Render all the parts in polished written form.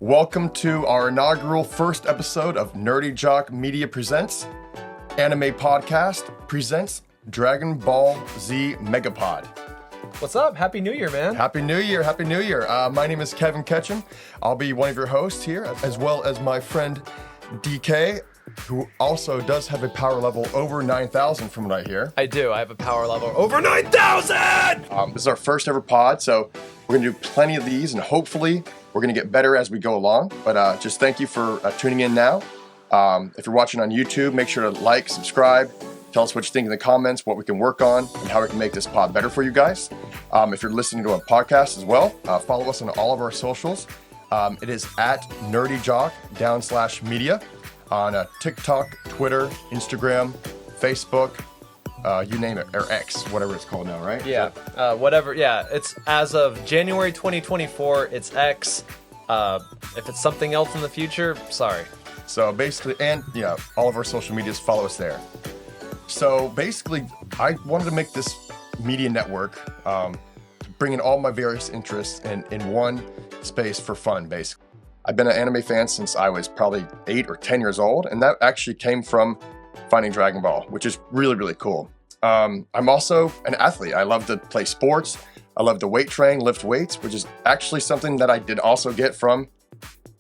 Welcome to our inaugural first episode of NerdyJock Media Presents, Anime Podcast presents Dragon Ball Z Megapod. What's up? Happy New Year, man. Happy New Year, Happy New Year. My name is Kevin Ketcham. I'll be one of your hosts here, as well as my friend DK, who also does have a power level over 9,000 from what I hear. I do. I have a power level over 9,000! This is our first ever pod, so we're going to do plenty of these, and hopefully we're going to get better as we go along. But just thank you for tuning in now. If you're watching on YouTube, make sure to like, subscribe, tell us what you think in the comments, what we can work on, and how we can make this pod better for you guys. If you're listening to a podcast as well, follow us on all of our socials. It is at NerdyJock_media on TikTok, Twitter, Instagram, Facebook, you name it, or X, whatever it's called now, right? Yeah, whatever. Yeah, it's as of January 2024, it's X. If it's something else in the future, sorry. So basically, and yeah, all of our social medias, follow us there. So basically, I wanted to make this media network, bring in all my various interests in one space for fun, basically. I've been an anime fan since I was probably 8 or 10 years old, and that actually came from finding Dragon Ball, which is really, really cool. I'm also an athlete. I love to play sports. I love to weight train, lift weights, which is actually something that I did also get from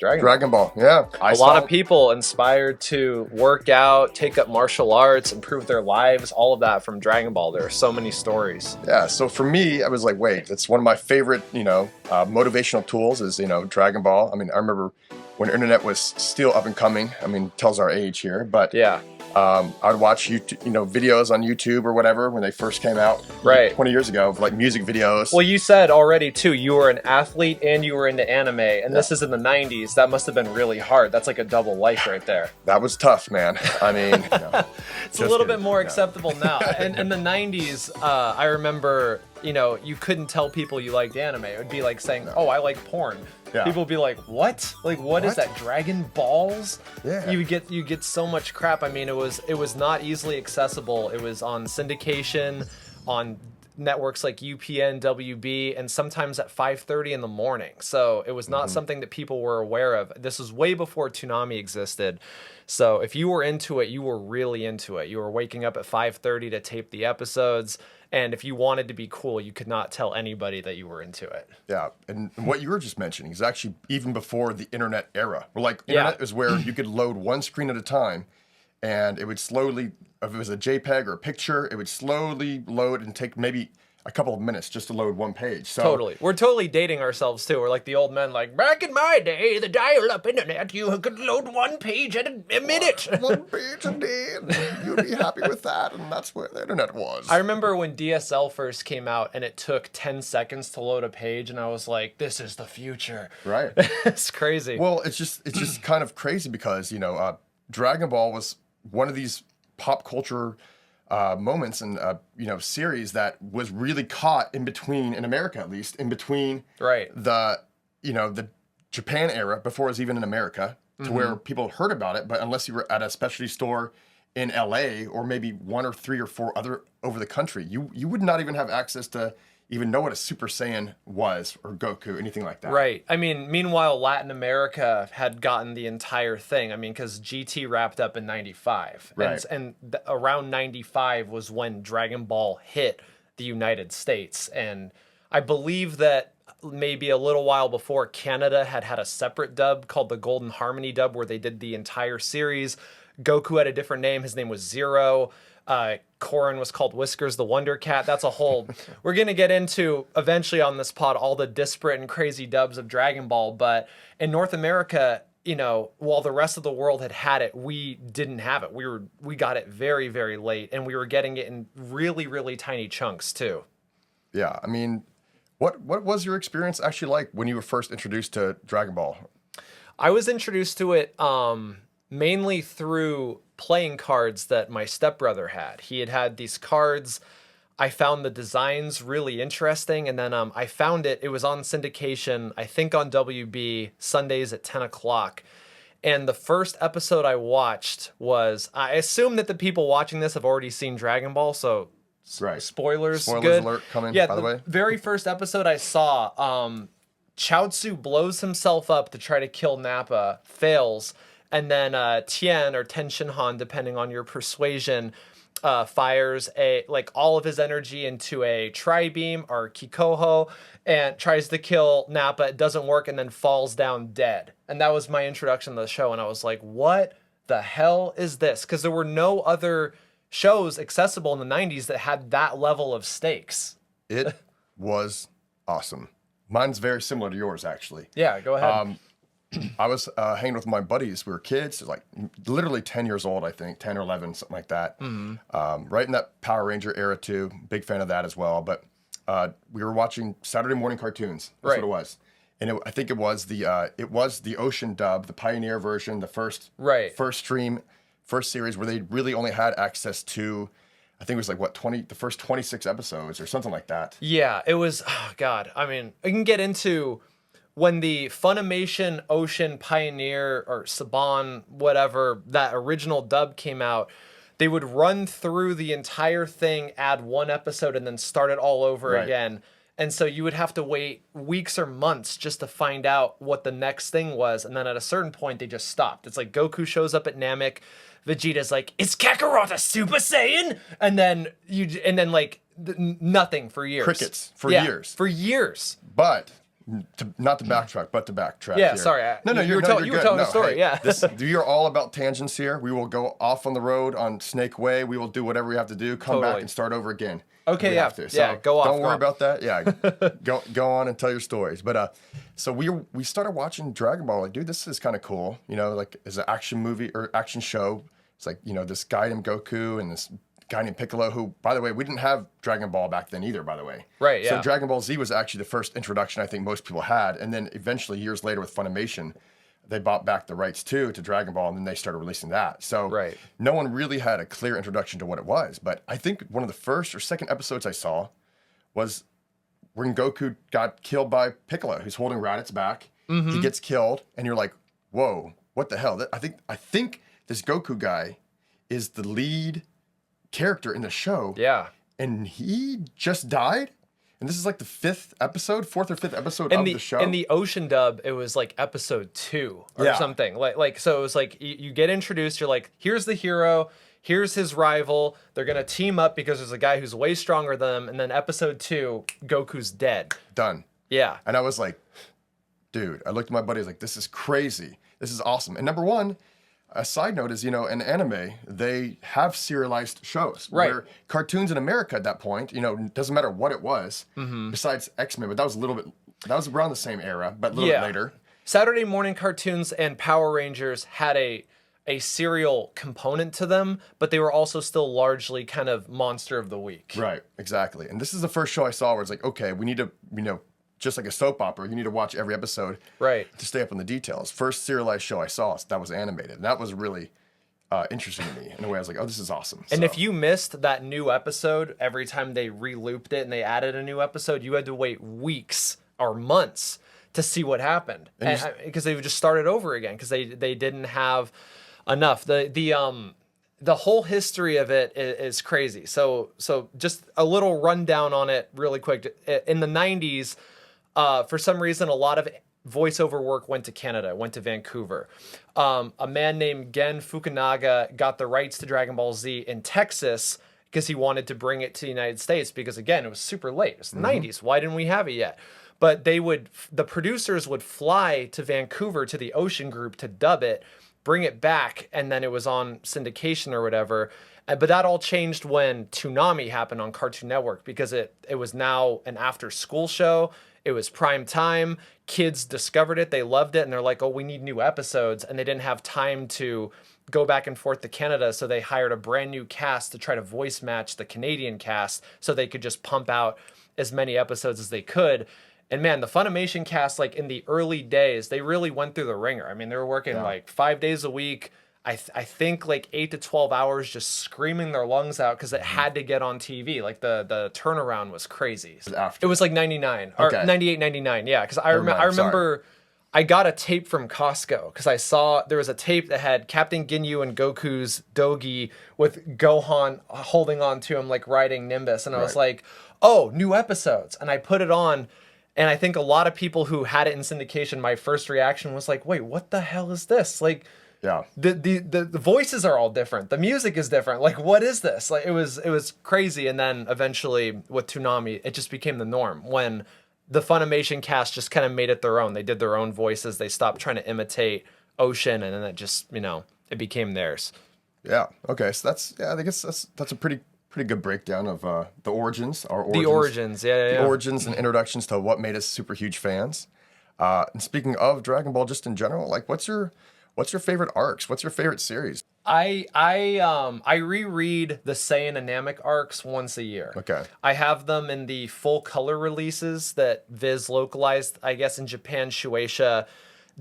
Dragon Ball. Yeah. A lot of people inspired to work out, take up martial arts, improve their lives, all of that from Dragon Ball. There are so many stories. Yeah, so for me, I was like, wait, that's one of my favorite, motivational tools is, Dragon Ball. I mean, I remember when the internet was still up and coming. I mean, tells our age here, but yeah. I'd watch videos on YouTube or whatever when they first came out, right, 20 years ago, like music videos. Well, you said already too, you were an athlete and you were into anime, and This is in the 90s. That must have been really hard. That's like a double life right there. That was tough, man. I mean, it's a little bit more acceptable now. And in the 90s, I remember, you couldn't tell people you liked anime. It would be like saying, "Oh, I like porn." Yeah. People would be like, "What? Like, what is that? Dragon Balls?" Yeah. You get so much crap. I mean, it was not easily accessible. It was on syndication, on networks like UPN, WB, and sometimes at 5:30 in the morning. So it was not something that people were aware of. This was way before Toonami existed. So if you were into it, you were really into it. You were waking up at 5:30 to tape the episodes. And if you wanted to be cool, you could not tell anybody that you were into it. Yeah, and what you were just mentioning is actually even before the internet era. Internet is where you could load one screen at a time, and it would slowly, if it was a JPEG or a picture, it would slowly load and take maybe a couple of minutes just to load one page. So totally. We're totally dating ourselves, too. We're like the old men, like, back in my day, the dial-up internet, you could load one page at a minute. One page a day, and you'd be happy with that, and that's where the internet was. I remember when DSL first came out, and it took 10 seconds to load a page, and I was like, this is the future. Right. It's crazy. Well, it's just kind of crazy because, Dragon Ball was one of these pop culture moments and series that was really caught in between, in America at least, in between the Japan era before it was even in America, to where people heard about it, but unless you were at a specialty store in LA or maybe 1 or 3 or 4 other over the country, you would not even have access to even know what a Super Saiyan was or Goku, anything like that. Right. I mean, meanwhile, Latin America had gotten the entire thing. I mean, because GT wrapped up in 95. Right. And around 95 was when Dragon Ball hit the United States. And I believe that maybe a little while before, Canada had a separate dub called the Golden Harmony dub, where they did the entire series. Goku had a different name. His name was Zero. Korin was called Whiskers the Wonder Cat. That's a whole... We're going to get into, eventually on this pod, all the disparate and crazy dubs of Dragon Ball. But in North America, while the rest of the world had it, we didn't have it. We got it very, very late. And we were getting it in really, really tiny chunks, too. Yeah, I mean, what was your experience actually like when you were first introduced to Dragon Ball? I was introduced to it mainly through playing cards that my stepbrother had. He had these cards. I found the designs really interesting, and then I found it was on syndication, I think on WB, Sundays at 10 o'clock. And the first episode I watched was, I assume that the people watching this have already seen Dragon Ball, so right. Spoilers Spoilers good. alert coming, yeah, by the way. Very first episode I saw, Chaozu blows himself up to try to kill Nappa, fails, and then Tien or Ten Shinhan, depending on your persuasion, fires all of his energy into a tri-beam or Kikoho and tries to kill Nappa. It doesn't work and then falls down dead. And that was my introduction to the show. And I was like, what the hell is this? Because there were no other shows accessible in the 90s that had that level of stakes. It was awesome. Mine's very similar to yours, actually. Yeah, go ahead. I was hanging with my buddies. We were kids, like literally 10 years old, I think, 10 or 11, something like that. Right in that Power Ranger era, too. Big fan of that as well. But we were watching Saturday morning cartoons. That's what it was. And I think it was the Ocean dub, the Pioneer version, the first series where they really only had access to, I think it was like the first 26 episodes or something like that. Yeah, it was, oh God. I mean, I can get into when the Funimation Ocean Pioneer or Saban, whatever, that original dub came out, they would run through the entire thing, add one episode, and then start it all over again. And so you would have to wait weeks or months just to find out what the next thing was. And then at a certain point, they just stopped. It's like Goku shows up at Namek. Vegeta's like, is Kakarot a Super Saiyan? And then nothing for years. Crickets for years. For years. But not to backtrack, but to backtrack. Yeah, here. sorry. You were telling the story. Yeah. You're all about tangents here. We will go off on the road on Snake Way. We will do whatever we have to do. Come back and start over again. Okay, have to. So yeah. Go off. Don't worry about that. Yeah, go on and tell your stories. But so we started watching Dragon Ball. Like, dude, this is kind of cool. You know, like as an action movie or action show. It's like, you know, this guy named Goku and this guy named Piccolo, who, by the way, we didn't have Dragon Ball back then either, by the way. Right, yeah. So Dragon Ball Z was actually the first introduction I think most people had. And then eventually, years later with Funimation, they bought back the rights to Dragon Ball, and then they started releasing that. So no one really had a clear introduction to what it was. But I think one of the first or second episodes I saw was when Goku got killed by Piccolo, who's holding Raditz back. He gets killed, and you're like, whoa, what the hell? I think this Goku guy is the lead character in the show. Yeah. And he just died? And this is like the fourth or fifth episode of the show. In the Ocean dub, it was like episode 2 or something. So it was like you get introduced, you're like, here's the hero, here's his rival, they're gonna team up because there's a guy who's way stronger than them, and then episode 2, Goku's dead. Done. Yeah. And I was like, dude, I looked at my buddy, I was like, this is crazy. This is awesome. And number one, a side note is, you know, in anime, they have serialized shows. Right. Where cartoons in America at that point, you know, doesn't matter what it was, besides X-Men, but that was around the same era, but a little bit later. Saturday morning cartoons and Power Rangers had a serial component to them, but they were also still largely kind of monster of the week. Right, exactly. And this is the first show I saw where it's like, okay, we need to, you know, just like a soap opera, you need to watch every episode to stay up on the details. First serialized show I saw that was animated. And that was really interesting to me in a way. I was like, oh, this is awesome. And if you missed that new episode, every time they re-looped it and they added a new episode, you had to wait weeks or months to see what happened. Because they would just start it over again because they didn't have enough. The whole history of it is crazy. So just a little rundown on it really quick. In the 90s, for some reason, a lot of voiceover work went to Canada, went to Vancouver. A man named Gen Fukunaga got the rights to Dragon Ball Z in Texas because he wanted to bring it to the United States because, again, it was super late. It was the 90s. Why didn't we have it yet? But the producers would fly to Vancouver to the Ocean Group to dub it, bring it back, and then it was on syndication or whatever. But that all changed when Toonami happened on Cartoon Network because it was now an after-school show. It was prime time. Kids discovered it. They loved it. And they're like, oh, we need new episodes. And they didn't have time to go back and forth to Canada. So they hired a brand new cast to try to voice match the Canadian cast so they could just pump out as many episodes as they could. And man, the Funimation cast, like in the early days, they really went through the ringer. I mean, they were working like 5 days a week. I think like 8 to 12 hours just screaming their lungs out because it had to get on TV. Like the turnaround was crazy. It was like 99 or 98, 99. Yeah, because I remember I got a tape from Costco because I saw there was a tape that had Captain Ginyu and Goku's Dogi with Gohan holding on to him like riding Nimbus. And I was like, oh, new episodes. And I put it on. And I think a lot of people who had it in syndication, my first reaction was like, wait, what the hell is this? Like, Yeah. the voices are all different. The music is different. Like, what is this? Like, it was crazy. And then eventually with Toonami, it just became the norm when the Funimation cast just kind of made it their own. They did their own voices. They stopped trying to imitate Ocean, and then it just, it became theirs. Yeah. Okay. So I guess that's a pretty good breakdown of the origins, The origins, yeah. the origins and introductions to what made us super huge fans. And speaking of Dragon Ball, just in general, like what's your favorite arcs? What's your favorite series? I reread the Saiyan and Namek arcs once a year. Okay. I have them in the full color releases that Viz localized. I guess in Japan, Shueisha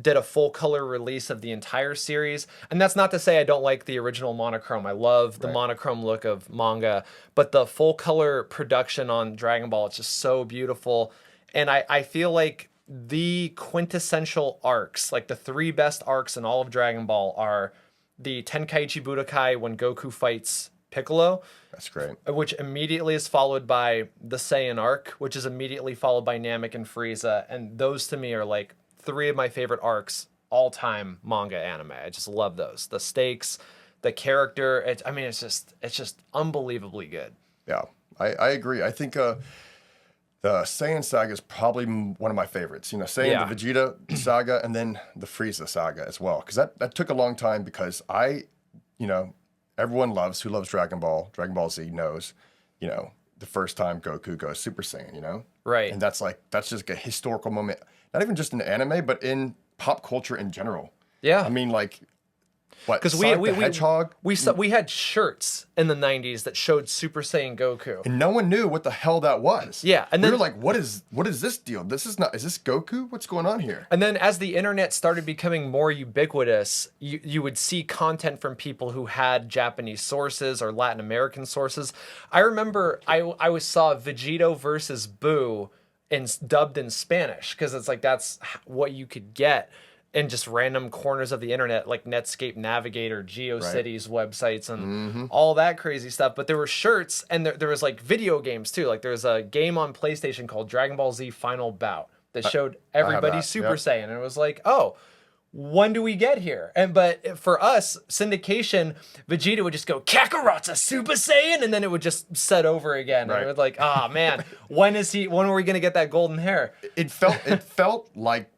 did a full color release of the entire series. And that's not to say I don't like the original monochrome. I love the monochrome look of manga, but the full color production on Dragon Ball, it's just so beautiful. And I feel like the quintessential arcs, like the 3 best arcs in all of Dragon Ball, are the Tenkaichi Budokai when Goku fights Piccolo. That's great. Which immediately is followed by the Saiyan arc, which is immediately followed by Namek and Frieza. And those to me are like 3 of my favorite arcs all time manga anime. I just love those. The stakes, the character. It's just unbelievably good. Yeah, I agree. I think the Saiyan Saga is probably one of my favorites. The Vegeta saga, and then the Frieza saga as well. Because that took a long time because everyone who loves Dragon Ball Z knows, the first time Goku goes Super Saiyan, Right. And that's just a historical moment, not even just in anime, but in pop culture in general. Yeah. I mean, like, what? Because Hedgehog? we had shirts in the 90s that showed Super Saiyan Goku. And no one knew what the hell that was. Yeah, and we then were like, what is this deal? Is this Goku? What's going on here? And then as the internet started becoming more ubiquitous, you would see content from people who had Japanese sources or Latin American sources. I remember I saw Vegito versus Boo dubbed in Spanish because it's like that's what you could get in just random corners of the internet, like Netscape Navigator, GeoCities websites, and all that crazy stuff. But there were shirts, and there was like video games too. Like there's a game on PlayStation called Dragon Ball Z Final Bout that showed everybody Super Saiyan, and it was like, oh, when do we get here? But for us, syndication, Vegeta would just go Kakarot's Super Saiyan, and then it would just set over again. Right. And it was like, oh man, when are we gonna get that golden hair? It felt like.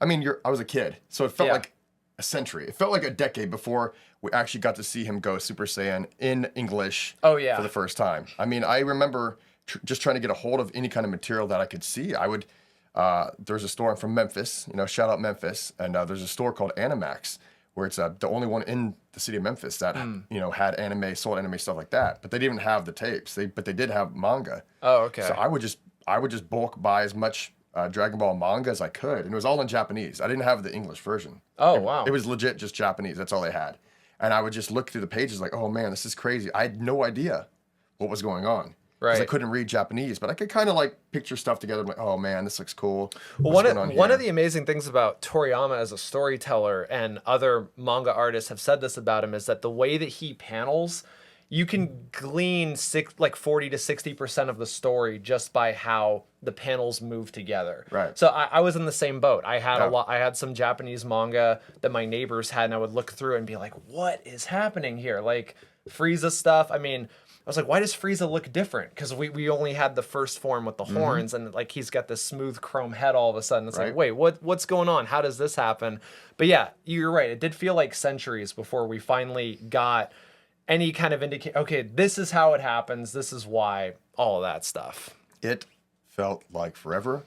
I mean, I was a kid, so it felt like a century. It felt like a decade before we actually got to see him go Super Saiyan in English for the first time. I mean, I remember just trying to get a hold of any kind of material that I could see. There's a store from Memphis, shout out Memphis, and there's a store called Animax, where it's the only one in the city of Memphis that, had anime, sold anime, stuff like that. But they didn't have the tapes, but they did have manga. Oh, okay. So I would just bulk buy as much Dragon Ball manga as I could, and it was all in Japanese. I didn't have the English version. Oh, wow. It was legit just Japanese. That's all they had. And I would just look through the pages like, oh man, this is crazy. I had no idea what was going on. Right. Because I couldn't read Japanese, but I could kind of like picture stuff together. I'm like, oh man, this looks cool. Well, one of the amazing things about Toriyama as a storyteller, and other manga artists have said this about him, is that the way that he panels, you can glean 40 to 60% of the story just by how the panels move together. Right. So I was in the same boat. I had I had some Japanese manga that my neighbors had, and I would look through it and be like, what is happening here? Like Frieza stuff. I mean, I was like, why does Frieza look different? Because we only had the first form with the horns, and like he's got this smooth chrome head all of a sudden. It's like, wait, what's going on? How does this happen? But yeah, you're right. It did feel like centuries before we finally got any kind of okay, this is how it happens, this is why, all of that stuff. It felt like forever,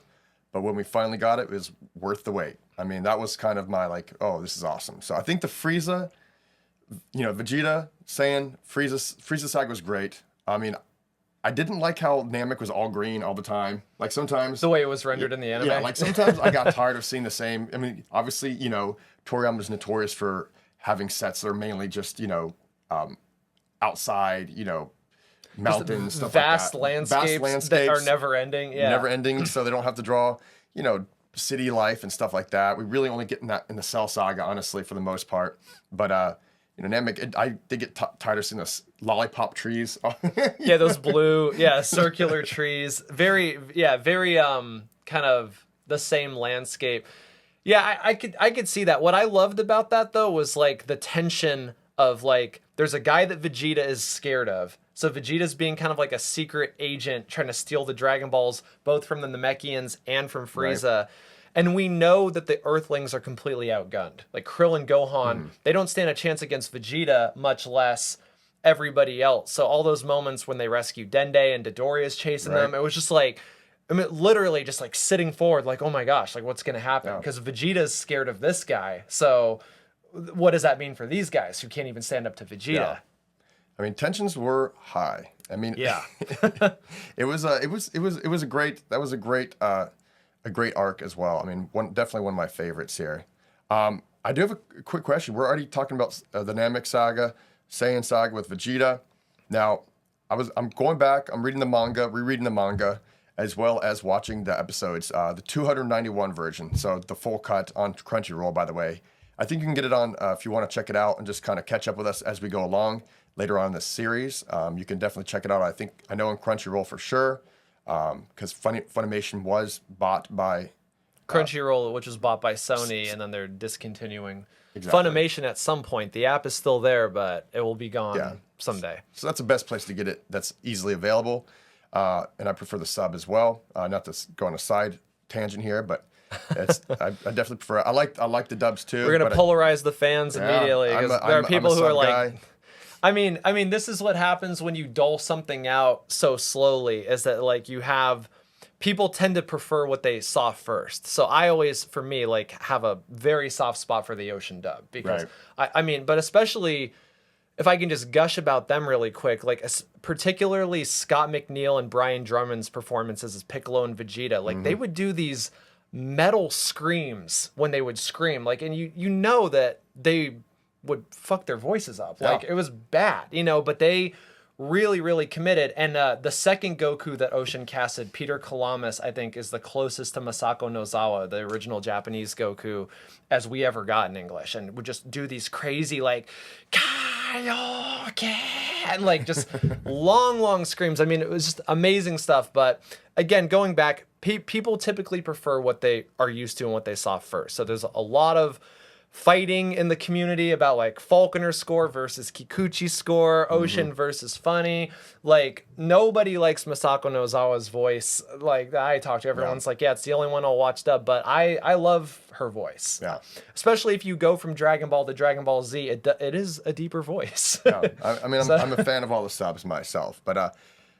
but when we finally got it, it was worth the wait. I mean, that was kind of my like, oh, this is awesome. So I think the Frieza, Vegeta, Saiyan, Frieza saga was great. I mean, I didn't like how Namek was all green all the time. Like sometimes the way it was rendered in the anime. Yeah, like sometimes I got tired of seeing the same. I mean, obviously, Toriyama is notorious for having sets that are mainly just, outside, mountains, stuff like that. Vast landscapes that are never ending. Yeah. Never ending, so they don't have to draw, city life and stuff like that. We really only get in that in the Cell Saga, honestly, for the most part. But Namek, I did get tired of seeing those lollipop trees. Yeah, those blue, circular trees. Very kind of the same landscape. Yeah, I could see that. What I loved about that though was like the tension of like there's a guy that Vegeta is scared of. So Vegeta's being kind of like a secret agent trying to steal the Dragon Balls both from the Namekians and from Frieza. Right. And we know that the Earthlings are completely outgunned. Like Krill and Gohan, they don't stand a chance against Vegeta, much less everybody else. So all those moments when they rescue Dende and Dodoria's chasing them, it was just like, I mean, literally just like sitting forward, like, oh my gosh, like what's going to happen? Because Vegeta's scared of this guy. So what does that mean for these guys who can't even stand up to Vegeta? Yeah. I mean, tensions were high. I mean, it was a great arc as well. I mean, definitely one of my favorites here. I do have a quick question. We're already talking about the Namek Saga, Saiyan Saga with Vegeta. Now, I'm going back. I'm reading the manga, rereading the manga, as well as watching the episodes, the 291 version. So the full cut on Crunchyroll, by the way. I think you can get it on if you want to check it out and just kind of catch up with us as we go along later on in the series. You can definitely check it out. I know on Crunchyroll for sure, because Funimation was bought by Crunchyroll, which was bought by Sony, and then they're discontinuing Funimation at some point. The app is still there, but it will be gone someday. So that's the best place to get it. That's easily available, and I prefer the sub as well. Not to go on a side tangent here, but I definitely prefer it. I like the dubs too. We're gonna polarize the fans immediately because there are people who are like, I mean, this is what happens when you dole something out so slowly. Is that like you have people tend to prefer what they saw first. So I always, for me, like have a very soft spot for the Ocean dub because I mean, but especially if I can just gush about them really quick, like particularly Scott McNeil and Brian Drummond's performances as Piccolo and Vegeta, like they would do these metal screams when they would scream, like, and you know that they would fuck their voices up, like it was bad, but they really committed. And the second Goku that Ocean casted, Peter Kalamis, I think is the closest to Masako Nozawa, the original Japanese Goku, as we ever got in English, and would just do these crazy like Kaioken, and like just long screams. I mean, it was just amazing stuff. But again, going back, people typically prefer what they are used to and what they saw first. So there's a lot of fighting in the community about like Falconer's score versus Kikuchi's score, Ocean versus Funny. Like nobody likes Masako Nozawa's voice. Like I talk to everyone's like, yeah, it's the only one I'll watch dub, but I love her voice. Yeah. Especially if you go from Dragon Ball to Dragon Ball Z, it is a deeper voice. I mean, I'm a fan of all the subs myself, but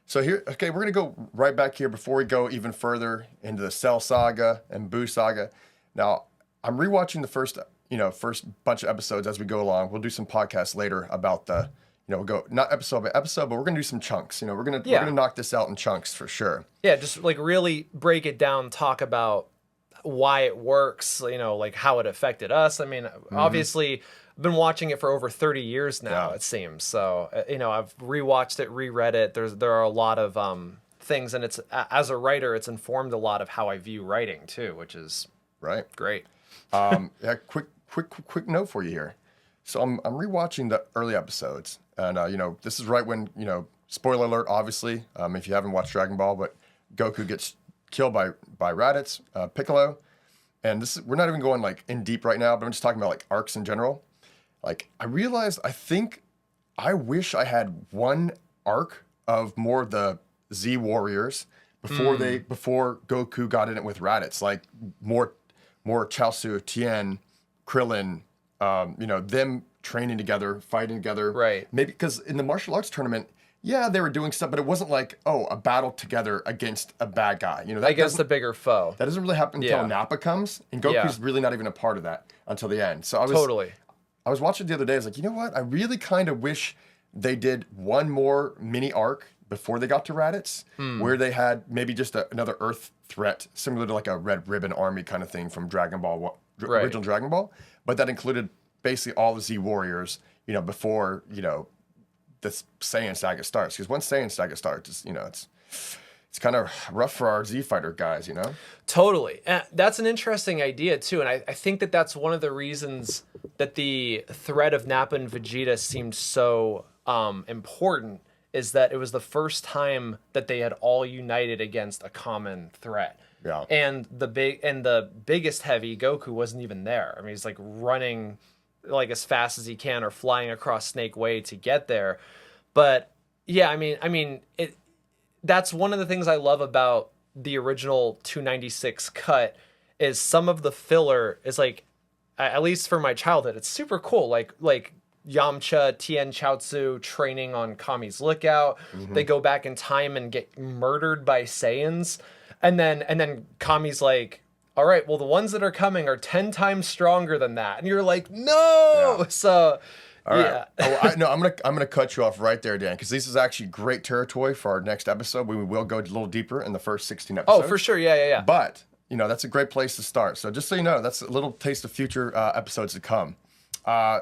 so here, okay, we're gonna go right back here before we go even further into the Cell Saga and Buu Saga. Now, I'm rewatching the first bunch of episodes as we go along. We'll do some podcasts later about the, we'll go not episode by episode, but we're gonna do some chunks. We're gonna knock this out in chunks for sure. Yeah, just like really break it down, talk about why it works, like how it affected us. I mean, obviously, I've been watching it for over 30 years now, it seems. So, I've rewatched it, reread it. There are a lot of things, and it's as a writer, it's informed a lot of how I view writing too, which is great. Quick note for you here. So I'm rewatching the early episodes, and this is right when spoiler alert, obviously, if you haven't watched Dragon Ball, but Goku gets killed by Raditz, Piccolo, and we're not even going like in deep right now, but I'm just talking about like arcs in general. Like I realized, I wish I had one arc of more of the Z Warriors before Goku got in it with Raditz, like more Chaosu, Tien, Krillin, them training together, fighting together. Right. Maybe because in the martial arts tournament, they were doing stuff, but it wasn't like, a battle together against a bad guy. Against the bigger foe. That doesn't really happen until Nappa comes, and Goku's really not even a part of that until the end. So I was watching the other day, I was like, you know what? I really kind of wish they did one more mini arc before they got to Raditz, where they had maybe just another Earth threat, similar to like a Red Ribbon Army kind of thing from Dragon Ball, original Dragon Ball, but that included basically all the Z Warriors, before, this Saiyan Saga starts. Because once Saiyan Saga starts, it's kind of rough for our Z Fighter guys, Totally. That's an interesting idea, too. And I think that's one of the reasons that the threat of Nappa and Vegeta seemed so important, is that it was the first time that they had all united against a common threat. Yeah. And the biggest heavy Goku wasn't even there. I mean, he's like running like as fast as he can or flying across Snake Way to get there. But yeah, I mean it that's one of the things I love about the original 296 cut is some of the filler is like, at least for my childhood, it's super cool. Like Yamcha, Tien Chaozu training on Kami's lookout. They go back in time and get murdered by Saiyans. And then Kami's like, all right, well, the ones that are coming are 10 times stronger than that. And you're like, no. Yeah. So All right. yeah. I'm gonna cut you off right there, Dan, because this is actually great territory for our next episode. We will go a little deeper in the first 16 episodes. Oh, for sure. Yeah. But that's a great place to start. So just so you know, that's a little taste of future episodes to come.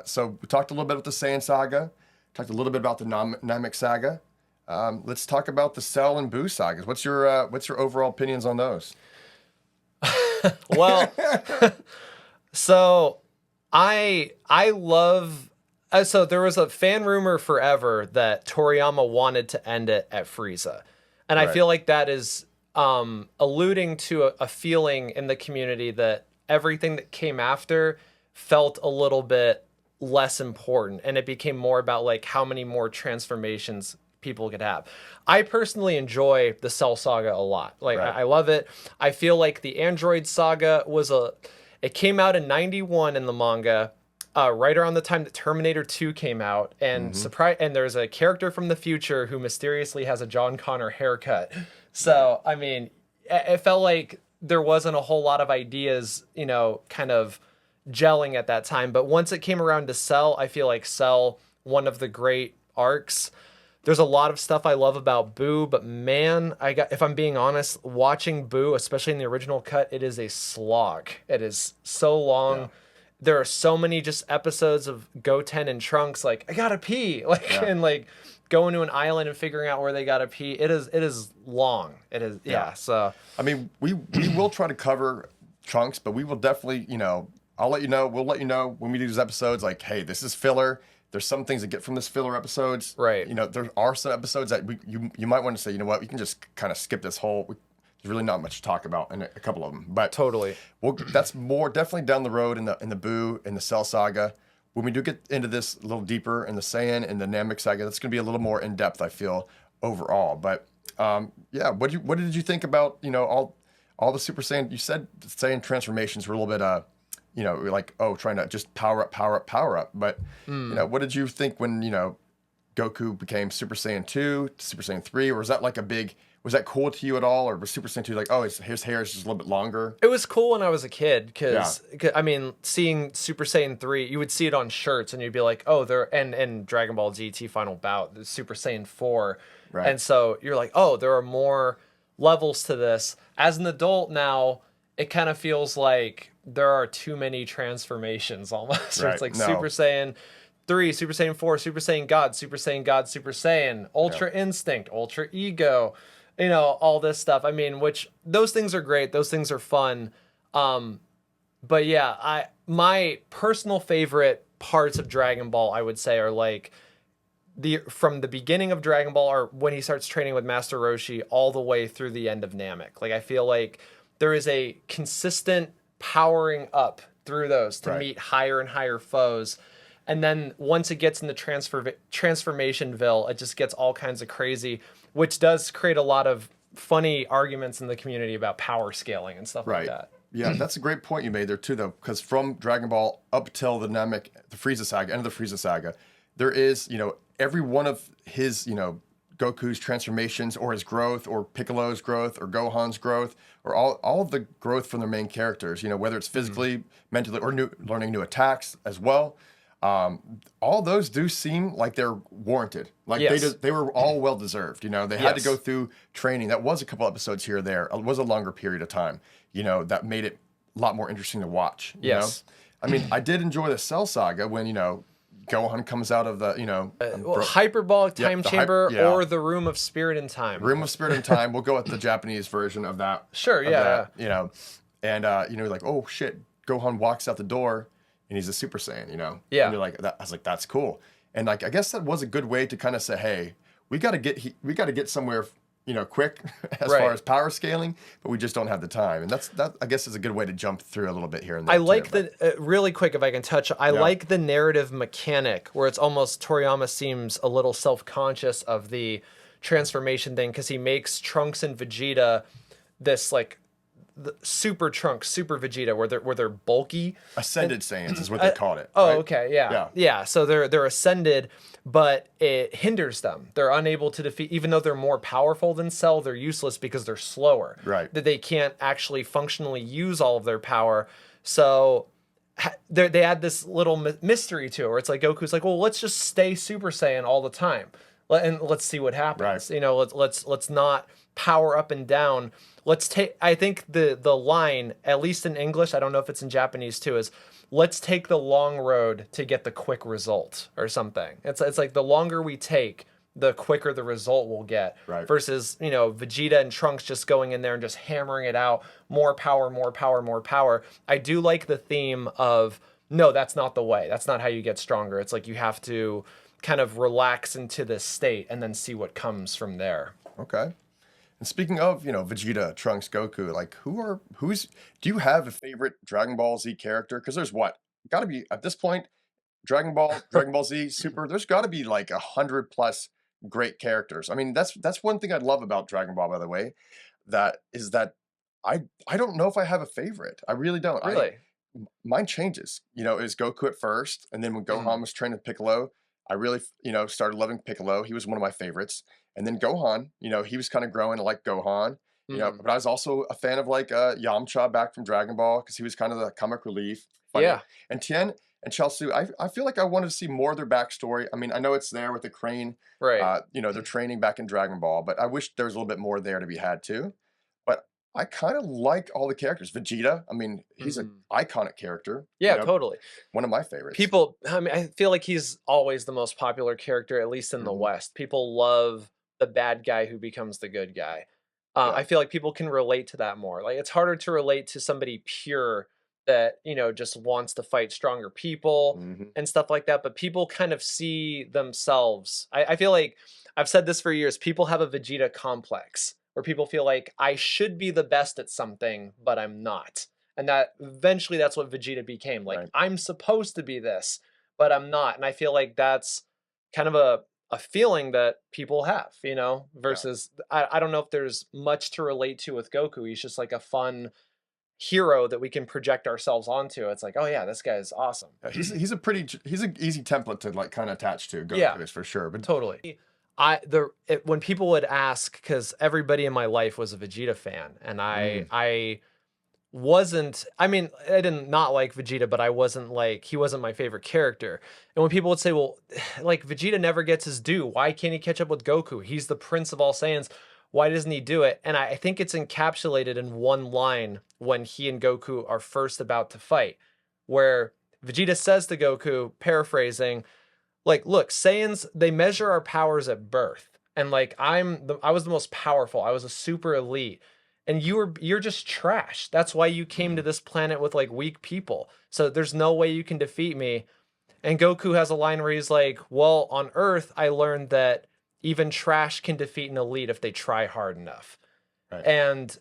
So we talked a little bit about the Saiyan Saga, talked a little bit about the Namek Saga. Let's talk about the Cell and Buu sagas. What's your overall opinions on those? Well, so I love. So there was a fan rumor forever that Toriyama wanted to end it at Frieza, and I feel like that is alluding to a feeling in the community that everything that came after felt a little bit less important, and it became more about like how many more transformations people could have. I personally enjoy the Cell Saga a lot. Like I love it. I feel like the Android Saga it came out in 91 in the manga, right around the time that Terminator 2 came out, and and there's a character from the future who mysteriously has a John Connor haircut. So, I mean, it felt like there wasn't a whole lot of ideas, kind of gelling at that time. But once it came around to Cell, I feel like Cell, one of the great arcs. There's a lot of stuff I love about Buu, but man, if I'm being honest, watching Buu, especially in the original cut, it is a slog. It is so long. Yeah. There are so many just episodes of Goten and Trunks like, I gotta pee, and like going to an island and figuring out where they gotta pee. It is long. It is so I mean, we will try to cover Trunks, but we will definitely, I'll let you know. We'll let you know when we do these episodes, like, hey, this is filler. There's some things that get from this filler episodes. Right. There are some episodes that you might want to say, you know what, we can just kind of skip this whole. There's really not much to talk about in a couple of them. But totally. Well, that's more definitely down the road in the Buu and the Cell Saga. When we do get into this a little deeper in the Saiyan and the Namek Saga, that's going to be a little more in depth, I feel, overall. But what did you think about all the Super Saiyan? You said the Saiyan transformations were a little bit like, trying to just power up. But, what did you think when, Goku became Super Saiyan 2, Super Saiyan 3? Or was that like was that cool to you at all? Or was Super Saiyan 2 like, his hair is just a little bit longer? It was cool when I was a kid because, I mean, seeing Super Saiyan 3, you would see it on shirts and you'd be like, and Dragon Ball GT Final Bout, the Super Saiyan 4. Right. And so you're like, there are more levels to this. As an adult now, it kind of feels like there are too many transformations almost. Right. It's like Super Saiyan 3, Super Saiyan 4, Super Saiyan God, Super Saiyan God, Super Saiyan, Ultra Instinct, Ultra Ego, all this stuff. I mean, which those things are great. Those things are fun. But yeah, my personal favorite parts of Dragon Ball, I would say, are like from the beginning of Dragon Ball, or when he starts training with Master Roshi, all the way through the end of Namek. Like, I feel like there is a consistent powering up through those to meet higher and higher foes. And then once it gets into Transformationville, it just gets all kinds of crazy, which does create a lot of funny arguments in the community about power scaling and stuff like that. Yeah, that's a great point you made there too, though, because from Dragon Ball up till the Frieza Saga, end of the Frieza Saga, there is, every one of his, Goku's transformations or his growth or Piccolo's growth or Gohan's growth or all of the growth from their main characters, whether it's physically, mentally, or learning new attacks as well. All those do seem like they're warranted. Like they were all well deserved. They had to go through training. That was a couple episodes here or there. It was a longer period of time. That made it a lot more interesting to watch. You know? I mean, I did enjoy the Cell Saga when Gohan comes out of the hyperbolic time chamber or the Room of Spirit and Time. Room of Spirit and Time. We'll go with the Japanese version of that. Sure. And like, oh shit, Gohan walks out the door. And he's a Super Saiyan, Yeah. And you're like, I was like, that's cool. And like, I guess that was a good way to kind of say, hey, we got to get somewhere quick as Right. far as power scaling, but we just don't have the time. And that I guess is a good way to jump through a little bit here and there. I like really quick if I can touch. I like the narrative mechanic where it's almost Toriyama seems a little self-conscious of the transformation thing because he makes Trunks and Vegeta this like the super Trunks, super Vegeta, where they're bulky. Ascended Saiyans is what they called it. Oh, right? okay, yeah. So they're ascended, but it hinders them. They're unable to defeat, even though they're more powerful than Cell. They're useless because they're slower. Right. That they can't actually functionally use all of their power. So they add this little mystery to it, where it's like Goku's like, well, let's just stay Super Saiyan all the time, and let's see what happens. Right. Let's not power up and down. Let's take. I think the line, at least in English, I don't know if it's in Japanese too, is let's take the long road to get the quick result or something. It's like the longer we take, the quicker the result we'll get. Right. Versus Vegeta and Trunks just going in there and just hammering it out, more power, more power, more power. I do like the theme of no, that's not the way. That's not how you get stronger. It's like you have to kind of relax into this state and then see what comes from there. Okay. And speaking of, Vegeta, Trunks, Goku, like do you have a favorite Dragon Ball Z character? Because there's got to be at this point, Dragon Ball Z, Super, there's got to be like 100+ great characters. I mean, that's one thing I love about Dragon Ball, by the way, that I don't know if I have a favorite. I really don't. Really? Mine changes. It was Goku at first, and then when Gohan was training Piccolo, I really, started loving Piccolo. He was one of my favorites. And then Gohan, he was kind of growing to like Gohan, but I was also a fan of like Yamcha back from Dragon Ball because he was kind of the comic relief. Funny. Yeah. And Tien and Chelsea, I feel like I wanted to see more of their backstory. I mean, I know it's there with the crane, Right. They're training back in Dragon Ball, but I wish there was a little bit more there to be had too. But I kind of like all the characters. Vegeta, I mean, he's an iconic character. Yeah, totally. One of my favorites. I feel like he's always the most popular character, at least in the West. People love the bad guy who becomes the good guy. I feel like people can relate to that more. Like it's harder to relate to somebody pure that, just wants to fight stronger people and stuff like that. But people kind of see themselves. I feel like I've said this for years. People have a Vegeta complex where people feel like I should be the best at something, but I'm not. And that eventually that's what Vegeta became. Like I'm supposed to be this, but I'm not. And I feel like that's kind of a feeling that people have, versus I don't know if there's much to relate to with Goku. He's just like a fun hero that we can project ourselves onto. It's like, oh yeah, this guy is awesome. Yeah, he's an easy template to like kind of attach to. Goku is for sure. But totally. When people would ask, because everybody in my life was a Vegeta fan, and I wasn't, I mean, I didn't not like Vegeta, but he wasn't my favorite character. And when people would say, well, like Vegeta never gets his due, why can't he catch up with Goku? He's the Prince of all Saiyans. Why doesn't he do it? And I think it's encapsulated in one line when he and Goku are first about to fight, where Vegeta says to Goku, paraphrasing, like, look, Saiyans, they measure our powers at birth. And like, I was the most powerful. I was a super elite. And you're just trash. That's why you came to this planet with like weak people. So there's no way you can defeat me. And Goku has a line where he's like, well, on Earth, I learned that even trash can defeat an elite if they try hard enough. Right. And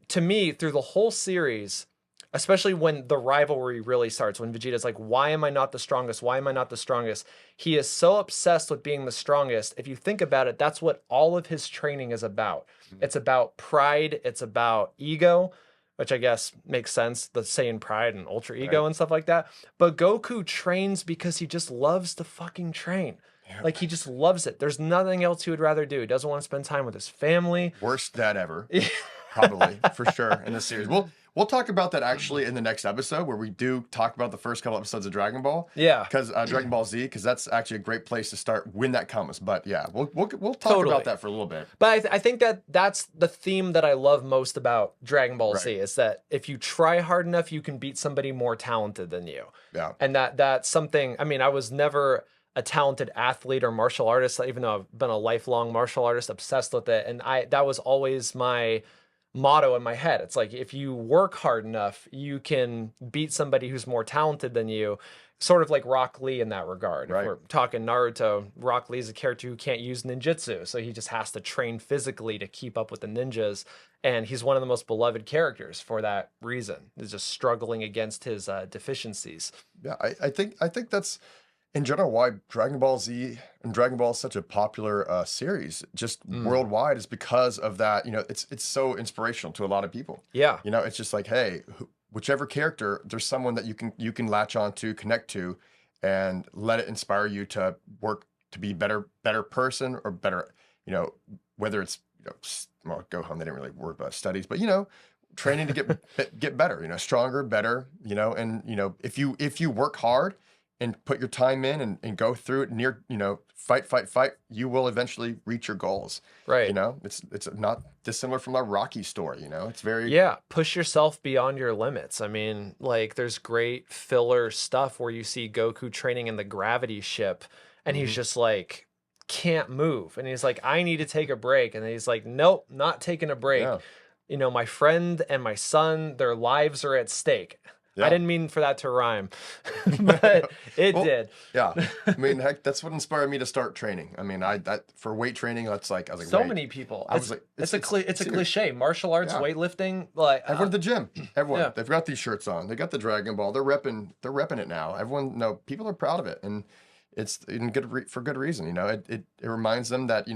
to me, through the whole series, especially when the rivalry really starts, when Vegeta's like, why am I not the strongest? Why am I not the strongest? He is so obsessed with being the strongest. If you think about it, that's what all of his training is about. It's about pride. It's about ego, which I guess makes sense. The Saiyan pride and ultra ego and stuff like that. But Goku trains because he just loves to fucking train. Yeah. Like he just loves it. There's nothing else he would rather do. He doesn't want to spend time with his family. Worst dad ever. Probably, for sure, in this series. We'll talk about that actually in the next episode where we do talk about the first couple episodes of Dragon Ball. Yeah. Because Dragon Ball Z, because that's actually a great place to start when that comes. But yeah, we'll talk about that for a little bit. But I think that's the theme that I love most about Dragon Ball Z is that if you try hard enough, you can beat somebody more talented than you. Yeah. And that's something, I mean, I was never a talented athlete or martial artist, even though I've been a lifelong martial artist, obsessed with it. And that was always my motto in my head. It's like if you work hard enough, you can beat somebody who's more talented than you. Sort of like Rock Lee in that regard. If Right. we're talking Naruto, Rock Lee is a character who can't use ninjutsu, so he just has to train physically to keep up with the ninjas. And he's one of the most beloved characters for that reason. He's just struggling against his deficiencies. Yeah, I think that's in general why Dragon Ball Z and Dragon Ball is such a popular series just worldwide is because of that. It's so inspirational to a lot of people. Yeah. It's just like, hey, whichever character, there's someone that you can latch on to, connect to, and let it inspire you to work to be better person or better. Whether it's well, Gohan, they didn't really worry about studies, but training to get better. Stronger, better. And if you work hard and put your time in and go through it fight, you will eventually reach your goals. Right. It's not dissimilar from a Rocky story. It's very Yeah, push yourself beyond your limits. I mean, like there's great filler stuff where you see Goku training in the gravity ship and he's just like can't move and he's like I need to take a break and then he's like nope, not taking a break. Yeah. My friend and my son, their lives are at stake. Yeah. I didn't mean for that to rhyme, but it did. Yeah, I mean, heck, that's what inspired me to start training. I mean, that for weight training, that's like I was like, So wait. many people. I was like, it's a cliche. Martial arts, Yeah. weightlifting, like Everyone at the gym, everyone, Yeah. they've got these shirts on. They got the Dragon Ball. They're repping it now. Everyone, no, people are proud of it, and it's for good reason. It reminds them that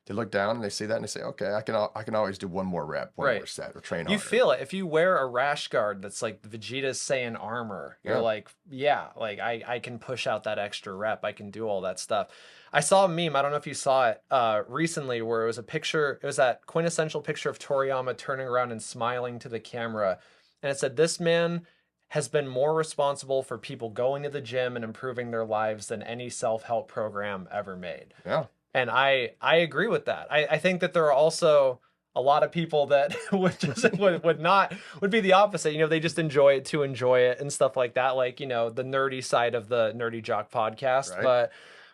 they look down and they see that and they say, okay, I can always do one more rep, one Right. more set, or train You harder. feel it if you wear a rash guard that's like Vegeta's Saiyan armor. You're Yeah. like, yeah, like I can push out that extra rep. I can do all that stuff. I saw a meme. I don't know if you saw it recently, where it was a picture. It was that quintessential picture of Toriyama turning around and smiling to the camera, and it said, "This man has been more responsible for people going to the gym and improving their lives than any self-help program ever made." Yeah. And I agree with that. I think that there are also a lot of people that would be the opposite. They just enjoy it to enjoy it and stuff like that. Like, the nerdy side of the NerdyJock podcast. Right.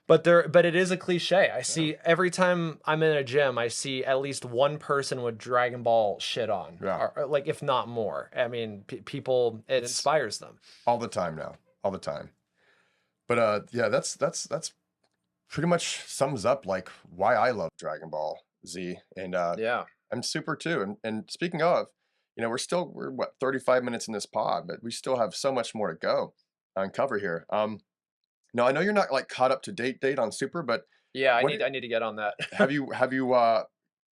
But it is a cliche. I see every time I'm in a gym, I see at least one person with Dragon Ball shit on. Yeah. Or like if not more. I mean, people, it inspires them. All the time now, all the time. But yeah, that's pretty much sums up like why I love Dragon Ball Z, and Yeah. I'm super too. And speaking of, we're what 35 minutes in this pod, but we still have so much more to go and cover here. No, I know you're not like caught up to date on Super, but Yeah, What I need to get on that. have you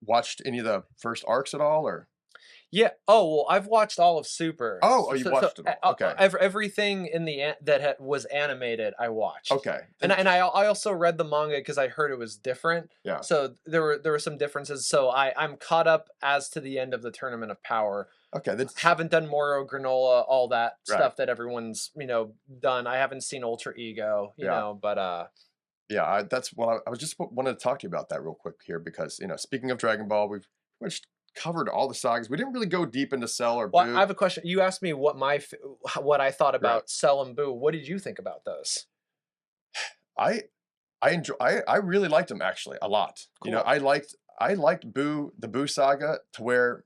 watched any of the first arcs at all, or? Yeah. Oh, well, I've watched all of Super. Oh, you watched it all. Okay. Everything in that was animated, I watched. Okay. And I also read the manga because I heard it was different. Yeah. So there were some differences. So I'm caught up as to the end of the Tournament of Power. Okay. Haven't done Moro, Granola, all that Right. stuff that everyone's done. I haven't seen Ultra Ego, but Yeah, that's what I was just wanted to talk to you about that real quick here because speaking of Dragon Ball, we've pretty much covered all the sagas. We didn't really go deep into Cell or Boo. well, I have a question. You asked me what I thought about Cell and Boo. What did you think about those? I really liked them actually a lot. Cool. I liked the Boo saga to where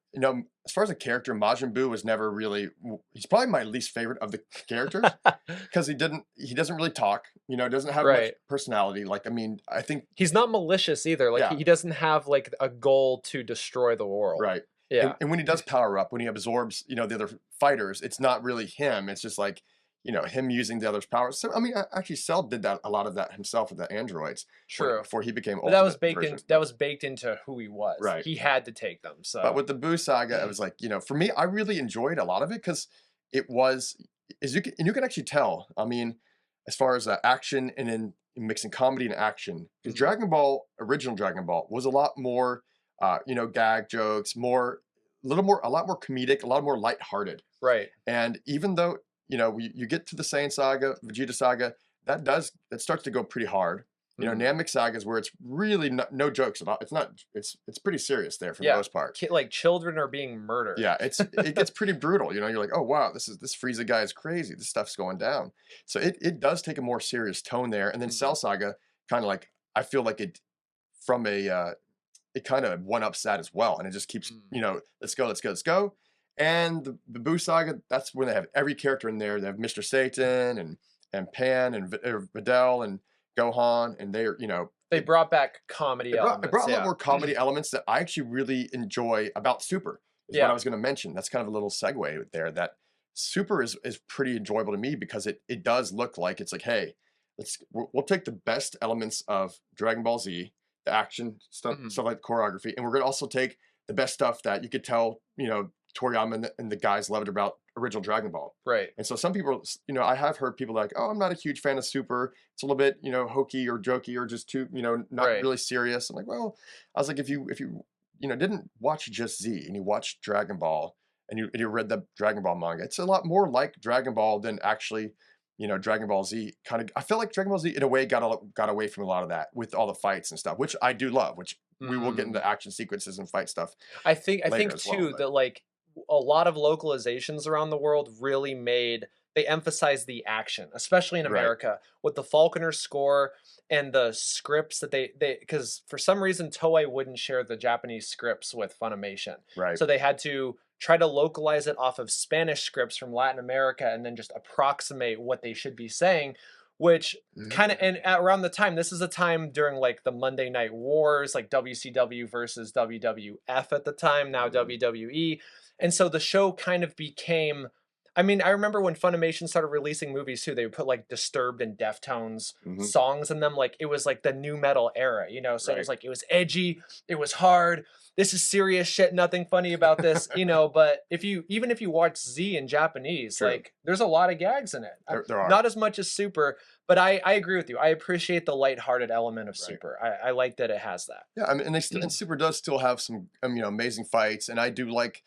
as far as a character, Majin Buu was never really. He's probably my least favorite of the characters because he doesn't really talk. Doesn't have much personality. Like I think he's not malicious either. Like Yeah. he doesn't have like a goal to destroy the world. right. Yeah. And when he does power up, when he absorbs the other fighters, it's not really him. It's just like him using the other's powers. So actually, Cell did that a lot of that himself with the androids. True. Before he became. But that was Ultimate baked in. version. That was baked into who he was. Right. He had to take them. So. But with the Boo saga, it was like for me, I really enjoyed a lot of it because it was you can actually tell. I mean, as far as action and in mixing comedy and action, because original Dragon Ball was a lot more, gag jokes, a lot more comedic, a lot more lighthearted. Right. And even though you get to the Saiyan Saga, Vegeta Saga, that starts to go pretty hard. Namek Saga is where it's really no jokes at all. It's pretty serious there for the most part. Like children are being murdered. Yeah, it gets pretty brutal. You're like, oh wow, this Frieza guy is crazy. This stuff's going down. So it does take a more serious tone there. And then Cell Saga kind of like I feel like it from a it kind of one-ups that as well, and it just keeps, you know, let's go, let's go, let's go. And the Buu Saga, that's when they have every character in there. They have Mr. Satan and Pan and Videl and Gohan, and they're, you know, They brought back comedy it elements. brought a lot Yeah. more comedy elements that I actually really enjoy about Super. Is what Yeah. I was going to mention. That's kind of a little segue there. That Super is pretty enjoyable to me because it does look like it's like, hey, we'll take the best elements of Dragon Ball Z, the action stuff, stuff like choreography, and we're going to also take the best stuff that you could tell, you know, Toriyama and the guys loved about original Dragon Ball. Right. And so some people, you know, I have heard people like, oh, I'm not a huge fan of Super. It's a little bit, you know, hokey or jokey or just too, you know, not Right. really serious. I'm like, well, I was like, if you you know, didn't watch just Z and you watched Dragon Ball and you read the Dragon Ball manga, it's a lot more like Dragon Ball than actually, you know, Dragon Ball Z kind of. I feel like Dragon Ball Z in a way got away from a lot of that with all the fights and stuff, which I do love. Which we will get into action sequences and fight stuff. I think as well, too but that like a lot of localizations around the world really made they emphasize the action, especially in Right. America, with the Falconer score and the scripts that they because for some reason Toei wouldn't share the Japanese scripts with Funimation. Right. So they had to try to localize it off of Spanish scripts from Latin America and then just approximate what they should be saying, which kind of and around the time this is a time during like the Monday Night Wars, like WCW versus WWF at the time, now WWE. And so the show kind of became I mean, I remember when Funimation started releasing movies too, they would put like Disturbed and Deftones songs in them. Like it was like the new metal era, you know? So it was like, it was edgy, it was hard. This is serious shit, nothing funny about this, you know? But even if you watch Z in Japanese, like there's a lot of gags in it. There are. Not as much as Super, but I agree with you. I appreciate the lighthearted element of Super. I like that it has that. Yeah, I mean, and Super does still have some, you know, amazing fights, and I do like,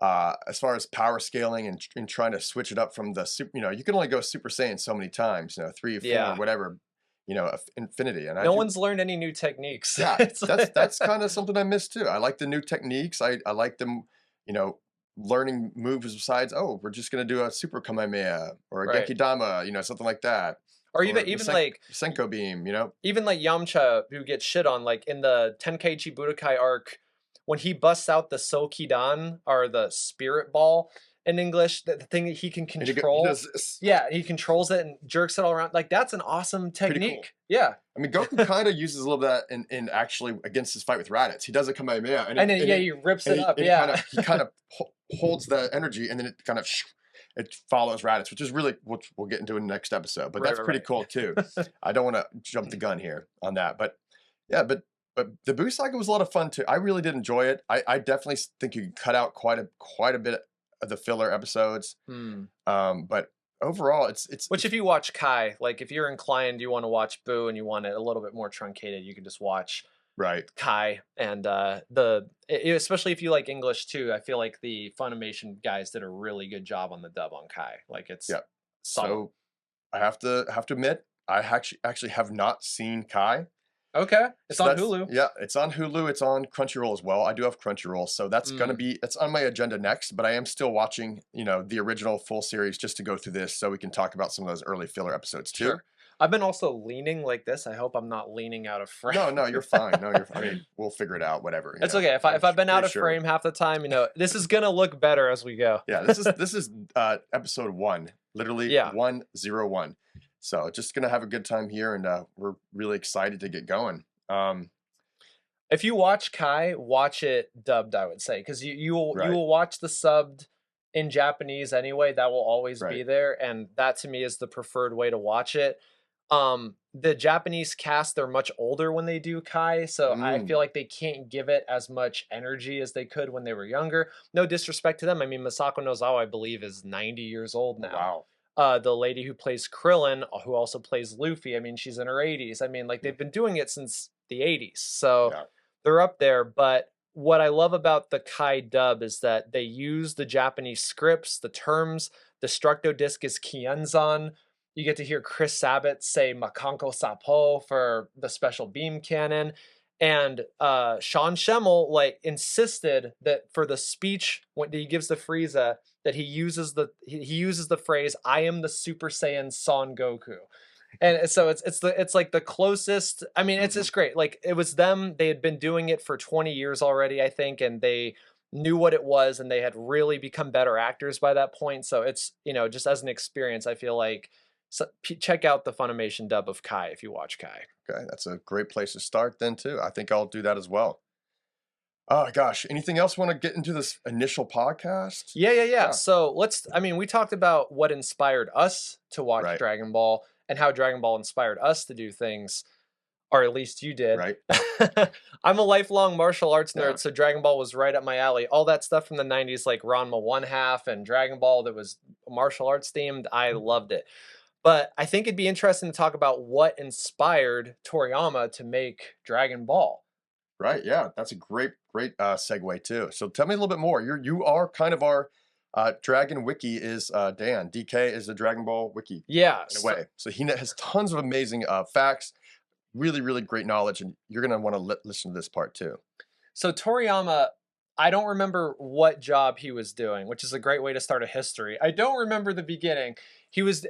as far as power scaling and trying to switch it up from the super, you know, you can only go Super Saiyan so many times, you know, 3 or 4 or whatever, you know, infinity. And no one's learned any new techniques. Yeah, that's kind of something I miss too. I like the new techniques. I like them, you know, learning moves besides, oh, we're just gonna do a Super Kamehameha or a Genki Dama, you know, something like that. Or even like Senko beam, you know, even like Yamcha, who gets shit on, like in the Tenkaichi Budokai arc, when he busts out the Sokidan or the Spirit Ball in English, the thing that he can control. He controls it and jerks it all around. Like that's an awesome technique. Cool. Yeah. I mean, Goku kind of uses a little of that in actually against his fight with Raditz. He does a Kamehameha, and he rips it up. He kind of holds the energy, and then it kind of it follows Raditz, which is really, which we'll get into in the next episode. But that's pretty cool too. I don't want to jump the gun here on that, but yeah, but the Buu Saga was a lot of fun too. I really did enjoy it. I definitely think you can cut out quite a bit of the filler episodes. But overall, it's which if you watch Kai, like if you're inclined, you want to watch Buu and you want it a little bit more truncated, you can just watch Kai and especially if you like English too. I feel like the Funimation guys did a really good job on the dub on Kai. Like it's solid. So I have to admit, I actually have not seen Kai. Okay, it's on Hulu. Yeah, it's on Hulu. It's on Crunchyroll as well. I do have Crunchyroll, so that's gonna be it's on my agenda next. But I am still watching, you know, the original full series just to go through this, so we can talk about some of those early filler episodes too. Sure. I've been also leaning like this. I hope I'm not leaning out of frame. No, you're fine. No, you're. I mean, we'll figure it out. Whatever. It's okay. If I've been out of frame half the time, you know, this is gonna look better as we go. Yeah, this is episode 1, literally 101. So just gonna have a good time here, and we're really excited to get going. If you watch Kai, watch it dubbed, I would say, because you will watch the subbed in Japanese anyway. That will always be there, and that to me is the preferred way to watch it. The Japanese cast, they're much older when they do Kai, so I feel like they can't give it as much energy as they could when they were younger. No disrespect to them. I mean, Masako Nozawa, I believe, is 90 years old now. Wow. The lady who plays Krillin, who also plays Luffy, I mean, she's in her 80s. I mean, like, they've been doing it since the 80s. So they're up there. But what I love about the Kai dub is that they use the Japanese scripts, the terms. Destructo Disc is Kienzan. You get to hear Chris Sabat say Makanko Sapo for the special beam cannon. And Sean Schemmel like insisted that for the speech when he gives to Frieza that he uses the phrase "I am the Super Saiyan Son Goku," And so it's like the closest. I mean, it's just great. Like it was them. They had been doing it for 20 years already, I think, and they knew what it was, and they had really become better actors by that point. So it's just as an experience, I feel like check out the Funimation dub of Kai if you watch Kai. Okay, that's a great place to start then too. I think I'll do that as well. Oh gosh, anything else want to get into this initial podcast? Yeah. So I mean, we talked about what inspired us to watch Right. Dragon Ball and how Dragon Ball inspired us to do things, or at least you did. Right. I'm a lifelong martial arts nerd, Yeah. so Dragon Ball was right up my alley. All that stuff from the 90s, like Ranma 1/2 and Dragon Ball that was martial arts themed, I loved it. But I think it'd be interesting to talk about what inspired Toriyama to make Dragon Ball. Right. Yeah, that's a great segue too. So tell me a little bit more. You are kind of our Dragon Wiki is Dan. DK is the Dragon Ball Wiki Yeah. in a way. So he has tons of amazing facts, really, really great knowledge, and you're gonna want to listen to this part too. So Toriyama, I don't remember what job he was doing, which is a great way to start a history. I don't remember the beginning.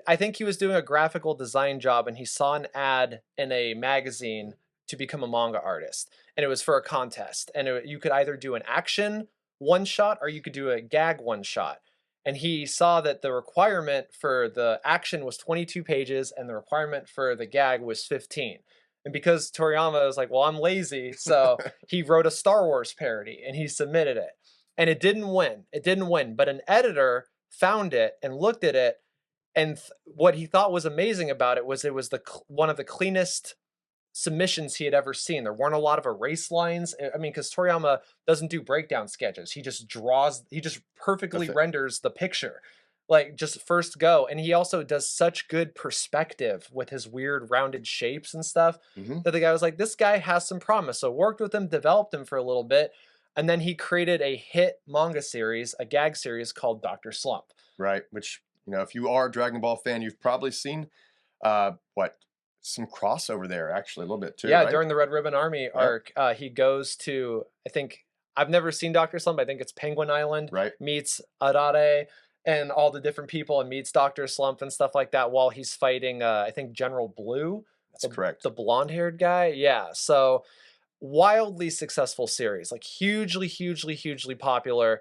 I think he was doing a graphical design job, and he saw an ad in a magazine to become a manga artist, and it was for a contest. And you could either do an action one shot or you could do a gag one shot. And he saw that the requirement for the action was 22 pages, and the requirement for the gag was 15. And because Toriyama was like, well, I'm lazy, so he wrote a Star Wars parody and he submitted it. And it didn't win. It didn't win. But an editor found it and looked at it. And what he thought was amazing about it was one of the cleanest submissions he had ever seen. There weren't a lot of erase lines. I mean, because Toriyama doesn't do breakdown sketches. He just perfectly renders the picture. Like just first go. And he also does such good perspective with his weird rounded shapes and stuff that the guy was like, this guy has some promise. So worked with him, developed him for a little bit. And then he created a hit manga series, a gag series called Dr. Slump. Right. Which, if you are a Dragon Ball fan, you've probably seen some crossover there actually a little bit too. Yeah, right? during the Red Ribbon Army arc, he goes to, I think, I've never seen Dr. Slump. I think it's Penguin Island. Right. Meets Arare and all the different people and meets Dr. Slump and stuff like that while he's fighting, I think, General Blue. That's correct. The blonde-haired guy. Yeah, so wildly successful series. Like hugely, hugely, hugely popular.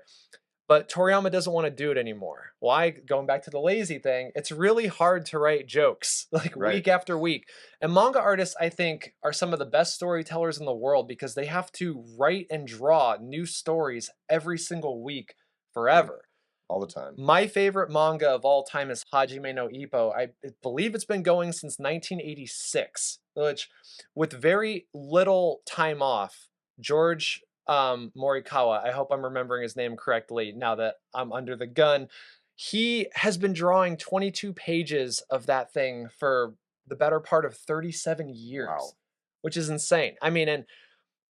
But Toriyama doesn't want to do it anymore. Why? Going back to the lazy thing, it's really hard to write jokes like week after week. And manga artists, I think, are some of the best storytellers in the world because they have to write and draw new stories every single week forever. All the time. My favorite manga of all time is Hajime no Ippo. I believe it's been going since 1986, which with very little time off, George Morikawa, I hope I'm remembering his name correctly now that I'm under the gun. He has been drawing 22 pages of that thing for the better part of 37 years, which is insane. I mean, and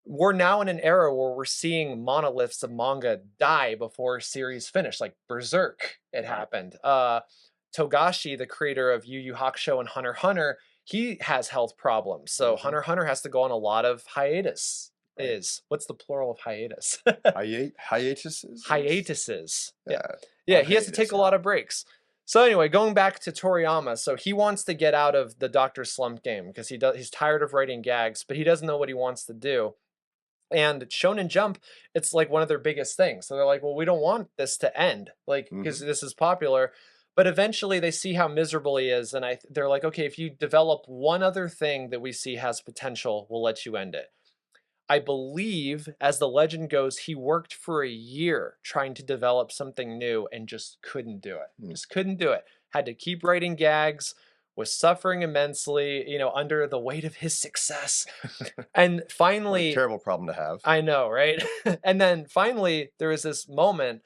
we're now in an era where we're seeing monoliths of manga die before series finish, like Berserk. It happened. Togashi, the creator of Yu Yu Hakusho and Hunter x Hunter, he has health problems. So Hunter x Hunter has to go on a lot of hiatus. What's the plural of hiatus? Hiatuses? Hiatuses. Yeah, he has to take a lot of breaks. So anyway, going back to Toriyama, so he wants to get out of the Dr. Slump game because he's tired of writing gags, but he doesn't know what he wants to do. And Shonen Jump, it's like one of their biggest things. So they're like, well, we don't want this to end, like because this is popular. But eventually they see how miserable he is, and they're like, okay, if you develop one other thing that we see has potential, we'll let you end it. I believe, as the legend goes, he worked for a year trying to develop something new and just couldn't do it. Just couldn't do it. Had to keep writing gags, was suffering immensely, under the weight of his success. And finally... terrible problem to have. I know, right? And then finally, there was this moment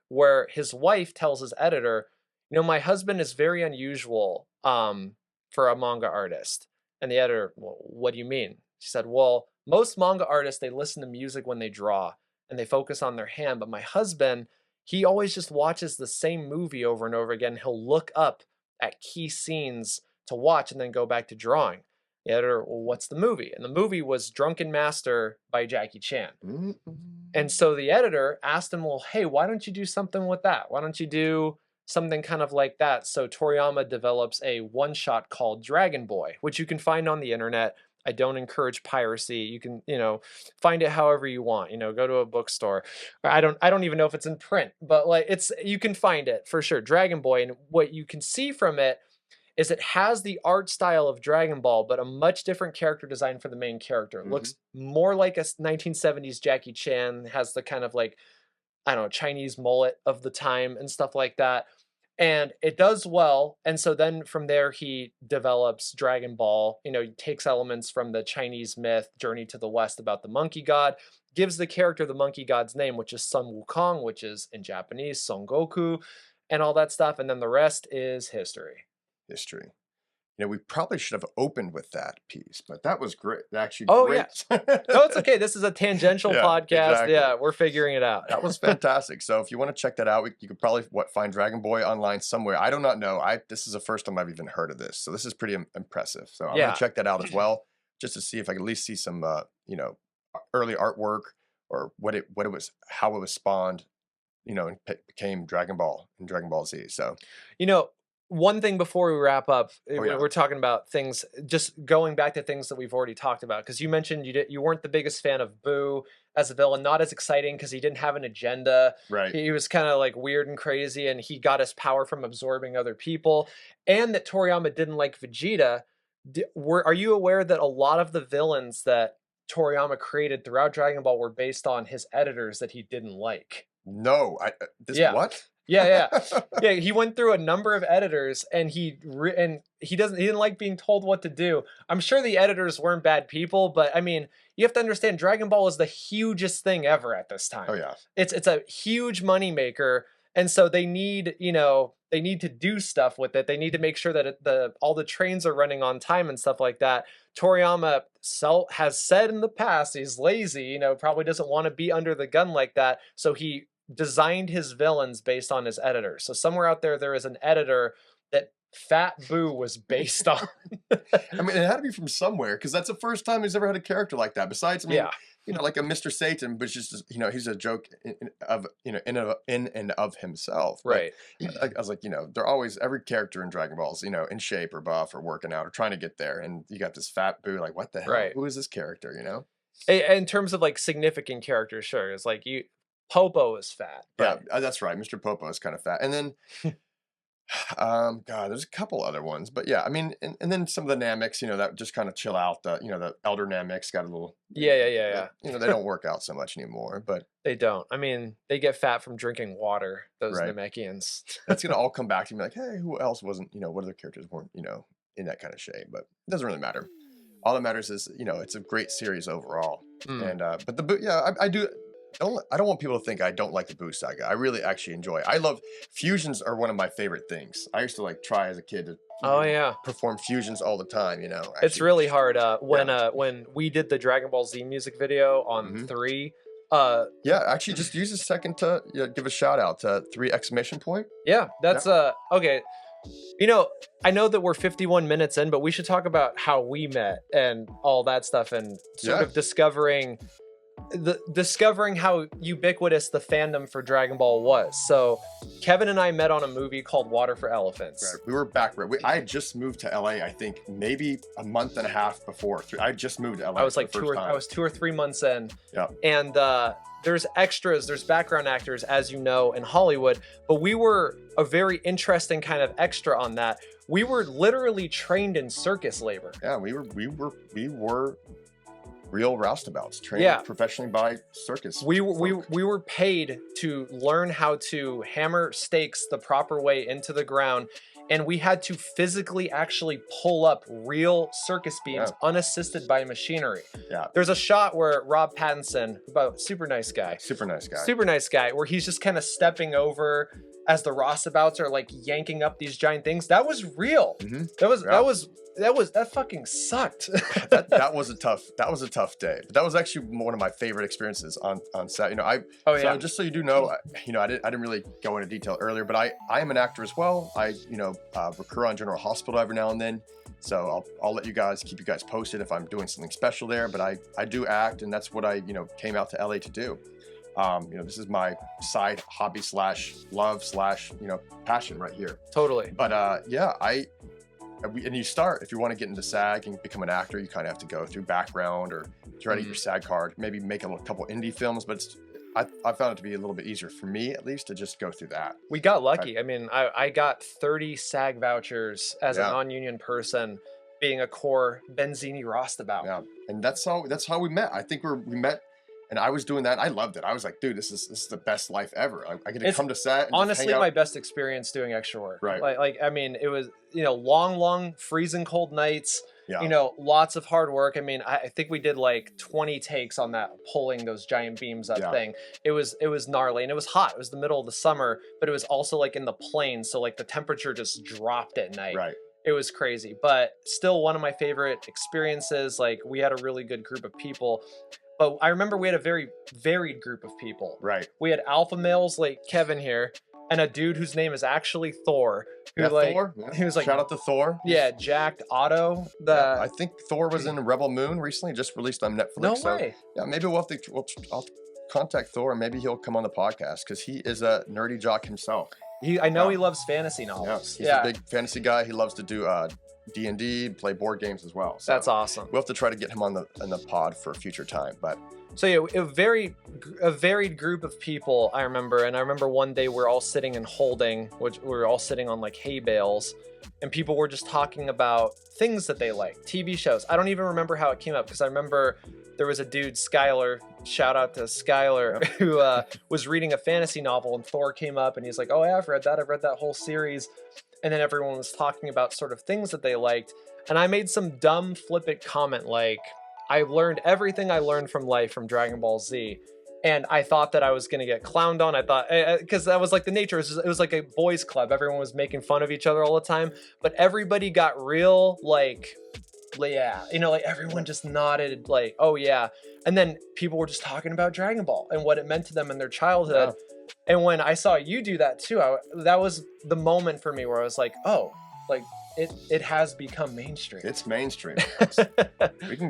where his wife tells his editor, my husband is very unusual for a manga artist. And the editor, well, what do you mean? She said, well, most manga artists, they listen to music when they draw and they focus on their hand. But my husband, he always just watches the same movie over and over again. He'll look up at key scenes to watch and then go back to drawing. The editor, well, what's the movie? And the movie was Drunken Master by Jackie Chan. And so the editor asked him, well, hey, why don't you do something with that? Why don't you do something kind of like that. So Toriyama develops a one-shot called Dragon Boy, which you can find on the internet. I don't encourage piracy. You can, find it however you want. Go to a bookstore. I don't even know if it's in print, but like you can find it for sure. Dragon Boy, and what you can see from it is it has the art style of Dragon Ball, but a much different character design for the main character. It looks more like a 1970s Jackie Chan, has the kind of like, I don't know, Chinese mullet of the time and stuff like that. And it does well. And so then from there, he develops Dragon Ball. He takes elements from the Chinese myth, Journey to the West, about the monkey god, gives the character the monkey god's name, which is Sun Wukong, which is in Japanese, Son Goku, and all that stuff. And then the rest is history. History. We probably should have opened with that piece, but that was great. Actually, Oh, great. yeah. No, it's okay. This is a tangential podcast. Exactly. Yeah, we're figuring it out. That was fantastic. So if you want to check that out, you could probably find Dragon Boy online somewhere. I do not know. This is the first time I've even heard of this, so this is pretty impressive. So I'm gonna check that out as well, just to see if I can at least see some, early artwork, or what it was, how it was spawned, and became Dragon Ball and Dragon Ball Z. So, one thing before we wrap up, Oh, yeah. we're talking about things, just going back to things that we've already talked about, because you mentioned you weren't the biggest fan of Boo as a villain, not as exciting because he didn't have an agenda. right. He was kind of like weird and crazy, and he got his power from absorbing other people, and that Toriyama didn't like Vegeta. Are you aware that a lot of the villains that Toriyama created throughout Dragon Ball were based on his editors that he didn't like? No, Yeah. what? Yeah. He went through a number of editors, and he didn't like being told what to do. I'm sure the editors weren't bad people, but I mean, you have to understand, Dragon Ball is the hugest thing ever at this time. Oh yeah. It's a huge moneymaker, and so they need to do stuff with it. They need to make sure that all the trains are running on time and stuff like that. Toriyama has said in the past he's lazy, probably doesn't want to be under the gun like that, so he designed his villains based on his editor. So somewhere out there is an editor that Fat Boo was based on. I mean, it had to be from somewhere, because that's the first time he's ever had a character like that. Besides, I mean, like a Mr. Satan, but it's just, he's a joke in and of himself. Right. But I was like, they're always, every character in Dragon Ball is, in shape or buff or working out or trying to get there. And you got this Fat Boo, like, what the hell? Right. Who is this character, In terms of like significant characters, sure. It's like Popo is fat. Yeah, that's right. Mr. Popo is kind of fat. And then, God, there's a couple other ones, but yeah, I mean, and then some of the Namex, that just kind of chill out. The elder Namex got a little, Yeah. They don't work out so much anymore, but They don't. I mean, they get fat from drinking water, those Right. Namekians. that's gonna all come back to me like, hey, who else wasn't, what other characters weren't, in that kind of shape? But it doesn't really matter. All that matters is, it's a great series overall. And but I don't want people to think I don't like the Boo Saga. I really actually enjoy it. I love fusions, are one of my favorite things. I used to try as a kid to perform fusions all the time, It's really hard. When we did the Dragon Ball Z music video on 3, actually just use a second to give a shout out to 3 exclamation point. Yeah, that's okay. I know that we're 51 minutes in, but we should talk about how we met and all that stuff, and sort of discovering how ubiquitous the fandom for Dragon Ball was. So Kevin and I met on a movie called Water for Elephants. Right. We were back. I had just moved to LA, I think maybe a month and a half before. I just moved to LA. I was like 2 or 3 months in. Yeah. And there's extras, there's background actors, as you know, in Hollywood, but we were a very interesting kind of extra on that. We were literally trained in circus labor. Yeah, we were real roustabouts, trained professionally by circus. We were paid to learn how to hammer stakes the proper way into the ground, and we had to physically actually pull up real circus beams unassisted by machinery. Yeah. There's a shot where Rob Pattinson, super nice guy, where he's just kind of stepping over as the roustabouts are like yanking up these giant things. That was real. That fucking sucked. that was a tough day. But that was actually one of my favorite experiences on set. So just so you do know, I didn't really go into detail earlier, but I am an actor as well. I recur on General Hospital every now and then. So I'll let keep you guys posted if I'm doing something special there. But I do act, and that's what I came out to LA to do. This is my side hobby / love / passion right here. Totally. But and you start, if you want to get into SAG and become an actor, you kind of have to go through background or try to get your SAG card, maybe make a couple indie films. But I found it to be a little bit easier for me, at least, to just go through that. We got lucky. I mean, I got 30 SAG vouchers as a non-union person, being a core Benzini Rostabout. Yeah, and that's how we met. I think we met, and I was doing that. I loved it. I was like, dude, this is the best life ever. I get to come to set. And honestly, my best experience doing extra work. Right. Like I mean, it was long freezing cold nights. Yeah. Lots of hard work. I mean, I think we did like 20 takes on that pulling those giant beams up thing. It was gnarly, and it was hot. It was the middle of the summer, but it was also like in the plains, so like the temperature just dropped at night. Right. It was crazy, but still one of my favorite experiences. Like, we had a really good group of people, but I remember we had a very varied group of people. Right. We had alpha males like Kevin here, and a dude whose name is actually Thor. Thor. Yeah. He was like, shout out to Thor. Yeah, jacked Otto. I think Thor was in Rebel Moon recently, just released on Netflix. No way. Yeah, maybe I'll contact Thor, and maybe he'll come on the podcast, because he is a nerdy jock himself. I know he loves fantasy novels. He's a big fantasy guy. He loves to do D&D, play board games as well. So that's awesome. We'll have to try to get him on the pod for a future time. But so yeah, a varied group of people. I remember one day we're all sitting and holding, which we were all sitting on like hay bales, and people were just talking about things that they like, TV shows. I don't even remember how it came up, because I remember there was a dude, Skylar, shout out to Skylar, who was reading a fantasy novel, and Thor came up and he's like, oh yeah, I've read that whole series. And then everyone was talking about sort of things that they liked. And I made some dumb flippant comment like, I learned everything I learned from life from Dragon Ball Z. And I thought that I was going to get clowned on. I thought, because that was like the nature. It was like a boys club. Everyone was making fun of each other all the time. But everybody got real, like, yeah, like everyone just nodded like, oh yeah. And then people were just talking about Dragon Ball and what it meant to them in their childhood. Yeah. And when I saw you do that too, that was the moment for me where I was like, oh, like it has become mainstream. It's mainstream.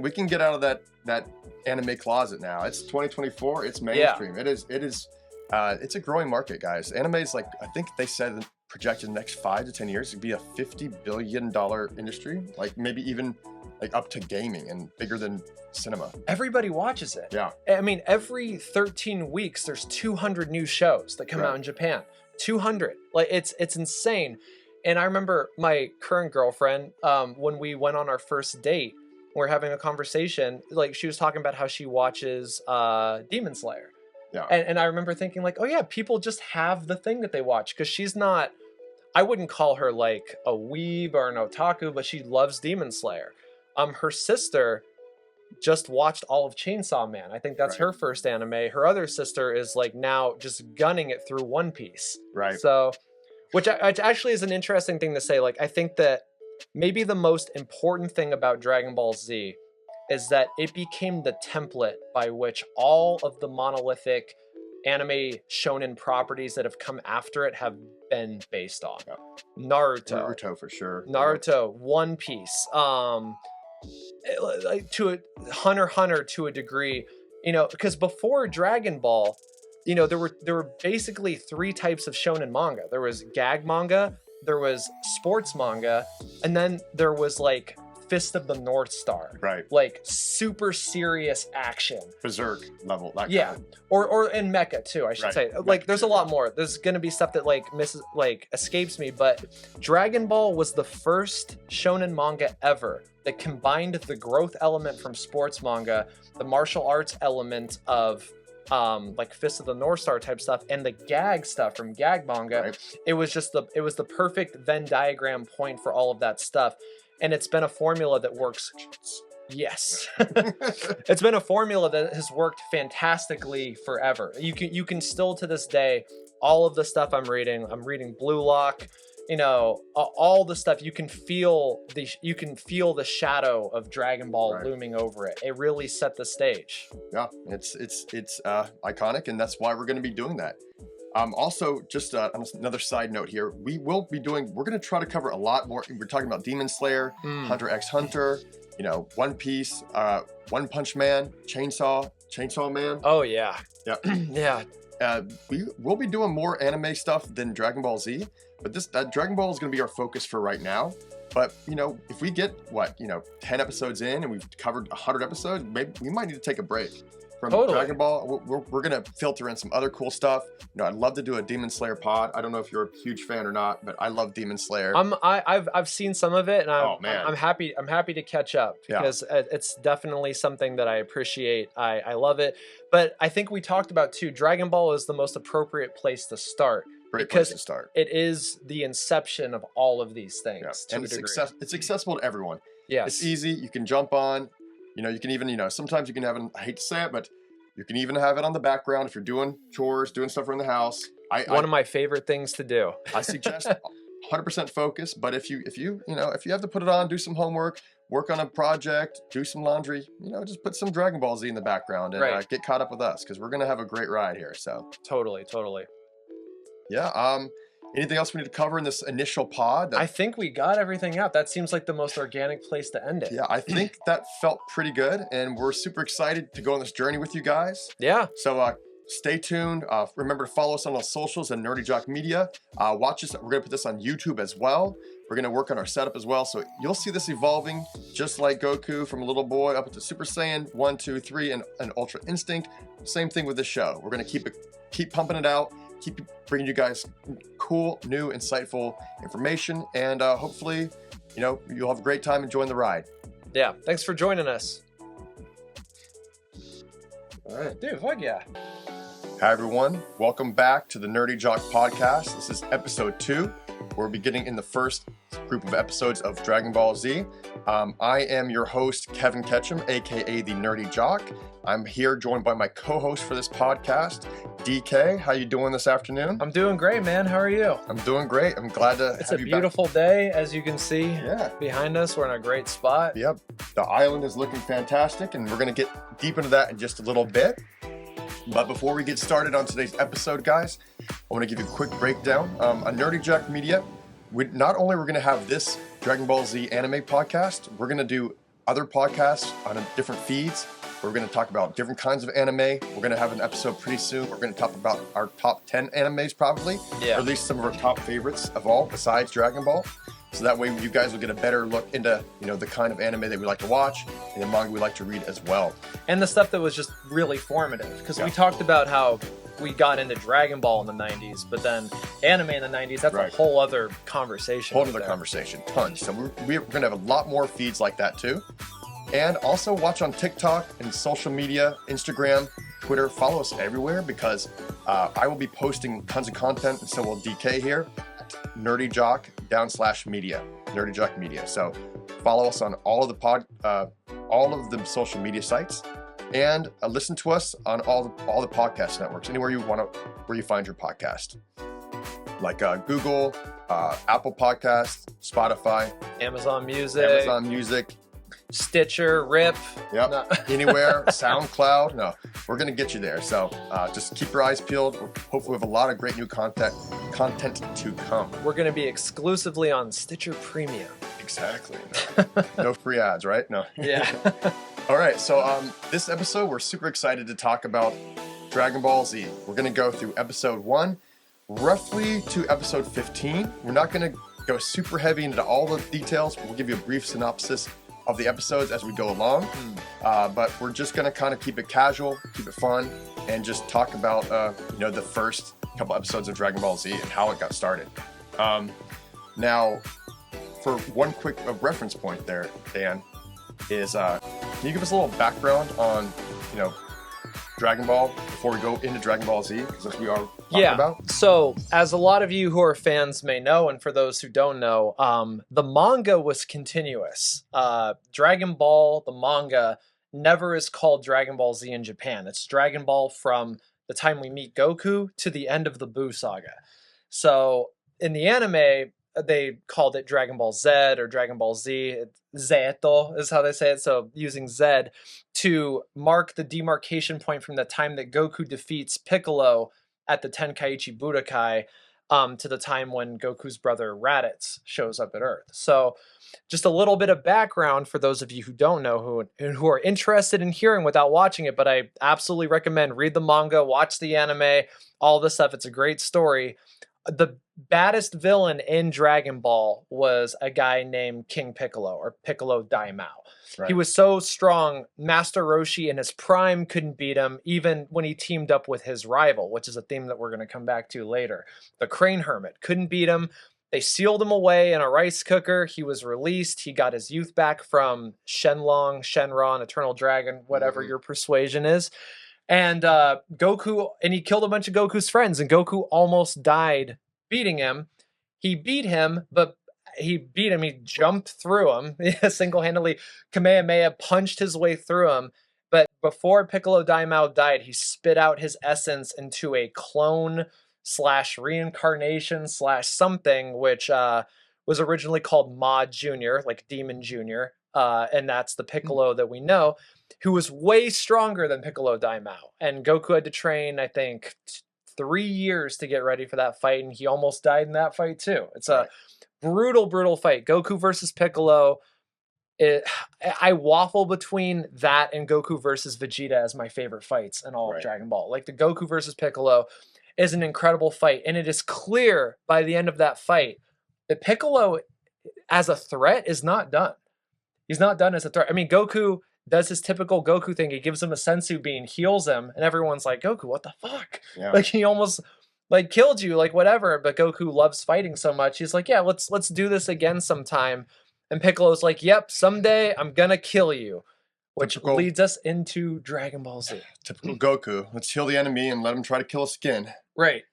we can get out of that anime closet now. It's 2024. It's mainstream. Yeah. It is. It's a growing market, guys. Anime is like, I think they said projected the next 5 to 10 years to be a $50 billion industry, like maybe even like up to gaming and bigger than cinema. Everybody watches it. Yeah. I mean, every 13 weeks, there's 200 new shows that come out in Japan. 200. Like, it's insane. And I remember my current girlfriend, when we went on our first date, we were having a conversation, like she was talking about how she watches Demon Slayer. Yeah. And I remember thinking like, oh yeah, people just have the thing that they watch, because she's not, I wouldn't call her like a weeb or an otaku, but she loves Demon Slayer. Her sister just watched all of Chainsaw Man. I think that's her first anime. Her other sister is like now just gunning it through One Piece. Right. So, which actually is an interesting thing to say. Like, I think that maybe the most important thing about Dragon Ball Z is that it became the template by which all of the monolithic anime shonen properties that have come after it have been based on. Yeah. Naruto for sure. Naruto, One Piece, like to a Hunter to a degree, because before Dragon Ball, there were basically 3 types of shonen manga. There was gag manga, there was sports manga, and then there was like Fist of the North Star, right? Like super serious action, Berserk level, that yeah, kind of. or in mecha too, I should say. Like, there's a lot more. There's gonna be stuff that escapes me, but Dragon Ball was the first shonen manga ever that combined the growth element from sports manga, the martial arts element of like Fist of the North Star type stuff, and the gag stuff from gag manga. Right. It was the perfect Venn diagram point for all of that stuff. And it's been a formula that works. Yes. It's been a formula that has worked fantastically forever. You can still to this day, all of the stuff I'm reading Blue Lock, all the stuff, you can feel the shadow of Dragon Ball looming over it. It really set the stage. Yeah, it's iconic, and that's why we're going to be doing that. Also, just on another side note here, we're going to try to cover a lot more. We're talking about Demon Slayer, Hunter x Hunter, One Piece, One Punch Man, Chainsaw, Chainsaw Man. Oh yeah. Yeah. Yeah. We'll be doing more anime stuff than Dragon Ball Z, but Dragon Ball is going to be our focus for right now. But if we get 10 episodes in and we've covered 100 episodes, maybe we might need to take a break from Dragon Ball. We're going to filter in some other cool stuff. I'd love to do a Demon Slayer pod. I don't know if you're a huge fan or not, but I love Demon Slayer. I've seen some of it, and I'm happy to catch up because it's definitely something that I appreciate. I love it, but I think we talked about too. Dragon Ball is the most appropriate place to start. Great place to start. It is the inception of all of these things. And it's accessible to everyone. Yes. It's easy. You can jump on. You can even, sometimes you can have it, I hate to say it, but you can even have it on the background if you're doing chores, doing stuff around the house. One of my favorite things to do. I suggest 100% focus, but if you have to put it on, do some homework, work on a project, do some laundry, just put some Dragon Ball Z in the background and get caught up with us because we're going to have a great ride here. So Totally. Yeah. Anything else we need to cover in this initial pod? I think we got everything out. That seems like the most organic place to end it. Yeah, I think that felt pretty good, and we're super excited to go on this journey with you guys. Yeah. So stay tuned. Remember to follow us on all socials and NerdyJock Media. Watch us. We're going to put this on YouTube as well. We're going to work on our setup as well. So you'll see this evolving just like Goku from a little boy up to Super Saiyan 1, 2, 3, and Ultra Instinct. Same thing with this show. We're going to keep pumping it out. Keep bringing you guys cool, new, insightful information, and hopefully, you'll have a great time enjoying the ride. Yeah, thanks for joining us. All right. Dude, fuck yeah. Hi, everyone. Welcome back to the NerdyJock podcast. This is episode 2. We're beginning in the first group of episodes of Dragon Ball Z. I am your host, Kevin Ketcham, aka the NerdyJock. I'm here joined by my co-host for this podcast, DK. How you doing this afternoon? I'm doing great, man. How are you? I'm doing great. I'm glad to have you back. It's a beautiful day, as you can see behind us. We're in a great spot. Yep. The island is looking fantastic, and we're going to get deep into that in just a little bit. But before we get started on today's episode, guys, I want to give you a quick breakdown. On NerdyJock Media, not only we're going to have this Dragon Ball Z anime podcast, we're going to do other podcasts on different feeds. We're going to talk about different kinds of anime. We're going to have an episode pretty soon. We're going to talk about our top 10 animes probably, or at least some of our top favorites of all besides Dragon Ball. So that way you guys will get a better look into, the kind of anime that we like to watch and the manga we like to read as well. And the stuff that was just really formative. Because we talked about how we got into Dragon Ball in the 90s, but then anime in the 90s, that's a whole other conversation. Tons. So we're going to have a lot more feeds like that too. And also watch on TikTok and social media, Instagram, Twitter. Follow us everywhere because I will be posting tons of content, and so will DK here at NerdyJock_media, NerdyJock Media. So follow us on all of the social media sites, and listen to us on all the podcast networks, anywhere where you find your podcast, like Google, Apple Podcasts, Spotify, Amazon Music. Stitcher, Rip. Yep. Anywhere, SoundCloud. No, we're going to get you there. So just keep your eyes peeled. Hopefully we have a lot of great new content to come. We're going to be exclusively on Stitcher Premium. Exactly. No free ads, right? No. Yeah. All right. So this episode, we're super excited to talk about Dragon Ball Z. We're going to go through episode 1, roughly to episode 15. We're not going to go super heavy into all the details. We'll give you a brief synopsis of the episodes as we go along, but we're just going to kind of keep it casual, keep it fun, and just talk about the first couple episodes of Dragon Ball Z and how it got started. Now, for one quick reference point there, Dan, is can you give us a little background on Dragon Ball before we go into Dragon Ball Z, because that's what we are talking about? So as a lot of you who are fans may know, and for those who don't know, the manga was continuous. Dragon Ball, the manga, never is called Dragon Ball Z in Japan. It's Dragon Ball from the time we meet Goku to the end of the Buu saga. So in the anime, they called it Dragon Ball Z or Dragon Ball Z. Zeto is how they say it. So using Z to mark the demarcation point from the time that Goku defeats Piccolo at the Tenkaichi Budokai to the time when Goku's brother Raditz shows up at Earth. So just a little bit of background for those of you who don't know, who are interested in hearing without watching it, but I absolutely recommend read the manga, watch the anime, all this stuff. It's a great story. The baddest villain in Dragon Ball was a guy named King Piccolo, or Piccolo Daimao. Right. He was so strong, Master Roshi in his prime couldn't beat him, even when he teamed up with his rival, which is a theme that we're going to come back to later. The Crane Hermit couldn't beat him. They sealed him away in a rice cooker. He was released. He got his youth back from Shenron, Eternal Dragon, whatever your persuasion is. And Goku, and he killed a bunch of Goku's friends, and Goku almost died beating him. He beat him, but he jumped through him single-handedly. Kamehameha punched his way through him. But before Piccolo Daimao died, he spit out his essence into a clone / reincarnation / something, which was originally called Ma Jr., like Demon Jr., and that's the Piccolo that we know, who was way stronger than Piccolo Daimao. And Goku had to train, I think, 3 years to get ready for that fight, and he almost died in that fight too. It's a brutal fight. Goku versus Piccolo. I waffle between that and Goku versus Vegeta as my favorite fights in all of Dragon Ball. Like the Goku versus Piccolo is an incredible fight, and it is clear by the end of that fight that Piccolo as a threat is not done. He's not done as a threat. I mean, Goku does his typical Goku thing. He gives him a sensu bean, heals him, and everyone's like, Goku, what the fuck? Yeah. Like, he almost like killed you, like whatever. But Goku loves fighting so much. He's like, yeah, let's do this again sometime. And Piccolo's like, yep, someday I'm gonna kill you. Which leads us into Dragon Ball Z. Typical Goku. Let's heal the enemy and let him try to kill his skin. Right.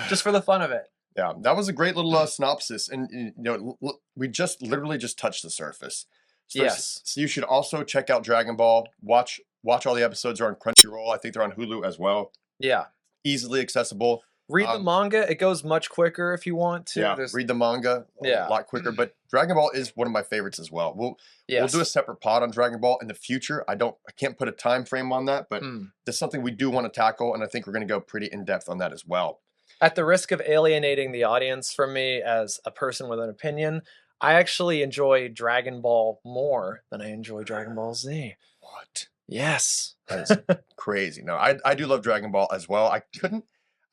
Just for the fun of it. Yeah, that was a great little synopsis. And, you know, we literally just touched the surface. So yes. So you should also check out Dragon Ball. Watch all the episodes. They're on Crunchyroll. I think they're on Hulu as well. Yeah. Easily accessible. Read the manga. It goes much quicker if you want to. Yeah, read the manga a lot quicker. But Dragon Ball is one of my favorites as well. We'll do a separate pod on Dragon Ball in the future. I can't put a time frame on that, but that's something we do want to tackle, and I think we're going to go pretty in depth on that as well. At the risk of alienating the audience from me as a person with an opinion, I actually enjoy Dragon Ball more than I enjoy Dragon Ball Z. What? Yes. That is crazy. No, I do love Dragon Ball as well. I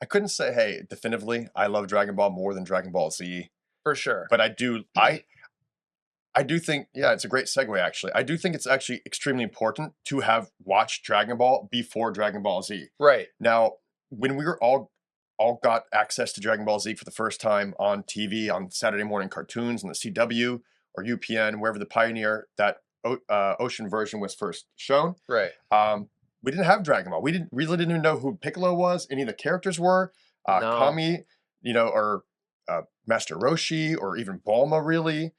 couldn't say, hey, definitively, I love Dragon Ball more than Dragon Ball Z. For sure. But I do think, it's a great segue, actually. I do think it's actually extremely important to have watched Dragon Ball before Dragon Ball Z. Right. Now, when we were all got access to Dragon Ball Z for the first time on TV, on Saturday morning cartoons, on the CW or UPN, wherever the Pioneer, that Ocean version was first shown. Right. We didn't have Dragon Ball. We really didn't even know who Piccolo was, any of the characters were. No. Kami, or Master Roshi, or even Bulma, really.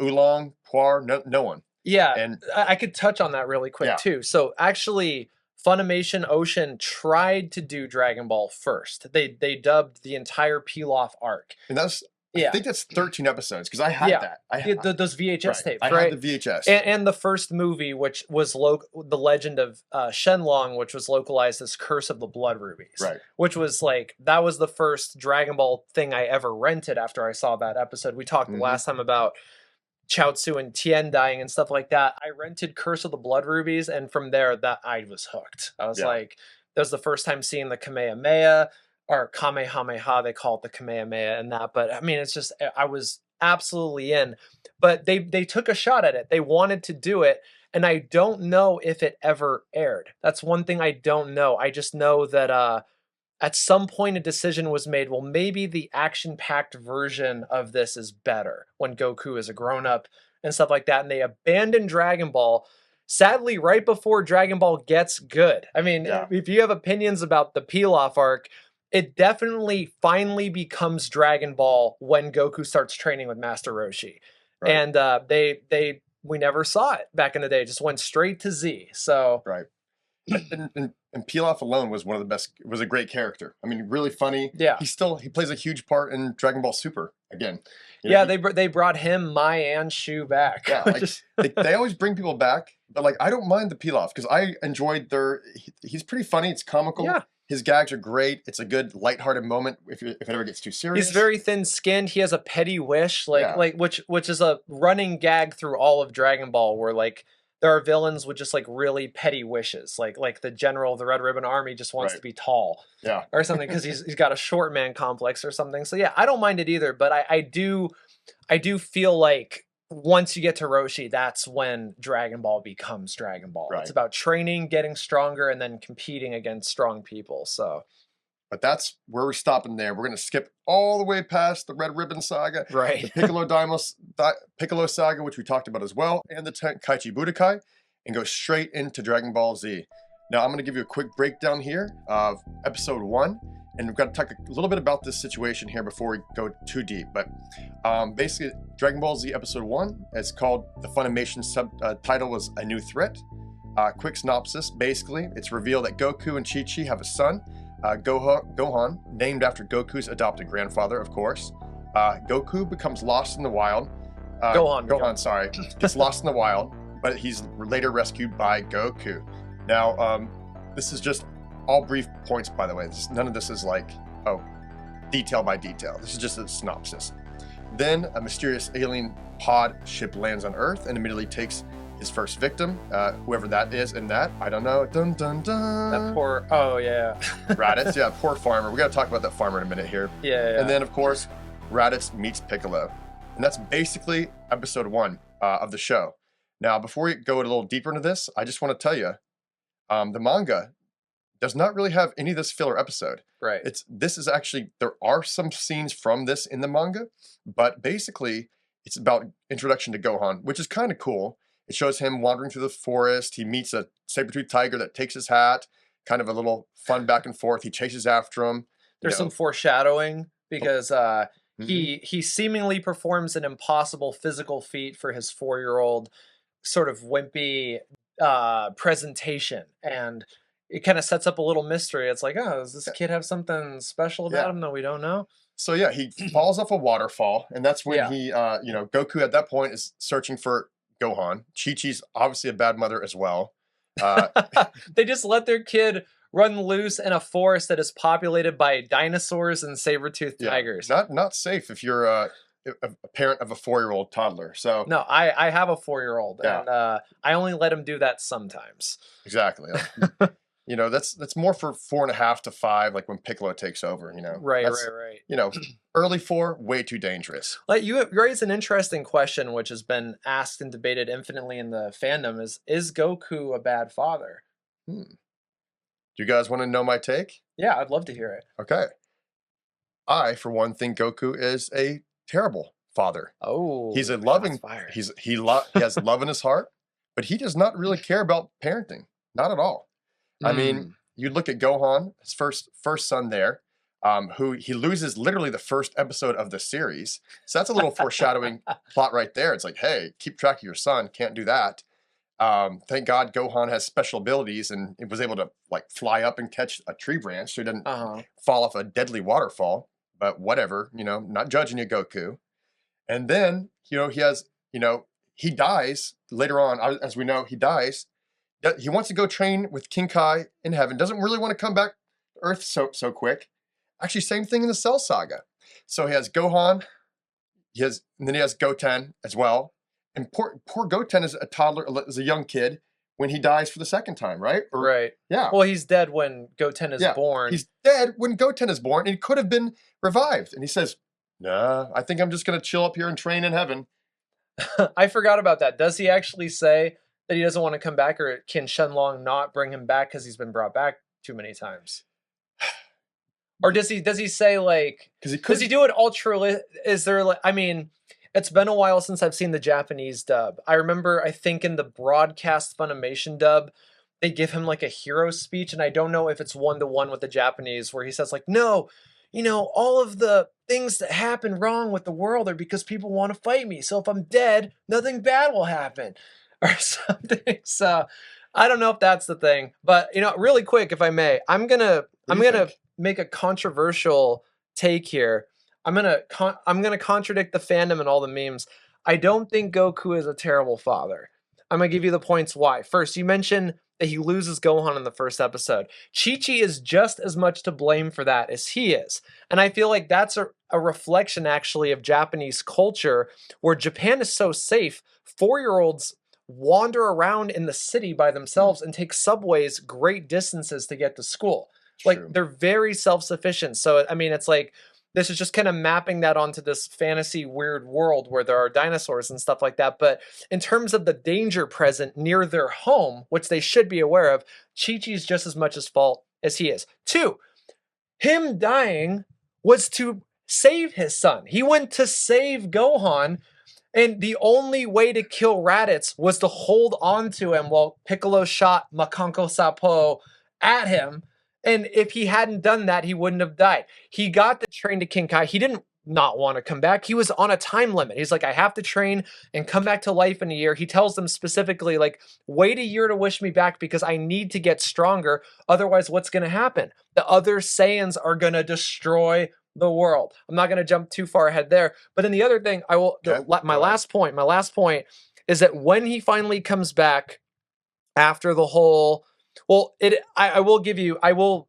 Oolong, Puar, no one. Yeah, and I could touch on that really quick too. So actually, Funimation Ocean tried to do Dragon Ball first. They dubbed the entire Pilaf arc. And that's... I think that's 13 episodes, because I had that. I had those VHS tapes, right? I had the VHS. And the first movie, which was The Legend of Shenlong, which was localized as Curse of the Blood Rubies. Right. Which was that was the first Dragon Ball thing I ever rented after I saw that episode. We talked the last time about Chaozu and Tien dying and stuff like that. I rented Curse of the Blood Rubies, and from there, I was hooked. I was like, that was the first time seeing the Kamehameha, or Kamehameha, they call it the Kamehameha and that. But I mean, it's just, I was absolutely in. But they took a shot at it. They wanted to do it. And I don't know if it ever aired. That's one thing I don't know. I just know that at some point a decision was made, well, maybe the action-packed version of this is better when Goku is a grown-up and stuff like that. And they abandoned Dragon Ball, sadly, right before Dragon Ball gets good. I mean, if you have opinions about the Pilaf arc, it definitely finally becomes Dragon Ball when Goku starts training with Master Roshi. Right. And we never saw it back in the day. It just went straight to Z. So right. And Pilaf alone was one of the best. Was a great character. I mean, really funny. Yeah. He plays a huge part in Dragon Ball Super again. They brought him, Mai, and Shu back. Yeah, they always bring people back, but I don't mind the Pilaf because I enjoyed he's pretty funny. It's comical. Yeah. His gags are great. It's a good lighthearted moment if it ever gets too serious. He's very thin-skinned. He has a petty wish, Yeah. which is a running gag through all of Dragon Ball, where like there are villains with just like really petty wishes, like the general of the Red Ribbon Army just wants Right. to be tall, Yeah. or something, because he's got a short man complex or something. So yeah, I don't mind it either, but I do feel like once you get to Roshi, that's when Dragon Ball becomes Dragon Ball. Right. It's about training, getting stronger, and then competing against strong people. So But that's where we're stopping there. We're going to skip all the way past the Red Ribbon Saga, right. the Piccolo Saga, which we talked about as well, and the Tenkaichi Budokai, and go straight into Dragon Ball Z. Now, I'm going to give you a quick breakdown here of episode 1, and we've got to talk a little bit about this situation here before we go too deep. But basically, Dragon Ball Z episode 1, it's called, the Funimation subtitle was A New Threat. Quick synopsis, basically, it's revealed that Goku and Chi-Chi have a son, Gohan, named after Goku's adopted grandfather, of course. Goku becomes lost in the wild. Gohan, sorry, gets lost in the wild, but he's later rescued by Goku. Now, this is just all brief points, by the way. None of this is like, detail by detail. This is just a synopsis. Then a mysterious alien pod ship lands on Earth and immediately takes his first victim, whoever that is in that. I don't know. Dun, dun, dun. That poor, oh yeah. Raditz, yeah, poor farmer. We got to talk about that farmer in a minute here. Yeah. And then, of course, Raditz meets Piccolo. And that's basically episode 1 of the show. Now, before we go a little deeper into this, I just want to tell you, the manga does not really have any of this filler episode. Right. This is actually, there are some scenes from this in the manga, but basically it's about introduction to Gohan, which is kind of cool. It shows him wandering through the forest. He meets a saber-toothed tiger that takes his hat, kind of a little fun back and forth. He chases after him. There's some foreshadowing because he seemingly performs an impossible physical feat for his 4-year-old sort of wimpy presentation, and it kind of sets up a little mystery. It's like, oh, does this kid have something special about him that we don't know? So yeah, he falls off a waterfall, and that's when he, Goku at that point is searching for Gohan. Chi-Chi's obviously a bad mother as well. They just let their kid run loose in a forest that is populated by dinosaurs and saber-toothed tigers. Not safe if you're a parent of a 4-year-old toddler. So no, I have a 4-year-old, and I only let him do that sometimes. Exactly. That's more for 4.5 to 5, like when Piccolo takes over. Right. Early 4, way too dangerous. Like you raise an interesting question, which has been asked and debated infinitely in the fandom: is Goku a bad father? Do you guys want to know my take? Yeah, I'd love to hear it. Okay. I, for one, think Goku is a terrible father. Oh, he's a loving. He has love in his heart, but he does not really care about parenting. Not at all. I mean, you look at Gohan, his first son there, who he loses literally the first episode of the series. So that's a little foreshadowing plot right there. It's like, hey, keep track of your son. Can't do that. Thank God Gohan has special abilities and it was able to like fly up and catch a tree branch so he didn't fall off a deadly waterfall. But whatever, not judging you, Goku. And then, he has, he dies later on. As we know, he dies. He wants to go train with King Kai in heaven. Doesn't really want to come back to Earth so quick. Actually, same thing in the Cell Saga. So he has Gohan. And then he has Goten as well. And poor Goten is a toddler, is a young kid when he dies for the second time, right? Right. Yeah. Well, he's dead when Goten is born. He's dead when Goten is born, and he could have been revived. And he says, "Nah, I think I'm just going to chill up here and train in heaven." I forgot about that. Does he actually say that he doesn't want to come back, or can Shenlong not bring him back because he's been brought back too many times? Or does he say like? Does he do it ultra? Is there like? I mean, it's been a while since I've seen the Japanese dub. I remember, I think in the broadcast Funimation dub, they give him like a hero speech, and I don't know if it's 1-to-1 with the Japanese, where he says like, no, all of the things that happen wrong with the world are because people want to fight me. So if I'm dead, nothing bad will happen, or something. So I don't know if that's the thing, but really quick, if I may, I'm gonna make a controversial take here. I'm gonna contradict the fandom and all the memes. I don't think Goku is a terrible father. I'm gonna give you the points why. First, you mentioned that he loses Gohan in the first episode. Chi-Chi is just as much to blame for that as he is. And I feel like that's a reflection actually of Japanese culture, where Japan is so safe. 4-year-olds wander around in the city by themselves and take subways great distances to get to school. Like True. they're very self-sufficient. So I mean, it's like this is just kind of mapping that onto this fantasy weird world where there are dinosaurs and stuff like that. But in terms of the danger present near their home, which they should be aware of, Chi-Chi's just as much his fault as he is. 2, him dying was to save his son. He went to save Gohan, and the only way to kill Raditz was to hold on to him while Piccolo shot Makanko Sapo at him. And if he hadn't done that, he wouldn't have died. He got the train to King Kai. He didn't not want to come back. He was on a time limit. He's like, I have to train and come back to life in a year. He tells them specifically, like, wait a year to wish me back because I need to get stronger. Otherwise, what's going to happen? The other Saiyans are going to destroy the world. I'm not going to jump too far ahead there. But then the other thing, my last point is that when he finally comes back after the whole, I will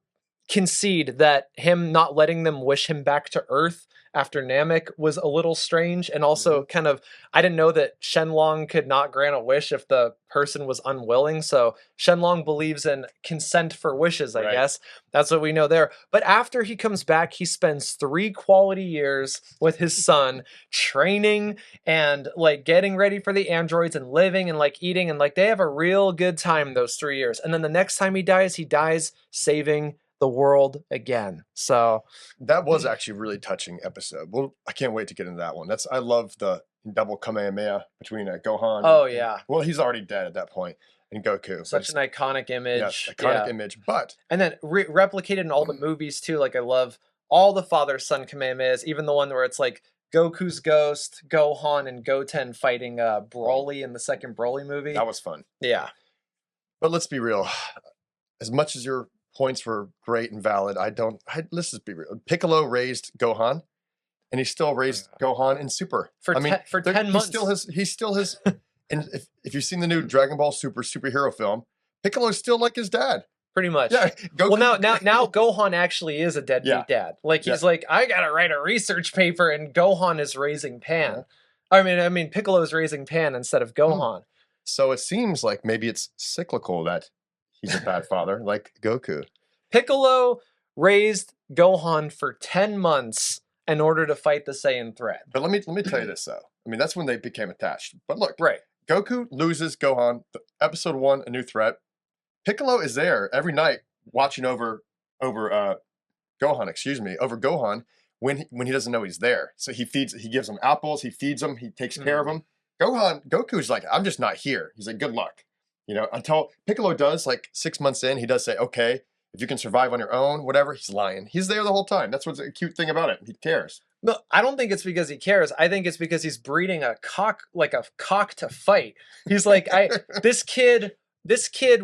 concede that him not letting them wish him back to Earth after Namek was a little strange, and also kind of, I didn't know that Shenlong could not grant a wish if the person was unwilling. So Shenlong believes in consent for wishes, I guess. That's what we know there. But after he comes back, he spends 3 quality years with his son training and like getting ready for the androids and living and like eating, and like they have a real good time those 3 years. And then the next time he dies saving the world again. So that was actually a really touching episode. Well, I can't wait to get into that one. I love the double Kamehameha between Gohan. Oh yeah. Well, he's already dead at that point, and Goku. Such an iconic image. Yes, iconic image. But and then replicated in all the movies too. Like I love all the father-son Kamehamehas, even the one where it's like Goku's ghost, Gohan, and Goten fighting Broly in the second Broly movie. That was fun. Yeah. But let's be real. As much as your points were great and valid, let's just be real. Piccolo raised Gohan, and he still raised Gohan in Super. For 10 months. He still has, and if you've seen the new Dragon Ball superhero film, Piccolo's still like his dad. Pretty much. Yeah. Well, now Gohan actually is a deadbeat dad. Like he's like, I gotta write a research paper, and Gohan is raising Pan. I mean, Piccolo is raising Pan instead of Gohan. So it seems like maybe it's cyclical that he's a bad father, like Goku. Piccolo raised Gohan for 10 months in order to fight the Saiyan threat. But let me tell you this though. I mean, that's when they became attached. But look, right. Goku loses Gohan. Episode 1, a new threat. Piccolo is there every night watching over Gohan when he doesn't know he's there. So he gives him apples, he feeds him, he takes care of him. Goku's like, I'm just not here. He's like, good luck. You know, until Piccolo does, like 6 months in, he does say, okay, if you can survive on your own, whatever. He's lying. He's there the whole time. That's what's a cute thing about it. He cares. No, I don't think it's because he cares. I think it's because he's breeding a cock to fight. He's like, this kid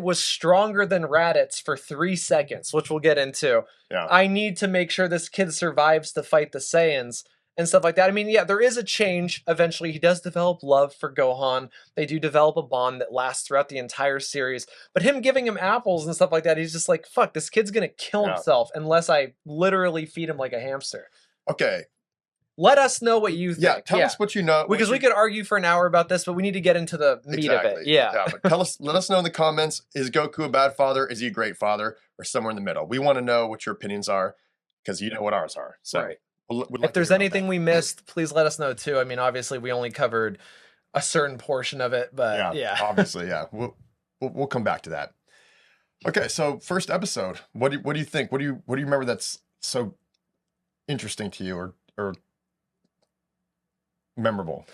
was stronger than Raditz for 3 seconds, which we'll get into. Yeah. I need to make sure this kid survives to fight the Saiyans and stuff like that. I mean, yeah, there is a change. Eventually, he does develop love for Gohan. They do develop a bond that lasts throughout the entire series. But him giving him apples and stuff like that, he's just like, fuck, this kid's going to kill himself unless I literally feed him like a hamster. Okay. Let us know what you think. Yeah, tell us what you know. Because we could argue for an hour about this, but we need to get into the meat of it. Yeah. But let us know in the comments, is Goku a bad father? Is he a great father? Or somewhere in the middle? We want to know what your opinions are, because you know what ours are. So right. If there's anything we missed, please let us know too. I mean, obviously we only covered a certain portion of it, but yeah. Obviously, yeah. We'll come back to that. Okay, so first episode. What do you think? What do you remember that's so interesting to you or memorable?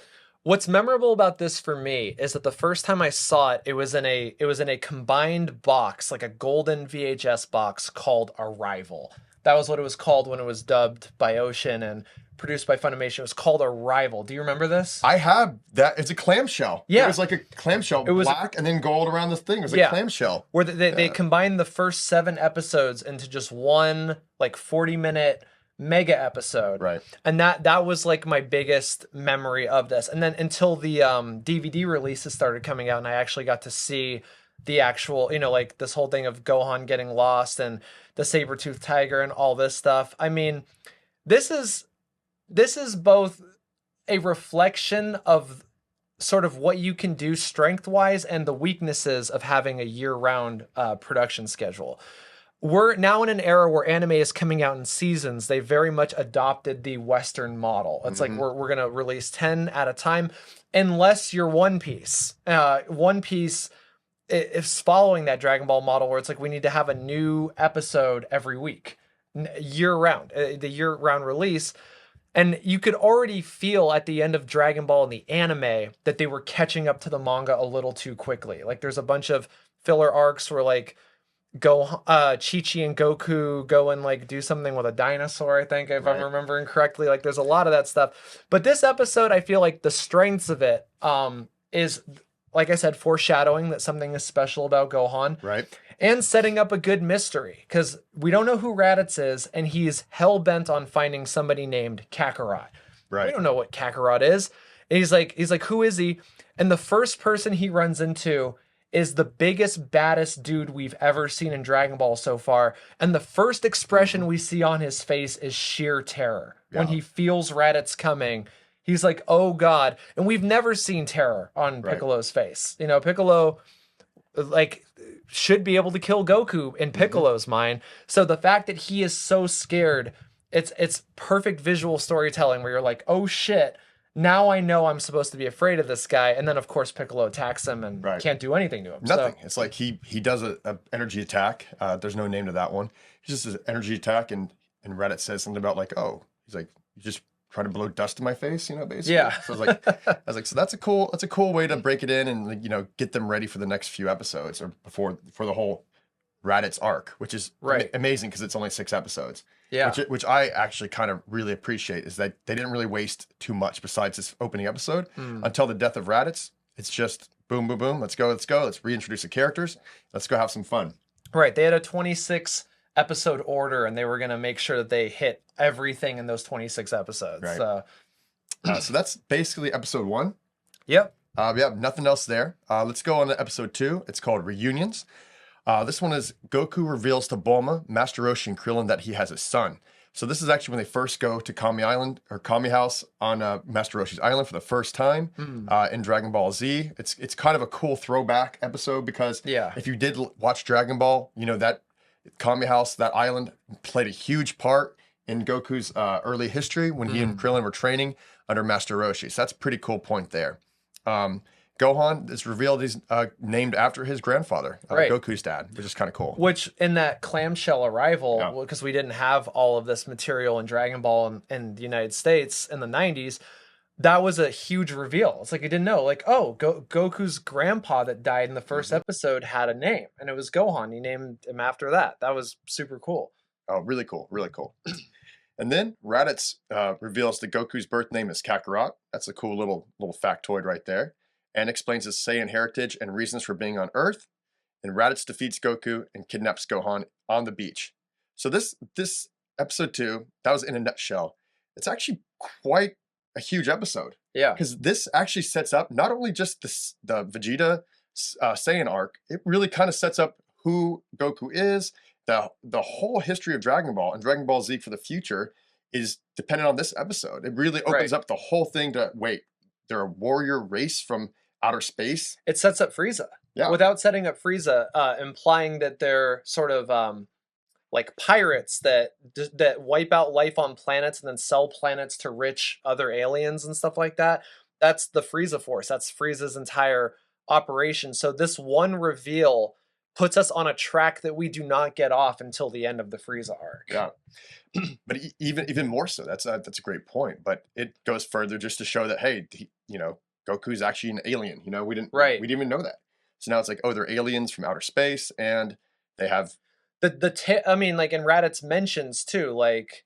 What's memorable about this for me is that the first time I saw it, it was in a combined box, like a golden VHS box called Arrival. That was what it was called when it was dubbed by Ocean and produced by Funimation. It was called Arrival. Do you remember this? I have that. It's a clamshell. Yeah. It was like a clamshell, it was black and then gold around the thing. It was a clamshell. Where they combined the first 7 episodes into just one like 40-minute mega episode. Right. And that was like my biggest memory of this. And then until the DVD releases started coming out and I actually got to see the actual, like this whole thing of Gohan getting lost and the saber-toothed tiger and all this stuff. I mean, this is both a reflection of sort of what you can do strength-wise and the weaknesses of having a year-round production schedule. We're now in an era where anime is coming out in seasons. They very much adopted the Western model. It's like we're going to release 10 at a time, unless you're One Piece. One Piece is following that Dragon Ball model where it's like we need to have a new episode every week, year-round, the year-round release. And you could already feel at the end of Dragon Ball in the anime that they were catching up to the manga a little too quickly. Like there's a bunch of filler arcs where like Chi-Chi and Goku go and like do something with a dinosaur, I think, if I'm remembering correctly. Like there's a lot of that stuff. But this episode, I feel like the strengths of it is, like I said, foreshadowing that something is special about Gohan. Right. And setting up a good mystery, because we don't know who Raditz is, and he's hell-bent on finding somebody named Kakarot. Right. We don't know what Kakarot is. And he's like, who is he? And the first person he runs into is the biggest, baddest dude we've ever seen in Dragon Ball so far. And the first expression we see on his face is sheer terror. When he feels Raditz coming, he's like, oh God. And we've never seen terror on Piccolo's face. Piccolo, like, should be able to kill Goku in Piccolo's mind. So the fact that he is so scared, it's perfect visual storytelling where you're like, oh shit, now I know I'm supposed to be afraid of this guy. And then of course Piccolo attacks him and can't do anything to him. Nothing. So, it's like he does a energy attack. There's no name to that one. He just does an energy attack, and Reddit says something about like, oh, he's like, you just try to blow dust in my face, basically. Yeah. So I was like, so that's a cool way to break it in and get them ready for the next few episodes or for the whole Raditz arc, which is amazing because it's only 6 episodes. Yeah. Which I actually kind of really appreciate is that they didn't really waste too much besides this opening episode until the death of Raditz. It's just boom, boom, boom. Let's go. Let's reintroduce the characters. Let's go have some fun. Right. They had a 26 episode order, and they were going to make sure that they hit everything in those 26 episodes. Right. So that's basically episode 1. Yep. Nothing else there. Let's go on to episode 2. It's called Reunions. This one is Goku reveals to Bulma, Master Roshi, and Krillin that he has a son. So this is actually when they first go to Kami Island or Kami House on Master Roshi's island for the first time in Dragon Ball Z. It's kind of a cool throwback episode because if you did watch Dragon Ball, that Kami House, that island, played a huge part in Goku's early history when he and Krillin were training under Master Roshi. So that's a pretty cool point there. Gohan is revealed he's named after his grandfather, Goku's dad, which is kind of cool. Which in that clamshell arrival, because we didn't have all of this material in Dragon Ball in the United States in the 90s, that was a huge reveal. It's like you didn't know, like, oh, Goku's grandpa that died in the first episode had a name, and it was Gohan. He named him after that. That was super cool. Oh, really cool, really cool. And then Raditz reveals that Goku's birth name is Kakarot. That's a cool little factoid right there. And explains his Saiyan heritage and reasons for being on Earth. And Raditz defeats Goku and kidnaps Gohan on the beach. So this episode 2, that was in a nutshell. It's actually quite a huge episode. Yeah. Because this actually sets up not only just the Vegeta Saiyan arc, it really kind of sets up who Goku is. The whole history of Dragon Ball and Dragon Ball Z for the future is dependent on this episode. It really opens up the whole thing to, wait, they're a warrior race from outer space. It sets up Frieza. Yeah. Without setting up Frieza, implying that they're sort of like pirates that wipe out life on planets and then sell planets to rich other aliens and stuff like that. That's the Frieza Force. That's Frieza's entire operation. So this one reveal puts us on a track that we do not get off until the end of the Frieza arc. Yeah. But even more so, that's a great point. But it goes further just to show that, hey, Goku's actually an alien. We didn't even know that. So now it's like, oh, they're aliens from outer space, and they have I mean, like, in Raditz mentions too, like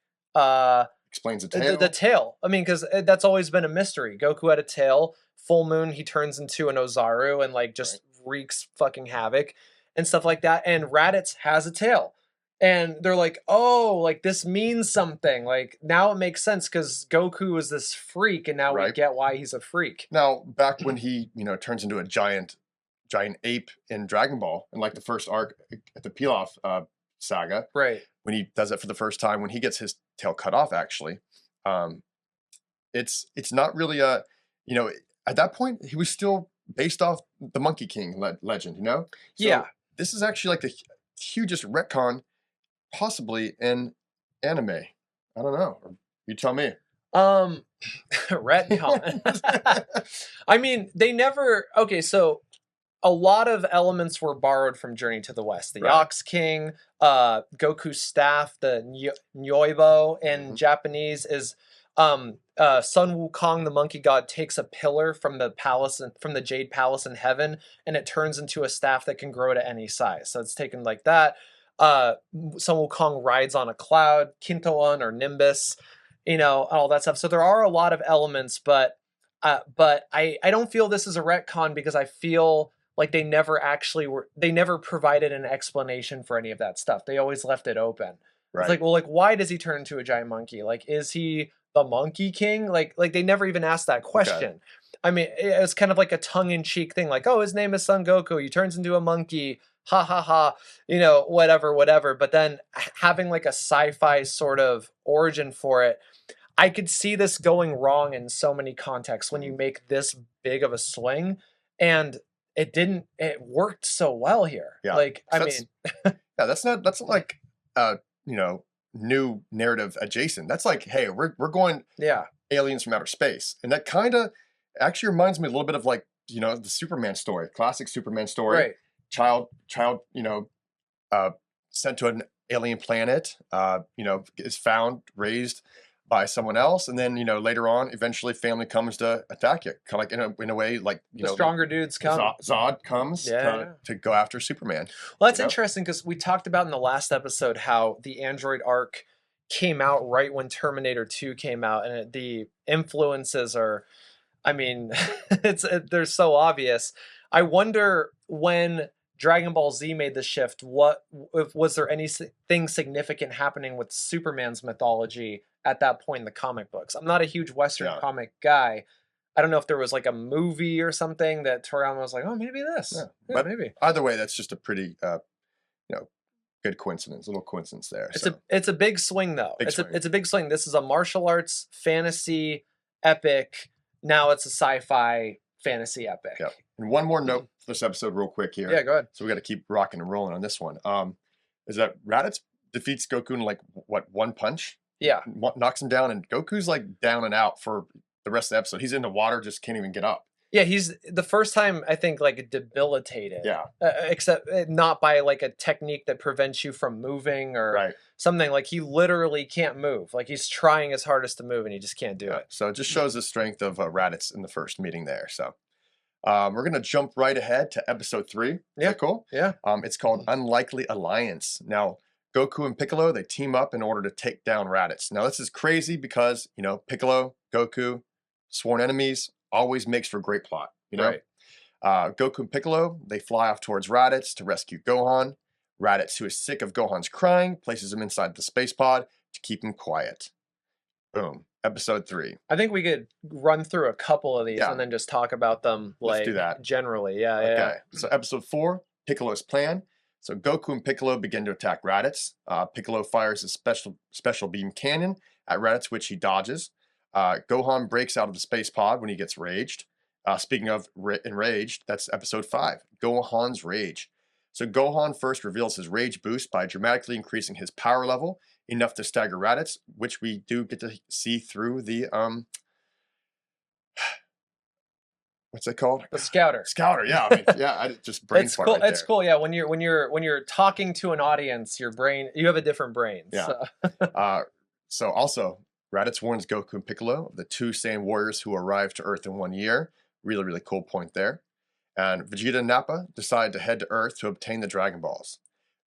explains the tail. The tail. I mean, because that's always been a mystery. Goku had a tail. Full moon, he turns into an Ozaru and like just wreaks fucking havoc and stuff like that. And Raditz has a tail. And they're like, oh, like this means something. Like now it makes sense because Goku is this freak, and now we get why he's a freak. Now, back when he, turns into a giant giant ape in Dragon Ball, in like the first arc at the Pilaf saga, Right. when he does it for the first time, when he gets his tail cut off, actually. Um, it's not really a, you know, at that point he was still based off the Monkey King legend, you know. So Yeah. this is actually like the hugest retcon possibly in anime. I don't know. You tell me. Retcon. I mean, they never. Okay, so a lot of elements were borrowed from Journey to the West. The Right. Ox King, Goku's staff, the Nyoibo in Japanese is Sun Wukong, the monkey god, takes a pillar from the palace from the Jade Palace in heaven, and it turns into a staff that can grow to any size. So it's taken like that. Sun Wukong rides on a cloud, Kintoan or Nimbus, all that stuff. So there are a lot of elements, but I don't feel this is a retcon because I feel like they never provided an explanation for any of that stuff. They always left it open. Right. It's like, well, like, why does he turn into a giant monkey? Like, is he the Monkey King? Like they never even asked that question. Okay. I mean, it's kind of like a tongue-in-cheek thing, like, oh, his name is Son Goku, he turns into a monkey, ha ha ha, whatever. But then having like a sci-fi sort of origin for it, I could see this going wrong in so many contexts when you make this big of a swing, and it worked so well here. Yeah. Like, I mean, that's not like, new narrative adjacent. That's like, hey, we're going aliens from outer space. And that kind of actually reminds me a little bit of like, the Superman story, classic Superman story. Right. Child, sent to an alien planet, is found, raised by someone else, and then later on, eventually, family comes to attack you, kind of like in a way, like the stronger dudes come. Zod comes to go after Superman. Well, that's interesting because we talked about in the last episode how the Android arc came out right when Terminator 2 came out, and the influences are, I mean, they're so obvious. I wonder when Dragon Ball Z made the shift, was there anything significant happening with Superman's mythology at that point in the comic books? I'm not a huge Western comic guy. I don't know if there was like a movie or something that Toriyama was like, oh, maybe this. Yeah, but maybe. Either way, that's just a pretty, good coincidence, little coincidence there. It's a big swing though. It's a big swing. This is a martial arts fantasy epic. Now it's a sci-fi fantasy epic. Yep. And one more note for this episode real quick here. Yeah, go ahead. So we got to keep rocking and rolling on this one. Is that Raditz defeats Goku in like, one punch? Yeah. Knocks him down, and Goku's like down and out for the rest of the episode. He's in the water, just can't even get up. Yeah, he's the first time, I think, like debilitated. Yeah. Except not by like a technique that prevents you from moving or something. Like he literally can't move. Like he's trying his hardest to move and he just can't do it. So it just shows the strength of Raditz in the first meeting there. So we're going to jump right ahead to episode 3. Is that cool? Yeah. It's called Unlikely Alliance. Now, Goku and Piccolo, they team up in order to take down Raditz. Now, this is crazy because, Piccolo, Goku, sworn enemies, always makes for great plot, Right. Goku and Piccolo, they fly off towards Raditz to rescue Gohan. Raditz, who is sick of Gohan's crying, places him inside the space pod to keep him quiet. Boom. Episode 3. I think we could run through a couple of these and then just talk about them Let's do that. Generally. Yeah. So episode 4, Piccolo's plan. So Goku and Piccolo begin to attack Raditz. Piccolo fires a special beam cannon at Raditz, which he dodges. Gohan breaks out of the space pod when he gets raged. Speaking of enraged, that's episode 5, Gohan's Rage. So Gohan first reveals his rage boost by dramatically increasing his power level, enough to stagger Raditz, which we do get to see through the what's that called? The Scouter. Scouter, yeah. I mean, I just brain it's fart cool. right It's cool. Yeah, when you're talking to an audience, you have a different brain. Yeah. So also, Raditz warns Goku and Piccolo of the 2 Saiyan warriors who arrived to Earth in 1 year. Really, really cool point there. And Vegeta and Nappa decide to head to Earth to obtain the Dragon Balls.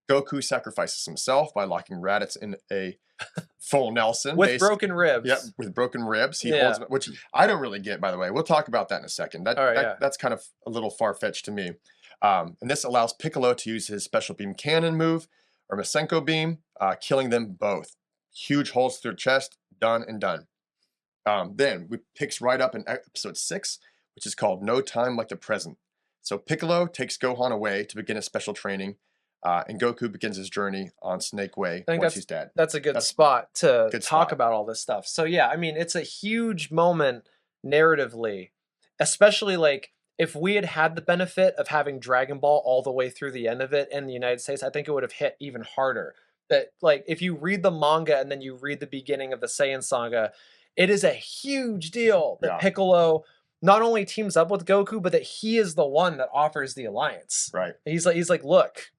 Goku sacrifices himself by locking Raditz in a full Nelson. With broken ribs. Yep, with broken ribs. He holds him, which I don't really get, by the way. We'll talk about that in a second. That's kind of a little far-fetched to me. And this allows Piccolo to use his special beam cannon move, or Masenko beam, killing them both. Huge holes through their chest. Done and done. Then we picks right up in episode 6, which is called No Time Like the Present. So Piccolo takes Gohan away to begin his special training, and Goku begins his journey on Snake Way I think once he's dead. that's a good spot to good talk spot. about all this stuff. So yeah, I mean, it's a huge moment narratively, especially like if we had had the benefit of having Dragon Ball all the way through the end of it in the United States, I think it would have hit even harder. That like if you read the manga and then you read the beginning of the Saiyan Saga, it is a huge deal that Yeah. Piccolo not only teams up with Goku, but that he is the one that offers the alliance. Right. He's like, look,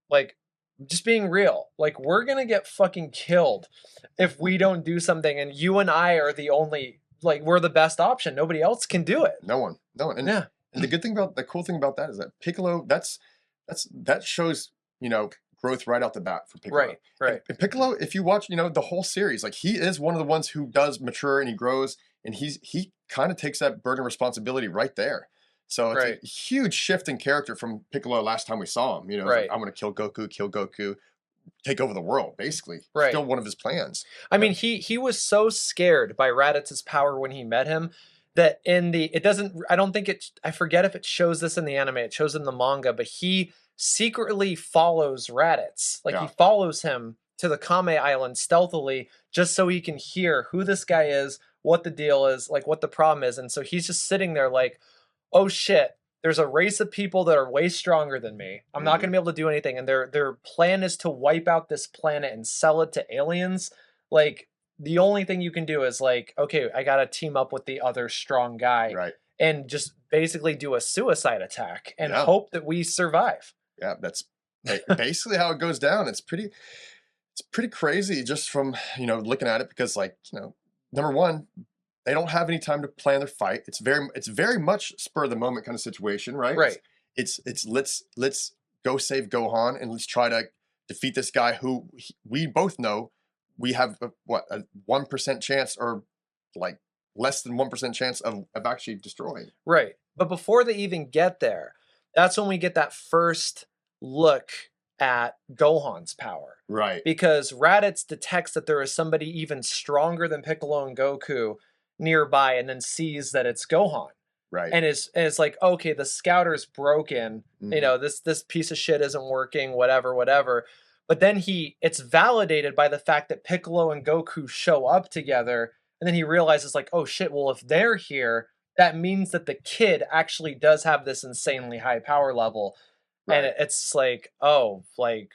like just being real, like we're gonna get fucking killed if we don't do something, and you and I are the only, like we're the best option. Nobody else can do it. No one. And, Yeah. and the cool thing about that is that Piccolo, that shows, growth right out the bat for Piccolo. Right. And Piccolo, if you watch, the whole series, like he is one of the ones who does mature and he grows, and he kind of takes that burden of responsibility right there. So it's a huge shift in character from Piccolo last time we saw him. Like, I'm going to kill Goku, take over the world, basically. Right. Still one of his plans. I mean, he was so scared by Raditz's power when he met him that I forget if it shows this in the anime, it shows in the manga, but he secretly follows Raditz. Like he follows him to the Kame Island stealthily just so he can hear who this guy is, what the deal is, like what the problem is. And so he's just sitting there like, oh shit, there's a race of people that are way stronger than me. I'm not going to be able to do anything. And their plan is to wipe out this planet and sell it to aliens. Like, the only thing you can do is like, okay, I got to team up with the other strong guy. Right. And just basically do a suicide attack and hope that we survive. Yeah, that's basically how it goes down. It's pretty crazy just from, looking at it, because like, number one, they don't have any time to plan their fight. It's very much spur of the moment kind of situation, right? Right. It's let's go save Gohan and let's try to defeat this guy who we both know we have a 1% chance, or like less than 1% chance of actually destroying. Right. But before they even get there, that's when we get that first look at Gohan's power. Right. Because Raditz detects that there is somebody even stronger than Piccolo and Goku nearby, and then sees that it's Gohan. Right. And it's like, okay, the scouter's broken. This piece of shit isn't working, whatever. But then it's validated by the fact that Piccolo and Goku show up together, and then he realizes like, oh shit, well if they're here, that means that the kid actually does have this insanely high power level. Right. And it's like, oh, like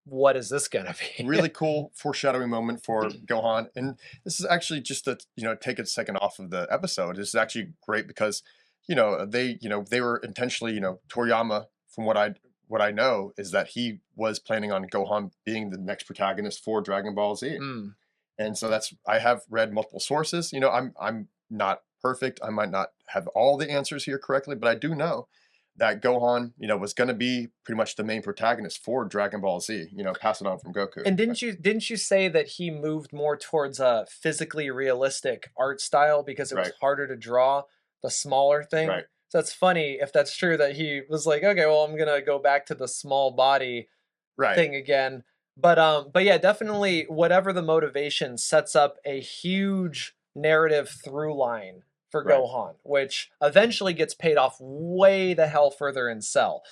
what is this gonna be? Really cool foreshadowing moment for Gohan. And this is actually just to, take a second off of the episode. This is actually great because, they were intentionally, Toriyama, from what I know, is that he was planning on Gohan being the next protagonist for Dragon Ball Z. And so I have read multiple sources. I'm not perfect. I might not have all the answers here correctly, but I do know that Gohan, was going to be pretty much the main protagonist for Dragon Ball Z, pass it on from Goku. And didn't you say that he moved more towards a physically realistic art style because it was harder to draw the smaller thing? Right. So it's funny if that's true that he was like, okay, well, I'm going to go back to the small body thing again. But yeah, definitely whatever the motivation sets up a huge narrative through line for Gohan, which eventually gets paid off way the hell further in Cell.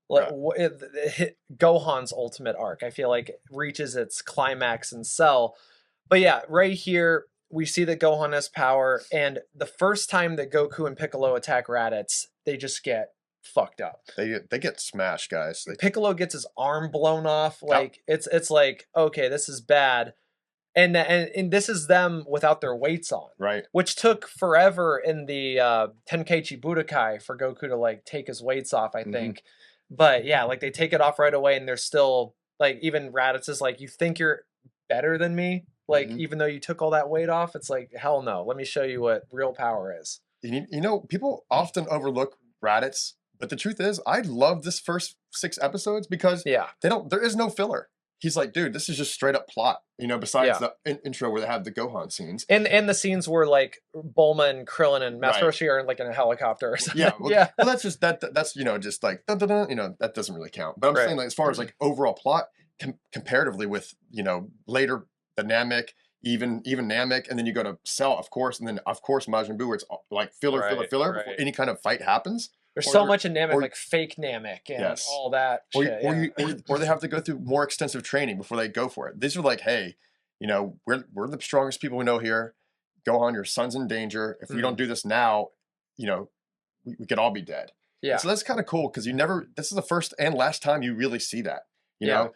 Gohan's ultimate arc, I feel like, reaches its climax in Cell. But yeah, right here, we see that Gohan has power, and the first time that Goku and Piccolo attack Raditz, they just get fucked up. They get smashed, guys. Piccolo gets his arm blown off. Like it's like, okay, this is bad. And this is them without their weights on. Right. Which took forever in the Tenkaichi Budokai for Goku to like take his weights off, I think. But yeah, like they take it off right away, and they're still like, even Raditz is like, you think you're better than me? Like, even though you took all that weight off, it's like, hell no. Let me show you what real power is. People often overlook Raditz, but the truth is, I love this first 6 episodes because there is no filler. He's like, dude, this is just straight up plot, besides the intro where they have the Gohan scenes. And the scenes where like Bulma and Krillin and Master Roshi are like in a helicopter or something. Well, that's just that's just like that doesn't really count. But I'm saying, like, as far as like overall plot comparatively with later the Namek, even Namek, and then you go to Cell, of course, and then of course Majin Buu, where it's like filler before any kind of fight happens. There's Or so they're- much in Namek, or- like fake Namek and Yes. all that or, shit. or, Yeah. or they have to go through more extensive training before they go for it. These are like, hey, we're the strongest people we know here. Go on, your son's in danger. If we don't do this now, we could all be dead. Yeah. And so that's kind of cool because this is the first and last time you really see that. You know,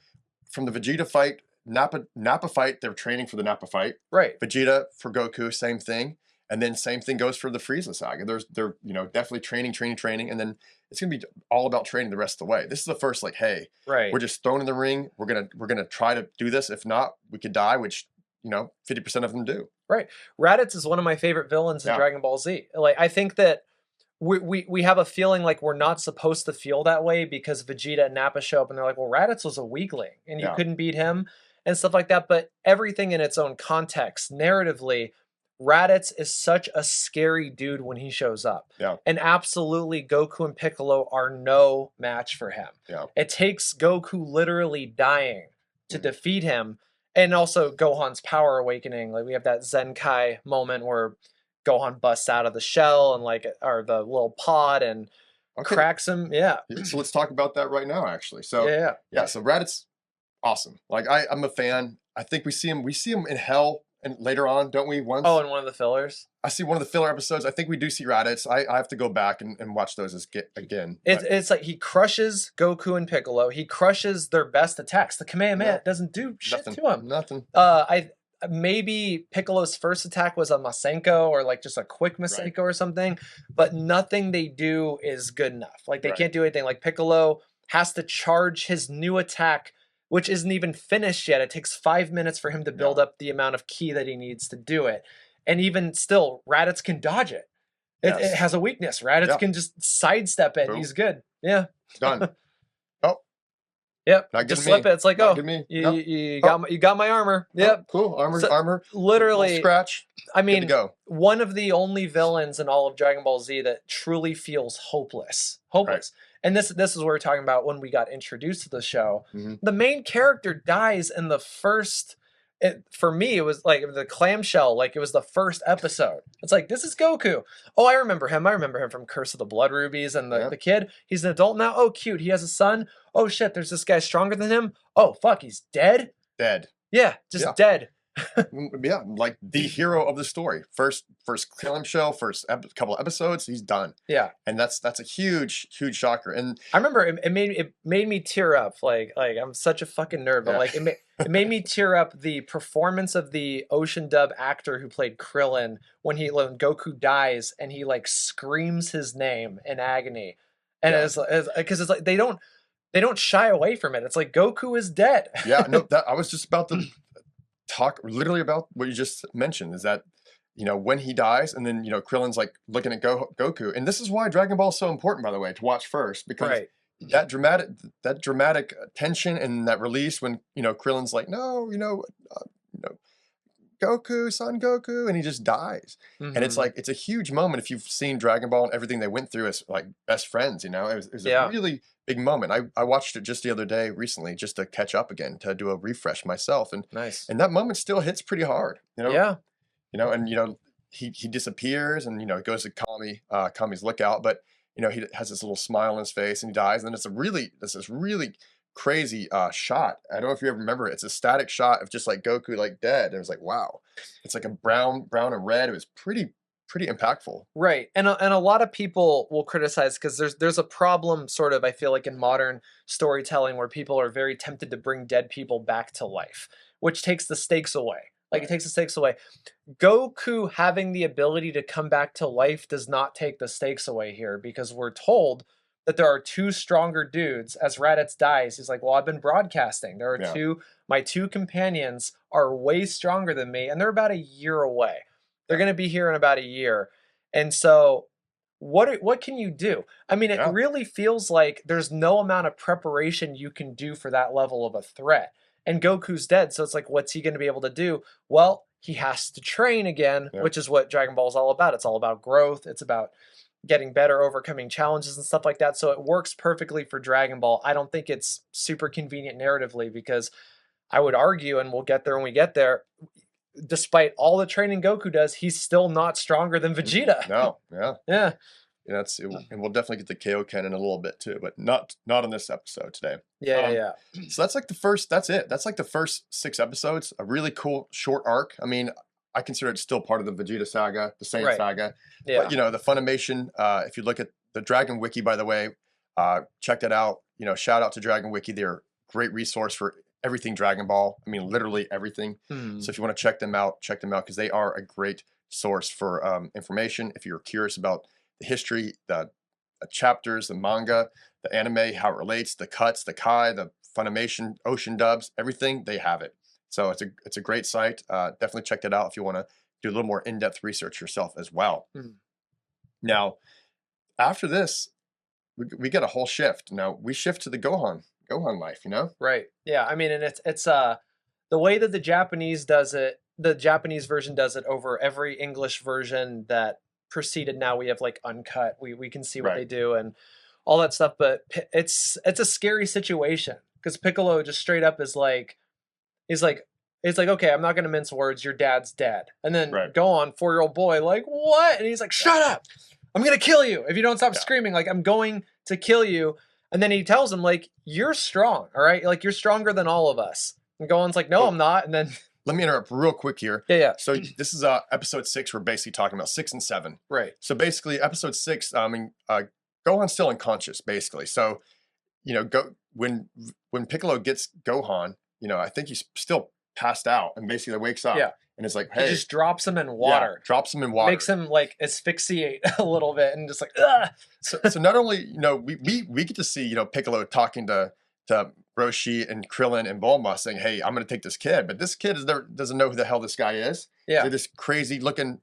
from the Vegeta fight, Nappa fight, they're training for the Nappa fight. Right. Vegeta for Goku, same thing. And then same thing goes for the Frieza saga. They're definitely training, and then it's gonna be all about training the rest of the way. This is the first like, hey, Right. we're just thrown in the ring. We're gonna try to do this. If not, we could die, which 50% of them do. Right. Raditz is one of my favorite villains in Yeah. Dragon Ball Z. Like I think that we have a feeling like we're not supposed to feel that way because Vegeta and Nappa show up and they're like, well, Raditz was a weakling and you Yeah. couldn't beat him and stuff like that. But everything in its own context, narratively, Raditz is such a scary dude when he shows up. Yeah. And absolutely, Goku and Piccolo are no match for him. Yeah. It takes Goku literally dying to defeat him. And also Gohan's power awakening. Like we have that Zenkai moment where Gohan busts out of the shell and or the little pod and cracks him. Yeah. So let's talk about that right now, actually. So Yeah. So Raditz, awesome. Like I'm a fan. I think we see him in Hell and later on, don't we? Once. Oh, and one of the fillers. I see one of the filler episodes. I think we do see Raditz. I have to go back and watch those again. It's like he crushes Goku and Piccolo. He crushes their best attacks. The Kamehameha doesn't do shit to him. Nothing. Maybe Piccolo's first attack was a Masenko or like just a quick Masenko or something, but nothing they do is good enough. Like they can't do anything. Like Piccolo has to charge his new attack, which isn't even finished yet. It takes 5 minutes for him to build up the amount of ki that he needs to do it. And even still, Raditz can dodge it. It has a weakness. Raditz can just sidestep it. Boom. He's good. Yeah. Done. Yep. Not Just getting slip it. It's like, Not oh, getting me. you got my armor. Yep. Cool. Armor. Literally, Little scratch. I Good mean, to go. one of the only villains in all of Dragon Ball Z that truly feels hopeless. And this is what we're talking about when we got introduced to the show. Mm-hmm. The main character dies in the first. For me, it was like the clamshell. Like it was the first episode. It's like, this is Goku. Oh, I remember him. I remember him from Curse of the Blood Rubies and the kid. He's an adult now. Oh, cute. He has a son. Oh shit. There's this guy stronger than him. Oh fuck. He's dead. Dead. Yeah, just dead. Yeah, like the hero of the story. First clamshell, couple of episodes, he's done. Yeah, and that's a huge shocker. And I remember it made me tear up. Like I'm such a fucking nerd, but like it made me tear up the performance of the Ocean dub actor who played Krillin when Goku dies and he like screams his name in agony, and it's because it's like they don't shy away from it. It's like Goku is dead. Yeah, no, I was just about to talk literally about what you just mentioned is that when he dies and then Krillin's like looking at Goku, and this is why Dragon Ball is so important, by the way, to watch first, because that dramatic tension and that release when Krillin's like, no, Goku, Son Goku, and he just dies. And it's like, it's a huge moment if you've seen Dragon Ball and everything they went through as like best friends. It was a really big moment. I watched it just the other day recently just to catch up again, to do a refresh myself, and and that moment still hits pretty hard. He disappears and goes to Kami's lookout, but he has this little smile on his face and he dies, and then it's this really crazy shot. I don't know if you ever remember it. It's a static shot of just like Goku like dead, and it was like, wow, it's like a brown and red. It was pretty impactful. Right. And a lot of people will criticize because there's a problem sort of, I feel like, in modern storytelling where people are very tempted to bring dead people back to life, which takes the stakes away. Like it takes the stakes away. Goku having the ability to come back to life does not take the stakes away here, because we're told that there are two stronger dudes. As Raditz dies, he's like, well, I've been broadcasting. There are my two companions are way stronger than me, and they're about a year away. They're going to be here in about a year. And so what can you do? I mean, it really feels like there's no amount of preparation you can do for that level of a threat. And Goku's dead, so it's like, what's he going to be able to do? Well, he has to train again, which is what Dragon Ball is all about. It's all about growth. It's about getting better, overcoming challenges and stuff like that. So it works perfectly for Dragon Ball. I don't think it's super convenient narratively, because I would argue, and we'll get there when we get there, despite all the training Goku does, he's still not stronger than Vegeta. No, Yeah. and we'll definitely get the Kaioken in a little bit too, but not on this episode today. Yeah. So that's like the first. That's it. That's like the first 6 episodes. A really cool short arc. I mean, I consider it still part of the Vegeta saga, the Saiyan saga. Yeah. But the Funimation. If you look at the Dragon Wiki, by the way, check that out. Shout out to Dragon Wiki. They're a great resource for everything Dragon Ball. I mean, literally everything. So if you want to check them out because they are a great source for information. If you're curious about the history, the chapters, the manga, the anime, how it relates, the cuts, the Kai, the Funimation, Ocean dubs, everything, they have it. So it's a great site. Definitely check it out if you want to do a little more in-depth research yourself as well. Now, after this, we get a whole shift. Now we shift to the Gohan life, Right. Yeah. I mean, and it's the way that the Japanese does it. The Japanese version does it over every English version that preceded. Now we have like uncut. We can see what they do and all that stuff. But it's a scary situation because Piccolo just straight up is like, okay, I'm not gonna mince words. Your dad's dead, and then Gohan, 4-year-old boy, like what? And he's like, shut up! I'm gonna kill you if you don't stop screaming. Like I'm going to kill you. And then he tells him like, you're strong, all right? Like you're stronger than all of us. And Gohan's like, no, I'm not. And then let me interrupt real quick here. Yeah. So this is episode 6. We're basically talking about 6 and 7. Right. So basically, episode 6. Gohan's still unconscious, basically. So, when Piccolo gets Gohan, I think he's still passed out, and basically wakes up. Yeah. And it's like, hey, he just drops him in water. Yeah, drops him in water. Makes him like asphyxiate a little bit, and just like, ugh. So not only we get to see Piccolo talking to Roshi and Krillin and Bulma saying, hey, I'm going to take this kid. But this kid doesn't know who the hell this guy is. Yeah. They're this crazy looking,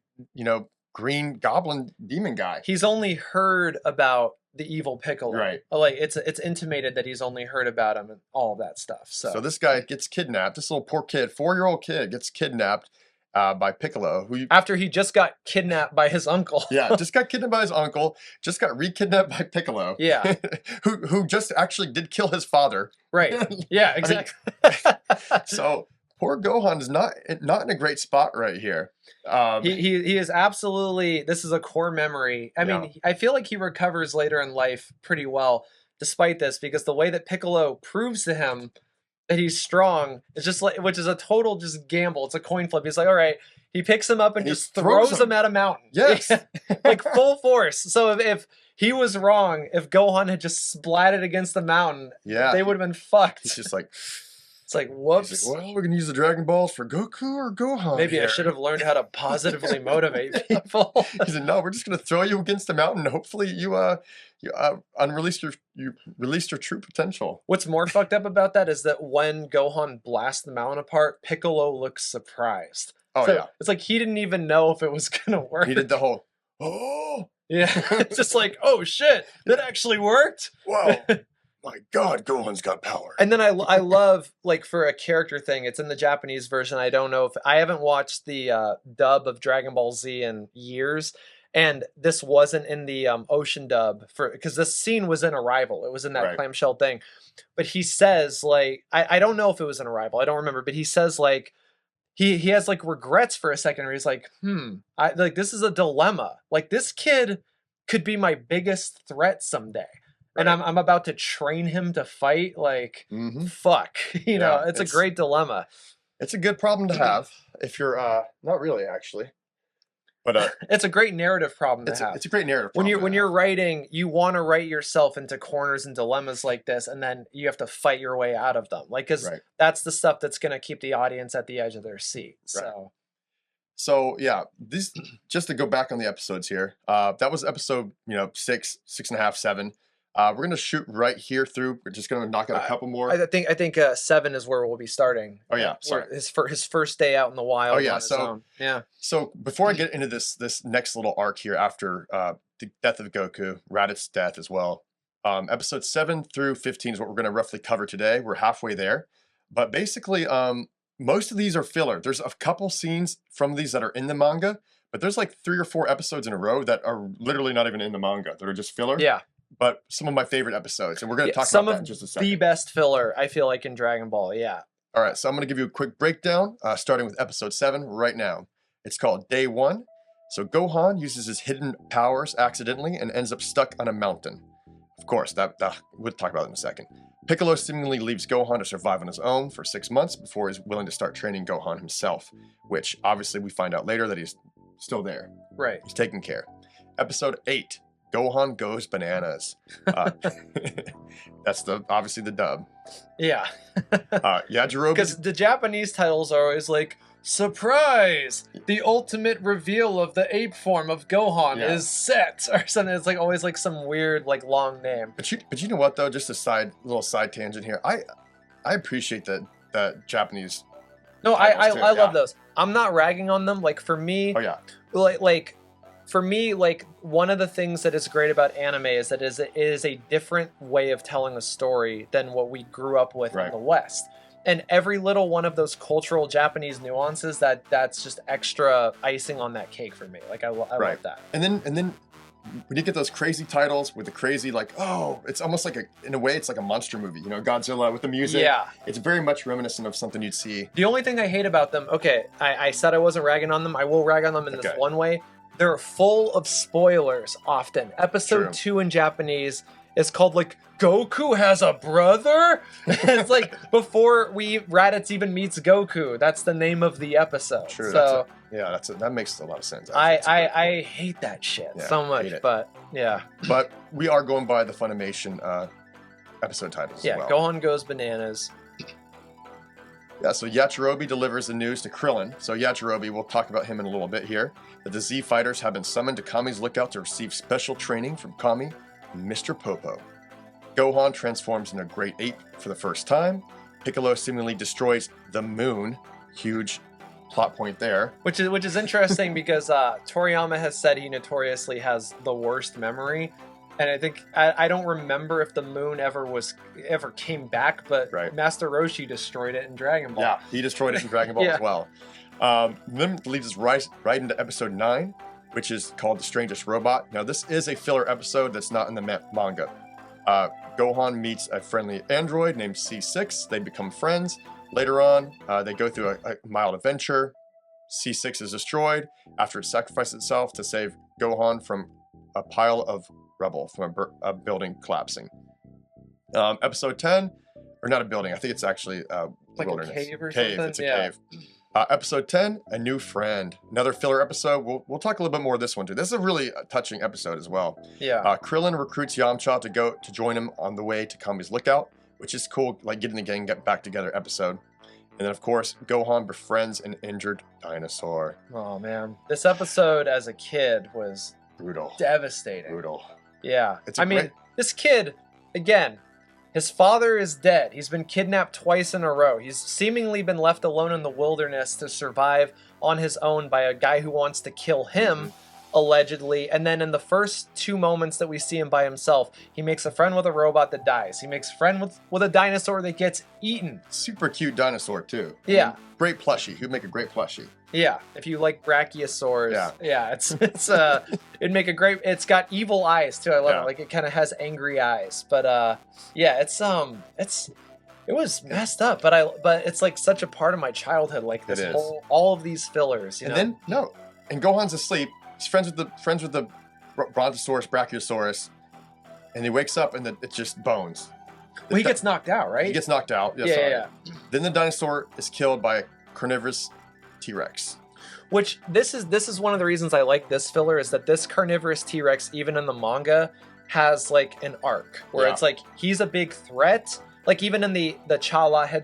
green goblin demon guy. He's only heard about the evil Piccolo. Right. Like it's intimated that he's only heard about him and all of that stuff. So this guy gets kidnapped. This little poor kid, 4-year-old kid gets kidnapped by Piccolo. After he just got kidnapped by his uncle. Yeah, just got kidnapped by his uncle. Just got re-kidnapped by Piccolo. Yeah. who just actually did kill his father. Right. Yeah, exactly. So poor Gohan is not in a great spot right here. He is absolutely. This is a core memory. I mean, I feel like he recovers later in life pretty well, despite this, because the way that Piccolo proves to him that he's strong is just like, which is a total just gamble. It's a coin flip. He's like, all right. He picks him up and just throws him at a mountain. Yes, like full force. So if he was wrong, if Gohan had just splatted against the mountain, they would have been fucked. He's just like. It's like, whoops. He's like, well, we're going to use the Dragon Balls for Goku or Gohan. Maybe I should have learned how to positively motivate people. He said, no, we're just going to throw you against the mountain. Hopefully you released your true potential. What's more fucked up about that is that when Gohan blasts the mountain apart, Piccolo looks surprised. Oh, so yeah. It's like he didn't even know if it was going to work. He did the whole, oh. Yeah. It's just like, oh, shit, that actually worked. Wow. My God, Gohan's got power. And then I love, like, for a character thing, it's in the Japanese version. I don't know if I haven't watched the dub of Dragon Ball Z in years, and this wasn't in the Ocean dub because this scene was in Arrival. It was in that clamshell thing. But he says, like, I don't know if it was in Arrival. I don't remember, but he says, like, he has like regrets for a second, where he's like, like this is a dilemma. Like this kid could be my biggest threat someday. And I'm about to train him to fight. Like, fuck, you know, it's a great dilemma. It's a good problem to have if you're not really actually, but it's a great narrative problem to have. It's a great narrative. When you're writing, you want to write yourself into corners and dilemmas like this, and then you have to fight your way out of them. Like, because that's the stuff that's going to keep the audience at the edge of their seat. So yeah, this just to go back on the episodes here. That was episode 6, 6.5, 7. We're gonna shoot right here through. We're just gonna knock out a couple more. I think 7 is where we'll be starting. Oh yeah, sorry. His first day out in the wild. Oh yeah, So before I get into this next little arc here after the death of Goku, Raditz's death as well. Episode 7 through 15 is what we're gonna roughly cover today. We're halfway there, but basically, most of these are filler. There's a couple scenes from these that are in the manga, but there's like 3 or 4 episodes in a row that are literally not even in the manga. That are just filler. Yeah. But some of my favorite episodes, and we're going to talk about that in just a second. The best filler, I feel like, in Dragon Ball, yeah. All right, so I'm going to give you a quick breakdown, starting with episode 7 right now. It's called Day 1. So Gohan uses his hidden powers accidentally and ends up stuck on a mountain. Of course, that we'll talk about it in a second. Piccolo seemingly leaves Gohan to survive on his own for 6 months before he's willing to start training Gohan himself, which obviously we find out later that he's still there. Right. He's taking care. Episode 8, Gohan Goes Bananas. That's obviously the dub. Yeah. Yajirobe. Because the Japanese titles are always like, surprise! The ultimate reveal of the ape form of Gohan is set, or something. It's like always like some weird, like long name. But you know what though? Just a little side tangent here. I appreciate that Japanese. No, I love those. I'm not ragging on them. Like for me, for me, like one of the things that is great about anime is that it is a different way of telling a story than what we grew up with in the West. And every little one of those cultural Japanese nuances that's just extra icing on that cake for me. Like I love that. And then when you get those crazy titles with the crazy it's almost like in a way it's like a monster movie. You know, Godzilla with the music. Yeah, it's very much reminiscent of something you'd see. The only thing I hate about them, I said I wasn't ragging on them. I will rag on them in this one way. They're full of spoilers often. Episode 2 in Japanese is called like Goku has a brother. It's like before Raditz even meets Goku. That's the name of the episode. True. So that makes a lot of sense. I hate that shit so much. But yeah. But we are going by the Funimation episode titles as well. Gohan Goes Bananas. Yeah, so Yajirobe delivers the news to Krillin. So Yajirobe, we'll talk about him in a little bit here. That the Z fighters have been summoned to Kami's lookout to receive special training from Kami and Mr. Popo. Gohan transforms into a great ape for the first time. Piccolo seemingly destroys the moon. Huge plot point there. Which is interesting because Toriyama has said he notoriously has the worst memory. And I think I don't remember if the moon ever came back, but Master Roshi destroyed it in Dragon Ball. Yeah, he destroyed it in Dragon Ball as well. Then leads us right into episode 9, which is called The Strangest Robot. Now, this is a filler episode that's not in the manga. Gohan meets a friendly android named C6. They become friends. Later on, they go through a mild adventure. C6 is destroyed after it sacrificed itself to save Gohan from a pile of rubble from a building collapsing. Episode 10, or not a building, I think it's actually like wilderness. A cave or something? It's a cave. Episode 10, A New Friend. Another filler episode. We'll talk a little bit more of this one too. This is a really touching episode as well. Yeah. Krillin recruits Yamcha to join him on the way to Kami's lookout, which is cool, like getting the gang back together episode. And then, of course, Gohan befriends an injured dinosaur. Oh, man. This episode as a kid was brutal. Devastating. Brutal. Yeah. This kid, again, his father is dead. He's been kidnapped twice in a row. He's seemingly been left alone in the wilderness to survive on his own by a guy who wants to kill him, allegedly. And then in the first 2 moments that we see him by himself, he makes a friend with a robot that dies. He makes a friend with a dinosaur that gets eaten. Super cute dinosaur, too. Yeah. Great plushie. He'd make a great plushie. Yeah, if you like brachiosaurs, it'd make a great. It's got evil eyes too. I love it. Like it kind of has angry eyes. But it was messed up. But it's like such a part of my childhood. Like this all of these fillers. You know? And Gohan's asleep. He's friends with the Brontosaurus, Brachiosaurus, and he wakes up and it's just bones. Well, he gets knocked out, right? He gets knocked out. Yeah. Then the dinosaur is killed by a carnivorous T-Rex. Which this is one of the reasons I like this filler is that this carnivorous T-Rex, even in the manga, has like an arc where it's like he's a big threat. Like even in the head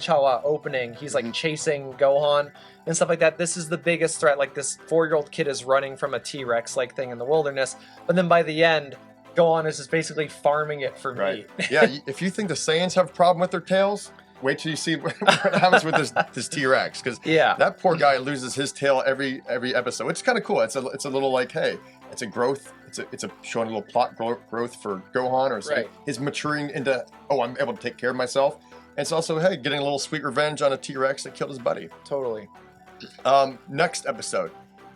Chala opening, he's like chasing Gohan and stuff like that. This is the biggest threat. Like this 4-year-old kid is running from a T-Rex like thing in the wilderness, but then by the end, Gohan is just basically farming it for meat. Yeah, if you think the Saiyans have a problem with their tails, wait till you see what happens with this T-Rex, because that poor guy loses his tail every episode, which is kind of cool. It's a little like, hey, it's a growth. It's a showing a little plot growth for Gohan, or his maturing into, I'm able to take care of myself. And it's also, hey, getting a little sweet revenge on a T-Rex that killed his buddy. Totally. Next episode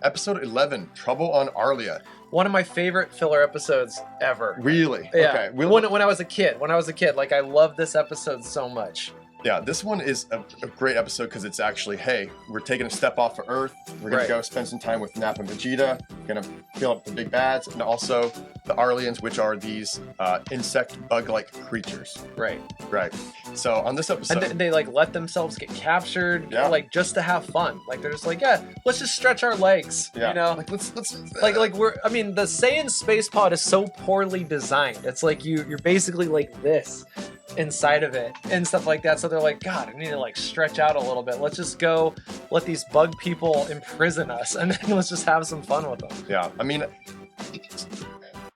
11, Trouble on Arlia. One of my favorite filler episodes ever. Really? Yeah. Okay. When I was a kid, like I loved this episode so much. Yeah, this one is a great episode because it's actually, hey, we're taking a step off of Earth. We're going to go spend some time with Nappa and Vegeta. Going to kill up the big bads. And also the Arlians, which are these insect bug-like creatures. Right. Right. So on this episode... And they like let themselves get captured, Yeah. like just to have fun. Like they're just like, yeah, let's just stretch our legs, Yeah. you know? Like, let's Like I mean, the Saiyan space pod is so poorly designed. It's like you're basically like this inside of it and stuff like that. So they're like, God, I need to like stretch out a little bit. Let's just go let these bug people imprison us and then let's just have some fun with them. Yeah, I mean,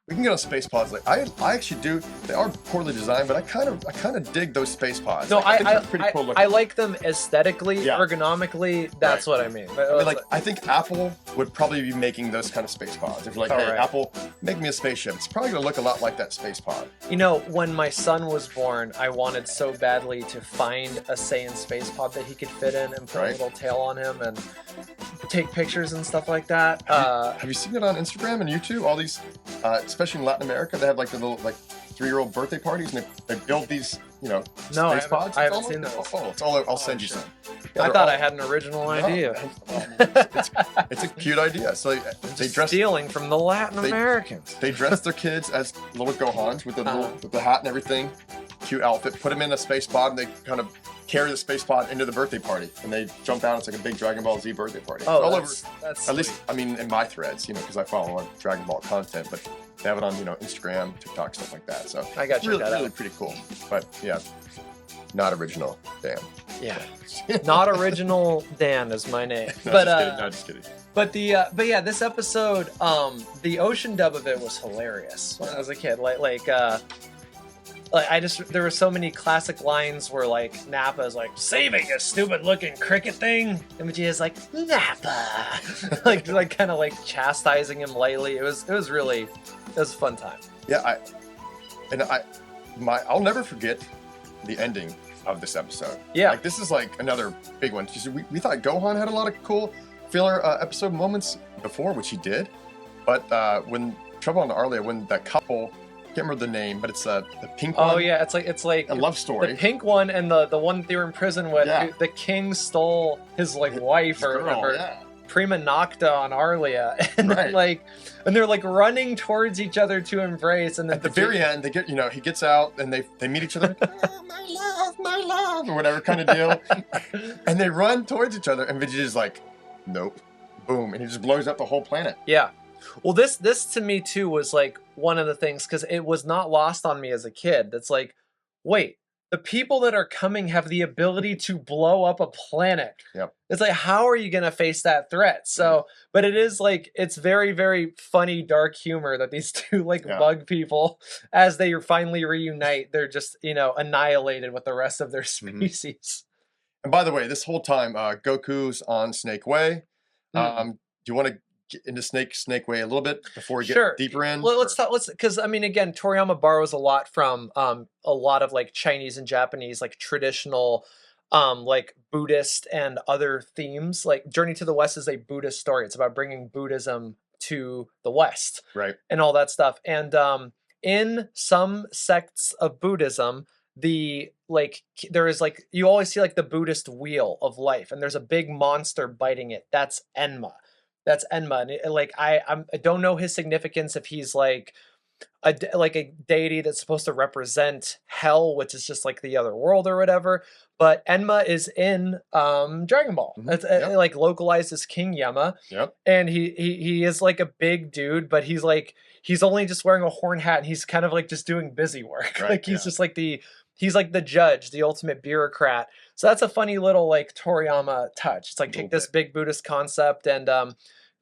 we can get on space pods. Like I actually do. They are poorly designed, but I kind of dig those space pods. No, like, I think they're pretty cool looking. I like them aesthetically, Yeah. ergonomically. That's what I mean. But I mean, like I think Apple would probably be making those kind of space pods. If you're like, hey, right. Apple, make me a spaceship. It's probably gonna look a lot like that space pod. you know, when my son was born, I wanted so badly to find a Saiyan space pod that he could fit in and put a little tail on him and take pictures and stuff like that. Have you seen it on Instagram and YouTube? All these, especially in Latin America, they have like the little 3-year-old birthday parties, and they build these, No, space pods. I haven't seen those. Oh, it's all. I'll send you some. I thought I had an original idea. It's a cute idea. So they dress Stealing from the Latin Americans. They dress their kids as little Gohans with with the hat and everything. Cute outfit. Put them in a space pod, and they kind of carry the space pod into the birthday party, and they jump out. It's like a big Dragon Ball Z birthday party. Oh, all that's at sweet. least, I mean, in my threads, because I follow on Dragon Ball content, but they have it on, Instagram, TikTok, stuff like that. So I got you. really pretty cool. But yeah, not original. Damn. Yeah, not original. Dan is my name. No, But just kidding. but yeah, this episode, the ocean dub of it was hilarious when I was a kid. There were so many classic lines where like Nappa's like, saving a stupid looking cricket thing, and Vegeta's like, Nappa, like kind of like chastising him lightly. It was a fun time. Yeah, I'll never forget the ending of this episode. Yeah. Like, this is like another big one. We thought Gohan had a lot of cool filler episode moments before, which he did. But when Trouble on Arlia, when that couple, I can't remember the name, but it's the pink one. Oh yeah, it's like a love story. The pink one and the one they were in prison with. Yeah. The king stole his wife or girl, yeah. prima nocta on Arlia, and Right. they're like running towards each other to embrace, and then At the very end, they get, he gets out and they meet each other, oh, my love, or whatever kind of deal, and they run towards each other, and Vegeta's like, nope, boom, and he just blows up the whole planet. Yeah. Well, this to me too was like one of the things, because it was not lost on me as a kid. That's like, wait, the people that are coming have the ability to blow up a planet. Yep. It's like, how are you going to face that threat? So, but it is like, it's very, very funny, dark humor that these two bug people, as they finally reunite, they're just, annihilated with the rest of their species. And by the way, this whole time, Goku's on Snake Way. Do you want to get into Snake Way a little bit before we get deeper in? Well, let's because I mean, again, Toriyama borrows a lot from a lot of like Chinese and Japanese like traditional like Buddhist and other themes. Like Journey to the West is a Buddhist story. It's about bringing Buddhism to the West, right, and all that stuff. And in some sects of Buddhism, there is you always see like the Buddhist wheel of life, and there's a big monster biting it. That's Enma. And I don't know his significance, if he's like a deity that's supposed to represent hell, which is just like the other world or whatever. But Enma is in Dragon Ball. It's like localized as King Yama. Yep. And he is like a big dude, but he's only just wearing a horn hat, and he's kind of like just doing busy work. Right, He's just like he's like the judge, the ultimate bureaucrat. So that's a funny little like Toriyama touch. It's like, take this big Buddhist concept, and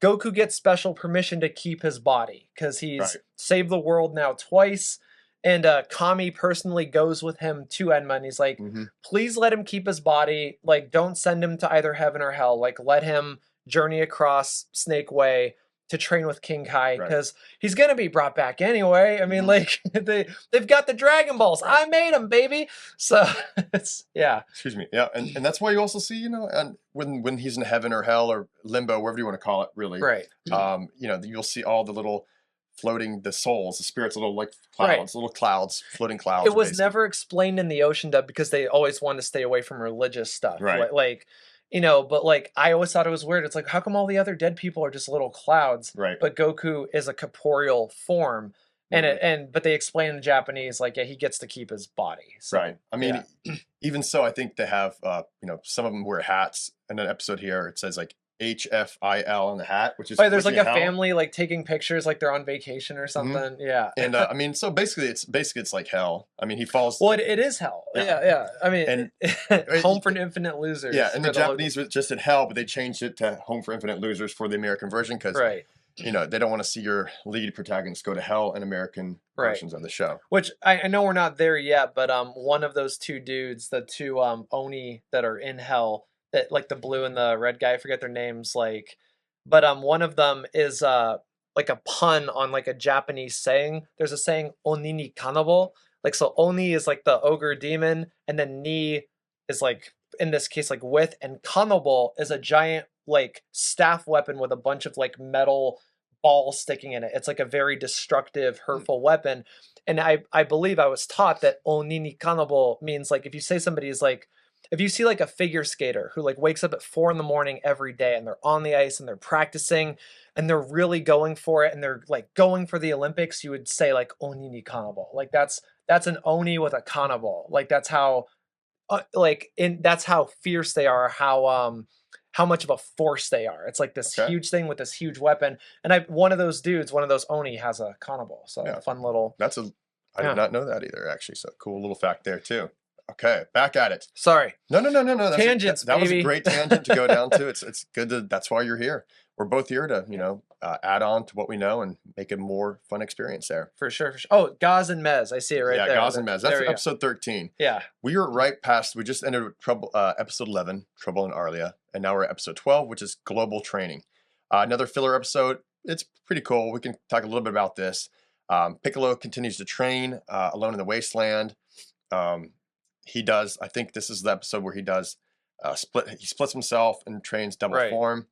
Goku gets special permission to keep his body because he's saved the world now twice. And Kami personally goes with him to Enma, and he's like, please let him keep his body. Like, don't send him to either heaven or hell. Like, let him journey across Snake Way to train with King Kai, because he's going to be brought back anyway. I mean, like, they've got the Dragon Balls. I made them, baby. So, Excuse me. Yeah, and that's why you also see, and when he's in heaven or hell or limbo, wherever you want to call it, really. Right. You'll see all the little floating the souls, the spirits, little like Right. clouds, little clouds, floating clouds. It was basically. never explained in the ocean dub because they always wanted to stay away from religious stuff. Right. Like, you know, but like I always thought it was weird. It's like, how come all the other dead people are just little clouds? Right. But Goku is a corporeal form. And but they explain in Japanese, like, yeah, he gets to keep his body. So, Right. I mean, even so, I think they have, you know, some of them wear hats. In an episode here, it says like HFIL on the hat, which is there's like a hell. family like taking pictures, like they're on vacation or something. Yeah. And I mean, so basically, it's like hell. I mean, he falls. Well, it is hell. Yeah. I mean, And home for infinite losers. Yeah, and the Japanese was just at hell, but they changed it to Home for Infinite Losers for the American version because, you know, they don't want to see your lead protagonist go to hell in American versions of the show. Which I know we're not there yet, but one of those two dudes, the two Oni that are in hell, that like the blue and the red guy, I forget their names, like, but one of them is like a pun on like a Japanese saying. There's a saying Oni ni kanabo, like, so Oni is like the ogre demon, and then ni is like, in this case, like with, and kanabo is a giant like staff weapon with a bunch of like metal balls sticking in it. It's like a very destructive, hurtful weapon. And I believe I was taught that Oni ni kanabo means like if you say somebody is like, if you see like a figure skater who like wakes up at 4 a.m. every day and they're on the ice and they're practicing and they're really going for it and they're like going for the Olympics, you would say like Oni ni kanabo. Like that's an Oni with a kanabo. Like that's how that's how fierce they are, how much of a force they are. It's like this huge thing with this huge weapon. And one of those Oni has a kanabo. So fun little. I did not know that either, actually. So cool little fact there too. Okay, back at it. Sorry. No. Tangents, that was a great tangent to go down to. It's good that's why you're here. We're both here to, you know, add on to what we know and make a more fun experience there. For sure. Oh, Gaz and Mez. I see it right there. Yeah, Gaz and Mez. That's episode 13. Yeah. We were right past, we just ended with episode 11, Trouble in Arlia. And now we're at episode 12, which is Global Training. Another filler episode. It's pretty cool. We can talk a little bit about this. Piccolo continues to train alone in the wasteland. He does, I think this is the episode where he does he splits himself and trains double form.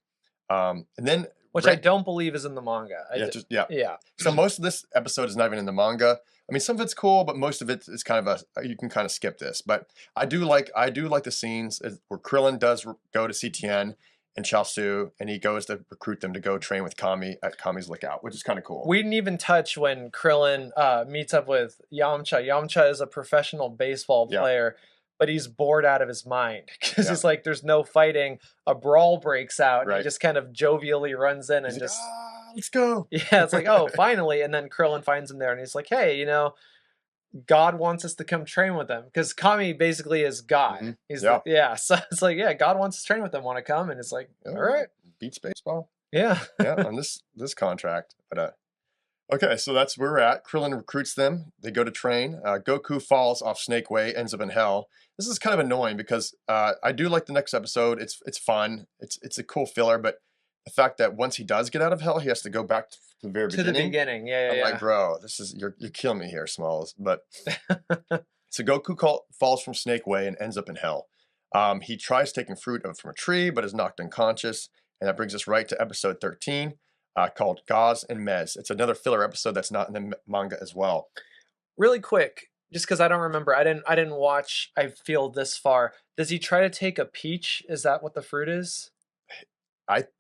And then which I don't believe is in the manga. Yeah. So most of this episode is not even in the manga. I mean, some of it's cool, but most of it is kind of you can kind of skip this. But I do like the scenes where Krillin does go to CTN and Chaozu, and he goes to recruit them to go train with Kami at Kami's Lookout, which is kind of cool. We didn't even touch when Krillin meets up with Yamcha. Yamcha is a professional baseball player, but he's bored out of his mind because it's like there's no fighting. A brawl breaks out, and he just kind of jovially runs in and he's just, like, let's go. Yeah, it's like, oh, finally. And then Krillin finds him there, and he's like, hey, you know, God wants us to come train with him because Kami basically is God. Mm-hmm. He's so it's like, yeah, God wants us to train with him. Want to come? And it's like, all right, beats baseball. Yeah, on this contract. But okay, so that's where we're at. Krillin recruits them. They go to train. Goku falls off Snake Way, ends up in hell. This is kind of annoying because I do like the next episode. It's fun. It's a cool filler, but the fact that once he does get out of hell, he has to go back to the very beginning. To the beginning, I'm like, bro, you're killing me here, Smalls. But so Goku falls from Snake Way and ends up in hell. He tries taking fruit from a tree, but is knocked unconscious, and that brings us right to episode 13, called Gaz and Mez. It's another filler episode that's not in the manga as well. Really quick, just because I don't remember, I didn't watch. I feel this far. Does he try to take a peach? Is that what the fruit is?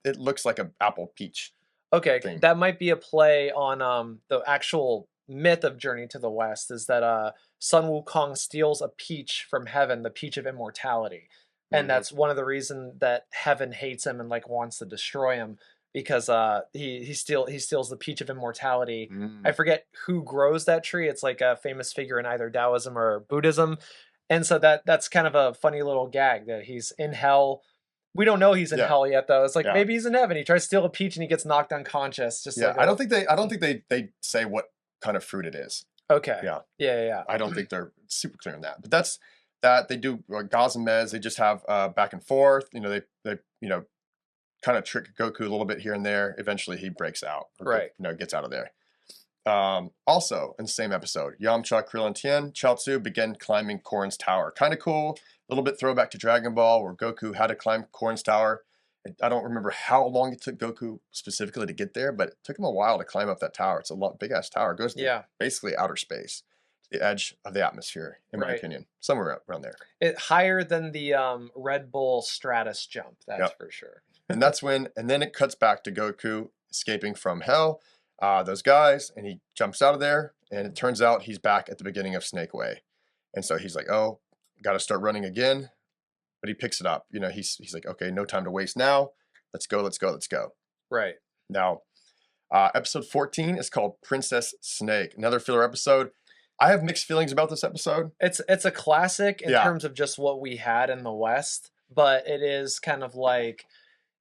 It looks like an apple peach. Okay, thing. That might be a play on the actual myth of Journey to the West. Is that Sun Wukong steals a peach from heaven, the peach of immortality, and that's one of the reasons that heaven hates him and like wants to destroy him because he steals the peach of immortality. I forget who grows that tree. It's like a famous figure in either Taoism or Buddhism, and so that's kind of a funny little gag that he's in hell. We don't know he's in hell yet, though. It's like maybe he's in heaven. He tries to steal a peach and he gets knocked unconscious. Just like I don't think they say what kind of fruit it is. Okay. Yeah. I don't think they're super clear on that. But that's that they do. Gaz and Mez, they just have back and forth. You know, they kind of trick Goku a little bit here and there. Eventually, he breaks out. Right. Gets out of there. Also, in the same episode, Yamcha, Krillin, Tien, Chaozu begin climbing Korin's tower. Kind of cool. A little bit throwback to Dragon Ball, where Goku had to climb Korin's tower. I don't remember how long it took Goku specifically to get there, but it took him a while to climb up that tower. It's a big ass tower. It goes to Yeah. basically outer space, the edge of the atmosphere, in my Right. opinion, somewhere around there. It higher than the Red Bull Stratus jump, that's Yep. for sure. And that's when, and then it cuts back to Goku escaping from hell, those guys, and he jumps out of there. And it turns out he's back at the beginning of Snake Way. And so he's like, oh, got to start running again. But he picks it up. You know, he's like, okay, no time to waste now. Let's go, let's go, let's go. Right. Now, episode 14 is called Princess Snake, another filler episode. I have mixed feelings about this episode. It's a classic in Yeah. terms of just what we had in the West, but it is kind of like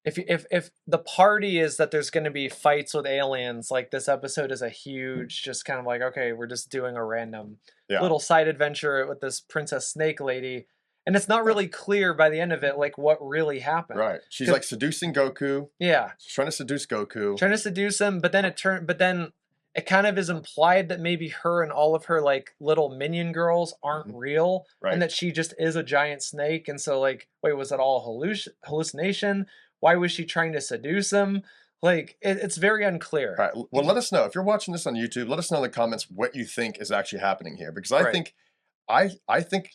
if the party is that there's going to be fights with aliens, like this episode is a huge, just kind of like, okay, we're just doing a random Yeah. little side adventure with this Princess Snake lady, and it's not really clear by the end of it like what really happened. Right. She's like seducing Goku. Yeah, She's trying to seduce Goku. trying to seduce him, but then it kind of is implied that maybe her and all of her like little minion girls aren't real, Right. and that she just is a giant snake. And so like, wait, was it all hallucination? Why was she trying to seduce him? Like, it's very unclear. All right. Well, let us know if you're watching this on YouTube. Let us know in the comments what you think is actually happening here, because I Right. think, I think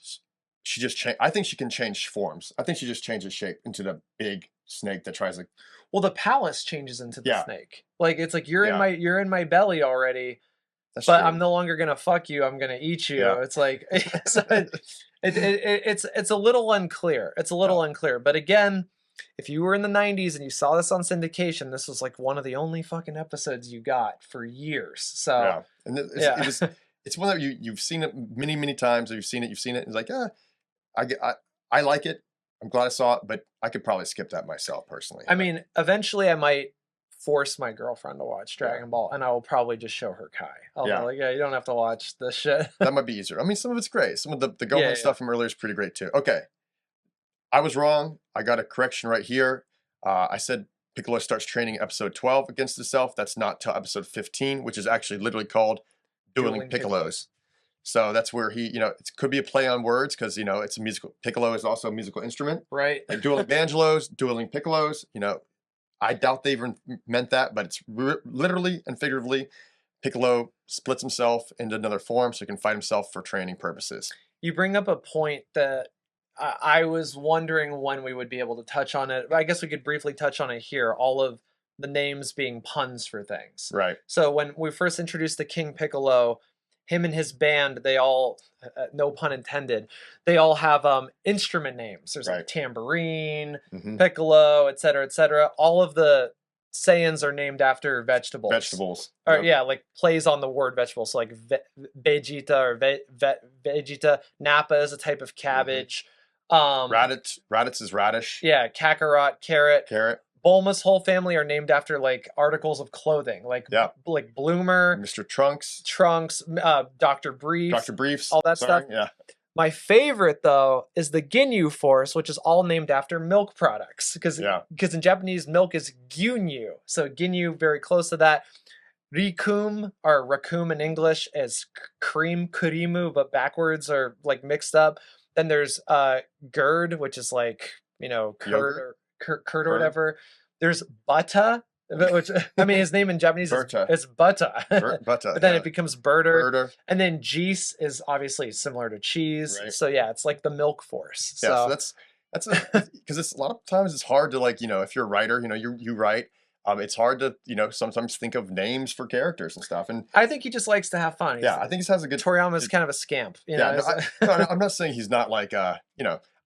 she just changed. I think she can change forms. I think she just changes shape into the big snake that tries to. Well, the palace changes into the Yeah. snake. Like, it's like you're Yeah. you're in my belly already, That's but true. I'm no longer gonna fuck you. I'm gonna eat you. Yeah. It's like so it's a little unclear. It's a little unclear. But again, if you were in the 90s and you saw this on syndication, this was like one of the only fucking episodes you got for years. So Yeah, and yeah. it's one that you've seen it many times. You've seen it. It's like, I like it. I'm glad I saw it, but I could probably skip that myself personally. I mean, eventually I might force my girlfriend to watch Dragon Ball, and I will probably just show her Kai. I'll be like, yeah, you don't have to watch this shit. That might be easier. I mean, some of it's great. Some of the Gohan Yeah. stuff from earlier is pretty great too. Okay, I was wrong. I got a correction right here. I said Piccolo starts training episode 12 against himself. That's not till episode 15, which is actually literally called Dueling Piccolos. So that's where he, it could be a play on words because, it's a musical. Piccolo is also a musical instrument. Right. Like dueling banjolos, dueling piccolos. I doubt they even meant that, but it's literally and figuratively, Piccolo splits himself into another form so he can fight himself for training purposes. You bring up a point that I was wondering when we would be able to touch on it. I guess we could briefly touch on it here. All of the names being puns for things. Right. So when we first introduced the King Piccolo, him and his band, they all, no pun intended, they all have instrument names. There's like tambourine, piccolo, etc., etc. All of the Saiyans are named after vegetables. Or yeah, like plays on the word vegetable. So like Vegeta or Vegeta. Nappa is a type of cabbage. Raditz is radish. Yeah, Kakarot, carrot. Bulma's whole family are named after like articles of clothing, like Bloomer, Mr. Trunks, Dr. Briefs, all that stuff. Yeah. My favorite though is the Ginyu Force, which is all named after milk products, because in Japanese milk is gyunyu, so Ginyu very close to that. Rikum or Rakum in English is cream, kurimu, but backwards or like mixed up. Then there's Gerd, which is like curd or whatever. There's Butta, which I mean his name in Japanese is Butta. But then it becomes Birder. And then Geese is obviously similar to cheese. Right. So yeah, it's like the milk force. Yeah, so that's because it's a lot of times it's hard to like, if you're a writer, you write. It's hard to, sometimes think of names for characters and stuff. And I think he just likes to have fun. I think he has a good. Toriyama's kind of a scamp. I'm not saying he's not like, I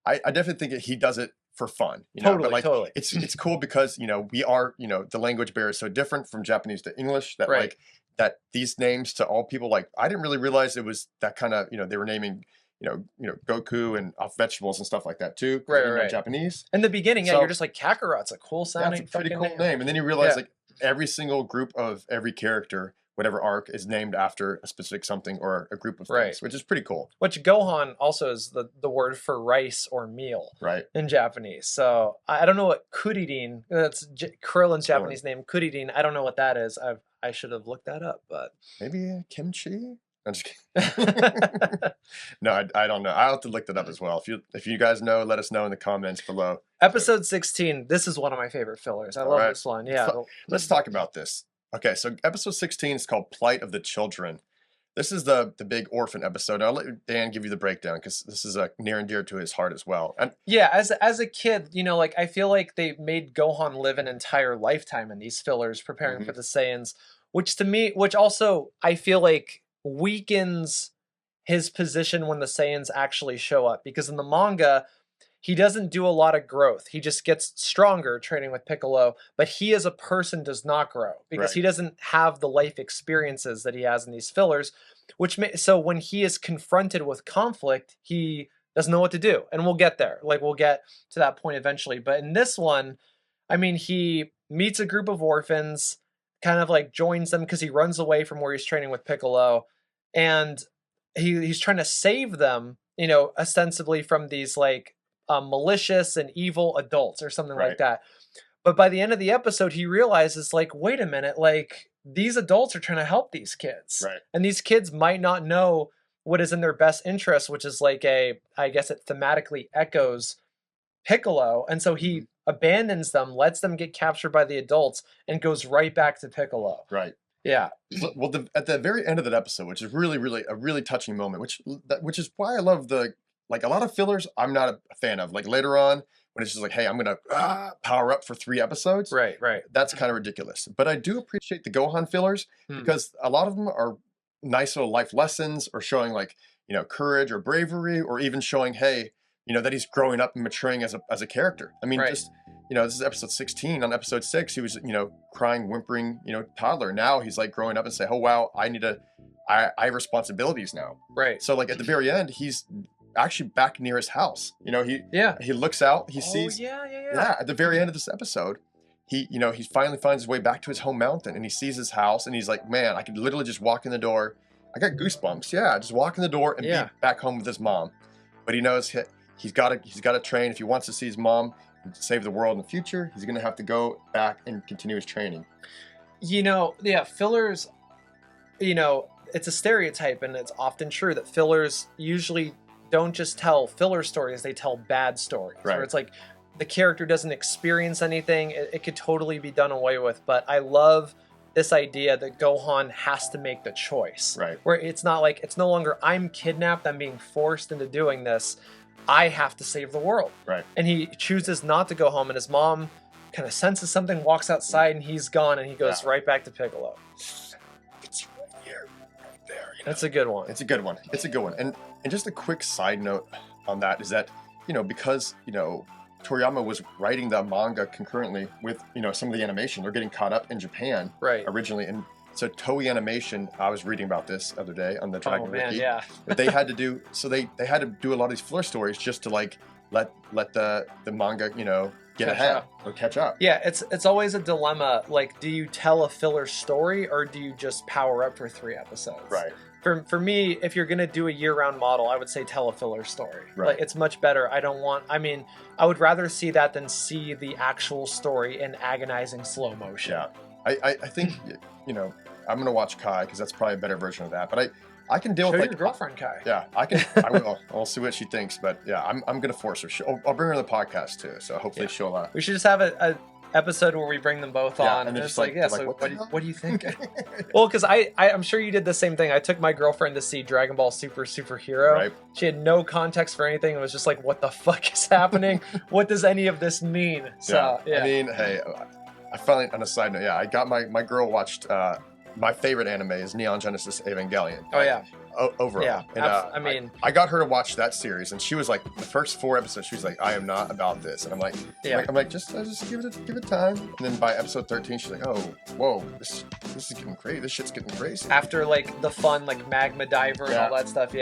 definitely think he does it for fun. Totally. It's cool because, we are, the language barrier is so different from Japanese to English that that these names to all people, like, I didn't really realize it was that kind of, they were naming, Goku and off vegetables and stuff like that too. Right. Japanese. In the beginning, you're just like Kakarot's a cool sounding. That's a pretty cool name. And then you realize like every single group of every character, whatever arc, is named after a specific something or a group of things, which is pretty cool. Which Gohan also is the word for rice or meal in Japanese. So I don't know what Kuririn, that's Krillin's Japanese name, Kuririn. I don't know what that is. I should have looked that up, but maybe kimchi. I'm just kidding. No, I don't know. I'll have to look that up as well. If you guys know, let us know in the comments below. Episode 16. This is one of my favorite fillers. I love this one. Yeah. Let's talk about this. Okay, so episode 16 is called Plight of the Children. This is the big orphan episode. I'll let Dan give you the breakdown because this is near and dear to his heart as well. And yeah, as a kid, you know, like I feel like they made Gohan live an entire lifetime in these fillers preparing for the Saiyans, which also I feel like weakens his position when the Saiyans actually show up, because in the manga he doesn't do a lot of growth. He just gets stronger training with Piccolo, but he as a person does not grow because he doesn't have the life experiences that he has in these fillers, so when he is confronted with conflict, he doesn't know what to do. And we'll get there. Like we'll get to that point eventually. But in this one, I mean, he meets a group of orphans, kind of like joins them because he runs away from where he's training with Piccolo, and he's trying to save them, you know, ostensibly from these like malicious and evil adults or something like that. But by the end of the episode, he realizes, like, wait a minute, like these adults are trying to help these kids, and these kids might not know what is in their best interest, which is like I guess it thematically echoes Piccolo, and so he abandons them, lets them get captured by the adults, and goes right back to Piccolo. Yeah. Well, at the very end of that episode, which is really, really a really touching moment, which is why I love like a lot of fillers I'm not a fan of. Like later on, when it's just like, hey, I'm going to power up for 3 episodes. Right. That's kind of ridiculous. But I do appreciate the Gohan fillers because a lot of them are nice little life lessons, or showing like, you know, courage or bravery, or even showing, hey, you know, that he's growing up and maturing as a character. I mean, just, you know, this is episode 16. On episode 6, he was, you know, crying, whimpering, you know, toddler. Now he's like growing up and say, oh, wow, I have responsibilities now. So like at the very end, he's actually back near his house. You know, he looks out, he sees, at the very end of this episode, he finally finds his way back to his home mountain, and he sees his house, and he's like, man, I could literally just walk in the door. I got goosebumps. Yeah, just walk in the door and be back home with his mom. But he knows he's got to train. If he wants to see his mom and save the world in the future, he's going to have to go back and continue his training. You know, fillers, you know, it's a stereotype, and it's often true that fillers usually don't just tell filler stories, they tell bad stories. Where it's like the character doesn't experience anything. It could totally be done away with. But I love this idea that Gohan has to make the choice. Where it's not like, it's no longer I'm kidnapped, I'm being forced into doing this. I have to save the world. And he chooses not to go home, and his mom kind of senses something, walks outside, and he's gone, and he goes right back to Piccolo. It's right here, right there. You know? That's a good one. It's a good one. It's a good one. And just a quick side note on that is that, you know, because, you know, Toriyama was writing the manga concurrently with, you know, some of the animation. They're getting caught up in Japan originally. And so Toei Animation, I was reading about this the other day on the Dragon Wiki. That they had to do, so they had to do a lot of these filler stories just to like let the manga, you know, get ahead or catch up. Yeah, it's always a dilemma. Like, do you tell a filler story, or do you just power up for 3 episodes? For me, if you're going to do a year-round model, I would say tell a filler story. Like, it's much better. I would rather see that than see the actual story in agonizing slow motion. I think, you know, I'm going to watch Kai because that's probably a better version of that. But I can deal with like your girlfriend Kai. I will. I'll see what she thinks. But yeah, I'm going to force her. I'll bring her on the podcast too. So hopefully she'll. We should just have a episode where we bring them both on, and it's like, so what do you think? Well, because I'm sure you did the same thing. I took my girlfriend to see Dragon Ball Superhero. She had no context for anything. It was just like, what the fuck is happening? What does any of this mean? So I mean, hey, I finally, on a side note, I got my girl watched my favorite anime is Neon Genesis Evangelion. Overall. And, I mean, I got her to watch that series, and she was like, the first 4 episodes, she was like, I am not about this. And I'm like, just give it time. And then by episode 13, she's like, oh, whoa, this is getting crazy. This shit's getting crazy. After like the fun, like Magma Diver and all that stuff.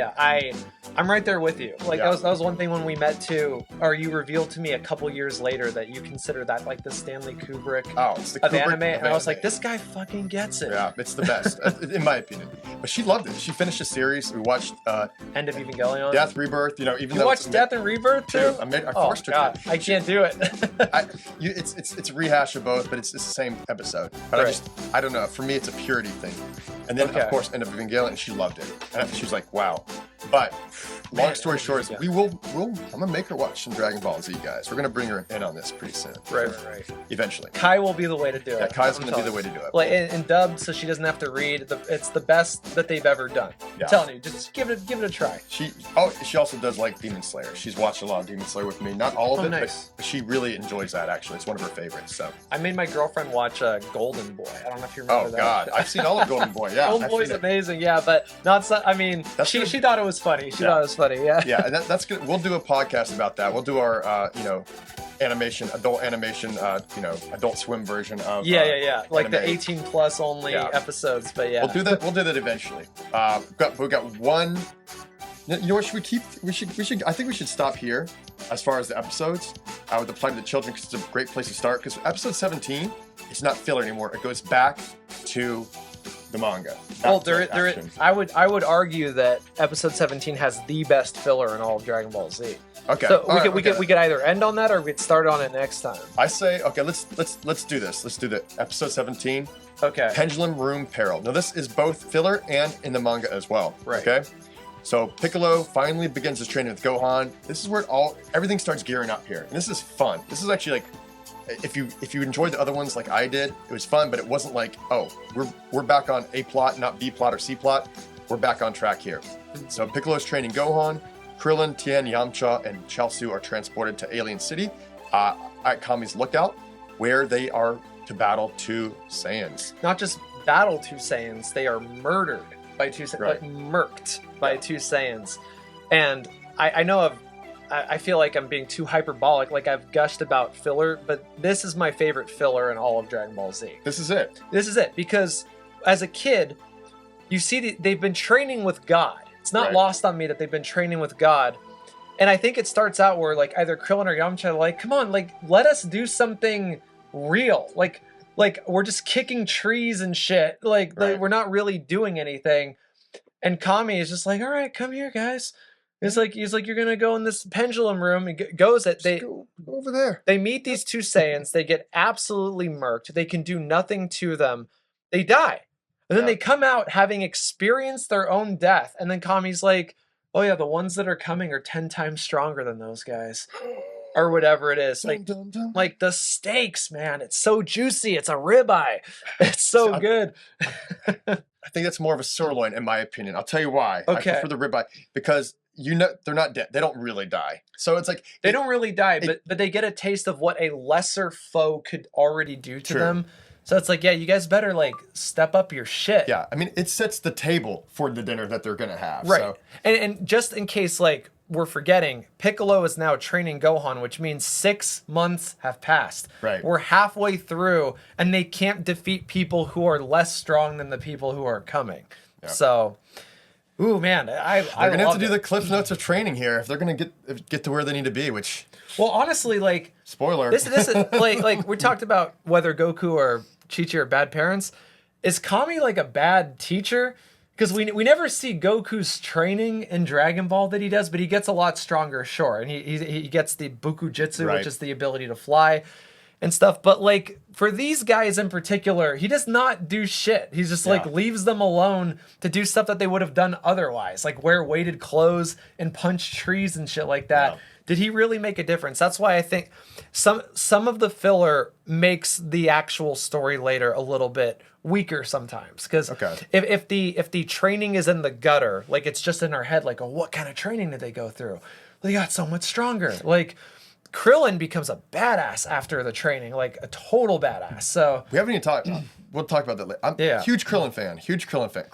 I'm right there with you. Like that was one thing when we met too, or you revealed to me a couple years later that you consider that like the Stanley Kubrick of anime. And I was like, this guy fucking gets it. Yeah, it's the best, in my opinion. But she loved it. She finished the series. We watched End of Evangelion, Death, Rebirth. You know, even you watched Death and Rebirth too. I forced her to. I can't do it. It's a rehash of both, but it's the same episode. But I don't know. For me, it's a purity thing. And then, Okay. of course, End of Evangelion, and she loved it. And she was like, wow. But long story short is I'm gonna make her watch some Dragon Ball Z, guys. We're gonna bring her in on this pretty soon. Right. Eventually. Kai will be the way to do it. Yeah, Kai's I'm gonna be the telling way to do it. Like in dubbed, so she doesn't have to read. It's the best that they've ever done. Yeah. I'm telling you, just give it a try. She also does like Demon Slayer. She's watched a lot of Demon Slayer with me. Not all of it, nice. but she really enjoys that, actually. It's one of her favorites. So. I made my girlfriend watch Golden Boy. I don't know if you remember that. Oh God, I've seen all of Golden Boy. Yeah, Golden Boy's amazing. Yeah, but not so. I mean, she thought it was funny. She thought it was funny. Yeah. Yeah, and that's good. We'll do a podcast about that. We'll do our adult animation, Adult Swim version of like the anime. 18 plus only episodes. But yeah, We'll do that eventually. We got one. You know what? We should. I think we should stop here as far as the episodes with the Plight of the Children, because it's a great place to start. Because episode 17, it's not filler anymore. It goes back to the manga. Well, I would argue that episode 17 has the best filler in all of Dragon Ball Z. Okay. So we could either end on that or we could start on it next time. I say okay. Let's do this. Let's do the episode 17. Okay. Pendulum Room Peril. Now this is both filler and in the manga as well. Right. Okay. So Piccolo finally begins his training with Gohan. This is where everything starts gearing up here, and this is fun. This is actually like, if you enjoyed the other ones like I did, it was fun, but it wasn't like, oh, we're back on A plot, not B plot or C plot. We're back on track here. So Piccolo's training Gohan. Krillin, Tien, Yamcha, and Chaozu are transported to Alien City at Kami's lookout, where they are to battle two Saiyans. Not just battle two Saiyans, they are murdered by two Saiyans, Right. like murked by two Saiyans. And I feel like I'm being too hyperbolic, like I've gushed about filler, but this is my favorite filler in all of Dragon Ball Z. This is it. This is it, because as a kid, you see they've been training with God. It's not Right. lost on me that they've been training with God. And I think it starts out where like either Krillin or Yamcha are like, come on, like let us do something real. Like we're just kicking trees and shit. Like Right. we're not really doing anything. And Kami is just like, all right, come here, guys. He's like, you're gonna go in this pendulum room. And goes it. Go over there. They meet these two Saiyans. They get absolutely murked. They can do nothing to them. They die. And then they come out having experienced their own death. And then Kami's like, oh yeah, the ones that are coming are 10 times stronger than those guys. Or whatever it is. Like, Dun, dun, dun. like the steaks, man. It's so juicy. It's a ribeye. It's so good. I think that's more of a sirloin, in my opinion. I'll tell you why. Okay. I prefer the ribeye because they're not dead. They don't really die. So it's like They don't really die, but they get a taste of what a lesser foe could already do to True. them. So it's like, yeah, you guys better like step up your shit. Yeah, I mean, it sets the table for the dinner that they're gonna have. Right. So. And just in case like we're forgetting, Piccolo is now training Gohan, which means 6 months have passed. Right. We're halfway through, and they can't defeat people who are less strong than the people who are coming. Yeah. So, ooh man, I They're gonna have love to do it. the cliff notes of training here if they're gonna get to where they need to be. Which Well, honestly, like spoiler. this is like we talked about whether Goku or Chi-Chi are bad parents. Is Kami like a bad teacher? Because we never see Goku's training in Dragon Ball that he does, but he gets a lot stronger, sure. And he gets the Bukujitsu, Right. which is the ability to fly and stuff. But like for these guys in particular, he does not do shit. He's just like Yeah. leaves them alone to do stuff that they would have done otherwise, like wear weighted clothes and punch trees and shit like that. Yeah. Did he really make a difference? That's why I think some of the filler makes the actual story later a little bit weaker sometimes. Because Okay. if the training is in the gutter, like it's just in our head, like, oh, what kind of training did they go through? They got so much stronger. Like Krillin becomes a badass after the training, like a total badass. So we haven't even talked. We'll talk about that later. I'm a huge Krillin fan. Huge Krillin fan.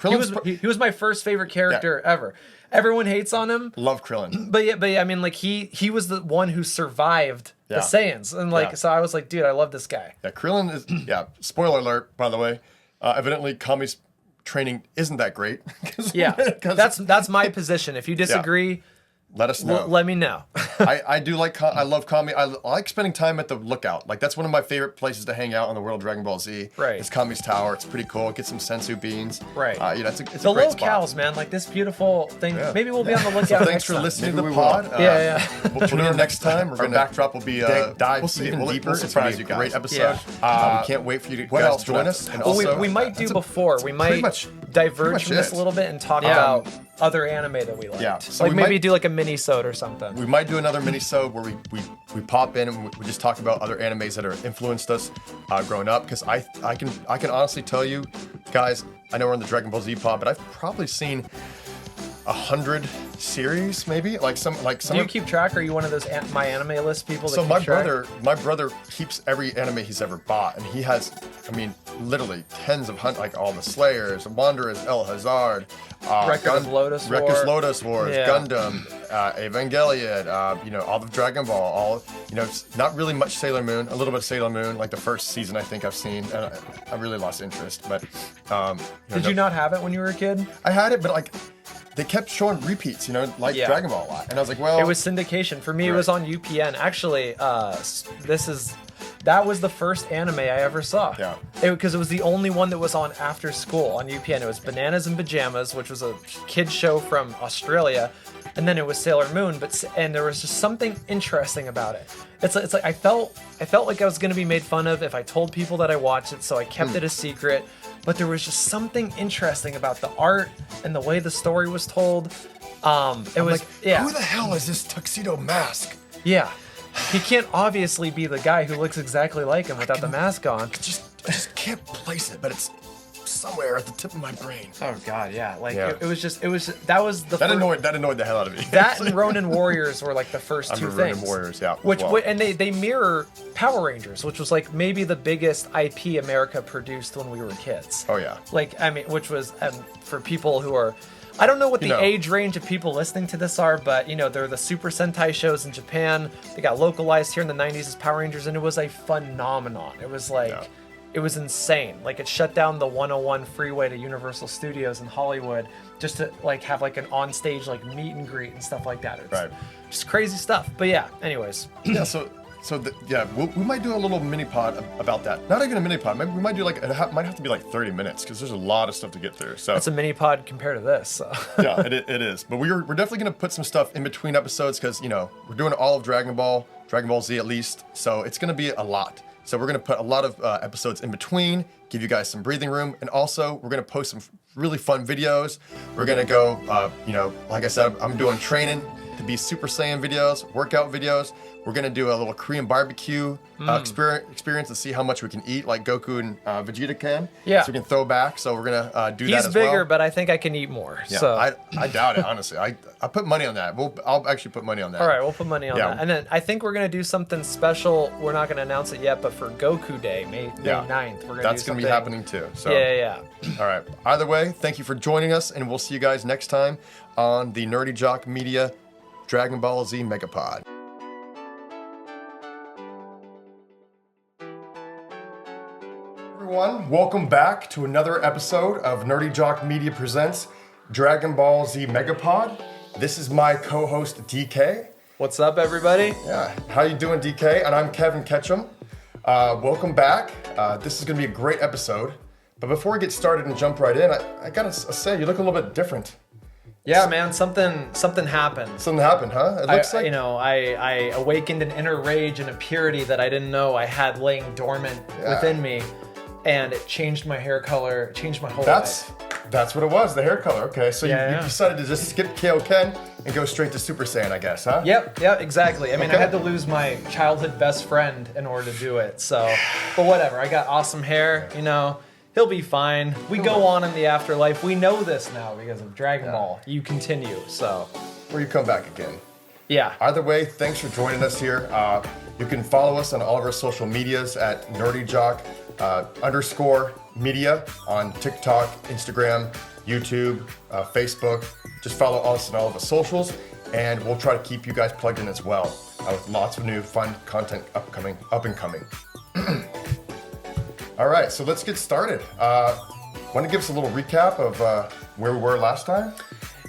he was my first favorite character ever. Everyone hates on him. Love Krillin. But I mean, like he was the one who survived the Yeah. Saiyans, and like so I was like, dude, I love this guy. Yeah, Krillin is. Yeah. Spoiler alert, by the way. Evidently, Kami's training isn't that great. Yeah, that's my position. If you disagree, let us know. Let me know. I do like, I love Kami. I like spending time at the Lookout. Like, that's one of my favorite places to hang out on the world of Dragon Ball Z. Right. It's Kami's Tower. It's pretty cool. Get some sensu beans. Right. You know, it's The a great spot. locales, man, like this beautiful thing. Yeah. Maybe we'll be on the lookout. So thanks next for time. listening Maybe to the we pod. will. Yeah. We'll tune in next time. We're Our gonna backdrop will be dive we'll even see. deeper. We'll It's gonna surprise be you a guys. great episode. Yeah. We can't wait for you to What guys else to join for us. that? And Well, also, we might do before. We might much- diverge much from this it. a little bit and talk Yeah. about other anime that we liked. Yeah. So Like we maybe might- do like a mini-sode or something. we might do another mini-sode where we pop in and we just talk about other animes that have influenced us growing up. Because I can honestly tell you, guys, I know we're on the Dragon Ball Z pod, but I've probably seen 100 series, maybe some. Do you keep track? Are you one of those My Anime List people? That So keep my track? brother keeps every anime he's ever bought, and he has, I mean, literally tens of like all the Slayers, Wanderers, El Hazard, Record of Lotus War. Lotus Wars, Yeah. Gundam, Evangelion, you know, all of Dragon Ball, all, you know, it's not really much Sailor Moon, a little bit of Sailor Moon, like the first season I think I've seen, and I really lost interest, but. Did you not have it when you were a kid? I had it, but like, they kept showing repeats, you know, like Yeah. Dragon Ball a lot, and I was like, well. It was syndication. For me, it was on UPN. Actually, that was the first anime I ever saw. Yeah. Because it was the only one that was on after school on UPN. It was Bananas and Pajamas, which was a kids show from Australia, and then it was Sailor Moon. And there was just something interesting about it. It's like I felt like I was gonna be made fun of if I told people that I watched it, so I kept it a secret. But there was just something interesting about the art and the way the story was told. It was like, yeah. who the hell is this tuxedo mask? Yeah. He can't obviously be the guy who looks exactly like him without the mask on. I just can't place it, but it's somewhere at the tip of my brain. Oh god, yeah. Like Yeah. It was that was the That annoyed the hell out of me. that and Ronin Warriors were like the first two Ronin things. Warriors, yeah. Which well. and they mirror Power Rangers, which was like maybe the biggest IP America produced when we were kids. Oh yeah. Like I mean, which was for people who are, I don't know what the You know. age range of people listening to this are, but you know they're the Super Sentai shows in Japan. They got localized here in the '90s as Power Rangers, and it was a phenomenon. It was like. Yeah. It was insane. Like it shut down the 101 freeway to Universal Studios in Hollywood just to like have like an on-stage like meet and greet and stuff like that. It's Right. just crazy stuff. But yeah, anyways. Yeah. We might do a little mini pod about that. Not even a mini pod. Maybe we might do like might have to be like 30 minutes because there's a lot of stuff to get through. So That's a mini pod compared to this. So. yeah, it is. But we're definitely gonna put some stuff in between episodes because you know we're doing all of Dragon Ball Z at least. So it's gonna be a lot. So we're gonna put a lot of episodes in between, give you guys some breathing room, and also we're gonna post some really fun videos. We're gonna go, you know, like I said, I'm doing training to be Super Saiyan videos, workout videos. We're gonna do a little Korean barbecue experience to see how much we can eat, like Goku and Vegeta can. Yeah. So we can throw back. So we're gonna do that He's as bigger, well. but I think I can eat more. Yeah, So. I doubt it, honestly. I put money on that. I'll actually put money on that. All right, we'll put money on Yeah. that. And then I think we're going to do something special. We're not going to announce it yet, but for Goku Day, May 9th, we're going to do That's something. gonna be happening too. So Yeah. all right. Either way, thank you for joining us, and we'll see you guys next time on the NerdyJock Media Dragon Ball Z Megapod. Everyone, welcome back to another episode of NerdyJock Media Presents Dragon Ball Z Megapod. This is my co-host DK. What's up, everybody? Yeah, how you doing, DK? And I'm Kevin Ketcham. Welcome back. This is gonna be a great episode. But before we get started and jump right in, I gotta say, you look a little bit different. Yeah, man, something happened. Something happened, huh? It looks like you know, I awakened an inner rage and a purity that I didn't know I had laying dormant within me, and it changed my hair color, it changed my whole life. That's what it was, the hair color. Okay, so you Yeah. decided to just skip Kaioken and go straight to Super Saiyan, I guess, huh? Yep, exactly. I mean, Okay. I had to lose my childhood best friend in order to do it. So, but whatever. I got awesome hair. You know, he'll be fine. We go on in the afterlife. We know this now because of Dragon Ball. You continue. So, Or you come back again. yeah. Either way, thanks for joining us here. You can follow us on all of our social medias at NerdyJock _media on TikTok, Instagram, YouTube, Facebook. Just follow us on all of the socials, and we'll try to keep you guys plugged in as well with lots of new fun content up and coming. All right, so let's get started. Want to give us a little recap of where we were last time?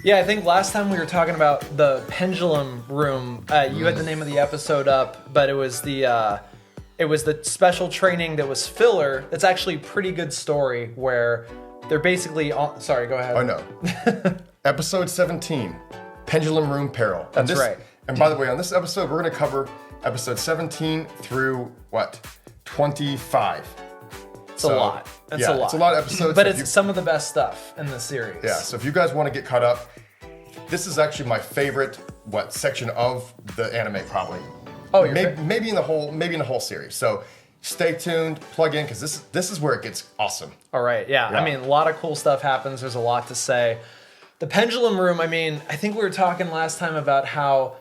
Yeah, I think last time we were talking about the pendulum room. You had the name of the episode up, but it was the special training that was filler. That's actually a pretty good story where they're basically sorry, go ahead. Oh no. Episode 17, Pendulum Room Peril. That's right. And by the way, on this episode, we're going to cover episode 17 through what? 25. It's a lot. It's a lot. It's a lot of episodes. But it's some of the best stuff in the series. Yeah, so if you guys want to get caught up, this is actually my favorite section of the anime probably. Oh, maybe in the whole series. So stay tuned, plug in, because this is where it gets awesome. All right, yeah. I mean, a lot of cool stuff happens. There's a lot to say. The pendulum room, I mean, I think we were talking last time about how,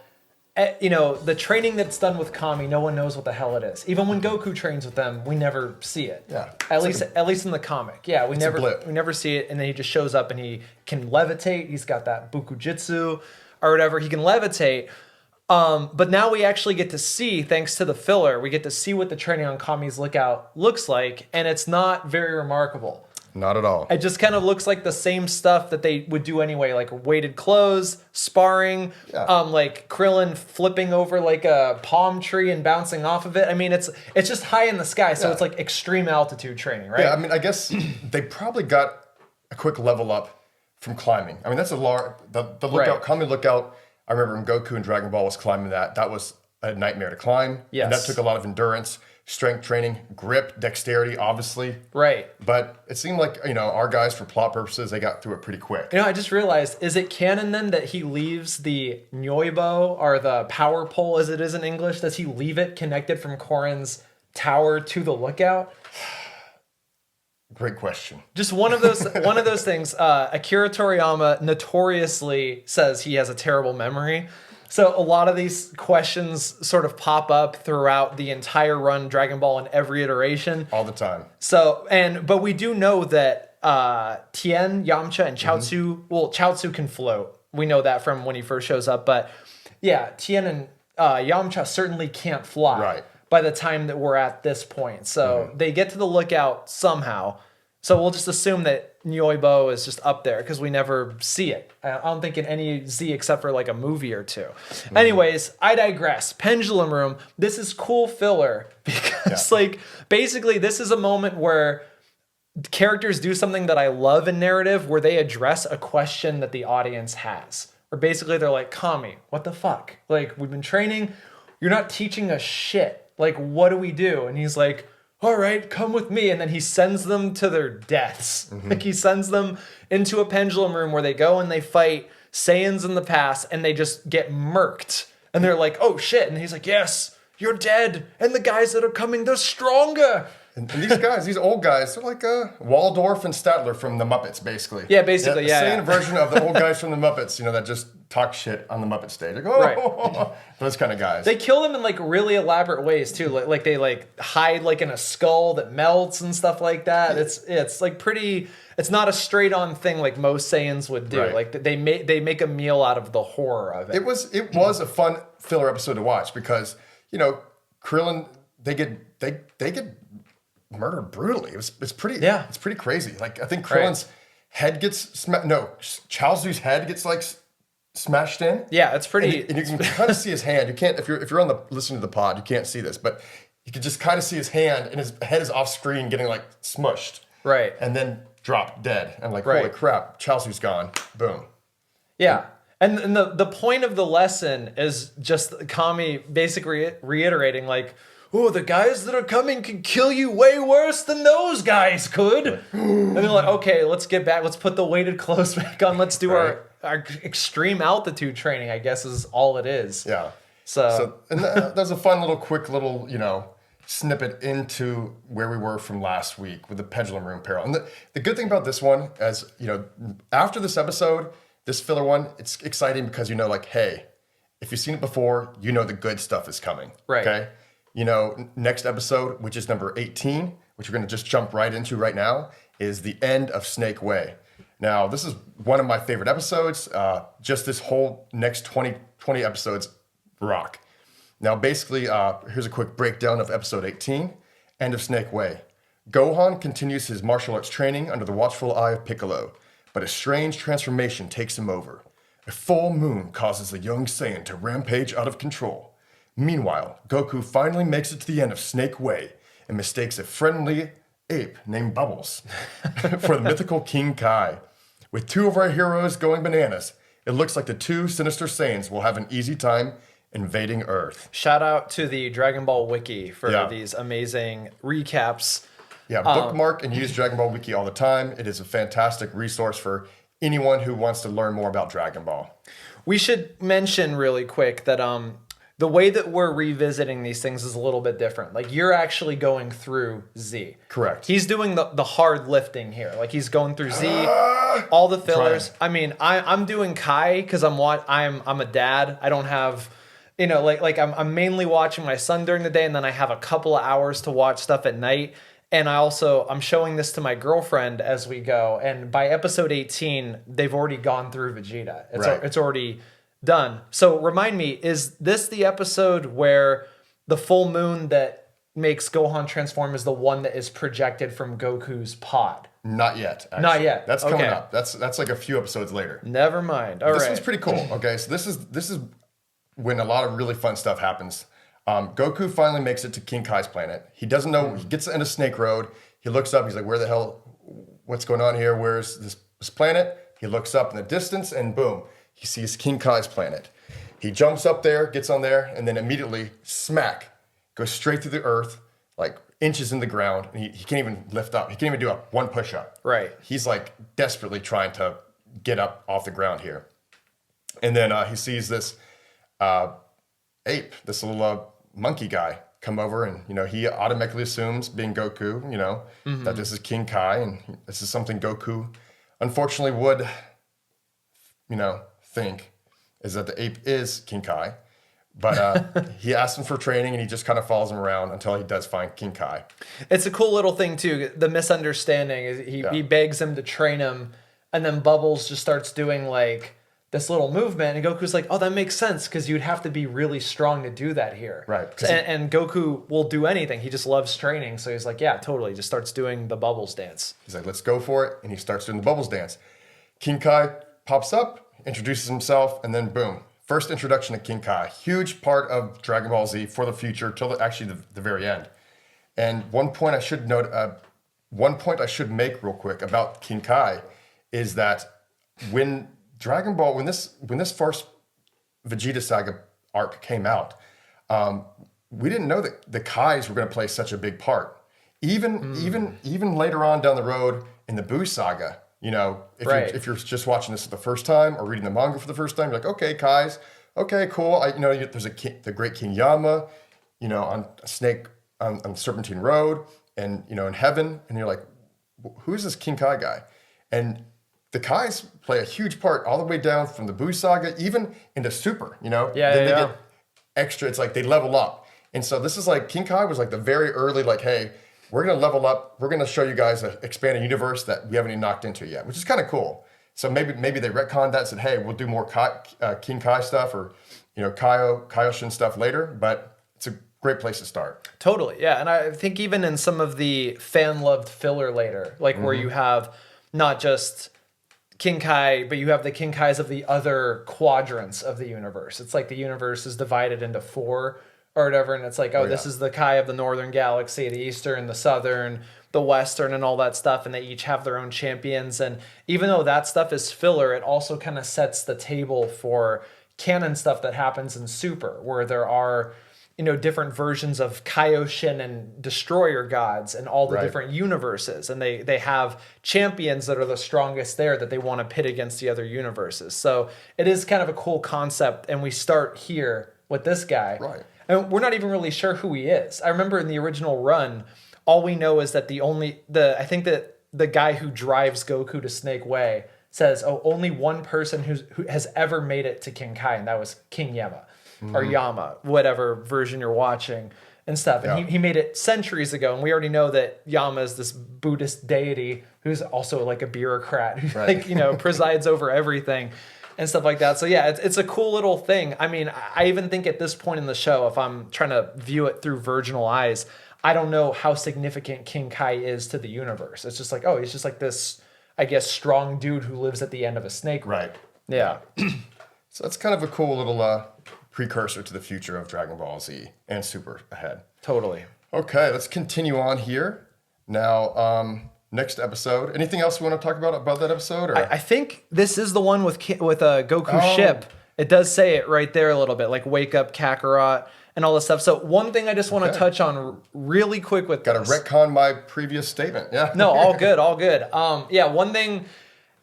the training that's done with Kami, no one knows what the hell it is. Even when Goku trains with them, we never see it. Yeah. At least in the comic. Yeah, we never see it, and then he just shows up and he can levitate. He's got that Bukujitsu or whatever. He can levitate. But now we actually get to see, thanks to the filler, we get to see what the training on Kami's Lookout looks like, and it's not very remarkable. Not at all. It just kind of looks like the same stuff that they would do anyway, like weighted clothes, sparring, like Krillin flipping over like a palm tree and bouncing off of it. I mean, it's just high in the sky, so it's like extreme altitude training, right? Yeah, I mean, I guess they probably got a quick level up from climbing. I mean, that's a large, the lookout, Kami Lookout, I remember when Goku and Dragon Ball was climbing that was a nightmare to climb. Yes. And that took a lot of endurance, strength training, grip, dexterity, obviously. Right. But it seemed like, our guys, for plot purposes, they got through it pretty quick. I just realized, is it canon then that he leaves the Nyoibo, or the power pole as it is in English, does he leave it connected from Korin's tower to the lookout? Great question. Just one of those things. Akira Toriyama notoriously says he has a terrible memory. So a lot of these questions sort of pop up throughout the entire run Dragon Ball in every iteration. All the time. So, but we do know that Tien, Yamcha, and Chaozu, Chaozu can float. We know that from when he first shows up. But yeah, Tien and Yamcha certainly can't fly. Right. By the time that we're at this point. So they get to the lookout somehow. So we'll just assume that Nyoibo is just up there because we never see it. I don't think in any Z except for like a movie or two. Anyways, I digress. Pendulum Room. This is cool filler because basically this is a moment where characters do something that I love in narrative where they address a question that the audience has. Or basically they're like, Kami, what the fuck? Like, we've been training. You're not teaching us shit. Like, what do we do? And he's like, all right, come with me. And then he sends them to their deaths. Like, he sends them into a pendulum room where they go and they fight Saiyans in the past and they just get murked. And they're like, oh shit. And he's like, yes, you're dead. And the guys that are coming, they're stronger. And these guys, these old guys, they're like Waldorf and Statler from the Muppets, basically. Yeah, basically, the same version of the old guys from the Muppets, that just talk shit on the Muppet stage. Like, those kind of guys. They kill them in like really elaborate ways too. Like they like hide like in a skull that melts and stuff like that. It's like pretty. It's not a straight on thing like most Saiyans would do. Right. Like they make a meal out of the horror of it. It was a fun filler episode to watch because Krillin they get murdered brutally. It's pretty. Yeah. It's pretty crazy. Like I think Krillin's head gets Chaozu's head gets like smashed in. Yeah, it's pretty. And you can kind of see his hand. You can't if you're on the listening to the pod, you can't see this, but you can just kind of see his hand and his head is off screen, getting like smushed. Right. And then dropped dead. And like, holy crap, Chaozu's gone. Boom. Yeah. And the point of the lesson is just Kami basically reiterating like, oh, the guys that are coming can kill you way worse than those guys could. And they're like, okay, let's get back. Let's put the weighted clothes back on. Let's do our extreme altitude training, I guess is all it is. Yeah. So and there's a fun quick little, snippet into where we were from last week with the Pendulum Room Peril. And the good thing about this one, as after this episode, this filler one, it's exciting because like, hey, if you've seen it before, the good stuff is coming. Right. Okay. Next episode, which is number 18, which we're going to just jump right into right now, is the end of Snake Way. Now, this is one of my favorite episodes. Just this whole next 20 episodes rock. Now, basically, here's a quick breakdown of episode 18, End of Snake Way. Gohan continues his martial arts training under the watchful eye of Piccolo, but a strange transformation takes him over. A full moon causes the young Saiyan to rampage out of control. Meanwhile, Goku finally makes it to the end of Snake Way and mistakes a friendly ape named Bubbles for the mythical King Kai. With two of our heroes going bananas, it looks like the two sinister Saiyans will have an easy time invading Earth. Shout out to the Dragon Ball Wiki for Yeah. these amazing recaps. Yeah, bookmark and use Dragon Ball Wiki all the time. It is a fantastic resource for anyone who wants to learn more about Dragon Ball. We should mention really quick that the way that we're revisiting these things is a little bit different. Like, you're actually going through Z. Correct. He's doing the hard lifting here. Like, he's going through Z, all the fillers. Trying. I mean, I'm doing Kai because I'm a dad. I don't have, I'm mainly watching my son during the day, and then I have a couple of hours to watch stuff at night. And I'm showing this to my girlfriend as we go. And by episode 18, they've already gone through Vegeta. It's already done. So remind me, is this the episode where the full moon that makes Gohan transform is the one that is projected from Goku's pod? Not yet. Actually. Not yet. That's coming Okay. up. That's like a few episodes later. Never mind. All This right. one's pretty cool. Okay, so this is when a lot of really fun stuff happens. Goku finally makes it to King Kai's planet. He doesn't know. He gets into Snake Road. He looks up. He's like, "Where the hell? What's going on here? Where's this planet?" He looks up in the distance, and boom, he sees King Kai's planet. He jumps up there, gets on there, and then immediately, smack, goes straight through the earth, like inches in the ground. And he can't even lift up. He can't even do one push-up. Right. He's like desperately trying to get up off the ground here. And then he sees this ape, this little monkey guy come over, and he automatically assumes, being Goku, that this is King Kai, and this is something Goku unfortunately would think, is that the ape is King Kai. But he asks him for training, and he just kind of follows him around until he does find King Kai. It's a cool little thing too. The misunderstanding is he begs him to train him, and then Bubbles just starts doing like this little movement, and Goku's like, "Oh, that makes sense because you'd have to be really strong to do that here." Right. And Goku will do anything. He just loves training, so he's like, "Yeah, totally." Just starts doing the Bubbles dance. He's like, "Let's go for it," and he starts doing the Bubbles dance. King Kai pops up, introduces himself, and then boom. First introduction to King Kai. Huge part of Dragon Ball Z for the future till the very end. And one point I should make real quick about King Kai is that when Dragon Ball, when this first Vegeta Saga arc came out, we didn't know that the Kais were going to play such a big part. Even later on down the road in the Buu Saga, if you're just watching this for the first time or reading the manga for the first time, you're like, okay, Kais, okay, cool. There's the great King Yama, on Snake on Serpentine Road, and in Heaven, and you're like, who's this King Kai guy? And the Kais play a huge part all the way down from the Buu Saga, even into Super, They get extra, it's like they level up. And so this is like, King Kai was like the very early, like, hey, we're going to level up. We're going to show you guys an expanded universe that we haven't even knocked into yet, which is kind of cool. So maybe they retconned that and said, hey, we'll do more King Kai stuff or, Kaioshin stuff later, but it's a great place to start. Totally, yeah. And I think even in some of the fan-loved filler later, like where you have not just King Kai, but you have the King Kais of the other quadrants of the universe. It's like the universe is divided into 4 or whatever, and it's like, this is the Kai of the northern galaxy, the eastern, the southern, the western, and all that stuff, and they each have their own champions. And even though that stuff is filler, it also kind of sets the table for canon stuff that happens in Super, where there are different versions of Kaioshin and Destroyer gods and all the different universes. And they have champions that are the strongest there that they want to pit against the other universes. So it is kind of a cool concept. And we start here with this guy. Right. And we're not even really sure who he is. I remember in the original run, all we know is that I think that the guy who drives Goku to Snake Way says, only one person who has ever made it to King Kai, and that was King Yama. Or Yama, whatever version you're watching and stuff. And he made it centuries ago. And we already know that Yama is this Buddhist deity who's also like a bureaucrat who presides over everything and stuff like that. So yeah, it's a cool little thing. I mean, I even think at this point in the show, if I'm trying to view it through virginal eyes, I don't know how significant King Kai is to the universe. It's just like, he's just like this, I guess, strong dude who lives at the end of a snake. Right. Yeah. So that's kind of a cool little precursor to the future of Dragon Ball Z and Super ahead. Totally. Okay, let's continue on here. Now, next episode. Anything else we want to talk about that episode? Or? I think this is the one with Goku's ship. It does say it right there a little bit, like wake up Kakarot and all this stuff. So one thing I just want to touch on really quick with Got to retcon my previous statement. Yeah. No, all good, all good. Yeah, one thing.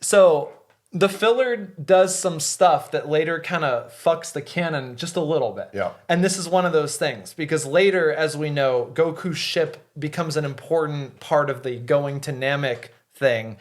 So the filler does some stuff that later kind of fucks the canon just a little bit. Yeah. And this is one of those things because later, as we know, Goku's ship becomes an important part of the going to Namek thing.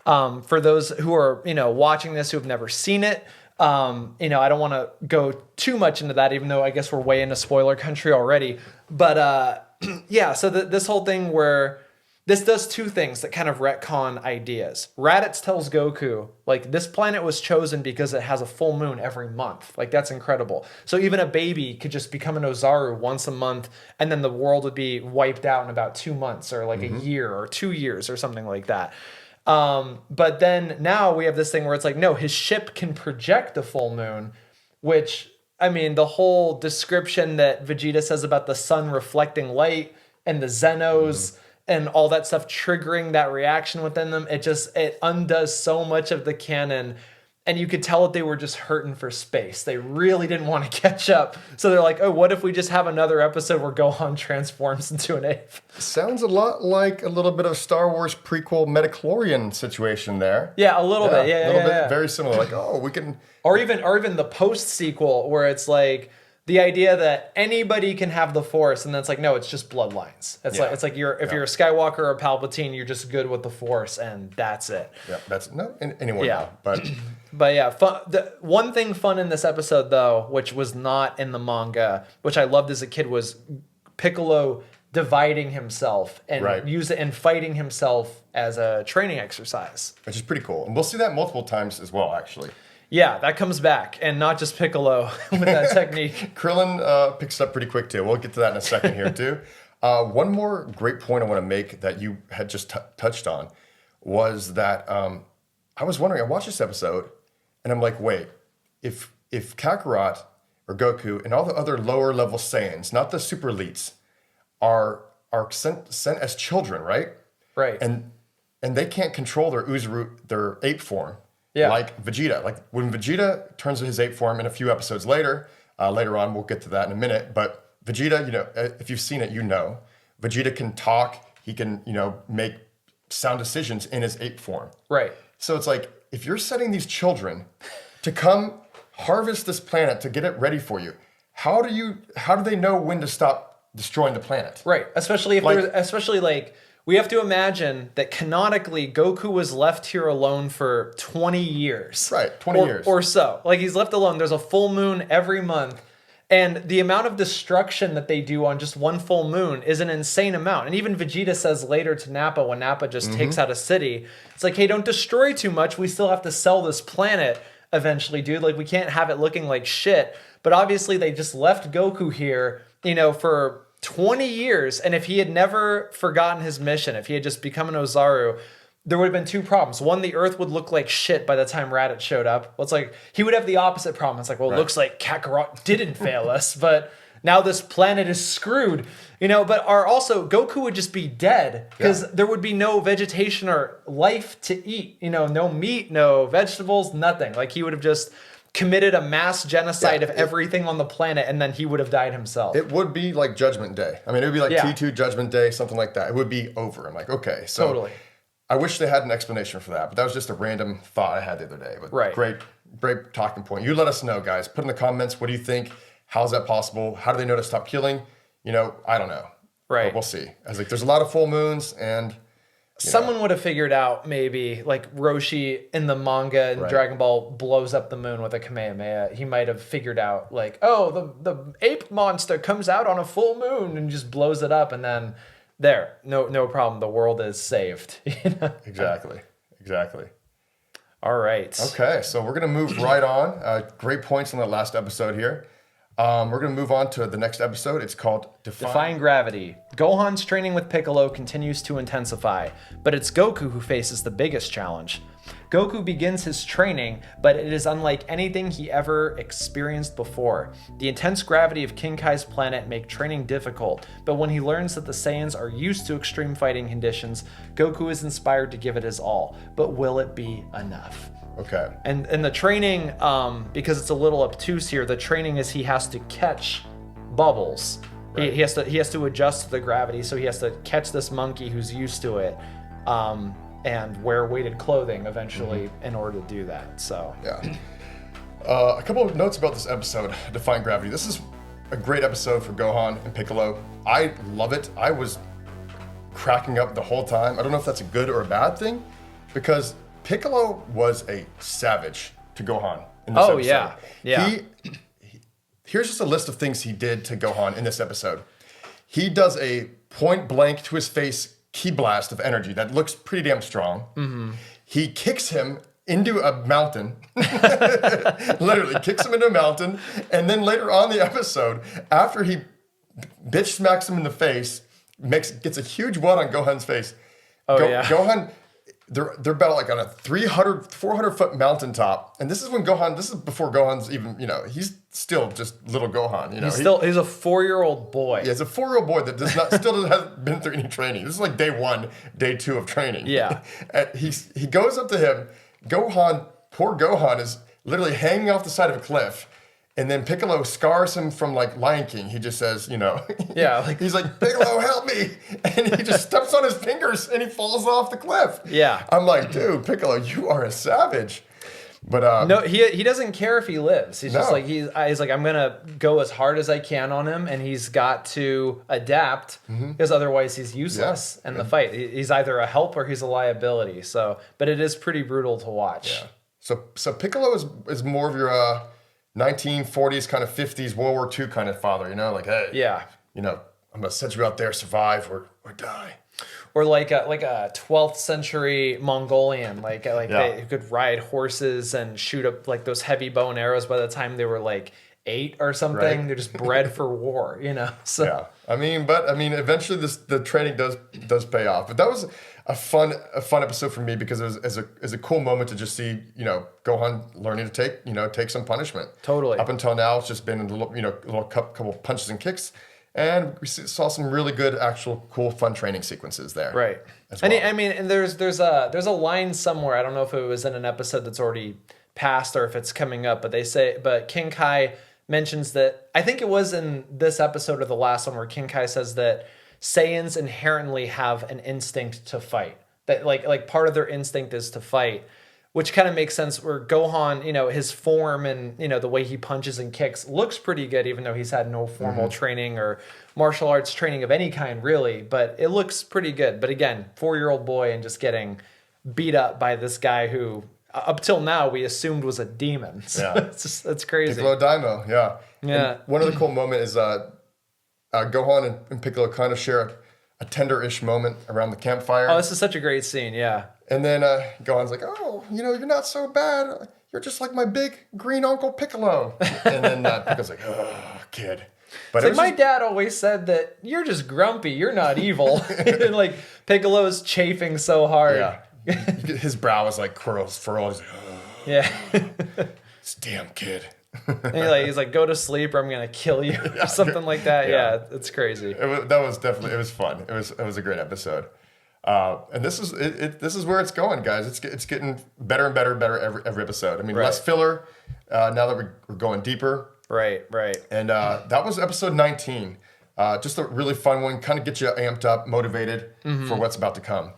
For those who are, watching this who have never seen it, I don't want to go too much into that, even though I guess we're way into spoiler country already. But yeah, so this whole thing where this does two things that kind of retcon ideas. Raditz tells Goku, like, this planet was chosen because it has a full moon every month. Like, that's incredible. So even a baby could just become an Ozaru once a month, and then the world would be wiped out in about 2 months or like a year or 2 years or something like that. But then now we have this thing where it's like, no, his ship can project the full moon, which, I mean, the whole description that Vegeta says about the sun reflecting light and the Zenos and all that stuff triggering that reaction within them, it undoes so much of the canon. And you could tell that they were just hurting for space. They really didn't want to catch up. So they're like, oh, what if we just have another episode where Gohan transforms into an ape? Sounds a lot like a little bit of Star Wars prequel Metachlorian situation there. Yeah, a little bit. Yeah, a little bit very similar. Like, oh, we can... Or even the post-sequel where it's like the idea that anybody can have the Force, and then it's like, no, it's just bloodlines. It's like you're a Skywalker or a Palpatine, you're just good with the Force, and that's it. Yeah, anyone. Yeah, but but yeah, the one thing fun in this episode though, which was not in the manga, which I loved as a kid, was Piccolo dividing himself and and fighting himself as a training exercise, which is pretty cool, and we'll see that multiple times as well, actually. Yeah, that comes back, and not just Piccolo with that technique. Krillin picks up pretty quick, too. We'll get to that in a second here, too. One more great point I want to make that you had just touched on was that I was wondering, I watched this episode, and I'm like, wait, if Kakarot or Goku and all the other lower-level Saiyans, not the super elites, are sent as children, right? Right. And they can't control their ape form. Yeah. Like Vegeta. Like when Vegeta turns to his ape form in a few episodes later on, we'll get to that in a minute, but Vegeta, if you've seen it, Vegeta can talk, he can, make sound decisions in his ape form. Right. So it's like, if you're setting these children to come harvest this planet to get it ready for you, how do they know when to stop destroying the planet? Right. Especially if we have to imagine that canonically Goku was left here alone for 20 years. Right, 20 years. Or so. Like, he's left alone. There's a full moon every month. And the amount of destruction that they do on just one full moon is an insane amount. And even Vegeta says later to Nappa, when Nappa just takes out a city, it's like, hey, don't destroy too much. We still have to sell this planet eventually, dude. Like, we can't have it looking like shit. But obviously they just left Goku here, for 20 years, and if he had never forgotten his mission, if he had just become an Ozaru, there would have been two problems. One, the Earth would look like shit by the time Raditz showed up. Well, it's like, he would have the opposite problem. It's like, well, it looks like Kakarot didn't fail us, but now this planet is screwed. But also, Goku would just be dead, because there would be no vegetation or life to eat. No meat, no vegetables, nothing. Like, he would have just committed a mass genocide of everything on the planet, and then he would have died himself. It would be like Judgment Day. I mean, it would be like T2 Judgment Day, something like that. It would be over. I'm like, okay. So totally. I wish they had an explanation for that, but that was just a random thought I had the other day. But great talking point. You let us know, guys. Put in the comments, what do you think? How is that possible? How do they know to stop killing? I don't know. Right. But we'll see. I was like, there's a lot of full moons, and someone would have figured out, maybe, like Roshi in the manga and Dragon Ball blows up the moon with a Kamehameha. He might have figured out, like, oh, the ape monster comes out on a full moon and just blows it up, and then no problem. The world is saved. Exactly. All right. Okay, so we're gonna move right on. Great points on the last episode here. We're going to move on to the next episode. It's called Defying Gravity. Gohan's training with Piccolo continues to intensify, but it's Goku who faces the biggest challenge. Goku begins his training, but it is unlike anything he ever experienced before. The intense gravity of King Kai's planet make training difficult, but when he learns that the Saiyans are used to extreme fighting conditions, Goku is inspired to give it his all. But will it be enough? Okay. And the training, because it's a little obtuse here, the training is he has to catch bubbles. Right. He has to adjust to the gravity, so he has to catch this monkey who's used to it, and wear weighted clothing eventually in order to do that. So yeah. A couple of notes about this episode, Defying Gravity. This is a great episode for Gohan and Piccolo. I love it. I was cracking up the whole time. I don't know if that's a good or a bad thing, because Piccolo was a savage to Gohan in this episode. Yeah. Here's just a list of things he did to Gohan in this episode. He does a point blank to his face ki blast of energy that looks pretty damn strong. Mm-hmm. He kicks him into a mountain, literally kicks him into a mountain, and then later on in the episode, after he bitch smacks him in the face, gets a huge wad on Gohan's face. Gohan, they're about like on a 400-foot mountaintop, and this is before Gohan's even, he's still just little Gohan, He's a 4-year-old boy. Yeah, he's a 4-year-old boy that hasn't been through any training. This is like day 1, day 2 of training. Yeah. And he goes up to him. Poor Gohan is literally hanging off the side of a cliff. And then Piccolo scars him from like Lion King. He just says, Yeah, he's like, Piccolo, help me. And he just steps on his fingers and he falls off the cliff. Yeah. I'm like, dude, Piccolo, you are a savage. But no, he doesn't care if he lives. He's just like, he's like, I'm going to go as hard as I can on him. And he's got to adapt because otherwise he's useless in the fight. He's either a help or he's a liability. So, but it is pretty brutal to watch. Yeah. So Piccolo is more of your 1940s kind of 50s World War II kind of father, like, hey, I'm gonna send you out there, survive or die. Or like a 12th century Mongolian, they could ride horses and shoot up like those heavy bow and arrows by the time they were like 8 or something. Right. They're just bred for war, So yeah, eventually the training does pay off. But that was a fun episode for me because it was a cool moment to just see Gohan learning to take some punishment. Totally. Up until now, it's just been a little couple punches and kicks, and we saw some really good, actual, cool, fun training sequences there. Right. As well. And there's a line somewhere. I don't know if it was in an episode that's already passed or if it's coming up, but King Kai mentions that, I think it was in this episode or the last one, where King Kai says that Saiyans inherently have an instinct to fight. That like part of their instinct is to fight, which kind of makes sense where Gohan, his form and, the way he punches and kicks looks pretty good, even though he's had no formal training or martial arts training of any kind, really. But it looks pretty good. But again, 4-year-old boy and just getting beat up by this guy who, up till now, we assumed was a demon. So it's crazy. Piccolo Daimo, yeah. Yeah. And one other cool moment is Gohan and Piccolo kind of share a tender-ish moment around the campfire. Oh, this is such a great scene, yeah. And then Gohan's like, oh, you're not so bad. You're just like my big green uncle Piccolo. And then Piccolo's like, oh, kid. But it's like, my dad always said that you're just grumpy, you're not evil. And like Piccolo's chafing so hard. Yeah. His brow is like furrowed. He's like, oh. Yeah. This damn kid. And he's like, go to sleep or I'm gonna kill you or something like that. Yeah, it's crazy. It was fun. It was a great episode. And this is where it's going, guys. It's getting better and better every episode. Less filler now that we're going deeper. Right. And that was episode 19. Just a really fun one, kind of get you amped up, motivated for what's about to come.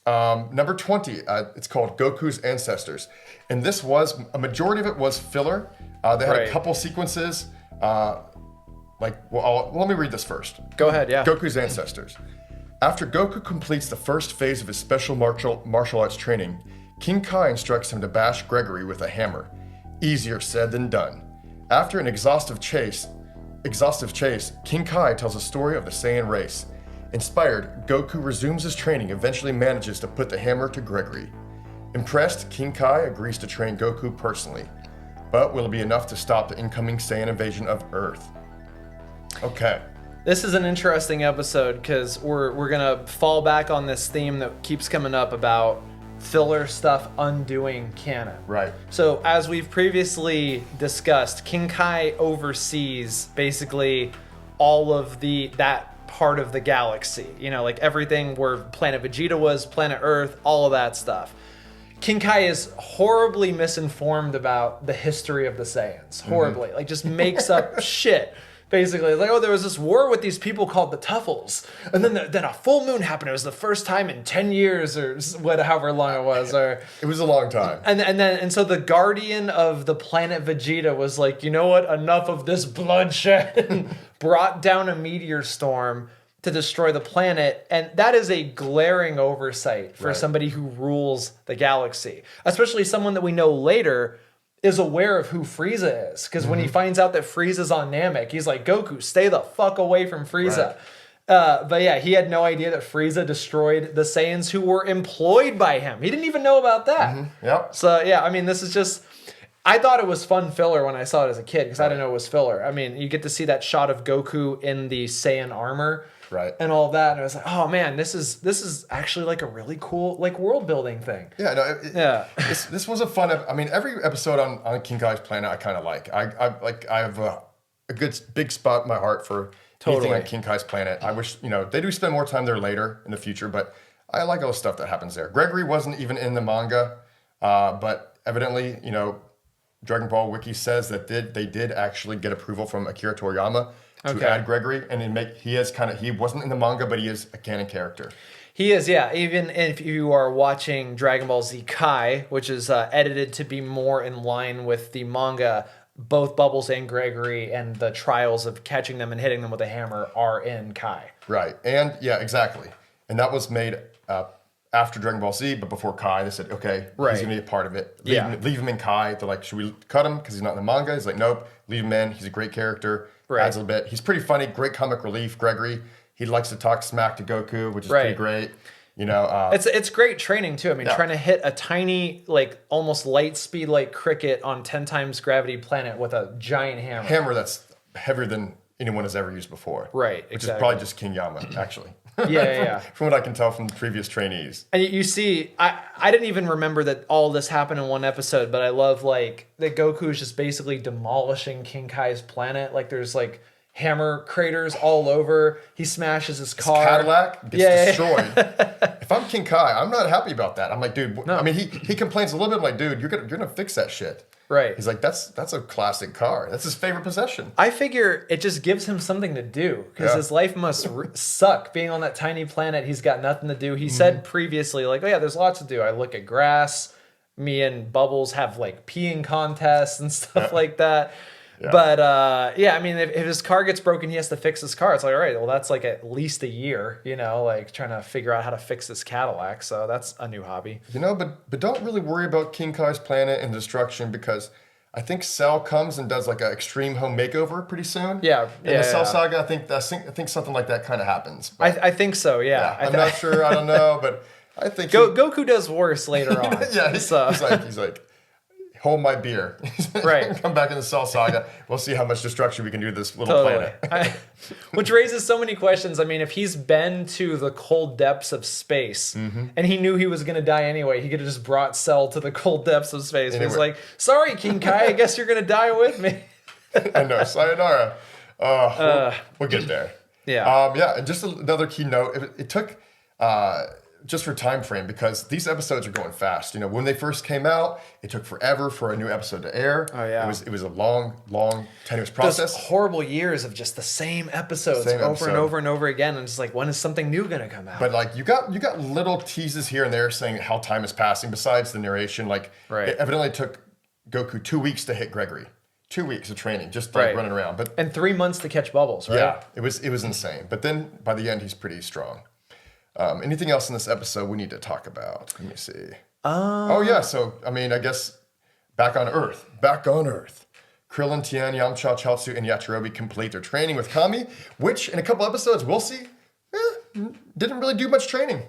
Number 20, it's called Goku's Ancestors. And this was, a majority of it was filler. They had a couple sequences. Let me read this first. Go ahead, yeah. Goku's Ancestors. After Goku completes the first phase of his special martial arts training, King Kai instructs him to bash Gregory with a hammer. Easier said than done. After an exhaustive chase, King Kai tells a story of the Saiyan race. Inspired, Goku resumes his training, eventually manages to put the hammer to Gregory. Impressed, King Kai agrees to train Goku personally. But will it be enough to stop the incoming Saiyan invasion of Earth? Okay. This is an interesting episode because we're gonna fall back on this theme that keeps coming up about filler stuff undoing canon. Right. So as we've previously discussed, King Kai oversees basically all of that part of the galaxy. You know, like everything where Planet Vegeta was, Planet Earth, all of that stuff. King Kai is horribly misinformed about the history of the Saiyans. Horribly. Like just makes up shit. Basically, like, oh, there was this war with these people called the Tuffles, and then a full moon happened. It was the first time in 10 years, or however long it was, or it was a long time. And so the guardian of the planet Vegeta was like, you know what? Enough of this bloodshed, and brought down a meteor storm to destroy the planet, and that is a glaring oversight for somebody who rules the galaxy, especially someone that we know later is aware of who Frieza is. Because when he finds out that Frieza's on Namek, he's like, Goku, stay the fuck away from Frieza. Right. But yeah, he had no idea that Frieza destroyed the Saiyans who were employed by him. He didn't even know about that. Yep. So yeah, I mean, this is just... I thought it was fun filler when I saw it as a kid, because I didn't know it was filler. I mean, you get to see that shot of Goku in the Saiyan armor. Right. And all of that, and I was like, "Oh man, this is actually like a really cool like world building thing." Yeah, no, this was a fun. I mean, every episode on King Kai's planet I kind of like. I have a good big spot in my heart for anything on King Kai's planet. I wish they do spend more time there later in the future, but I like all the stuff that happens there. Gregory wasn't even in the manga, but evidently, Dragon Ball Wiki says that they did actually get approval from Akira Toriyama to add Gregory, and he wasn't in the manga, but he is a canon character. He is, yeah. Even if you are watching Dragon Ball Z Kai, which is edited to be more in line with the manga, both Bubbles and Gregory and the trials of catching them and hitting them with a hammer are in Kai. Right, and yeah, exactly. And that was made after Dragon Ball Z, but before Kai. They said, okay, he's going to be a part of it. Leave him in Kai. They're like, should we cut him because he's not in the manga? He's like, nope, leave him in. He's a great character. Right. Adds a little bit. He's pretty funny, great comic relief. Gregory, he likes to talk smack to Goku, which is pretty great. It's great training too. I mean, trying to hit a tiny, like almost light speed like cricket on 10 times gravity planet with a giant hammer. Hammer that's heavier than anyone has ever used before. Right. Which is probably just King Yama, actually. Yeah. From what I can tell from the previous trainees. And you see, I didn't even remember that all this happened in one episode, but I love like that Goku is just basically demolishing King Kai's planet. Like there's like hammer craters all over. He smashes his car. His Cadillac gets destroyed. If I'm King Kai, I'm not happy about that. I'm like, dude. No. I mean, he complains a little bit. I'm like, dude, you're gonna fix that shit. Right. He's like, that's a classic car. That's his favorite possession. I figure it just gives him something to do because his life must suck being on that tiny planet. He's got nothing to do. He said previously, like, oh yeah, there's lots to do. I look at grass. Me and Bubbles have like peeing contests and stuff like that. Yeah. But I mean, if his car gets broken, he has to fix his car. It's like, all right, well, that's like at least a year, like trying to figure out how to fix this Cadillac. So that's a new hobby. But don't really worry about King Kai's planet and destruction because I think Cell comes and does like an extreme home makeover pretty soon. Yeah. In the Cell Saga, I think something like that kind of happens. I think so. Yeah. I'm not sure. I don't know, but I think Goku does worse later on. Yeah. He's like. Hold my beer. Right. Come back in the Cell Saga. We'll see how much destruction we can do to this little planet. Which raises so many questions. I mean, if he's been to the cold depths of space and he knew he was going to die anyway, he could have just brought Cell to the cold depths of space. Anyway. He's like, sorry, King Kai, I guess you're going to die with me. I know. Sayonara. We'll get there. Yeah. And just another key note. It took... just for time frame, because these episodes are going fast. When they first came out, it took forever for a new episode to air. Oh yeah, it was a long, tenuous process. Those horrible years of just the same episodes over and over and over again, and it's like, when is something new gonna come out? But like you got little teases here and there saying how time is passing. Besides the narration, like it evidently took Goku 2 weeks to hit Gregory. 2 weeks of training, just like running around, and 3 months to catch Bubbles. Right? Yeah, it was insane. But then by the end, he's pretty strong. Anything else in this episode we need to talk about? Let me see. So, I mean, I guess back on Earth. Krillin, Tien, Yamcha, Chaozu, and Yachirobe complete their training with Kami, which in a couple episodes we'll see didn't really do much training.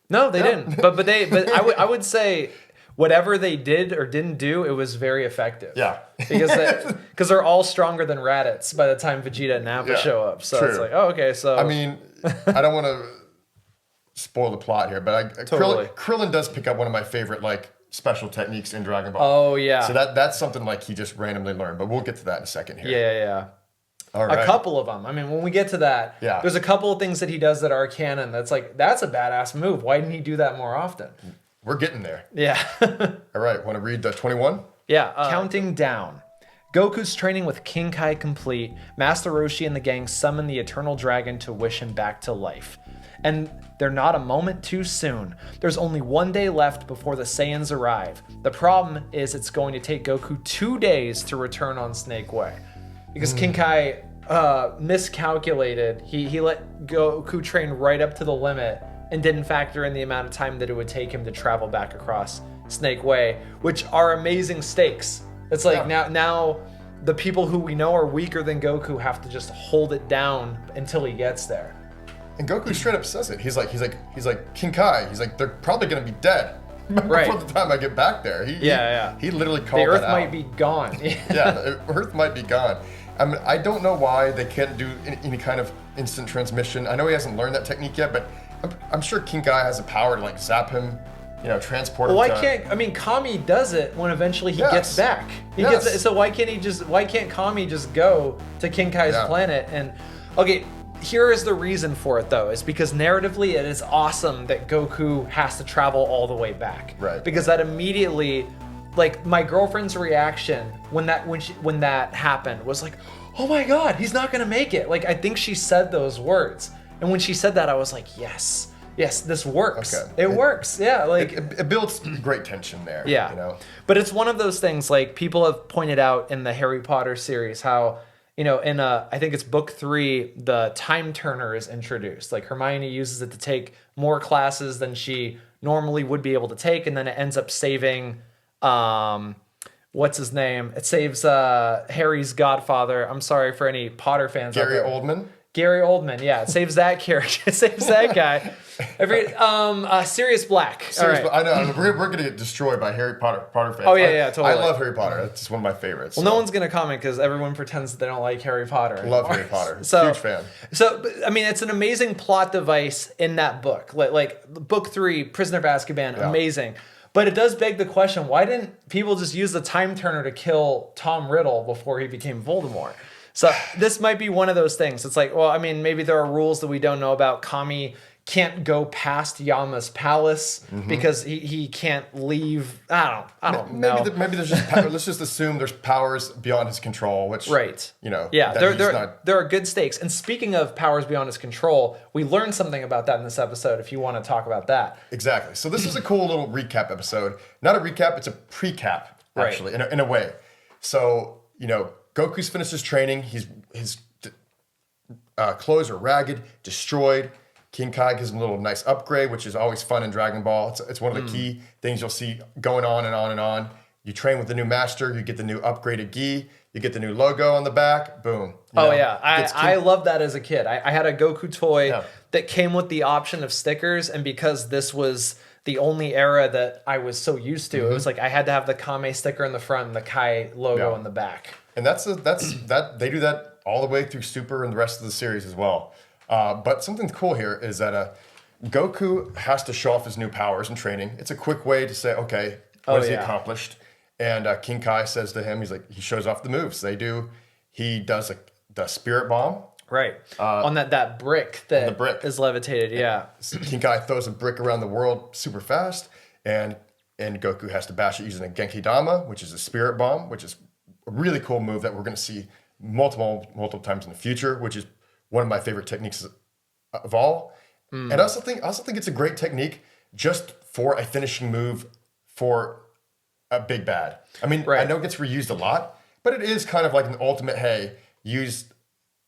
No, they didn't. But I would say whatever they did or didn't do, it was very effective. Yeah. Because they're all stronger than Raditz by the time Vegeta and Nappa show up. So it's like, oh, okay, so... I mean, I don't want to spoil the plot here, but Totally. Krillin does pick up one of my favorite like special techniques in Dragon Ball. Oh yeah. So that's something like he just randomly learned, but we'll get to that in a second here. Yeah. All right. A couple of them. I mean, when we get to that, there's a couple of things that he does that are canon. That's like, that's a badass move. Why didn't he do that more often? We're getting there. Yeah. All right. Want to read 21? Yeah. Counting down. Goku's training with King Kai complete. Master Roshi and the gang summon the Eternal Dragon to wish him back to life. And they're not a moment too soon. There's only 1 day left before the Saiyans arrive. The problem is it's going to take Goku 2 days to return on Snake Way. Because King Kai miscalculated. He let Goku train right up to the limit and didn't factor in the amount of time that it would take him to travel back across Snake Way, which are amazing stakes. It's like now the people who we know are weaker than Goku have to just hold it down until he gets there. And Goku straight up says it. He's like King Kai. He's like, they're probably gonna be dead before the time I get back there. He literally called the Earth that out. might be gone. Yeah, the Earth might be gone. I mean, I don't know why they can't do any kind of instant transmission. I know he hasn't learned that technique yet, but I'm sure King Kai has the power to like zap him, transport him. Well, Kami does it when eventually he gets back. So why can't Kami just go to King Kai's planet? And okay, here is the reason for it though, is because narratively it is awesome that Goku has to travel all the way back. Right. Because that immediately, like my girlfriend's reaction when that happened was like, oh my god, he's not gonna make it. Like I think she said those words. And when she said that, I was like, yes, this works. Okay. It works. Yeah, like it builds great tension there. Yeah. But it's one of those things, like people have pointed out in the Harry Potter series how, in I think it's book 3, the time turner is introduced. Like Hermione uses it to take more classes than she normally would be able to take, and then it ends up saving what's his name? It saves Harry's godfather. I'm sorry for any Potter fans out there. Gary Oldman, yeah, it saves that character. It saves that guy. Sirius Black. I know. We're gonna get destroyed by Harry Potter fans. Oh yeah, totally. I love Harry Potter. It's just one of my favorites. Well, no one's gonna comment because everyone pretends that they don't like Harry Potter anymore. Love Harry Potter. Huge fan. So I mean, it's an amazing plot device in that book. Like book 3, Prisoner of Azkaban, amazing. But it does beg the question: why didn't people just use the time turner to kill Tom Riddle before he became Voldemort? So this might be one of those things. It's like, well, I mean, maybe there are rules that we don't know about. Kami can't go past Yama's palace because he can't leave. I don't know. Maybe there's just let's just assume there's powers beyond his control, which there are good stakes. And speaking of powers beyond his control, we learned something about that in this episode. If you want to talk about that, exactly. So this is a cool little recap episode. Not a recap; it's a pre-cap actually, in a way. So Goku's finished his training. His clothes are ragged, destroyed. King Kai gives him a little nice upgrade, which is always fun in Dragon Ball. It's one of the key things you'll see going on and on and on. You train with the new master, you get the new upgraded gi, you get the new logo on the back, boom. I loved that as a kid. I had a Goku toy that came with the option of stickers, and because this was the only era that I was so used to, it was like I had to have the Kame sticker in the front and the Kai logo in the back. And that's they do that all the way through Super and the rest of the series as well. But something cool here is that Goku has to show off his new powers in training. It's a quick way to say, okay, what has he accomplished? And King Kai says to him, he shows off the moves. He does the Spirit Bomb. Right. On that brick that is levitated, King Kai throws a brick around the world super fast, and Goku has to bash it using a Genki Dama, which is a Spirit Bomb, which is a really cool move that we're going to see multiple times in the future, which is one of my favorite techniques of all. And I also think it's a great technique just for a finishing move for a big bad. I mean, I know it gets reused a lot, but it is kind of like an ultimate, hey, use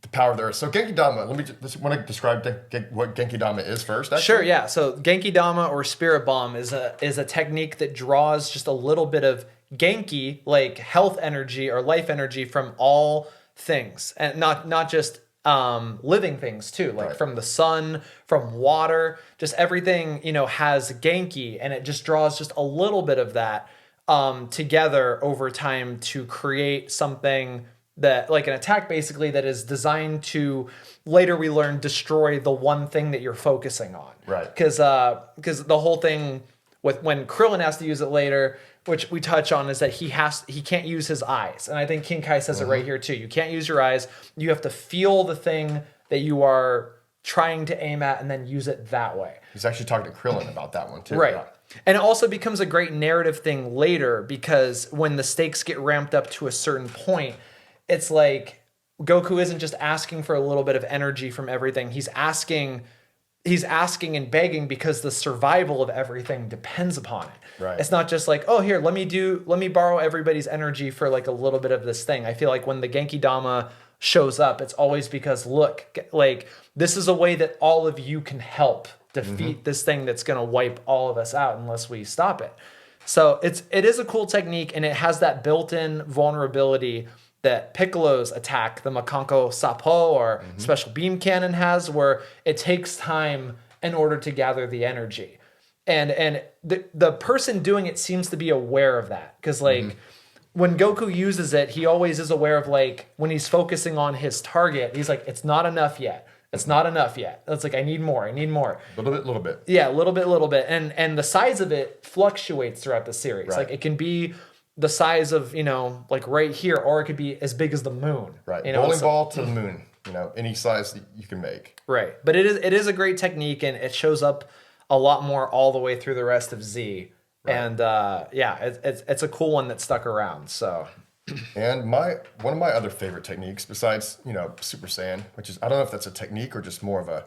the power of the earth. So Genki Dama, want to describe what Genki Dama is first? Actually? Sure, yeah. So Genki Dama or Spirit Bomb is a technique that draws just a little bit of Genki, like health energy or life energy, from all things, and not just living things too, like from the sun, from water, just everything has Genki, and it just draws just a little bit of that together over time to create something that, like an attack basically that is designed to, later we learn, destroy the one thing that you're focusing on. Right. Because the whole thing with when Krillin has to use it later, which we touch on, is that he can't use his eyes. And I think King Kai says it right here too. You can't use your eyes. You have to feel the thing that you are trying to aim at and then use it that way. He's actually talking to Krillin about that one too. Right. Yeah. And it also becomes a great narrative thing later, because when the stakes get ramped up to a certain point, it's like Goku isn't just asking for a little bit of energy from everything. He's asking and begging because the survival of everything depends upon it. Right. It's not just like, oh, here, let me borrow everybody's energy for like a little bit of this thing. I feel like when the Genki Dama shows up, it's always because, look, like, this is a way that all of you can help defeat this thing that's going to wipe all of us out unless we stop it. So it is a cool technique, and it has that built-in vulnerability that Piccolo's attack, the Makanko Sapo or Special Beam Cannon, has, where it takes time in order to gather the energy. And the person doing it seems to be aware of that, because like when Goku uses it, he always is aware of, like, when he's focusing on his target, he's like, it's not enough yet. It's not enough yet. It's like, I need more. Little bit. Yeah, little bit. And the size of it fluctuates throughout the series. Right. Like, it can be the size of, like right here, or it could be as big as the moon. Right. You know, Bowling ball to the moon. Any size that you can make. Right. But it is a great technique, and it shows up a lot more all the way through the rest of Z. Right. And it's a cool one that stuck around. So. And one of my other favorite techniques, besides Super Saiyan, which is, I don't know if that's a technique or just more of a,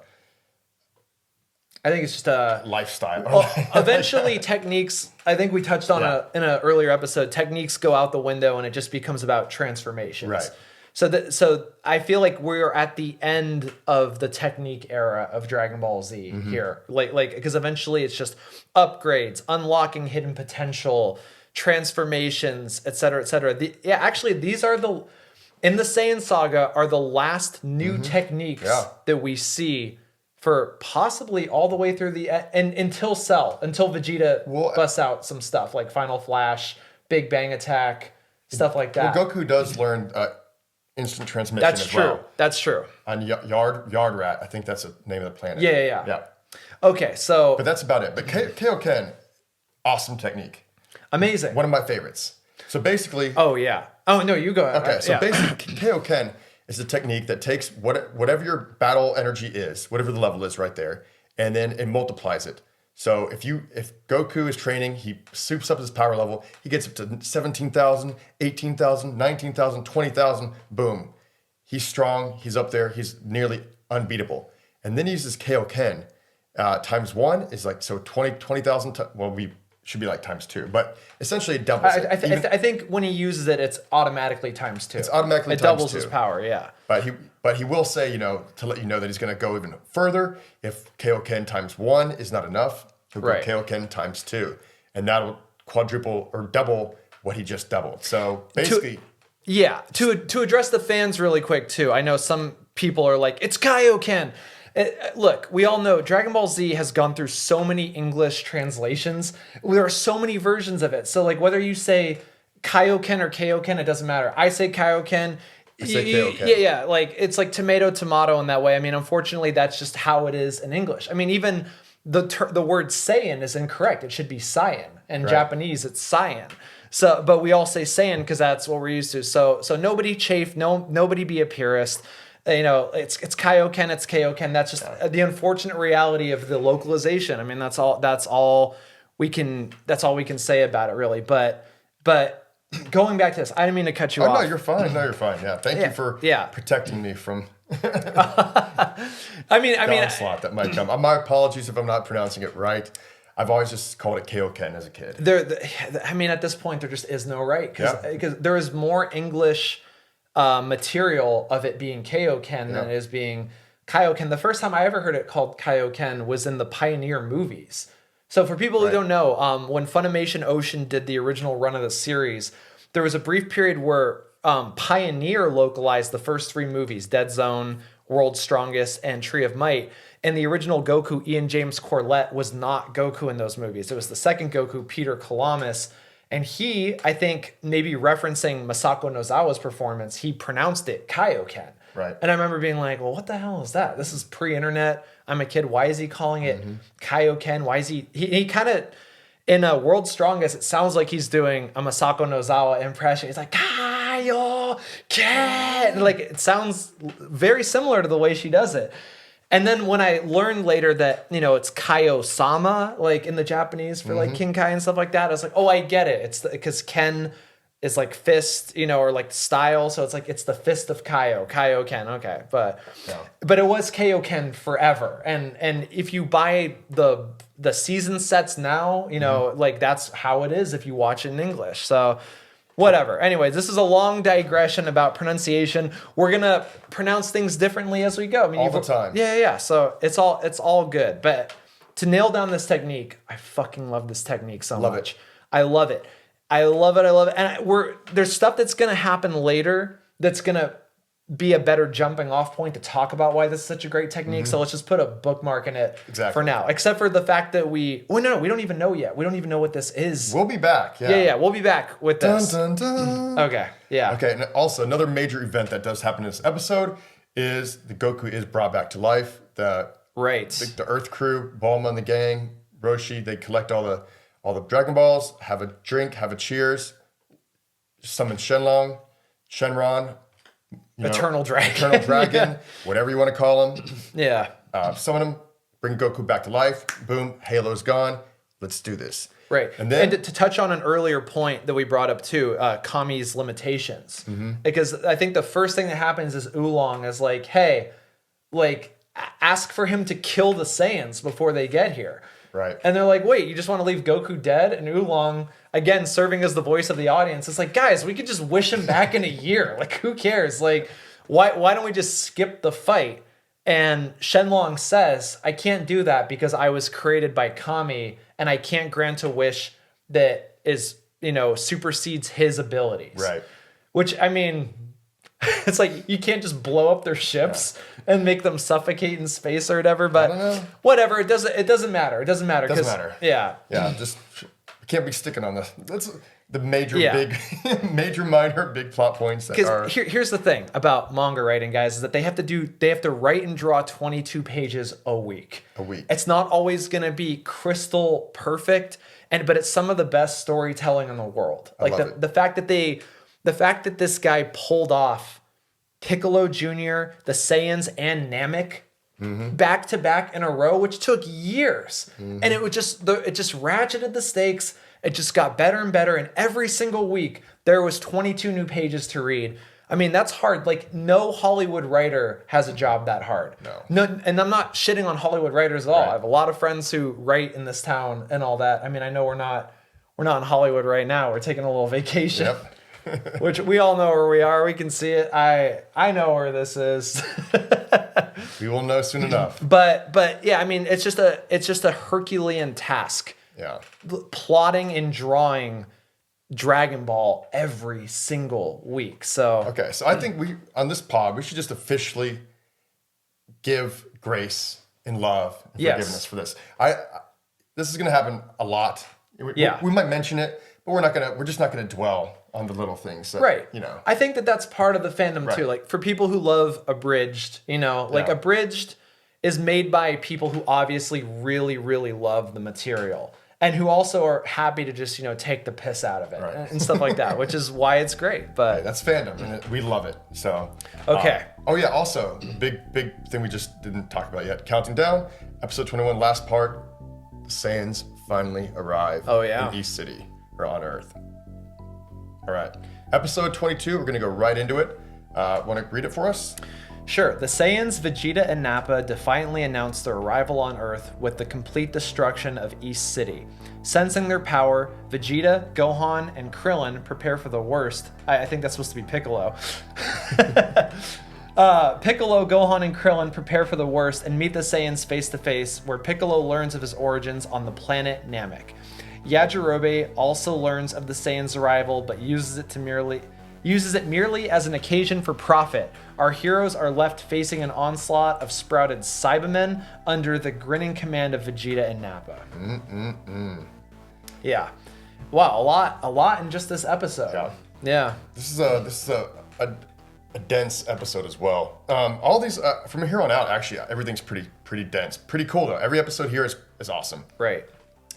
I think it's just a lifestyle. Well, eventually, techniques, I think we touched on in an earlier episode, techniques go out the window and it just becomes about transformations. Right. So I feel like we're at the end of the technique era of Dragon Ball Z here. Like because eventually it's just upgrades, unlocking hidden potential, transformations, etc., etc. Actually, these are in the Saiyan Saga are the last new techniques that we see for possibly all the way through until Vegeta busts out some stuff like Final Flash, Big Bang Attack, stuff like that. Well, Goku does learn instant transmission as well. That's true. On Yard Rat, I think that's the name of the planet. Yeah. Okay, so... But that's about it. But Kaioken, awesome technique. Amazing. One of my favorites. So basically... Oh, yeah. Oh, no, you go ahead. Okay, so basically, Kaioken is a technique that takes whatever your battle energy is, whatever the level is right there, and then it multiplies it. So if Goku is training, he soups up his power level, he gets up to 17,000, 18,000, 19,000, 20,000, boom. He's strong, he's up there, he's nearly unbeatable. And then he uses Kaioken. Times 1 is like, so 20,000, well, we should be like times 2, but essentially it doubles it. I think when he uses it, it's automatically times 2. It's automatically it times 2. It doubles his power, yeah. But he will say, to let you know that he's going to go even further. If Kaioken times 1 is not enough, he'll go Kaioken times 2. And that'll quadruple or double what he just doubled. So basically... To address the fans really quick, too, I know some people are like, it's Kaioken. Look, we all know Dragon Ball Z has gone through so many English translations. There are so many versions of it. So, like, whether you say Kaioken or Kaioken, it doesn't matter. I say Kaioken. I say Kaioken. Yeah. Like, it's like tomato in that way. I mean, unfortunately, that's just how it is in English. I mean, even the word Saiyan is incorrect. It should be Saiyan. In Japanese, it's Saiyan. So, but we all say Saiyan because that's what we're used to. So nobody chafe. Nobody be a purist. It's Kaioken, it's Kaioken. That's just the unfortunate reality of the localization. I mean, that's all we can say about it, really. But going back to this, I didn't mean to cut you off. No, you're fine. Yeah, thank you for protecting me from I mean, onslaught that might come. My apologies if I'm not pronouncing it right. I've always just called it Kaioken as a kid. At this point, there just is no right because there is more English material of it being Kaioken than it is being Kaioken. The first time I ever heard it called Kaioken was in the Pioneer movies. So for people who don't know, when Funimation Ocean did the original run of the series, there was a brief period where Pioneer localized the first 3 movies, Dead Zone, World's Strongest, and Tree of Might. And the original Goku, Ian James Corlett, was not Goku in those movies. It was the second Goku, Peter Kalamis. And he, I think, maybe referencing Masako Nozawa's performance, he pronounced it Kaioken. Right. And I remember being like, well, what the hell is that? This is pre-internet. I'm a kid. Why is he calling it Kaioken? Why is he kind of, in a World's Strongest, it sounds like he's doing a Masako Nozawa impression. He's like, Kaioken! Like, it sounds very similar to the way she does it. And then when I learned later that, you know, it's Kaio-sama, like in the Japanese for like Kinkai and stuff like that, I was like, oh, I get it. It's because Ken is like fist, you know, or like style. So it's like, it's the fist of Kaioken. Okay. But it was Kaioken forever. And if you buy the season sets now, you know, like that's how it is if you watch it in English. So whatever. Anyways, this is a long digression about pronunciation. We're gonna pronounce things differently as we go. I mean, all the time. Yeah. So it's all good. But to nail down this technique, I fucking love this technique so much. I love it. And there's stuff that's gonna happen later that's gonna be a better jumping off point to talk about why this is such a great technique. So let's just put a bookmark in it for now. Except for the fact that we don't even know yet. We don't even know what this is. We'll be back. Yeah, we'll be back with this. Dun, dun, dun. Okay, yeah. Okay, and also another major event that does happen in this episode is the Goku is brought back to life. The Earth crew, Bulma and the gang, Roshi, they collect all the Dragon Balls, have a drink, have a cheers, summon Shenron, Eternal Dragon, whatever you want to call him. Yeah. Summon him, bring Goku back to life. Boom, Halo's gone. Let's do this. Right. And then to touch on an earlier point that we brought up too, Kami's limitations. Because I think the first thing that happens is Oolong is like, hey, like ask for him to kill the Saiyans before they get here. Right. And they're like, wait, you just want to leave Goku dead? And Oolong, again, serving as the voice of the audience, it's like, guys, we could just wish him back in a year. Like, who cares? Like, why don't we just skip the fight? And Shenlong says, I can't do that because I was created by Kami and I can't grant a wish that is, you know, supersedes his abilities. Right. Which, I mean, it's like you can't just blow up their ships and make them suffocate in space or whatever. But whatever, it doesn't matter. It doesn't matter. Doesn't matter. Yeah. Yeah. Just can't be sticking on this. That's the major, big, major, minor, big plot points that are. Here's the thing about manga writing, guys, is that they have to write and draw 22 pages a week. It's not always going to be crystal perfect, but it's some of the best storytelling in the world. Like the fact that this guy pulled off Piccolo Jr., the Saiyans, and Namek back to back in a row, which took years, and it just ratcheted the stakes. It just got better and better, and every single week there was 22 new pages to read. I mean, that's hard. Like, no Hollywood writer has a job that hard. No, and I'm not shitting on Hollywood writers at all. I have a lot of friends who write in this town and all that. I mean, I know we're not in Hollywood right now. We're taking a little vacation. Yep. Which we all know where we are. We can see it. I know where this is. We will know soon enough. But yeah, I mean, it's just a Herculean task. Yeah. Plotting and drawing Dragon Ball every single week. So okay, so I think on this pod we should just officially give grace and love and forgiveness for this. This is going to happen a lot. We might mention it, but we're just not gonna dwell on the little things. So, right. You know. I think that's part of the fandom too. Like for people who love Abridged, you know, like Abridged is made by people who obviously really, really love the material. And who also are happy to just, you know, take the piss out of it and stuff like that, which is why it's great. But that's fandom, and we love it. So okay. Also, big thing we just didn't talk about yet. Counting down, episode 21, last part. The Saiyans finally arrive in East City or on Earth. All right, episode 22. We're gonna go right into it. Want to read it for us? Sure. The Saiyans, Vegeta, and Nappa defiantly announce their arrival on Earth with the complete destruction of East City. Sensing their power, Vegeta, Gohan, and Krillin prepare for the worst. I think that's supposed to be Piccolo. Piccolo, Gohan, and Krillin prepare for the worst and meet the Saiyans face to face, where Piccolo learns of his origins on the planet Namek. Yajirobe also learns of the Saiyans' arrival, but uses it merely as an occasion for profit. Our heroes are left facing an onslaught of sprouted Cybermen under the grinning command of Vegeta and Nappa. Yeah. Wow, a lot in just this episode. Yeah. This is a dense episode as well. All these from here on out, actually, everything's pretty dense, pretty cool though. Every episode here is awesome. Right.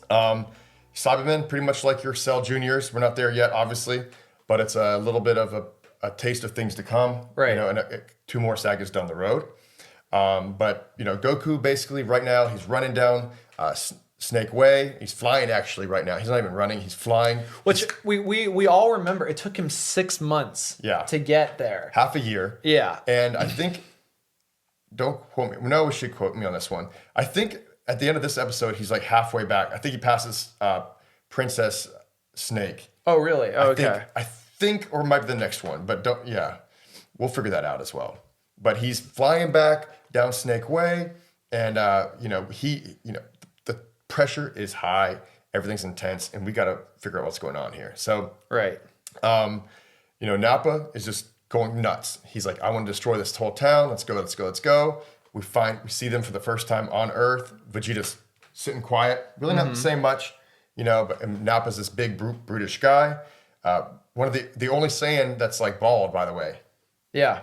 Cybermen, pretty much like your Cell Juniors. We're not there yet, obviously, but it's a little bit of a taste of things to come. Right. And 2 more sagas down the road. But Goku basically right now he's running down Snake Way. He's flying actually right now. He's not even running. He's flying. Which we all remember. It took him 6 months. To get there. Half a year. Yeah. And I think, don't quote me. No, we should quote me on this one. I think at the end of this episode, he's like halfway back. I think he passes Princess Snake. Oh, really? Oh, okay. I think, or it might be the next one, but we'll figure that out as well. But he's flying back down Snake Way, and the pressure is high, everything's intense, and we got to figure out what's going on here. So, right. Nappa is just going nuts. He's like, I want to destroy this whole town. Let's go. We see them for the first time on Earth. Vegeta's sitting quiet, really not saying much, but Nappa's this big brutish guy. One of the only Saiyan that's like bald, by the way. Yeah.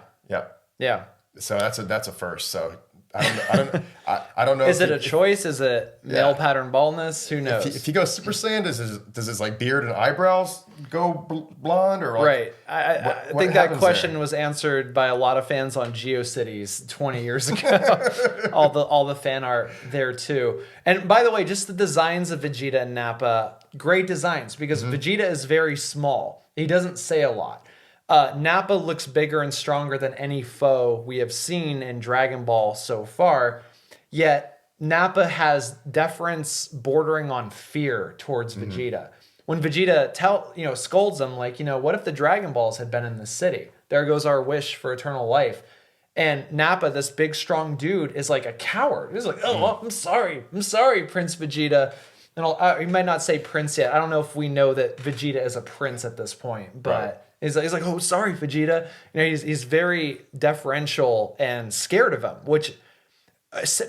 So that's a first. So I don't know. Is it a choice? Is it male pattern baldness? Who knows? If he goes Super Saiyan, does his like beard and eyebrows go blonde or like, right? I think that question was answered by a lot of fans on GeoCities 20 years ago. all the fan art there too. And by the way, just the designs of Vegeta and Nappa, great designs because Vegeta is very small. He doesn't say a lot. Nappa looks bigger and stronger than any foe we have seen in Dragon Ball so far, yet Nappa has deference bordering on fear towards Vegeta. When Vegeta scolds him like, what if the Dragon Balls had been in the city? There goes our wish for eternal life. And Nappa, this big strong dude, is like a coward. He's like, I'm sorry, Prince Vegeta. And he might not say prince yet. I don't know if we know that Vegeta is a prince at this point, but. Right. He's like, oh, sorry, Vegeta. He's very deferential and scared of him, which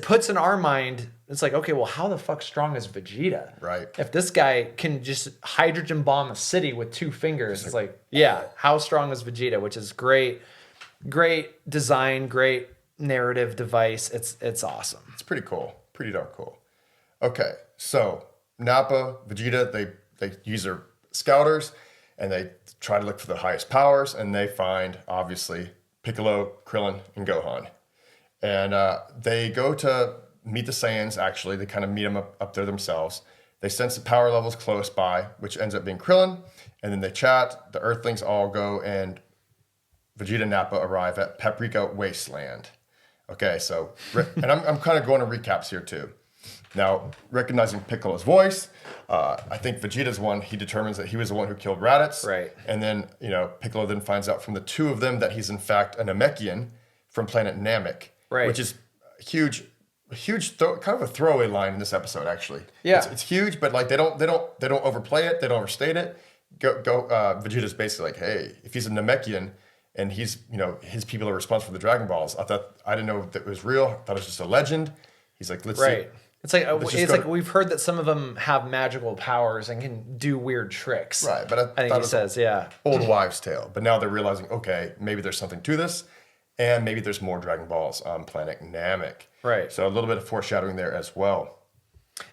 puts in our mind, it's like, okay, well, how the fuck strong is Vegeta? Right. If this guy can just hydrogen bomb a city with 2 fingers, it's like, how strong is Vegeta? Which is great design, great narrative device. It's awesome. It's pretty cool. Pretty darn cool. Okay, so Nappa, Vegeta, they use their scouters, and they try to look for the highest powers, and they find, obviously, Piccolo, Krillin, and Gohan. And they go to meet the Saiyans, actually. They kind of meet them up there themselves. They sense the power levels close by, which ends up being Krillin. And then they chat. The Earthlings all go, and Vegeta and Nappa arrive at Paprika Wasteland. Okay, so, and I'm kind of going to recaps here, too. Now, recognizing Piccolo's voice, I think Vegeta's one, he determines that he was the one who killed Raditz. Right. And then, Piccolo then finds out from the 2 of them that he's in fact a Namekian from planet Namek. Right. Which is huge, kind of a throwaway line in this episode, actually. Yeah. It's huge, but like they don't overplay it, they don't overstate it. Vegeta's basically like, hey, if he's a Namekian and he's, his people are responsible for the Dragon Balls, I didn't know that it was real. I thought it was just a legend. He's like, let's see. It's like we've heard that some of them have magical powers and can do weird tricks. Right, but I think he says, old wives' tale. But now they're realizing, okay, maybe there's something to this, and maybe there's more Dragon Balls on planet Namek. Right. So a little bit of foreshadowing there as well.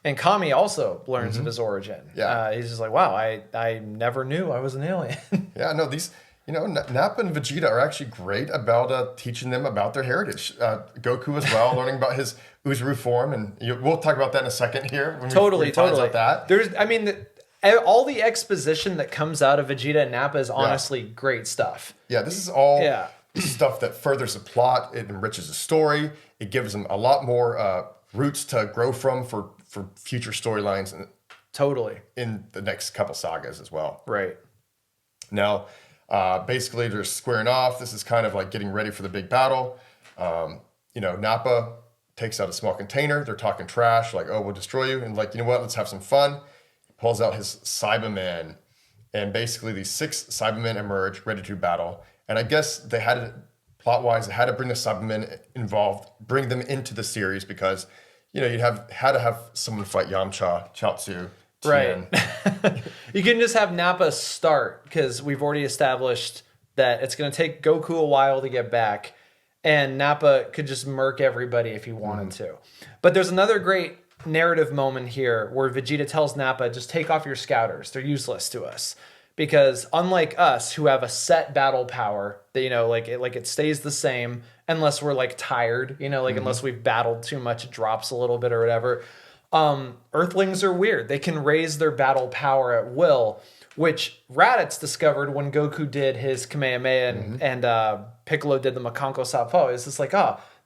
And Kami also learns of his origin. Yeah. He's just like, wow, I never knew I was an alien. Yeah, no, these, Nappa and Vegeta are actually great about teaching them about their heritage. Goku as well, learning about his Uzuru form, and we'll talk about that in a second here. Totally. That. All the exposition that comes out of Vegeta and Nappa is honestly great stuff. Yeah, this is all stuff that furthers the plot. It enriches the story. It gives them a lot more roots to grow from for future storylines. Totally. In the next couple sagas as well. Right. Now, basically, they're squaring off. This is kind of like getting ready for the big battle. Nappa takes out a small container. They're talking trash, like, oh, we'll destroy you. And like, you know what? Let's have some fun. He pulls out his Cybermen. And basically, these 6 Cybermen emerge, ready to battle. And I guess they had to, plot-wise, they had to bring the Cybermen involved, bring them into the series because, had to have someone fight Yamcha, Chaozu, Right. You can just have Nappa start, because we've already established that it's going to take Goku a while to get back, and Nappa could just murk everybody if he wanted to. But there's another great narrative moment here where Vegeta tells Nappa, just take off your scouters. They're useless to us. Because unlike us, who have a set battle power, that, you know, like it stays the same unless we're like tired, you know, like unless we've battled too much, it drops a little bit or whatever. Earthlings are weird. They can raise their battle power at will, which Raditz discovered when Goku did his Kamehameha and Piccolo did the Makanko Sappo. It's just like,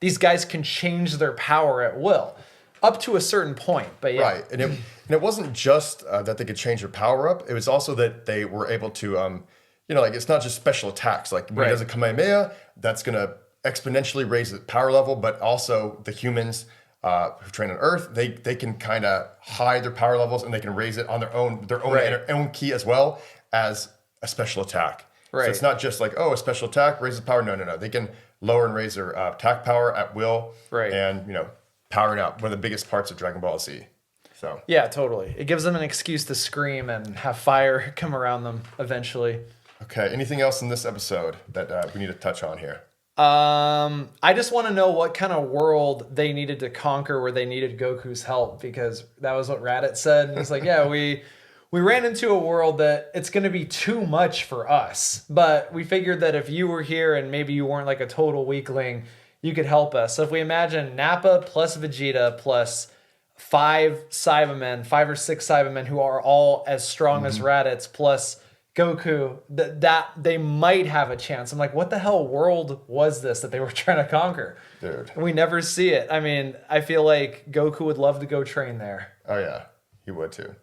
these guys can change their power at will. Up to a certain point, but yeah. Right, and it wasn't just that they could change their power up. It was also that they were able to, you know, like it's not just special attacks. Like when he does a Kamehameha, that's going to exponentially raise the power level, but also the humans who train on Earth, they can kind of hide their power levels and they can raise it on their own key as well as a special attack. Right. So it's not just like, a special attack raises power. No. They can lower and raise their attack power at will. Right. And, you know, powering up, one of the biggest parts of Dragon Ball Z. So yeah, totally. It gives them an excuse to scream and have fire come around them eventually. Okay, anything else in this episode that we need to touch on here? I just want to know what kind of world they needed to conquer where they needed Goku's help, because that was what Raditz said. And it's like, yeah, we ran into a world that it's going to be too much for us, but we figured that if you were here and maybe you weren't like a total weakling, you could help us. So if we imagine Nappa plus Vegeta plus 5 or 6 Cybermen who are all as strong as Raditz plus Goku, that they might have a chance. I'm like, what the hell world was this that they were trying to conquer? Dude. We never see it. I mean, I feel like Goku would love to go train there. Oh, yeah. He would, too.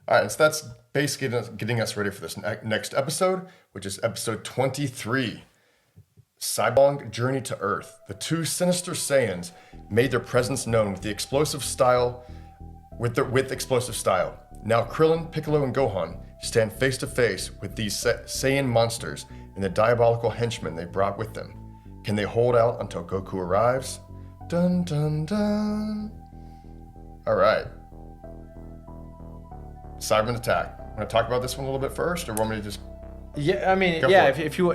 All right, so that's basically getting us ready for this next episode, which is episode 23. Saibong Journey to Earth. The two sinister Saiyans made their presence known with explosive style. Now Krillin, Piccolo, and Gohan stand face to face with these Saiyan monsters and the diabolical henchmen they brought with them. Can they hold out until Goku arrives? Dun dun dun. All right. Cyberman attack. Want to talk about this one a little bit first, or want me to just? Yeah, I mean, if you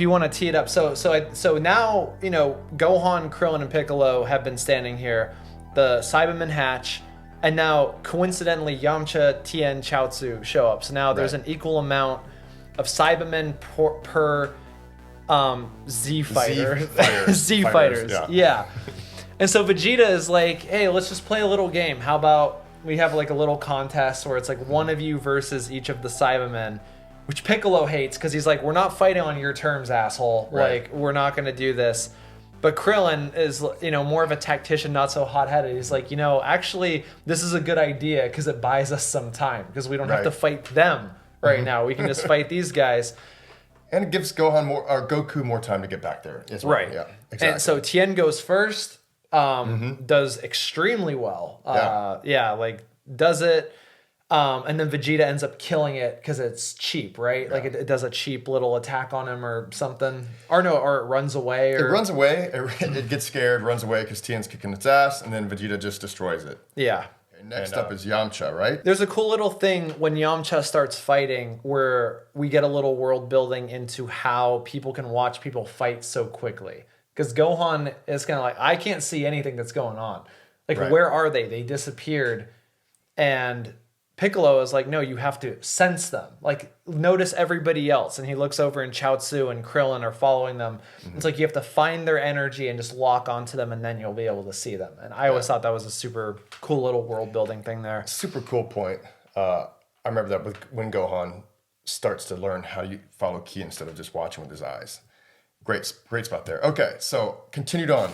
want to tee it up. So now, you know, Gohan, Krillin, and Piccolo have been standing here. The Cybermen hatch, and now coincidentally Yamcha, Tien, Chaozu show up. So now there's an equal amount of Cybermen per Z fighter. Z fighters. Yeah. And so Vegeta is like, hey, let's just play a little game. How about we have like a little contest where it's like one of you versus each of the Cybermen. Which Piccolo hates because he's like, we're not fighting on your terms, asshole. Right. Like, we're not going to do this. But Krillin is, you know, more of a tactician, not so hot-headed. He's like, you know, actually, this is a good idea because it buys us some time because we don't have to fight them right now. We can just fight these guys. And it gives Goku more time to get back there as well. Right. Yeah, exactly. And so Tien goes first, does extremely well. Does it. And then Vegeta ends up killing it because it's cheap, right? Yeah. Like it does a cheap little attack on him or something. Or it runs away. It runs away. It gets scared, runs away because Tien's kicking its ass, and then Vegeta just destroys it. Yeah. Okay, next up is Yamcha, right? There's a cool little thing when Yamcha starts fighting where we get a little world building into how people can watch people fight so quickly. Because Gohan is kind of like, I can't see anything that's going on. Like, where are they? They disappeared. And Piccolo is like, no, you have to sense them. Like, notice everybody else. And he looks over and Chaozu and Krillin are following them. It's like you have to find their energy and just lock onto them, and then you'll be able to see them. And I always thought that was a super cool little world building thing there. Super cool point. I remember that when Gohan starts to learn how to follow ki instead of just watching with his eyes. Great spot there. Okay, so continued on.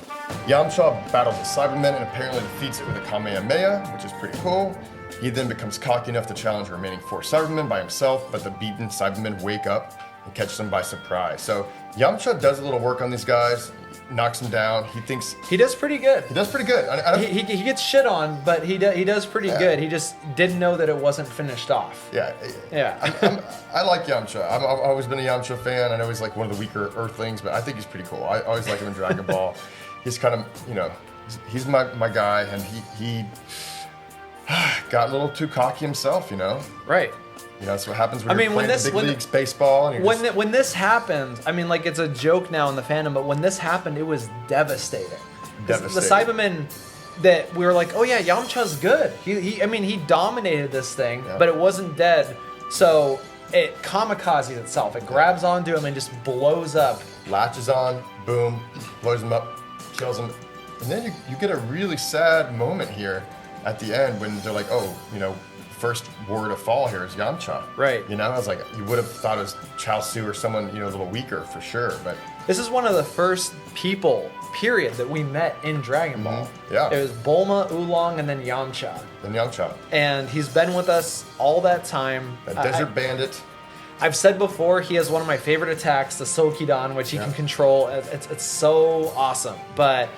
Yamcha battles the Cybermen and apparently defeats it with a Kamehameha, which is pretty cool. He then becomes cocky enough to challenge the remaining 4 Cybermen by himself, but the beaten Cybermen wake up and catch them by surprise. So Yamcha does a little work on these guys, knocks them down. He thinks he does pretty good. He does pretty good. He gets shit on, but he does pretty good. He just didn't know that it wasn't finished off. Yeah. I like Yamcha. I've always been a Yamcha fan. I know he's like one of the weaker Earthlings, but I think he's pretty cool. I always like him in Dragon Ball. He's kind of, you know, he's my guy, and he got a little too cocky himself, you know. Right. You know, that's what happens when you're playing the big leagues baseball. And when this happened, I mean, like, it's a joke now in the fandom, but when this happened, it was devastating. The Cybermen that we were like, oh yeah, Yamcha's good. He dominated this thing, but it wasn't dead. So it kamikazes itself. It grabs onto him and just blows up. Latches on, boom, blows him up, kills him. And then you get a really sad moment here at the end when they're like, oh, you know, first word to fall here is Yamcha. Right. You know, I was like, you would have thought it was Chaozu or someone, you know, a little weaker for sure, but... This is one of the first people, period, that we met in Dragon Ball. Yeah. It was Bulma, Oolong, and then Yamcha. And he's been with us all that time. A desert bandit. I've said before, he has one of my favorite attacks, the Sokidan, which he can control. It's so awesome. But...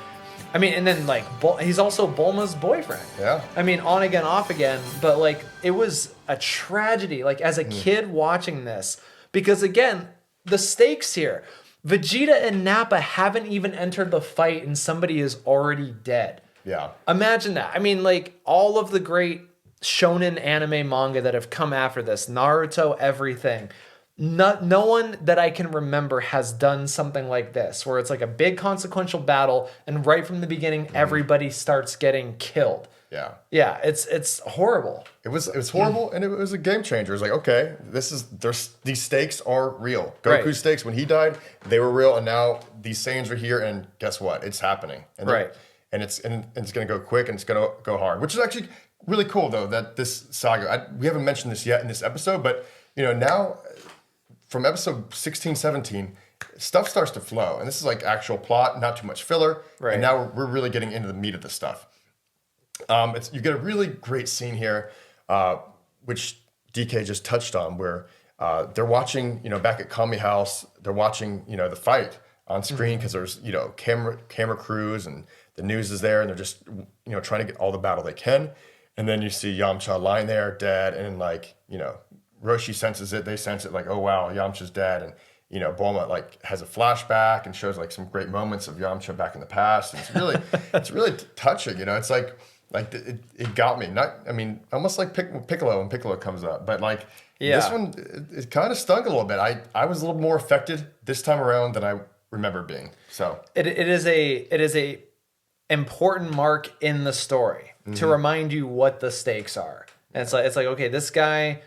I mean, and then, like, he's also Bulma's boyfriend. Yeah. I mean, on again, off again. But, like, it was a tragedy, like, as a kid watching this. Because, again, the stakes here. Vegeta and Nappa haven't even entered the fight, and somebody is already dead. Yeah. Imagine that. I mean, like, all of the great shonen anime manga that have come after this, Naruto, everything. No one that I can remember has done something like this, where it's like a big consequential battle, and right from the beginning, everybody starts getting killed. Yeah. Yeah, it's horrible. It was horrible, and it was a game changer. It's like, okay, these stakes are real. Goku's stakes, when he died, they were real, and now these Saiyans are here, and guess what? It's happening. And and it's going to go quick, and it's going to go hard, which is actually really cool, though, that this saga, we haven't mentioned this yet in this episode, but, you know, now... From episode 16, 17, stuff starts to flow. And this is like actual plot, not too much filler. Right. And now we're really getting into the meat of the stuff. You get a really great scene here, which DK just touched on, where they're watching, you know, back at Kami House, they're watching, you know, the fight on screen because there's, you know, camera crews and the news is there, and they're just, you know, trying to get all the battle they can. And then you see Yamcha lying there dead, and, like, you know, Roshi senses it. They sense it, like, oh wow, Yamcha's dead, and you know, Bulma like has a flashback and shows like some great moments of Yamcha back in the past. And it's really touching. You know, it's like it got me. Almost like Piccolo when Piccolo comes up, but like this one, it kind of stung a little bit. I was a little more affected this time around than I remember being. So it is a important mark in the story to remind you what the stakes are. And it's like okay, this guy.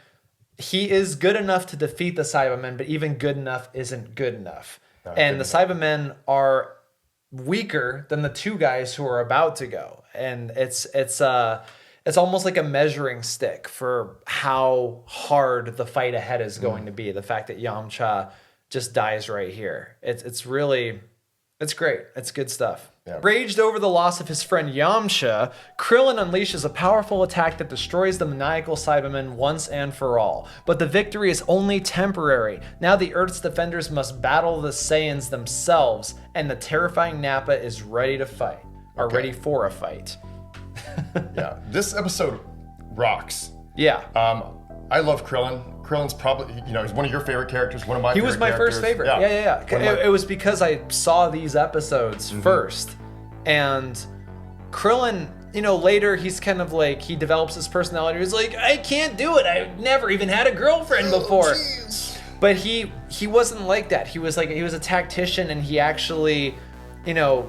He is good enough to defeat the Cybermen, but even good enough isn't good enough. And the Cybermen are weaker than the two guys who are about to go. And it's almost like a measuring stick for how hard the fight ahead is going to be. The fact that Yamcha just dies right here. It's great. It's good stuff. Yeah. Raged over the loss of his friend Yamcha, Krillin unleashes a powerful attack that destroys the maniacal Cybermen once and for all. But the victory is only temporary. Now the Earth's defenders must battle the Saiyans themselves, and the terrifying Nappa is ready to fight. Or ready for a fight. Yeah, this episode rocks. Yeah. I love Krillin. Krillin's probably, you know, he's one of your favorite characters, one of my favorite characters. He was my first favorite. Yeah. It was because I saw these episodes first. And Krillin, you know, later he's kind of like, he develops his personality. He's like, I can't do it. I've never even had a girlfriend before. But he wasn't like that. He was a tactician, and he actually, you know,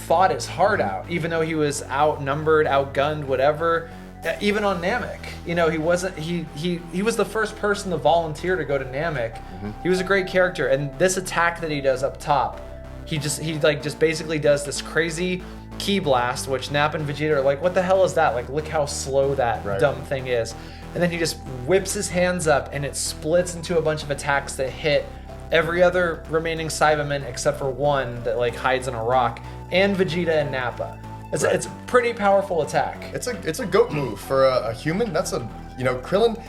fought his heart out, even though he was outnumbered, outgunned, whatever. Even on Namek, you know, he was the first person to volunteer to go to Namek. He was a great character, and this attack that he does up top, he just basically does this crazy ki blast, which Nappa and Vegeta are like, what the hell is that? Like, look how slow that dumb thing is. And then he just whips his hands up, and it splits into a bunch of attacks that hit every other remaining Cyberman except for one that like hides in a rock, and Vegeta and Nappa. It's a pretty powerful attack. It's a goat move for a human. That's Krillin.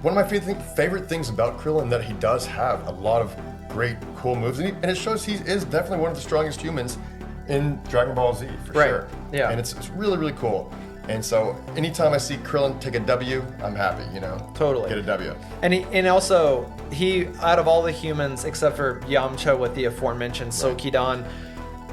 One of my favorite things about Krillin that he does have a lot of great cool moves, and it shows he is definitely one of the strongest humans in Dragon Ball Z for sure. Yeah, and it's really really cool. And so anytime I see Krillin take a W, I'm happy. You know, totally get a W. And also he out of all the humans except for Yamcha with the aforementioned Sokidan.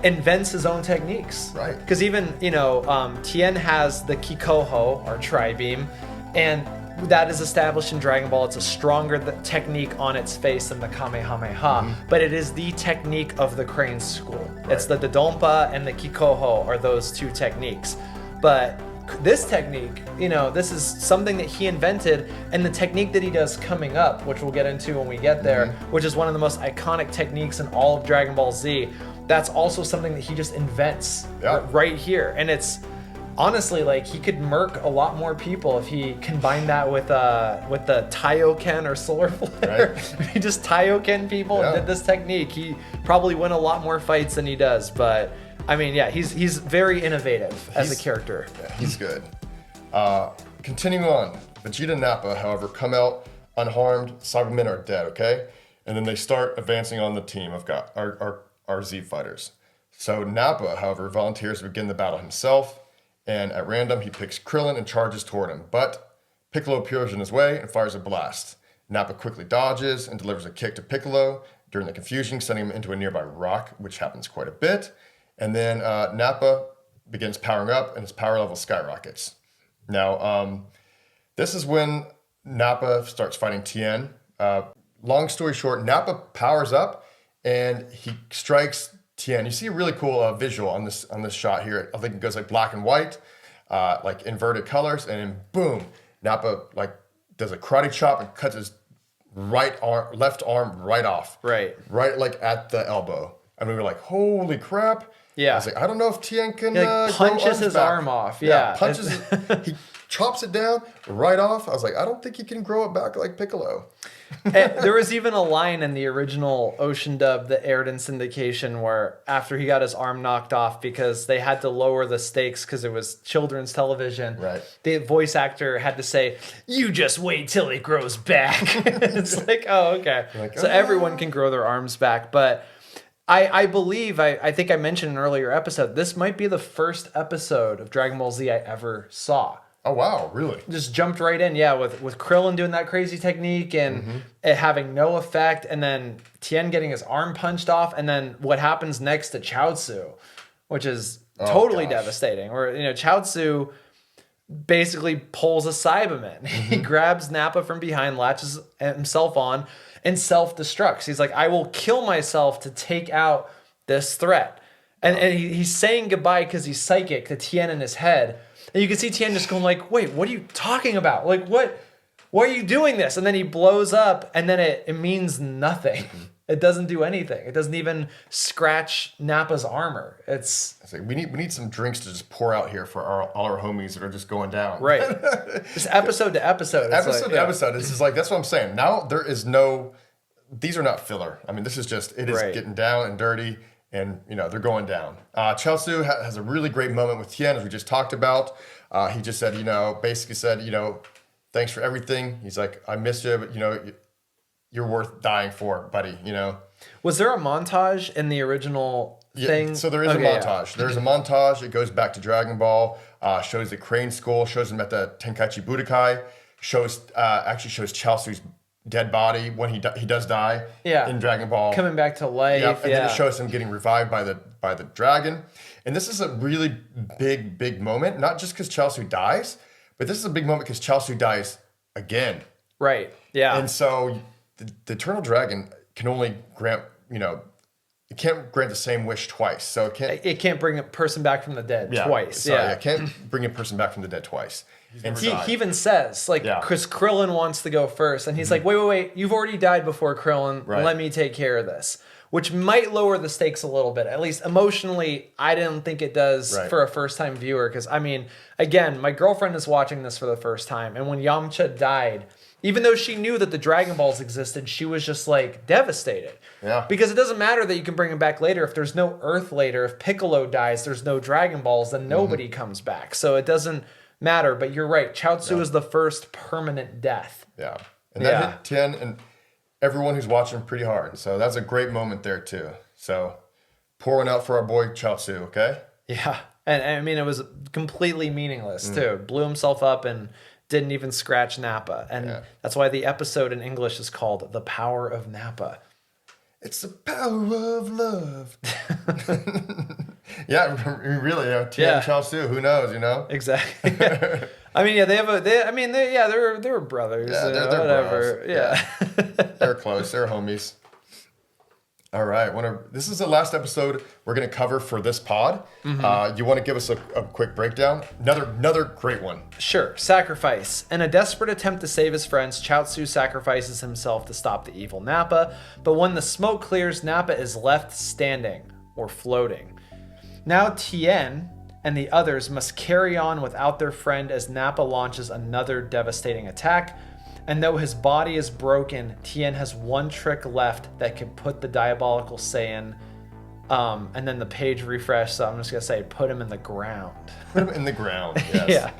invents his own techniques. Right. Because even, Tien has the Kikoho, or Tri-Beam, and that is established in Dragon Ball. It's a stronger technique on its face than the Kamehameha, but it is the technique of the Crane school. Right. It's the Dodonpa and the Kikoho are those two techniques. But this technique, this is something that he invented, and the technique that he does coming up, which we'll get into when we get there, which is one of the most iconic techniques in all of Dragon Ball Z, that's also something that he just invents right here. And it's honestly, like, he could murk a lot more people if he combined that with the Kaioken or solar flare. Right. If he just Kaioken people and did this technique, he probably win a lot more fights than he does. But I mean, he's very innovative as a character. Yeah, he's good. Continuing on, Vegeta and Nappa, however, come out unharmed. Cybermen are dead, okay? And then they start advancing on the team of our Z fighters. So Nappa, however, volunteers to begin the battle himself. And at random, he picks Krillin and charges toward him. But Piccolo appears in his way and fires a blast. Nappa quickly dodges and delivers a kick to Piccolo during the confusion, sending him into a nearby rock, which happens quite a bit. And then Nappa begins powering up and his power level skyrockets. Now, this is when Nappa starts fighting Tien. Long story short, Nappa powers up and he strikes Tien. You see a really cool visual on this shot here. I think it goes like black and white, like inverted colors, and then boom, Nappa like does a karate chop and cuts his left arm right off. Right like at the elbow. And we were like, holy crap. Yeah. I was like, I don't know if Tien can punches his arm off. Yeah. He chops it down right off. I was like, I don't think he can grow it back like Piccolo. There was even a line in the original Ocean dub that aired in syndication where after he got his arm knocked off because they had to lower the stakes because it was children's television, right, the voice actor had to say, "You just wait till he grows back." It's like, oh, okay. Like, so everyone can grow their arms back. But I believe, I think I mentioned in an earlier episode, this might be the first episode of Dragon Ball Z I ever saw. Oh, wow, really? Just jumped right in, with Krillin doing that crazy technique and it having no effect, and then Tien getting his arm punched off, and then what happens next to Chaozu, which is totally devastating. Where, Chaozu basically pulls a Cyberman. He grabs Nappa from behind, latches himself on, and self-destructs. He's like, I will kill myself to take out this threat. And he's saying goodbye because he's psychic to Tien in his head. And you can see Tien just going like, wait, what are you talking about? Like, why are you doing this? And then he blows up, and then it means nothing. It doesn't do anything. It doesn't even scratch Nappa's armor. It's like we need some drinks to just pour out here for all our homies that are just going down. Right. Just episode to episode. Episode to episode. This is like, that's what I'm saying. Now there is these are not filler. I mean, this is just, it is getting down and dirty. And, they're going down. Chaozu has a really great moment with Tien, as we just talked about. He just said, basically said, thanks for everything. He's like, I missed you, but, you're worth dying for, buddy, Was there a montage in the original thing? So there is a montage. There's a montage. It goes back to Dragon Ball, shows the Crane School, shows him at the Tenkaichi Budokai, actually shows Chaozu's dead body when he does die in Dragon Ball, coming back to life. And then it shows him getting revived by the dragon. And this is a really big moment, not just because Chaozu dies, but this is a big moment because Chaozu dies again. Right. Yeah. And so the Eternal Dragon can only grant, it can't grant the same wish twice. So it can't bring a person back from the dead twice. It can't bring a person back from the dead twice. And he even says, because Krillin wants to go first, and he's like, wait, you've already died before Krillin. Right. Let me take care of this. Which might lower the stakes a little bit. At least emotionally, I didn't think it does for a first-time viewer. Because, I mean, again, my girlfriend is watching this for the first time. And when Yamcha died, even though she knew that the Dragon Balls existed, she was just, devastated. Yeah. Because it doesn't matter that you can bring him back later. If there's no Earth later, if Piccolo dies, there's no Dragon Balls, then nobody comes back. So it doesn't matter. But you're right. Chaozu is the first permanent death. Yeah. And that hit Tien and everyone who's watching pretty hard. So that's a great moment there, too. So pour one out for our boy Chaozu, okay? Yeah. And I mean, it was completely meaningless, too. Blew himself up and didn't even scratch Nappa. And that's why the episode in English is called The Power of Nappa. It's the power of love. Yeah, really, Tien Chaosu, who knows, Exactly. I mean, yeah, they were brothers. Yeah, they're whatever. bros. Yeah. They're close. They're homies. All right. This is the last episode we're going to cover for this pod. You want to give us a quick breakdown? Another great one. Sure. Sacrifice. In a desperate attempt to save his friends, Chaozu sacrifices himself to stop the evil Nappa. But when the smoke clears, Nappa is left standing or floating. Now Tien and the others must carry on without their friend as Nappa launches another devastating attack. And though his body is broken, Tien has one trick left that can put the diabolical Saiyan, and then the page refresh, so I'm just going to say, put him in the ground. Put him in the ground, yes. Yeah.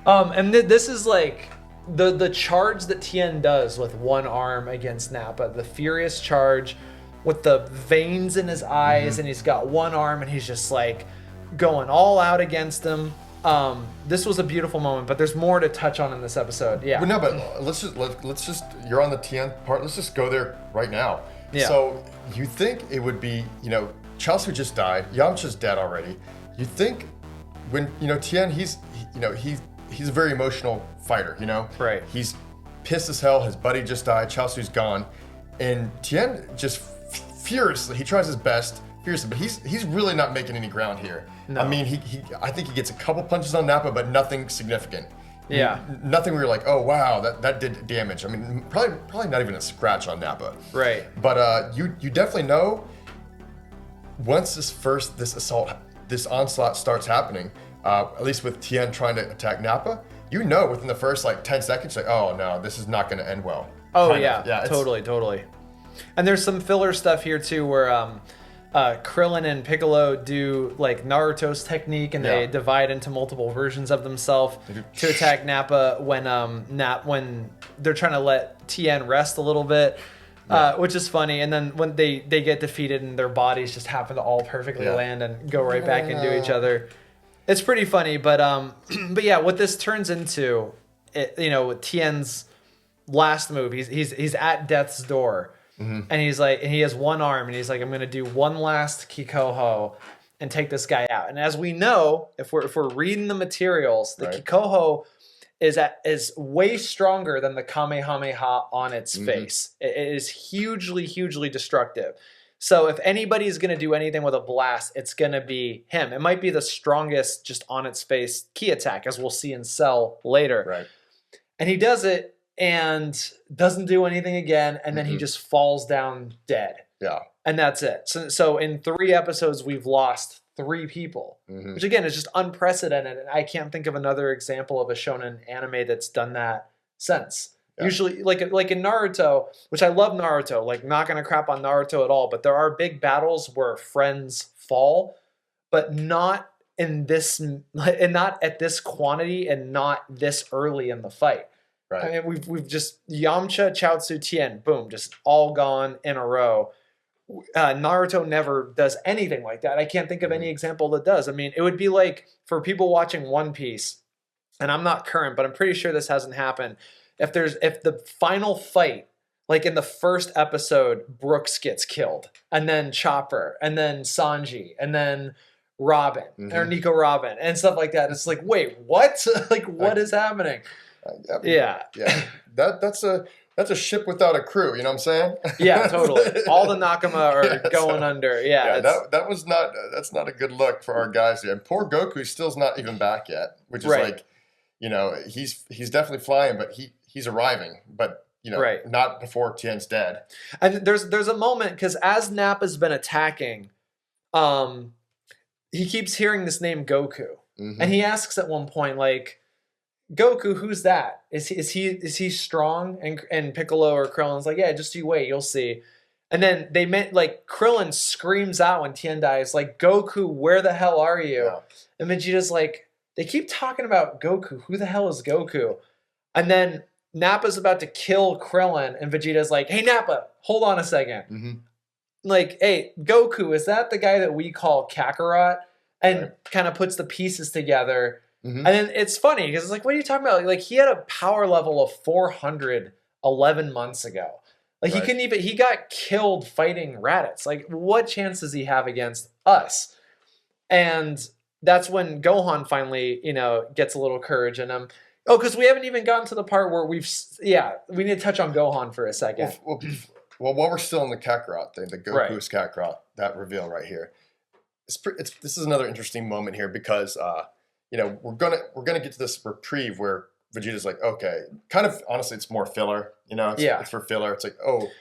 And this is like the charge that Tien does with one arm against Nappa, the furious charge with the veins in his eyes, and he's got one arm, and he's just like going all out against him. This was a beautiful moment, but there's more to touch on in this episode. Yeah. Well, no, but let's just you're on the Tien part. Let's just go there right now. Yeah. So you think it would be, Chaozu just died. Yamcha's dead already. You think when, Tien, he's a very emotional fighter, Right. He's pissed as hell. His buddy just died. Chaozu's gone. And Tien just furiously, he tries his best. Fiercely, but he's really not making any ground here. No. I mean, I think he gets a couple punches on Nappa, but nothing significant. Yeah. Nothing where you're like, oh wow, that did damage. I mean, probably not even a scratch on Nappa. Right. But you definitely know once this onslaught starts happening, at least with Tien trying to attack Nappa, within the first 10 seconds, like, oh no, this is not going to end well. Oh Kind yeah, of. Yeah, totally. And there's some filler stuff here too, where Krillin and Piccolo do like Naruto's technique, and they divide into multiple versions of themselves to attack Nappa when they're trying to let Tien rest a little bit, which is funny. And then when they get defeated and their bodies just happen to all perfectly land and go right back into each other, it's pretty funny. But yeah, what this turns into, with Tien's last move, he's at death's door. And he's like, and he has one arm, and he's like, I'm going to do one last Kikoho and take this guy out. And as we know, if we're reading the materials, the Kikoho is way stronger than the Kamehameha on its face. It is hugely destructive. So if anybody's going to do anything with a blast, it's going to be him. It might be the strongest just on its face key attack, as we'll see in Cell later. Right. And he does it and doesn't do anything again, and then he just falls down dead. Yeah. And that's it. So in 3 episodes, we've lost 3 people, which again is just unprecedented. And I can't think of another example of a shonen anime that's done that since. Yeah. Usually, like in Naruto, which I love Naruto, like not gonna crap on Naruto at all, but there are big battles where friends fall, but not in this, and not at this quantity, and not this early in the fight. Right. I mean, we've just Yamcha, Chaozu, Tien, boom, just all gone in a row. Naruto never does anything like that. I can't think of any example that does. I mean, it would be like for people watching One Piece, and I'm not current, but I'm pretty sure this hasn't happened. If the final fight, like in the first episode, Brooks gets killed, and then Chopper, and then Sanji, and then Robin, or Nico Robin, and stuff like that. It's like, wait, what? Like, what is happening? Yeah. That's a ship without a crew. You know what I'm saying? Yeah, totally. All the Nakama are going under. Yeah, that's not a good look for our guys here. And poor Goku still's not even back yet, which is like, he's definitely flying, but he's arriving, but not before Tien's dead. And there's a moment, because as Nappa's been attacking, he keeps hearing this name Goku, and he asks at one point, like, Goku, who's that? Is he strong? And Piccolo or Krillin's like, yeah, just you wait, you'll see. And then they meant, like, Krillin screams out when Tien dies, like, Goku, where the hell are you? Yeah. And Vegeta's like, they keep talking about Goku. Who the hell is Goku? And then Nappa's about to kill Krillin, and Vegeta's like, hey, Nappa, hold on a second. Like, hey, Goku, is that the guy that we call Kakarot? And kind of puts the pieces together. And then it's funny because it's like, what are you talking about? Like he had a power level of 400 11 months ago. Like he couldn't even, he got killed fighting Raditz. Like what chance does he have against us? And that's when Gohan finally, gets a little courage in him. Oh, because we haven't even gotten to the part where we need to touch on Gohan for a second. Well, while we're still in the Kakarot thing, the Goku's Kakarot, that reveal right here, this is another interesting moment here because we're gonna get to this reprieve where Vegeta's like, okay, kind of honestly, it's more filler, it's for filler. It's like,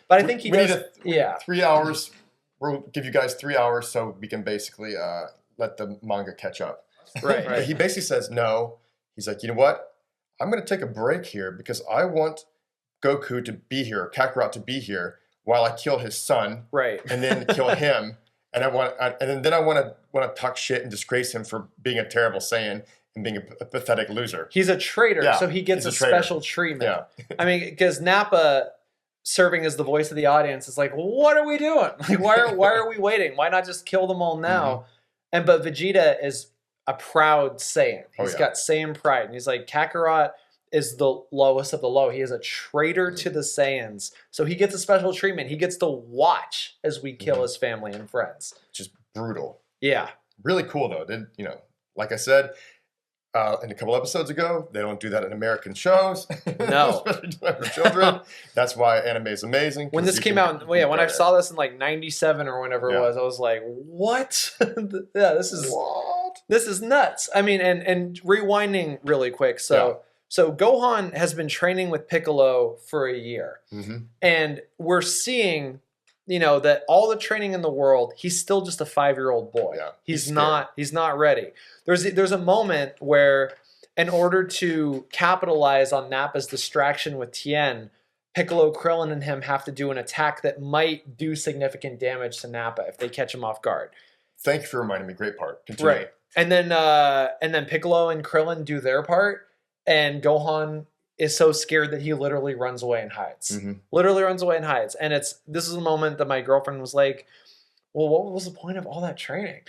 but I think he does. 3 hours. We'll give you guys 3 hours so we can basically let the manga catch up. Right. But he basically says no. He's like, you know what? I'm gonna take a break here because I want Goku to be here, Kakarot to be here while I kill his son, right, and then kill him, and I want to talk shit and disgrace him for being a terrible Saiyan and being a pathetic loser. He's a traitor, so he gets a special treatment. Yeah. I mean, because Nappa serving as the voice of the audience is like, what are we doing? Like, why are we waiting? Why not just kill them all now? Mm-hmm. But Vegeta is a proud Saiyan. He's got Saiyan pride, and he's like, Kakarot is the lowest of the low. He is a traitor to the Saiyans. So he gets a special treatment. He gets to watch as we kill his family and friends. Just brutal. Yeah. Really cool, though. Like I said in a couple episodes ago, they don't do that in American shows. No. Especially for children. That's why anime is amazing. When this came out, when I saw this in like 97 or whenever it was, I was like, what? This is nuts. I mean, and rewinding really quick. So Gohan has been training with Piccolo for a year. Mm-hmm. And we're seeing, that all the training in the world, he's still just a 5-year-old boy. Yeah, he's not ready. There's a moment where in order to capitalize on Nappa's distraction with Tien, Piccolo, Krillin, and him have to do an attack that might do significant damage to Nappa if they catch him off guard. Thank you for reminding me. Great part. Continue. Right. And then Piccolo and Krillin do their part. And Gohan is so scared that he literally runs away and hides. Mm-hmm. Literally runs away and hides. And this is a moment that my girlfriend was like, well, what was the point of all that training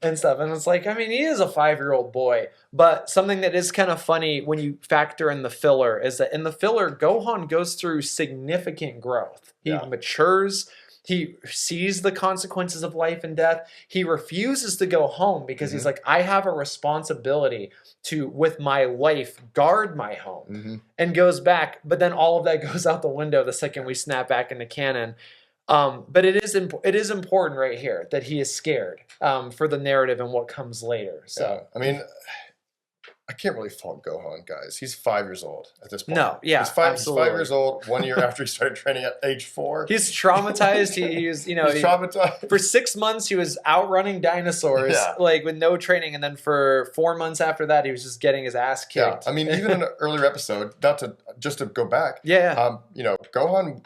and stuff? And it's like, I mean, he is a 5-year-old boy. But something that is kind of funny when you factor in the filler is that in the filler, Gohan goes through significant growth. He matures. He sees the consequences of life and death. He refuses to go home because he's like, I have a responsibility to, with my life, guard my home, and goes back. But then all of that goes out the window the second we snap back into canon. But it is important right here that he is scared for the narrative and what comes later. So I mean, I can't really fault Gohan, guys. He's 5 years old at this point. No, yeah, he's 5 years old. 1 year after he started training at age 4. He's traumatized. He was, he's traumatized. For 6 months, he was outrunning dinosaurs, like with no training, and then for 4 months after that, he was just getting his ass kicked. Yeah, I mean, even in an earlier episode, just to go back. Gohan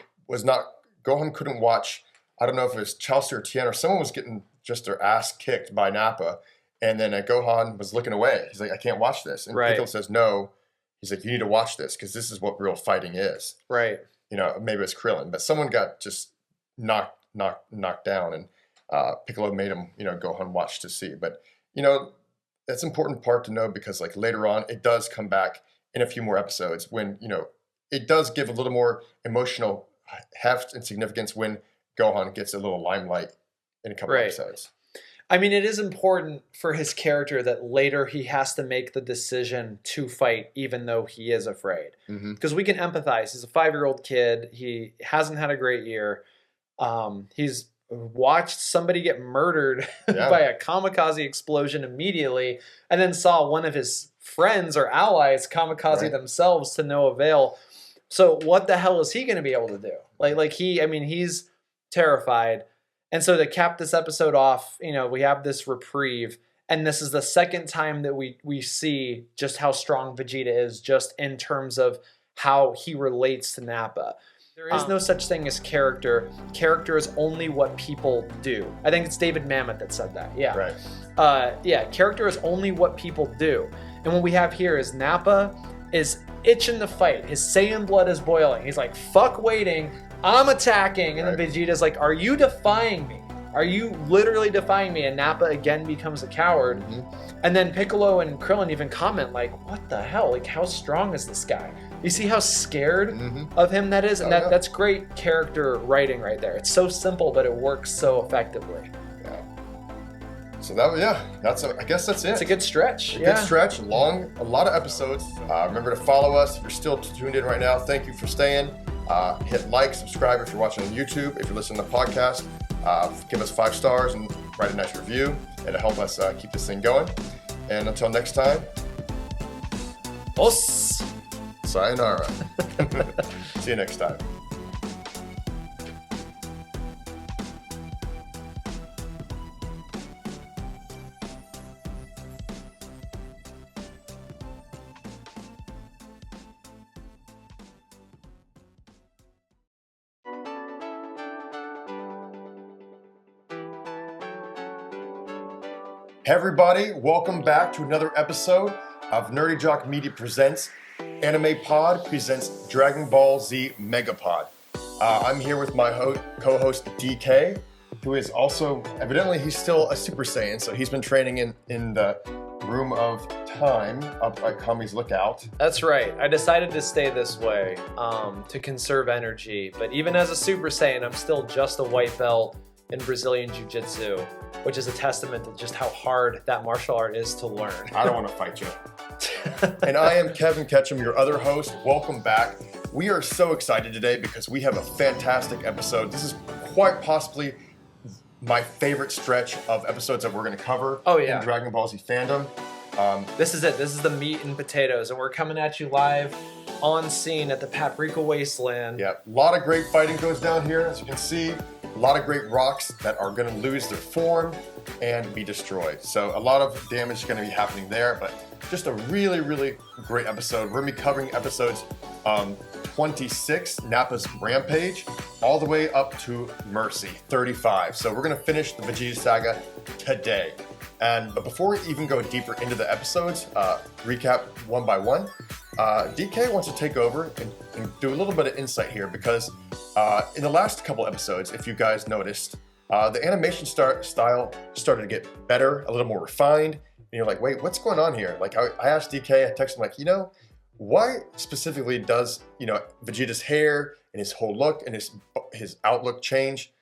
couldn't watch. I don't know if it was Chelsea or Tien or someone was getting just their ass kicked by Nappa. And then Gohan was looking away. He's like, I can't watch this. And Piccolo says, no. He's like, you need to watch this because this is what real fighting is. Right. Maybe it's Krillin. But someone got just knocked down. And Piccolo made him, Gohan watch to see. But, that's an important part to know because, like, later on, it does come back in a few more episodes when, it does give a little more emotional heft and significance when Gohan gets a little limelight in a couple episodes. I mean, it is important for his character that later he has to make the decision to fight, even though he is afraid. Because we can empathize. He's a 5-year-old kid. He hasn't had a great year. He's watched somebody get murdered by a kamikaze explosion immediately, and then saw one of his friends or allies kamikaze themselves to no avail. So what the hell is he going to be able to do? He's terrified. And so to cap this episode off, we have this reprieve, and this is the second time that we see just how strong Vegeta is, just in terms of how he relates to Nappa. There is no such thing as character. Character is only what people do. I think it's David Mamet that said that. Yeah. Right. Character is only what people do. And what we have here is Nappa is itching to fight. His Saiyan blood is boiling. He's like, fuck waiting. I'm attacking. And then Vegeta's like, are you defying me? Are you literally defying me? And Nappa again becomes a coward. And then Piccolo and Krillin even comment like, what the hell? Like, how strong is this guy? You see how scared of him that is? And that's great character writing right there. It's so simple, but it works so effectively. Yeah. So I guess that's it. It's a good stretch. Good stretch, long, a lot of episodes. Remember to follow us if you're still tuned in right now. Thank you for staying. Hit like, subscribe if you're watching on YouTube. If you're listening to the podcast, give us 5 stars and write a nice review. It'll help us keep this thing going. And until next time, Os. Sayonara. See you next time. Hey everybody, welcome back to another episode of NerdyJock Media Presents Anime Pod presents Dragon Ball Z Megapod. I'm here with my co-host DK, who is also, evidently he's still a Super Saiyan, so he's been training in the room of time up at Kami's Lookout. That's right. I decided to stay this way to conserve energy, but even as a Super Saiyan, I'm still just a white belt in Brazilian Jiu-Jitsu, which is a testament to just how hard that martial art is to learn. I don't want to fight you. And I am Kevin Ketcham, your other host. Welcome back. We are so excited today because we have a fantastic episode. This is quite possibly my favorite stretch of episodes that we're going to cover in Dragon Ball Z fandom. This is it. This is the meat and potatoes, and we're coming at you live on scene at the Paprika Wasteland. Yeah, a lot of great fighting goes down here, as you can see. A lot of great rocks that are going to lose their form and be destroyed. So a lot of damage is going to be happening there, but just a really, really great episode. We're going to be covering episodes 26, Nappa's Rampage, all the way up to Mercy, 35. So we're going to finish the Vegeta Saga today. But before we even go deeper into the episodes, recap one by one, DK wants to take over and do a little bit of insight here because in the last couple episodes, if you guys noticed, the animation style started to get better, a little more refined. And you're like, wait, what's going on here? Like I asked DK, I texted him like, why specifically does, Vegeta's hair and his whole look and his outlook change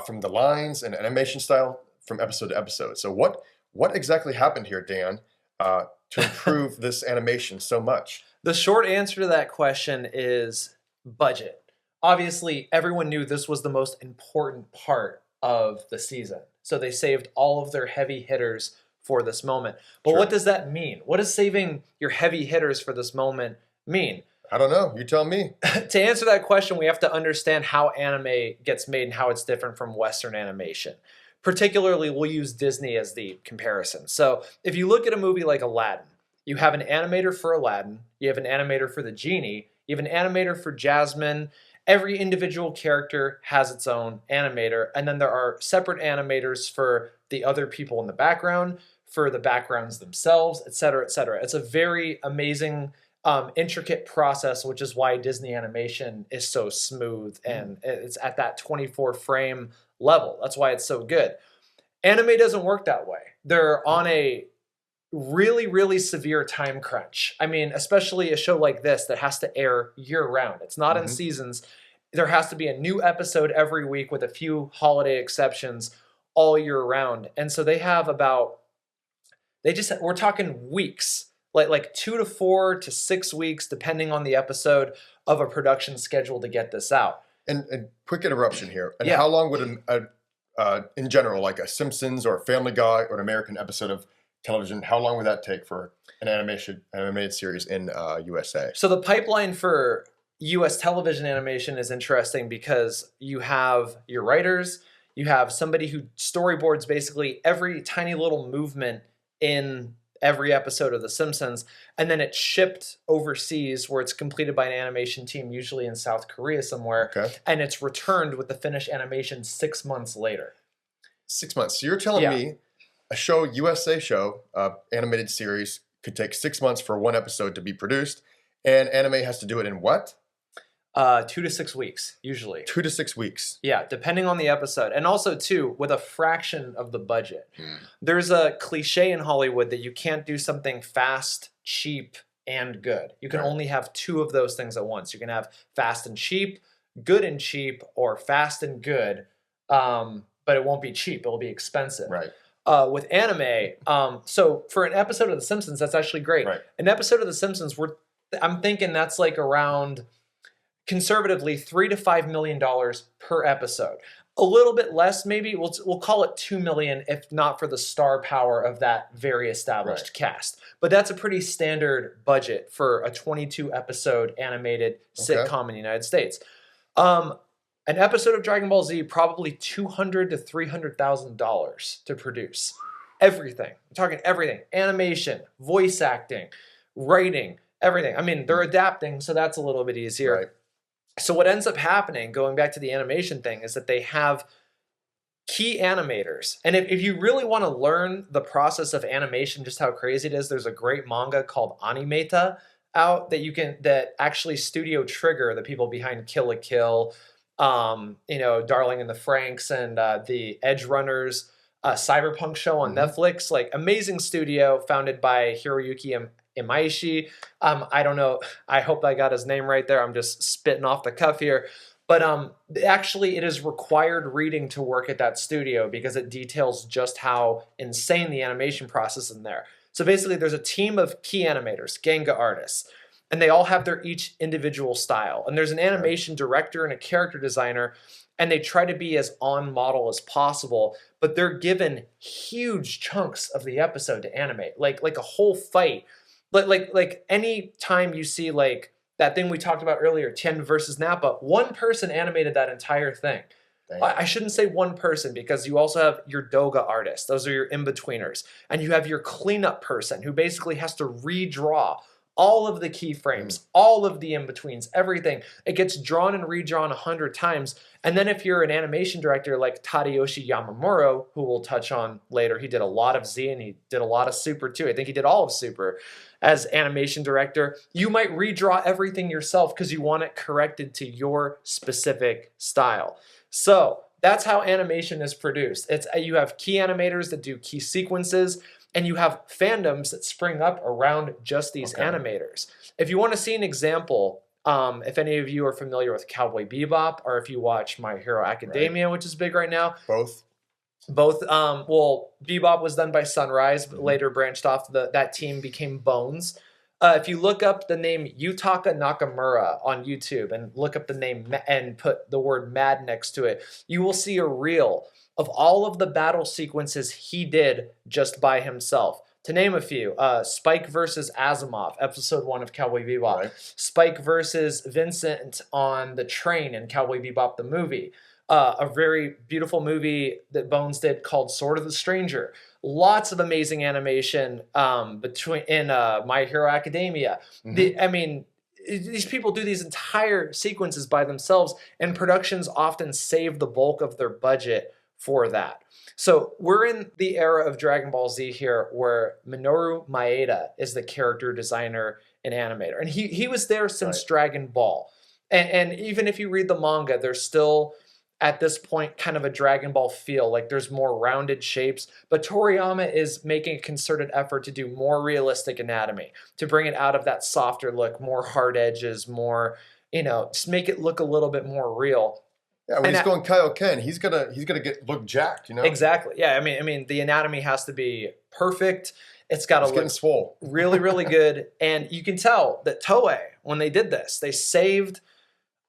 from the lines and animation style from episode to episode? So what exactly happened here, Dan, to improve this animation so much? The short answer to that question is budget. Obviously, everyone knew this was the most important part of the season. So they saved all of their heavy hitters for this moment. But What does that mean? What does saving your heavy hitters for this moment mean? I don't know. You tell me. To answer that question, we have to understand how anime gets made and how it's different from Western animation. Particularly, we'll use Disney as the comparison. So if you look at a movie like Aladdin, you have an animator for Aladdin, you have an animator for the genie, you have an animator for Jasmine. Every individual character has its own animator, and then there are separate animators for the other people in the background, for the backgrounds themselves, etc., etc. It's a very amazing, intricate process, which is why Disney animation is so smooth and it's at that 24 frame level. That's why it's so good. Anime doesn't work that way. They're on a really, really severe time crunch. I mean, especially a show like this that has to air year-round. It's not in seasons. There has to be a new episode every week with a few holiday exceptions all year round. And so they have we're talking weeks, like 2 to 4 to 6 weeks, depending on the episode of a production schedule to get this out. And quick interruption here. And how long would in general, like a Simpsons or a Family Guy or an American episode of television, how long would that take for an animated series in USA? So the pipeline for US television animation is interesting because you have your writers, you have somebody who storyboards basically every tiny little movement in every episode of The Simpsons, and then it's shipped overseas where it's completed by an animation team, usually in South Korea somewhere, and it's returned with the finished animation 6 months later. 6 months. So you're telling me a show, USA show, animated series, could take 6 months for one episode to be produced, and anime has to do it in what? 2 to 6 weeks, usually. 2 to 6 weeks. Yeah, depending on the episode. And also, too, with a fraction of the budget. There's a cliche in Hollywood that you can't do something fast, cheap, and good. You can only have 2 of those things at once. You can have fast and cheap, good and cheap, or fast and good, but it won't be cheap. It'll be expensive. Right. With anime, so for an episode of The Simpsons, that's actually great. Right. An episode of The Simpsons, I'm thinking that's like around, conservatively, $3 to $5 million per episode. A little bit less, maybe. We'll call it $2 million, if not for the star power of that very established cast. But that's a pretty standard budget for a 22 episode animated sitcom in the United States. An episode of Dragon Ball Z, probably $200,000 to $300,000 to produce. Everything. I'm talking everything. Animation, voice acting, writing, everything. I mean, they're adapting, so that's a little bit easier. Right. So what ends up happening, going back to the animation thing, is that they have key animators. And if you really want to learn the process of animation, just how crazy it is, there's a great manga called Animeta out that actually Studio Trigger, the people behind Kill la Kill, Darling in the Franxx, and the Edge Runners cyberpunk show on Netflix, like amazing studio founded by Hiroyuki Imaishi. I don't know. I hope I got his name right there. I'm just spitting off the cuff here. But actually, it is required reading to work at that studio because it details just how insane the animation process is in there. So basically, there's a team of key animators, Ganga artists, and they all have their each individual style. And there's an animation director and a character designer, and they try to be as on model as possible, but they're given huge chunks of the episode to animate, like a whole fight. Like any time you see like that thing we talked about earlier, Tien versus Nappa, one person animated that entire thing. I shouldn't say one person, because you also have your doga artists. Those are your in-betweeners. And you have your cleanup person who basically has to redraw all of the keyframes, all of the in-betweens, everything. It gets drawn and redrawn 100 times. And then if you're an animation director like Tadayoshi Yamamuro, who we'll touch on later, he did a lot of Z and he did a lot of Super too. I think he did all of Super as animation director. You might redraw everything yourself because you want it corrected to your specific style. So that's how animation is produced. You have key animators that do key sequences, and you have fandoms that spring up around just these animators. If you want to see an example, if any of you are familiar with Cowboy Bebop, or if you watch My Hero Academia, which is big right now. Both. Well, Bebop was done by Sunrise, but later branched off. That team became Bones. If you look up the name Yutaka Nakamura on YouTube and look up the name and put the word mad next to it, you will see a reel of all of the battle sequences he did just by himself. To name a few, Spike versus Asimov, episode 1 of Cowboy Bebop. Right. Spike versus Vincent on the train in Cowboy Bebop the movie. A very beautiful movie that Bones did called Sword of the Stranger. Lots of amazing animation in My Hero Academia. These people do these entire sequences by themselves, and productions often save the bulk of their budget for that. So we're in the era of Dragon Ball Z here, where Minoru Maeda is the character designer and animator. And he was there since Dragon Ball. And even if you read the manga, there's still, at this point, kind of a Dragon Ball feel. Like there's more rounded shapes. But Toriyama is making a concerted effort to do more realistic anatomy, to bring it out of that softer look, more hard edges, more, just make it look a little bit more real. Yeah, when he's going Kaioken, he's gonna look jacked, Exactly. Yeah, I mean, the anatomy has to be perfect. It's got to look swole. really, really good. And you can tell that Toei, when they did this, they saved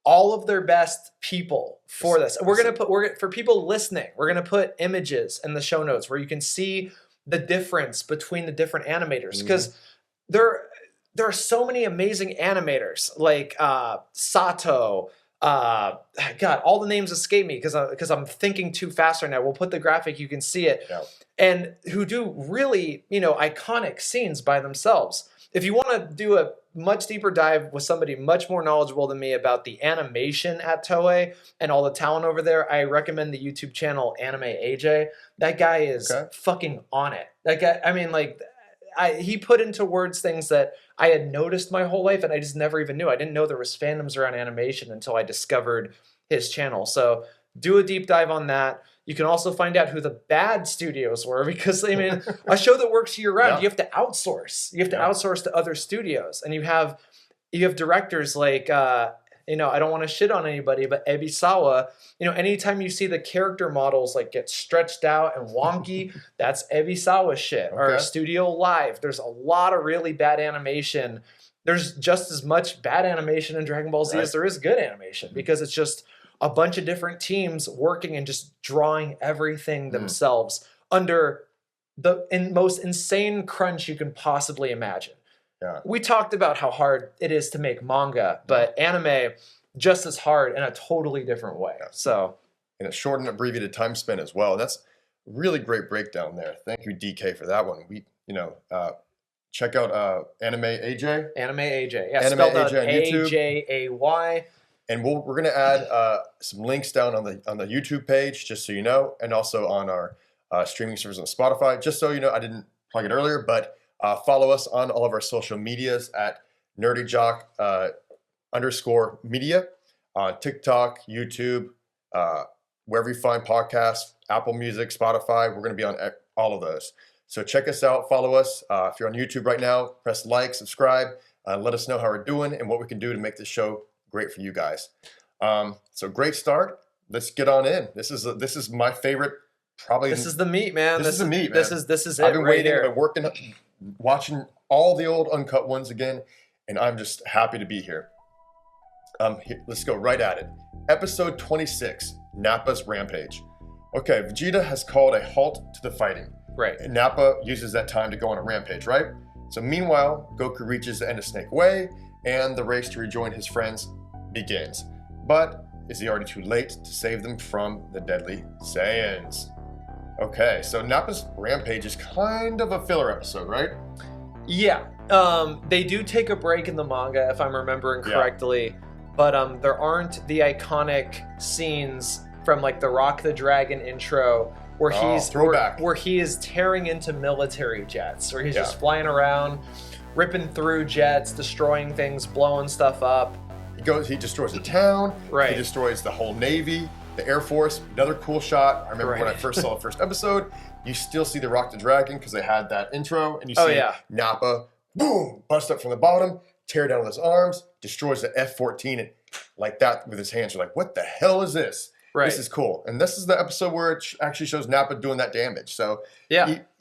all of their best people for this. For people listening, we're gonna put images in the show notes where you can see the difference between the different animators, because there are so many amazing animators like Sato. God, all the names escape me because I'm thinking too fast right now. We'll put the graphic, you can see it. Yeah. And who do really, iconic scenes by themselves. If you want to do a much deeper dive with somebody much more knowledgeable than me about the animation at Toei and all the talent over there, I recommend the YouTube channel Anime AJ. That guy is fucking on it. That guy, he put into words things that I had noticed my whole life and I just never even knew. I didn't know there was fandoms around animation until I discovered his channel. So do a deep dive on that. You can also find out who the bad studios were, because I mean, a show that works year round, you have to outsource. You have to outsource to other studios, and you have directors like I don't want to shit on anybody, but Ebisawa. Anytime you see the character models like get stretched out and wonky, that's Ebisawa shit. Or Studio Live. There's a lot of really bad animation. There's just as much bad animation in Dragon Ball Z as there is good animation, because it's just a bunch of different teams working and just drawing everything themselves under the most insane crunch you can possibly imagine. Yeah. We talked about how hard it is to make manga, but anime just as hard in a totally different way. So, and a short and abbreviated time span as well. That's really great breakdown there. Thank you, DK, for that one. We, check out Anime AJ. Anime AJ, yeah, Anime spelled out AJ on YouTube. AJAY. And we're gonna add some links down on the YouTube page, just so you know, and also on our streaming service on Spotify, just so you know. I didn't plug it earlier, but follow us on all of our social medias at NerdyJock _media on TikTok, YouTube, wherever you find podcasts, Apple Music, Spotify. We're gonna be on all of those. So check us out, follow us. If you're on YouTube right now, press like, subscribe, let us know how we're doing and what we can do to make this show great for you guys. So great start. Let's get on in. This is my favorite. Probably this is the meat, man. This is the meat, man. This is it. I've been right waiting. here. I've been working, watching all the old uncut ones again, and I'm just happy to be here. Let's go right at it. Episode 26, Nappa's Rampage. Okay, Vegeta has called a halt to the fighting. Right. And Nappa uses that time to go on a rampage, right? So meanwhile, Goku reaches the end of Snake Way, and the race to rejoin his friends begins. But is he already too late to save them from the deadly Saiyans? Okay, so Nappa's Rampage is kind of a filler episode, right? Yeah. They do take a break in the manga, if I'm remembering correctly, but there aren't the iconic scenes from like the Rock the Dragon intro where where he is tearing into military jets, where he's just flying around, ripping through jets, destroying things, blowing stuff up. He destroys the town. Right. He destroys the whole Navy, the Air Force. Another cool shot. I remember when I first saw the first episode, you still see the Rock the Dragon because they had that intro, and you see Nappa, boom, bust up from the bottom, tear down with his arms, destroys the F-14 and like that with his hands. You're like, what the hell is this? Right. This is cool. And this is the episode where it actually shows Nappa doing that damage. So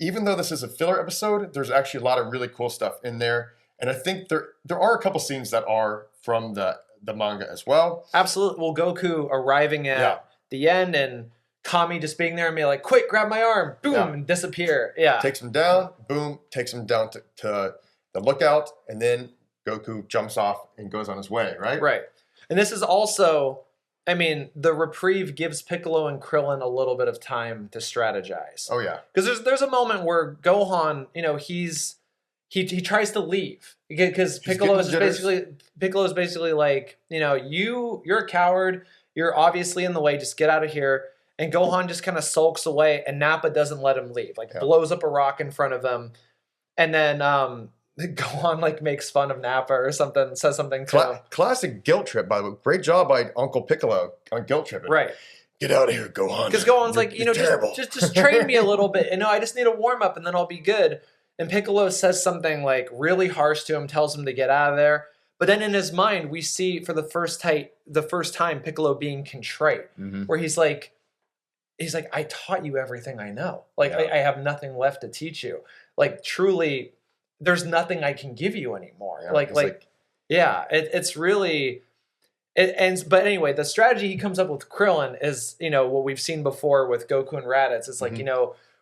even though this is a filler episode, there's actually a lot of really cool stuff in there. And I think there are a couple scenes that are from the manga as well. Absolutely. Well, Goku arriving at the end and Kami just being there and being like, quick, grab my arm, boom, and disappear. Yeah. Takes him down, boom, takes him down to the lookout, and then Goku jumps off and goes on his way, right? Right. And this is also, I mean, the reprieve gives Piccolo and Krillin a little bit of time to strategize. Oh, yeah. Because there's a moment where Gohan, he tries to leave because Piccolo is basically like, you're a coward. You're obviously in the way. Just get out of here. And Gohan just kind of sulks away, and Nappa doesn't let him leave. Like blows up a rock in front of him, and then Gohan like makes fun of Nappa or something, says something to him. Classic guilt trip, by the way. Great job by Uncle Piccolo on guilt tripping. Right. Get out of here, Gohan. Because Gohan's like, just train me a little bit. And I just need a warm up, and then I'll be good. And Piccolo says something like really harsh to him, tells him to get out of there. But then in his mind, we see for the first time Piccolo being contrite, where he's like, I taught you everything I know. Like I have nothing left to teach you. Like truly, there's nothing I can give you anymore. It's really. But anyway, the strategy he comes up with Krillin is, what we've seen before with Goku and Raditz. It's like,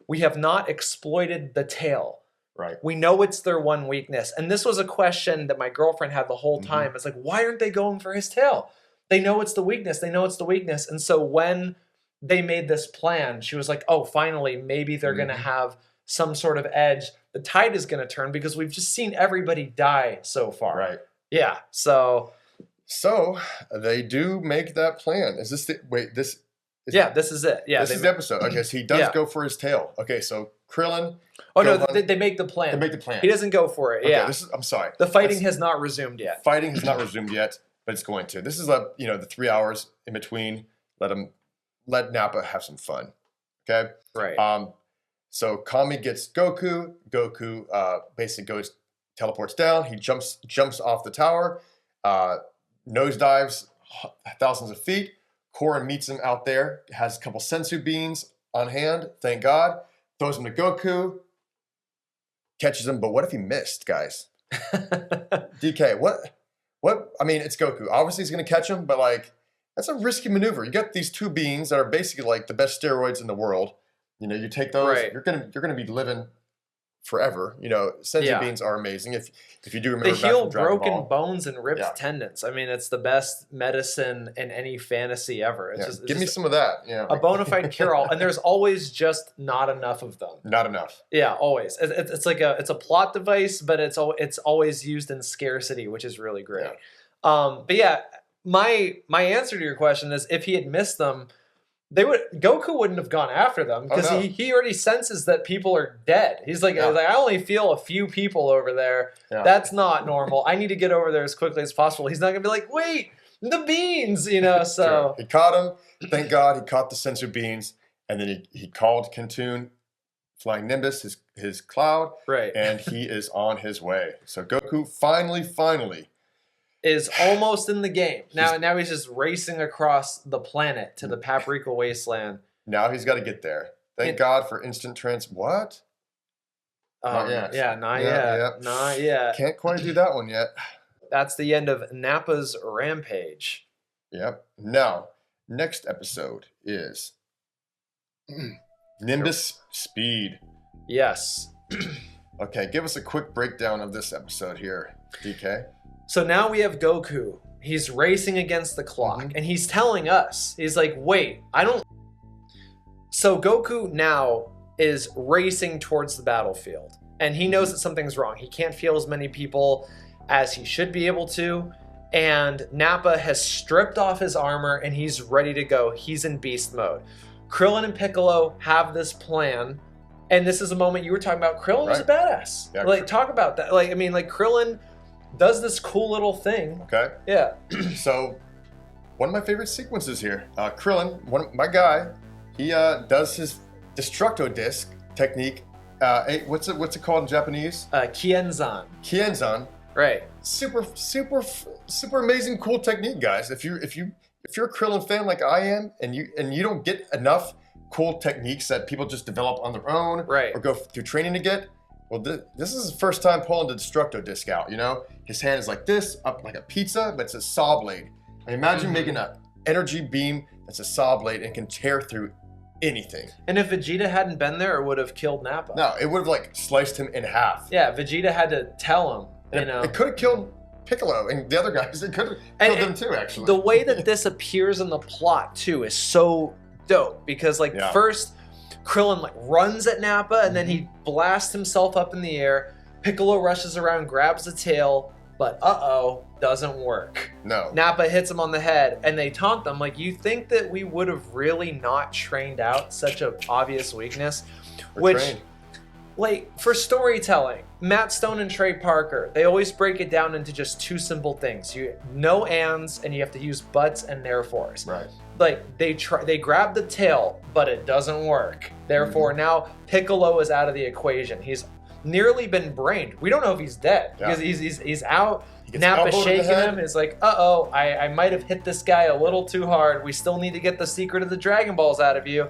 we have not exploited the tail. Right. We know it's their one weakness. And this was a question that my girlfriend had the whole time. It's like, why aren't they going for his tail? They know it's the weakness. And so when they made this plan, she was like, oh, finally, maybe they're going to have some sort of edge. The tide is going to turn because we've just seen everybody die so far. Right. Yeah. So they do make that plan. Is this this is it. Yeah. This is the episode. Okay, so he does go for his tail. Okay, so Krillin. Oh Go no, hunt. they make the plan. They make the plan. He doesn't go for it. Okay, Yeah. I'm sorry. The fighting has not resumed yet. Fighting has not resumed yet, but it's going to. This is the 3 hours in between. Let Nappa have some fun. Okay. Right. So Kami gets Goku. Goku basically teleports down. He jumps off the tower, nosedives thousands of feet. Korra meets him out there. Has a couple sensu beans on hand. Thank God. Throws him to Goku. Catches him. But what if he missed, guys? DK, what? I mean, it's Goku. Obviously, he's going to catch him, but like, that's a risky maneuver. You got these two beings that are basically like the best steroids in the world. You know, you take those, Right. you're gonna be living forever. You know, senzu beans are amazing. If you do remember, They heal back from Dragon broken Ball. bones and ripped Yeah. tendons. I mean, it's the best medicine in any fantasy ever. It's Yeah. just, Give me some of that. Yeah, a bona fide cure-all, and there's always just not enough of them. not enough. Yeah, always. It's like it's a plot device, but it's always used in scarcity, which is really great. But yeah, my answer to your question is, if he had missed them, Goku wouldn't have gone after them, because no. he already senses that people are dead. He's like, Yeah. I only feel a few people over there. Yeah. That's not normal. I need to get over there as quickly as possible. He's not gonna be like, wait, the beans, you know. So He caught him. Thank God he caught the sensu beans, and then he called Kentun Flying Nimbus, his cloud, right. and he is on his way. So Goku finally. Is almost in the game. Now he's just racing across the planet to the Paprika Wasteland. Now he's got to get there. Thank God for instant what? Not yet. Yeah, not Yeah, yet. yeah. Not yet. Can't quite do that one yet. That's the end of Nappa's rampage. Yep. Now, next episode is Nimbus Speed. Yes. Okay, give us a quick breakdown of this episode here, DK. So now we have Goku. He's racing against the clock, and he's telling us, he's like, wait, I don't... So Goku now is racing towards the battlefield, and he knows that something's wrong. He can't feel as many people as he should be able to, and Nappa has stripped off his armor, and he's ready to go. He's in beast mode. Krillin and Piccolo have this plan, and this is a moment you were talking about. Krillin was a badass. Yeah, like, talk about that. Like, I mean, like, Krillin does this cool little thing. Okay. Yeah. So, one of my favorite sequences here. Krillin, my guy, he does his Destructo Disc technique. What's it called in Japanese? Kienzan. Kienzan. Right. Super amazing, cool technique, guys. If you're a Krillin fan like I am, and you don't get enough cool techniques that people just develop on their own, right, or go through training to get, well, this is his first time pulling the Destructo Disc out. You know, his hand is like this, up like a pizza, but it's a saw blade. I mean, imagine making an energy beam that's a saw blade and can tear through anything. And if Vegeta hadn't been there, it would have killed Nappa. No, it would have like sliced him in half. Yeah, Vegeta had to tell him. And it could have killed Piccolo and the other guys. It could have killed them too, actually. The way that this appears in the plot too is so dope, because first Krillin like runs at Nappa, and then he blasts himself up in the air. Piccolo rushes around, grabs the tail, but doesn't work. No. Nappa hits him on the head, and they taunt them like, you think that we would have really not trained out such an obvious weakness? Like, for storytelling, Matt Stone and Trey Parker, they always break it down into just two simple things. No ands, and you have to use buts and therefores. Right. Like, they grab the tail, but it doesn't work. Therefore, now Piccolo is out of the equation. He's nearly been brained. We don't know if he's dead, because he's out. Nappa shaking him. Is like, I might have hit this guy a little too hard. We still need to get the secret of the Dragon Balls out of you.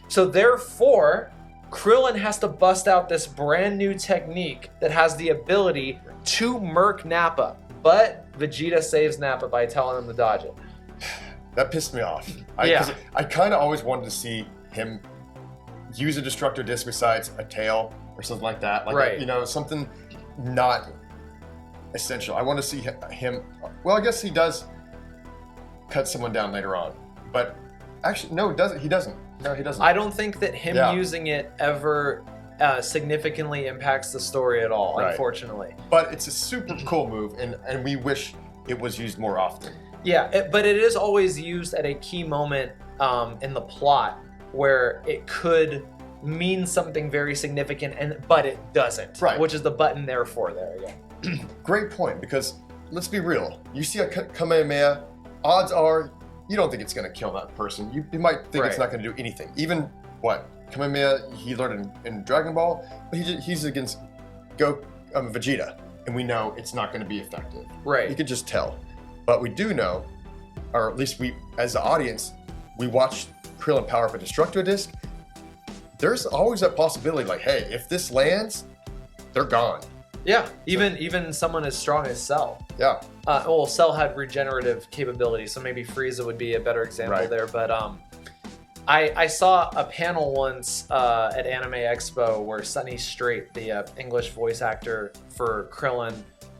So therefore, Krillin has to bust out this brand new technique that has the ability to murk Nappa. But Vegeta saves Nappa by telling him to dodge it. That pissed me off. I kind of always wanted to see him use a Destructo Disc besides a tail or something like that. Like, something not essential. I want to see him. Well, I guess he does cut someone down later on. But actually, no, he doesn't. No, he doesn't. I don't think that him using it ever significantly impacts the story at all, unfortunately. But it's a super cool move, and we wish it was used more often. Yeah, but it is always used at a key moment in the plot where it could means something very significant, but it doesn't. Right. Which is the button therefore there again. Great point, because let's be real. You see a Kamehameha, odds are you don't think it's going to kill that person. You might think it's not going to do anything. Even Kamehameha, he learned in Dragon Ball, but he's against Vegeta, and we know it's not going to be effective. Right. You can just tell. But we do know, or at least we, as the audience, we watch Krillin power up a Destructo Disc. There's always that possibility, like, hey, if this lands, they're gone. Yeah, even someone as strong as Cell. Yeah. Well, Cell had regenerative capability, so maybe Frieza would be a better example there. But I saw a panel once at Anime Expo where Sonny Strait, the English voice actor for Krillin,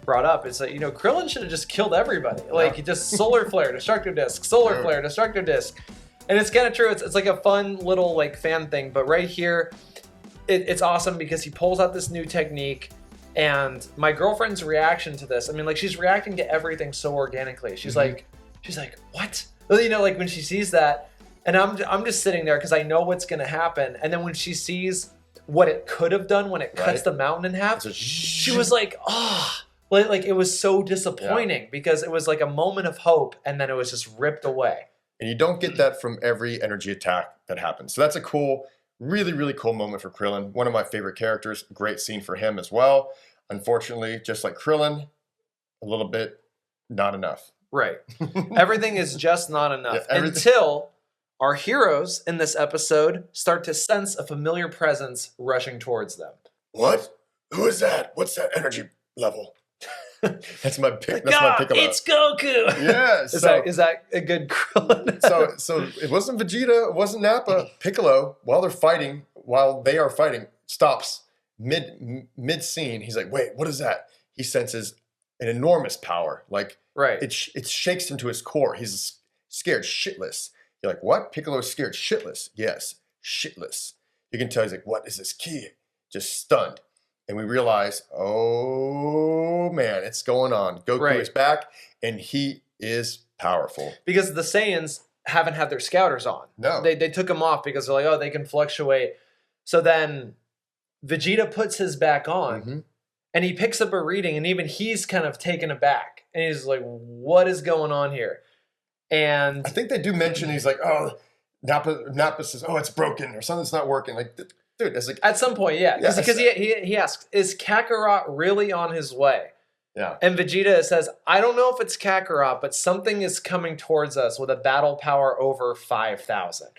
brought up. It's like, Krillin should have just killed everybody. Like, just solar flare, Destructo Disc, solar flare, Destructo Disc. And it's kind of true. It's like a fun little like fan thing. But right here, it's awesome because he pulls out this new technique. And my girlfriend's reaction to this, I mean, like, she's reacting to everything so organically. She's like, what? Like when she sees that, and I'm just sitting there because I know what's gonna happen. And then when she sees what it could have done when it cuts the mountain in half, she was like, like it was so disappointing because it was like a moment of hope, and then it was just ripped away. And you don't get that from every energy attack that happens. So that's a cool, really, really cool moment for Krillin. One of my favorite characters. Great scene for him as well. Unfortunately, just like Krillin, a little bit not enough. Right. Everything is just not enough until our heroes in this episode start to sense a familiar presence rushing towards them. What? Who is that? What's that energy level? That's my Piccolo. It's Goku. Yeah. Is that a good Krillin? so it wasn't Vegeta, it wasn't Nappa. Piccolo, while they are fighting, stops mid scene. He's like, wait, what is that? He senses an enormous power. Like, it shakes him to his core. He's scared shitless. You're like, what? Piccolo's scared shitless. Yes, shitless. You can tell he's like, what is this key? Just stunned. And we realize, oh man, it's going on. Goku is back, and he is powerful. Because the Saiyans haven't had their scouters on. No. They took them off because they're like, oh, they can fluctuate. So then Vegeta puts his back on, and he picks up a reading, and even he's kind of taken aback. And he's like, what is going on here? And I think they do mention, he's like, oh, Nappa says, oh, it's broken, or something's not working. Like, dude, it's like, at some point, because he asks, is Kakarot really on his way? Yeah. And Vegeta says, I don't know if it's Kakarot, but something is coming towards us with a battle power over 5,000.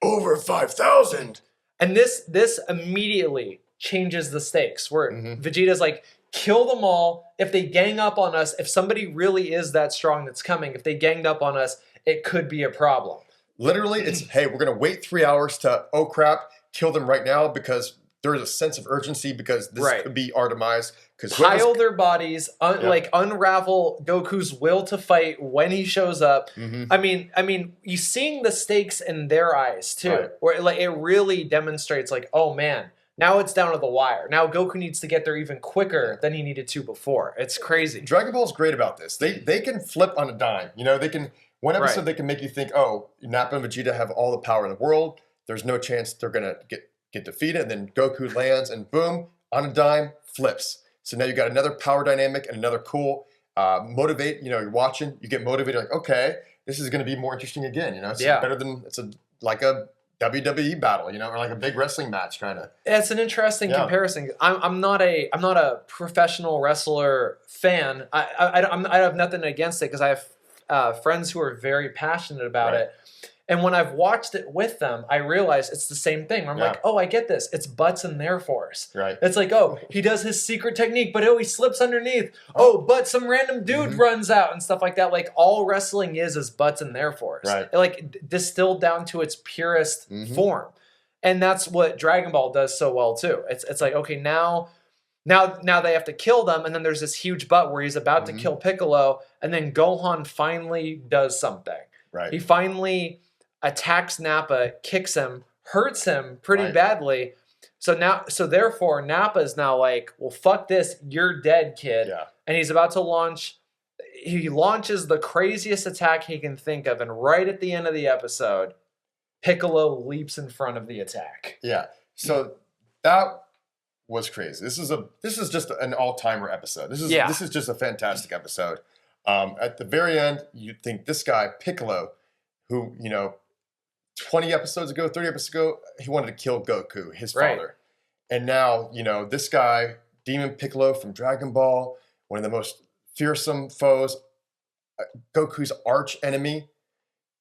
Over 5,000? And this immediately changes the stakes, where Vegeta's like, kill them all. If they gang up on us, if somebody really is that strong that's coming, if they ganged up on us, it could be a problem. Literally, it's, hey, we're going to wait 3 hours to, oh crap, kill them right now, because there is a sense of urgency, because this could be our demise. Pile their bodies, like unravel Goku's will to fight when he shows up. I mean, you seeing the stakes in their eyes too, where like it really demonstrates like, oh man, now it's down to the wire. Now Goku needs to get there even quicker than he needed to before. It's crazy. Dragon Ball's great about this. They can flip on a dime. They can, one episode they can make you think, oh, Nappa and Vegeta have all the power in the world. There's no chance they're gonna get defeated. And then Goku lands and boom, on a dime, flips. So now you got another power dynamic and another cool motivate. You're watching, you get motivated, like, okay, this is gonna be more interesting again. It's better than like a WWE battle, or like a big wrestling match kind of. It's an interesting comparison. I'm not a professional wrestler fan. I have nothing against it because I have friends who are very passionate about it. And when I've watched it with them, I realize it's the same thing. I'm like, oh, I get this. It's butts in their force. Right. It's like, oh, he does his secret technique, but he slips underneath. Oh, but some random dude runs out and stuff like that. Like, all wrestling is butts in their force. Right. Like, distilled down to its purest form. And that's what Dragon Ball does so well, too. It's like, okay, now they have to kill them, and then there's this huge butt where he's about to kill Piccolo, and then Gohan finally does something. Right. He finally attacks Nappa, kicks him, hurts him pretty badly. So therefore, Nappa is now like, well, fuck this, you're dead, kid. Yeah. And he's about to launch. He launches the craziest attack he can think of, and right at the end of the episode, Piccolo leaps in front of the attack. Yeah. So that was crazy. This is just an all-timer episode. This is just a fantastic episode. At the very end, you think this guy Piccolo, who 20 episodes ago, 30 episodes ago, he wanted to kill Goku, his father, and now this guy, Demon Piccolo from Dragon Ball, one of the most fearsome foes, Goku's arch enemy,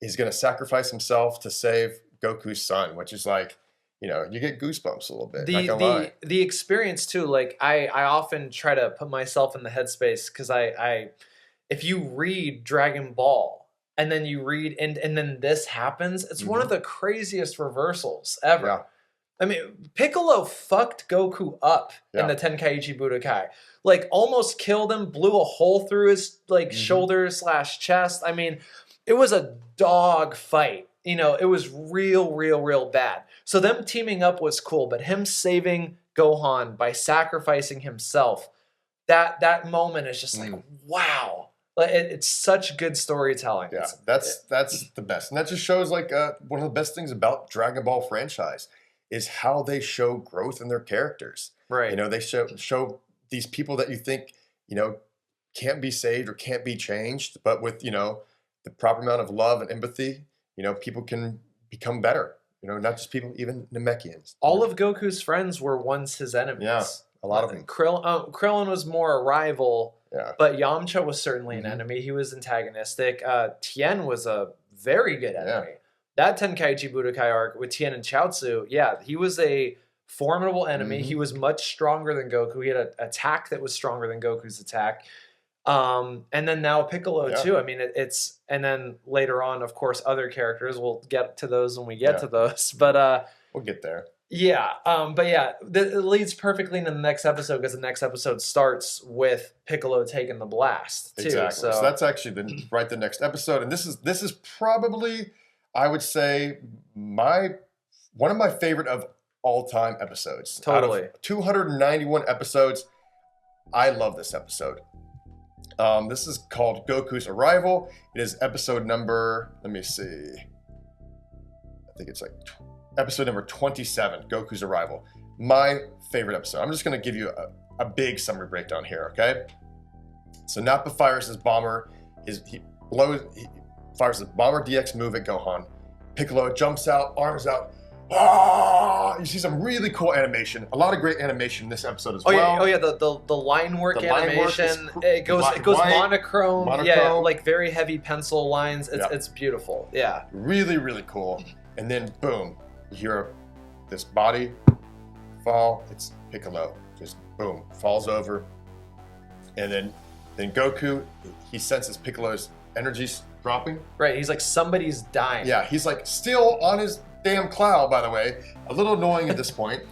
is going to sacrifice himself to save Goku's son, which is like, you get goosebumps a little bit. The experience too, like I often try to put myself in the headspace because if you read Dragon Ball and then you read and then this happens, it's one of the craziest reversals ever. Yeah. I mean, Piccolo fucked Goku up in the Tenkaichi Budokai. Like, almost killed him, blew a hole through his shoulder/chest. I mean, it was a dog fight. It was real bad. So them teaming up was cool, but him saving Gohan by sacrificing himself, that moment is just like, wow. It's such good storytelling. Yeah, that's the best. And that just shows like one of the best things about Dragon Ball franchise is how they show growth in their characters. Right. They show these people that you think, can't be saved or can't be changed, but with, the proper amount of love and empathy, people can become better. Not just people, even Namekians. All of Goku's friends were once his enemies. Yeah, a lot of them. Krillin was more a rival, yeah, but Yamcha was certainly an enemy. He was antagonistic. Tien was a very good enemy. Yeah. That Tenkaichi Budokai arc with Tien and Chaozu, he was a formidable enemy. He was much stronger than Goku. He had an attack that was stronger than Goku's attack. And then now Piccolo too. I mean, and then later on, of course, other characters. We'll get to those when we get to those. But we'll get there. Yeah. It leads perfectly into the next episode because the next episode starts with Piccolo taking the blast too. Exactly. So that's actually the next episode, and this is probably, I would say, one of my favorite of all time episodes. Totally. Out of 291 episodes, I love this episode. This is called Goku's Arrival. It is episode number, let me see. I think it's like episode number 27, Goku's Arrival. My favorite episode. I'm just going to give you a big summary breakdown here, okay? So Nappa fires his bomber. He fires his bomber DX move at Gohan. Piccolo jumps out, arms out. Ah! You see some really cool animation. A lot of great animation in this episode as well. Oh yeah, the line work animation. It goes monochrome. Yeah, like very heavy pencil lines. It's beautiful. Yeah. Really, really cool. And then boom, you hear this body fall. It's Piccolo. Just boom, falls over. And then Goku, he senses Piccolo's energies dropping. Right, he's like, somebody's dying. Yeah, he's like still on his damn cloud, by the way. A little annoying at this point,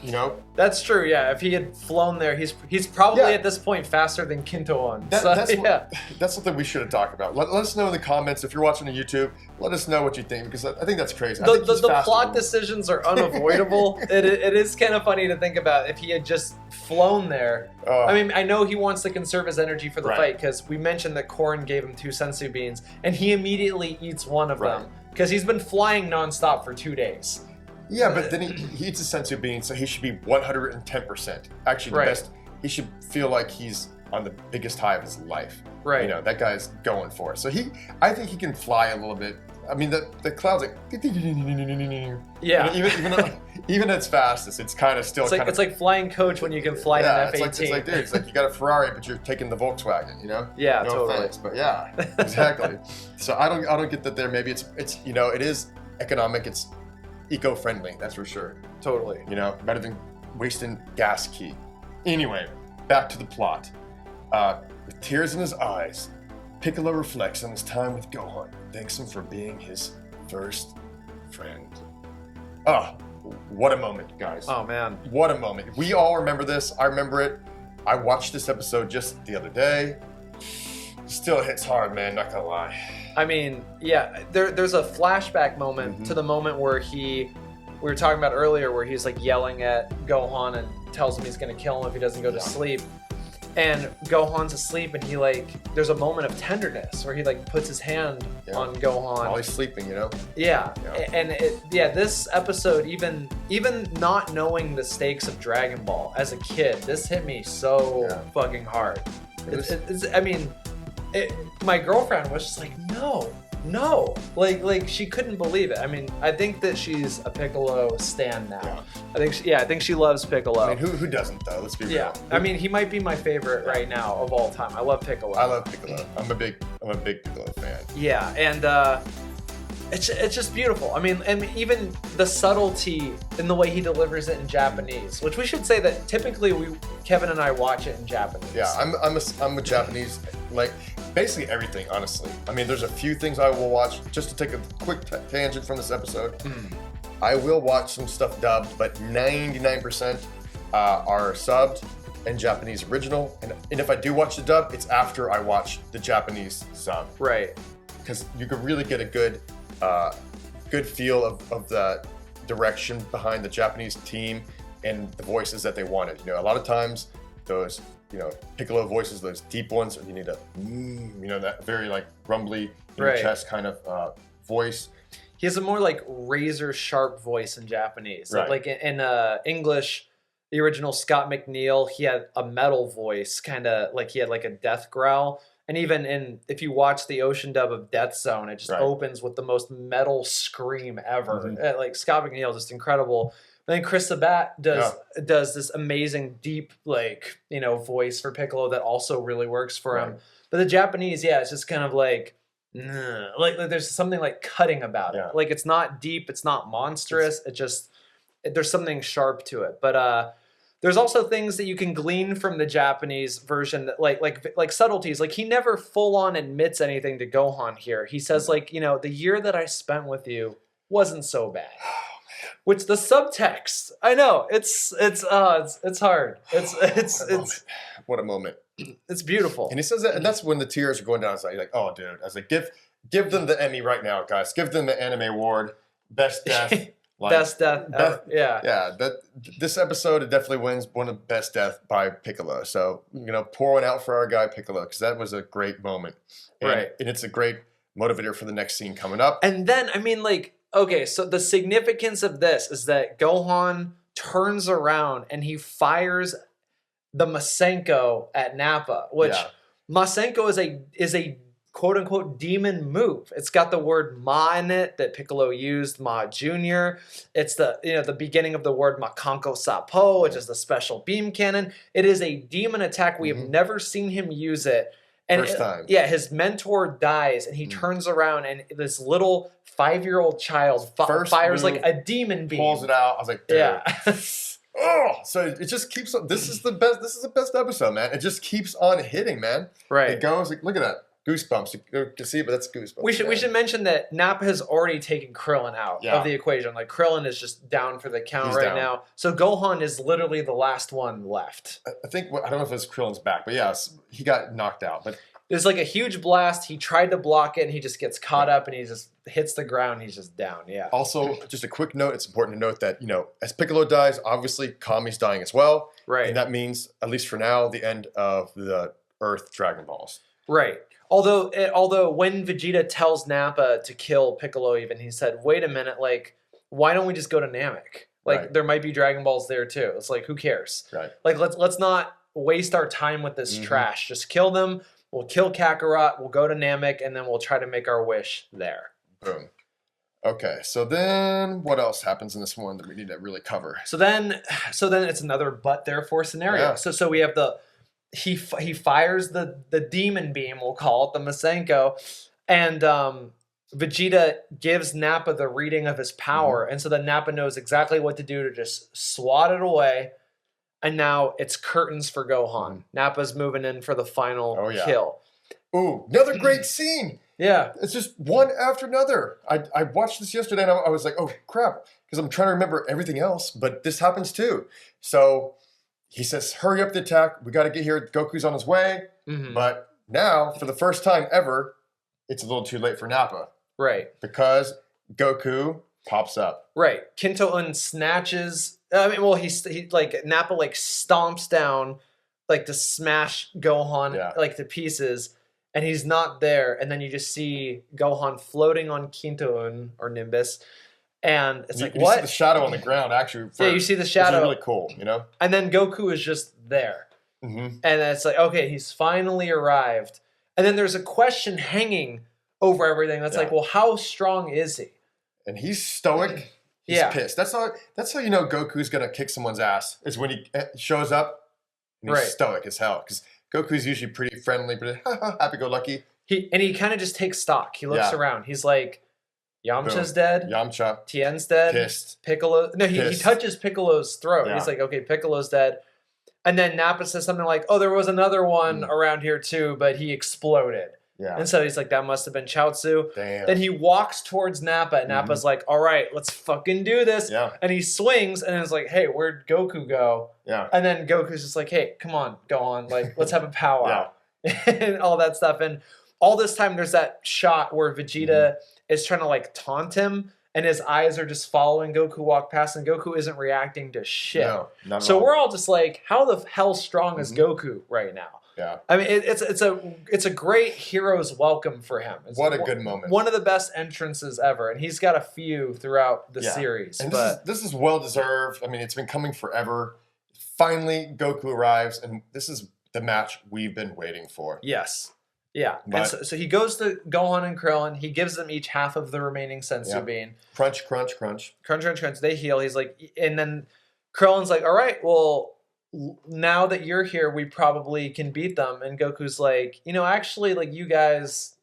That's true, yeah. If he had flown there, he's probably at this point faster than Kintoon. That's something we should have talked about. Let us know in the comments if you're watching on YouTube. Let us know what you think, because I think that's crazy. The plot decisions are unavoidable. it is kind of funny to think about if he had just flown there. I mean, I know he wants to conserve his energy for the fight, because we mentioned that Korn gave him 2 sensu beans, and he immediately eats one of them, because he's been flying nonstop for 2 days. Yeah, but then he eats a sensu bean, so he should be 110%. Actually, the best. He should feel like he's on the biggest high of his life. Right. That guy's going for it. So I think he can fly a little bit. I mean, the cloud's like, yeah. Even at its fastest, it's kind of still. It's like flying coach when you can fly an F-18. It's like you got a Ferrari, but you're taking the Volkswagen. Yeah, no totally. offense, but yeah, exactly. So I don't get that there. Maybe it's it is economic. It's eco-friendly, that's for sure. Totally. Better than wasting gas key. Anyway, back to the plot. With tears in his eyes, Piccolo reflects on his time with Gohan, thanks him for being his first friend. What a moment, guys. Oh, man. What a moment. We all remember this. I remember it. I watched this episode just the other day. Still hits hard, man, not gonna lie. I mean, yeah, there's a flashback moment to the moment where we were talking about earlier, where he's like yelling at Gohan and tells him he's going to kill him if he doesn't go to sleep. and Gohan's asleep, and he there's a moment of tenderness where he puts his hand on Gohan while he's sleeping, Yeah. And this episode, even not knowing the stakes of Dragon Ball as a kid, this hit me so fucking hard. My girlfriend was just like, no, she couldn't believe it. I mean, I think that she's a Piccolo stan now. I think she loves Piccolo. I mean, who doesn't though? Let's be real. Yeah, I mean, he might be my favorite right now of all time. I love Piccolo. I love Piccolo. I'm a big Piccolo fan. Yeah, and it's just beautiful. I mean, and even the subtlety in the way he delivers it in Japanese, which we should say that typically Kevin and I watch it in Japanese. Yeah, I'm a Japanese, basically everything, honestly. I mean, there's a few things I will watch. Just to take a quick tangent from this episode, I will watch some stuff dubbed, but 99% are subbed and Japanese original. And if I do watch the dub, it's after I watch the Japanese sub. Right. Because you can really get a good feel of the direction behind the Japanese team and the voices that they wanted. A lot of times those Piccolo voices, those deep ones, you need a that very rumbly in your chest kind of voice. He has a more razor sharp voice in Japanese. Right. In English, the original Scott McNeil, he had a metal voice, kind of he had a death growl. And even if you watch the Ocean dub of Death Zone, it just opens with the most metal scream ever. Mm-hmm. Scott McNeil, just incredible. And then Chris Sabat does this amazing deep voice for Piccolo that also really works for him. But the Japanese, it's just kind of there's something cutting about it. It's not deep, it's not monstrous. There's something sharp to it. But there's also things that you can glean from the Japanese version that like subtleties. He never full on admits anything to Gohan here. He says the year that I spent with you wasn't so bad. Which the subtext, I know it's hard. It's what a moment. It's beautiful. And he says that, and that's when the tears are going down. It's like, oh, dude. I was like, give them the Emmy right now, guys. Give them the anime award, best death. Best death ever. Yeah. This episode, it definitely wins one of the best death by Piccolo. So pour one out for our guy Piccolo, because that was a great moment. And it's a great motivator for the next scene coming up. And then okay, so the significance of this is that Gohan turns around and he fires the Masenko at Nappa, which Masenko is a quote unquote demon move. It's got the word Ma in it that Piccolo used, Ma Jr. It's the beginning of the word Makanko Sapo, which is the special beam cannon. It is a demon attack. We have never seen him use it. And first time. His mentor dies and he turns around and this little 5-year-old child fires a demon beam. Pulls it out. I was like, dude. So it just keeps on. This is the best episode, man. It just keeps on hitting, man. Right. It goes look at that. Goosebumps. You can see, but that's goosebumps. We should mention that Nappa has already taken Krillin out of the equation. Krillin is just down for the count now. So Gohan is literally the last one left. I think I don't know if it's Krillin's back, but he got knocked out. But there's a huge blast. He tried to block it, and he just gets caught up, and he just hits the ground. He's just down. Yeah. Also, just a quick note. It's important to note that as Piccolo dies, obviously Kami's dying as well. Right. And that means, at least for now, the end of the Earth Dragon Balls. Right. Although when Vegeta tells Nappa to kill Piccolo, even he said, "Wait a minute, why don't we just go to Namek? There might be Dragon Balls there too. It's who cares? Right. Let's not waste our time with this trash. Just kill them. We'll kill Kakarot. We'll go to Namek, and then we'll try to make our wish there." Boom. Okay, so then what else happens in this one that we need to really cover? So then it's another but therefore scenario. Yeah. So we have he fires the demon beam, we'll call it, the Masenko, and Vegeta gives Nappa the reading of his power, and so then Nappa knows exactly what to do to just swat it away, and now it's curtains for Gohan. Nappa's moving in for the final kill. Ooh, another great scene! Yeah. It's just one after another. I watched this yesterday, and I was like, oh, crap, because I'm trying to remember everything else, but this happens too. So he says, hurry up the attack. We got to get here. Goku's on his way. Mm-hmm. But now, for the first time ever, it's a little too late for Nappa. Right. Because Goku pops up. Right. Kinto-un snatches. Nappa stomps down like to smash Gohan Yeah. like to pieces, and he's not there, and then you just see Gohan floating on Kintoon or Nimbus, and it's like, you what? see the shadow on the ground actually. Yeah, you see the Which shadow. is really cool, you know. And then Goku is just there. Mm-hmm. And it's like, okay, he's finally arrived. And then there's a question hanging over everything. That's like, well, how strong is he? And he's stoic. He's pissed. That's how you know Goku's gonna kick someone's ass. Is when he shows up and he's stoic as hell. Because Goku's usually pretty friendly, but happy-go-lucky. He kind of just takes stock. He looks around. He's like, Yamcha's dead. Yamcha. Tien's dead. Pissed. Piccolo. No, he touches Piccolo's throat. Yeah. He's like, okay, Piccolo's dead. And then Nappa says something like, oh, there was another one around here too, but he exploded. Yeah. And so he's like, that must have been Chaozu. Damn. Then he walks towards Nappa, and Nappa's like, all right, let's fucking do this. Yeah. And he swings, and it's like, hey, where'd Goku go? Yeah. And then Goku's just like, hey, come on, go on. Like, let's have a powwow. And all that stuff. And all this time, there's that shot where Vegeta is trying to, like, taunt him, and his eyes are just following Goku walk past, and Goku isn't reacting to shit. No, not so at all. we're all just like, how the hell strong is Goku right now? Yeah. I mean, it's a great hero's welcome for him. It's what a good moment. One of the best entrances ever, and he's got a few throughout the series. And but this is well deserved. I mean, it's been coming forever. Finally, Goku arrives, and this is the match we've been waiting for. yes, yeah. But, and so he goes to Gohan and Krillin. He gives them each half of the remaining sensu bean. Crunch, crunch, crunch. Crunch, crunch, crunch. They heal. He's like, and then Krillin's like, all right, well, now that you're here, we probably can beat them. And Goku's like, actually, like, you guys,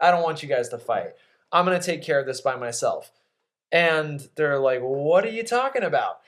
I don't want you guys to fight. I'm going to take care of this by myself. And they're like, what are you talking about?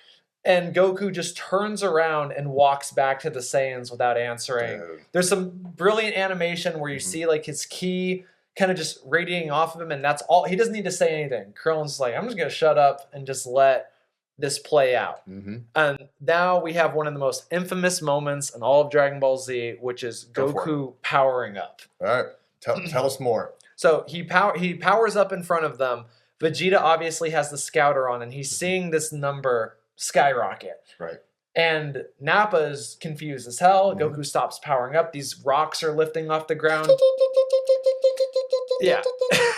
And Goku just turns around and walks back to the Saiyans without answering. Dude. There's some brilliant animation where you see like his ki kind of just radiating off of him, and that's all. He doesn't need to say anything. Krillin's like, I'm just going to shut up and just let this play out. And now we have one of the most infamous moments in all of Dragon Ball Z, which is Goku powering up. All right, tell us more. So he powers up in front of them. Vegeta obviously has the scouter on, and he's seeing this number skyrocket. Right. And Nappa's confused as hell. Goku stops powering up. These rocks are lifting off the ground. Yeah.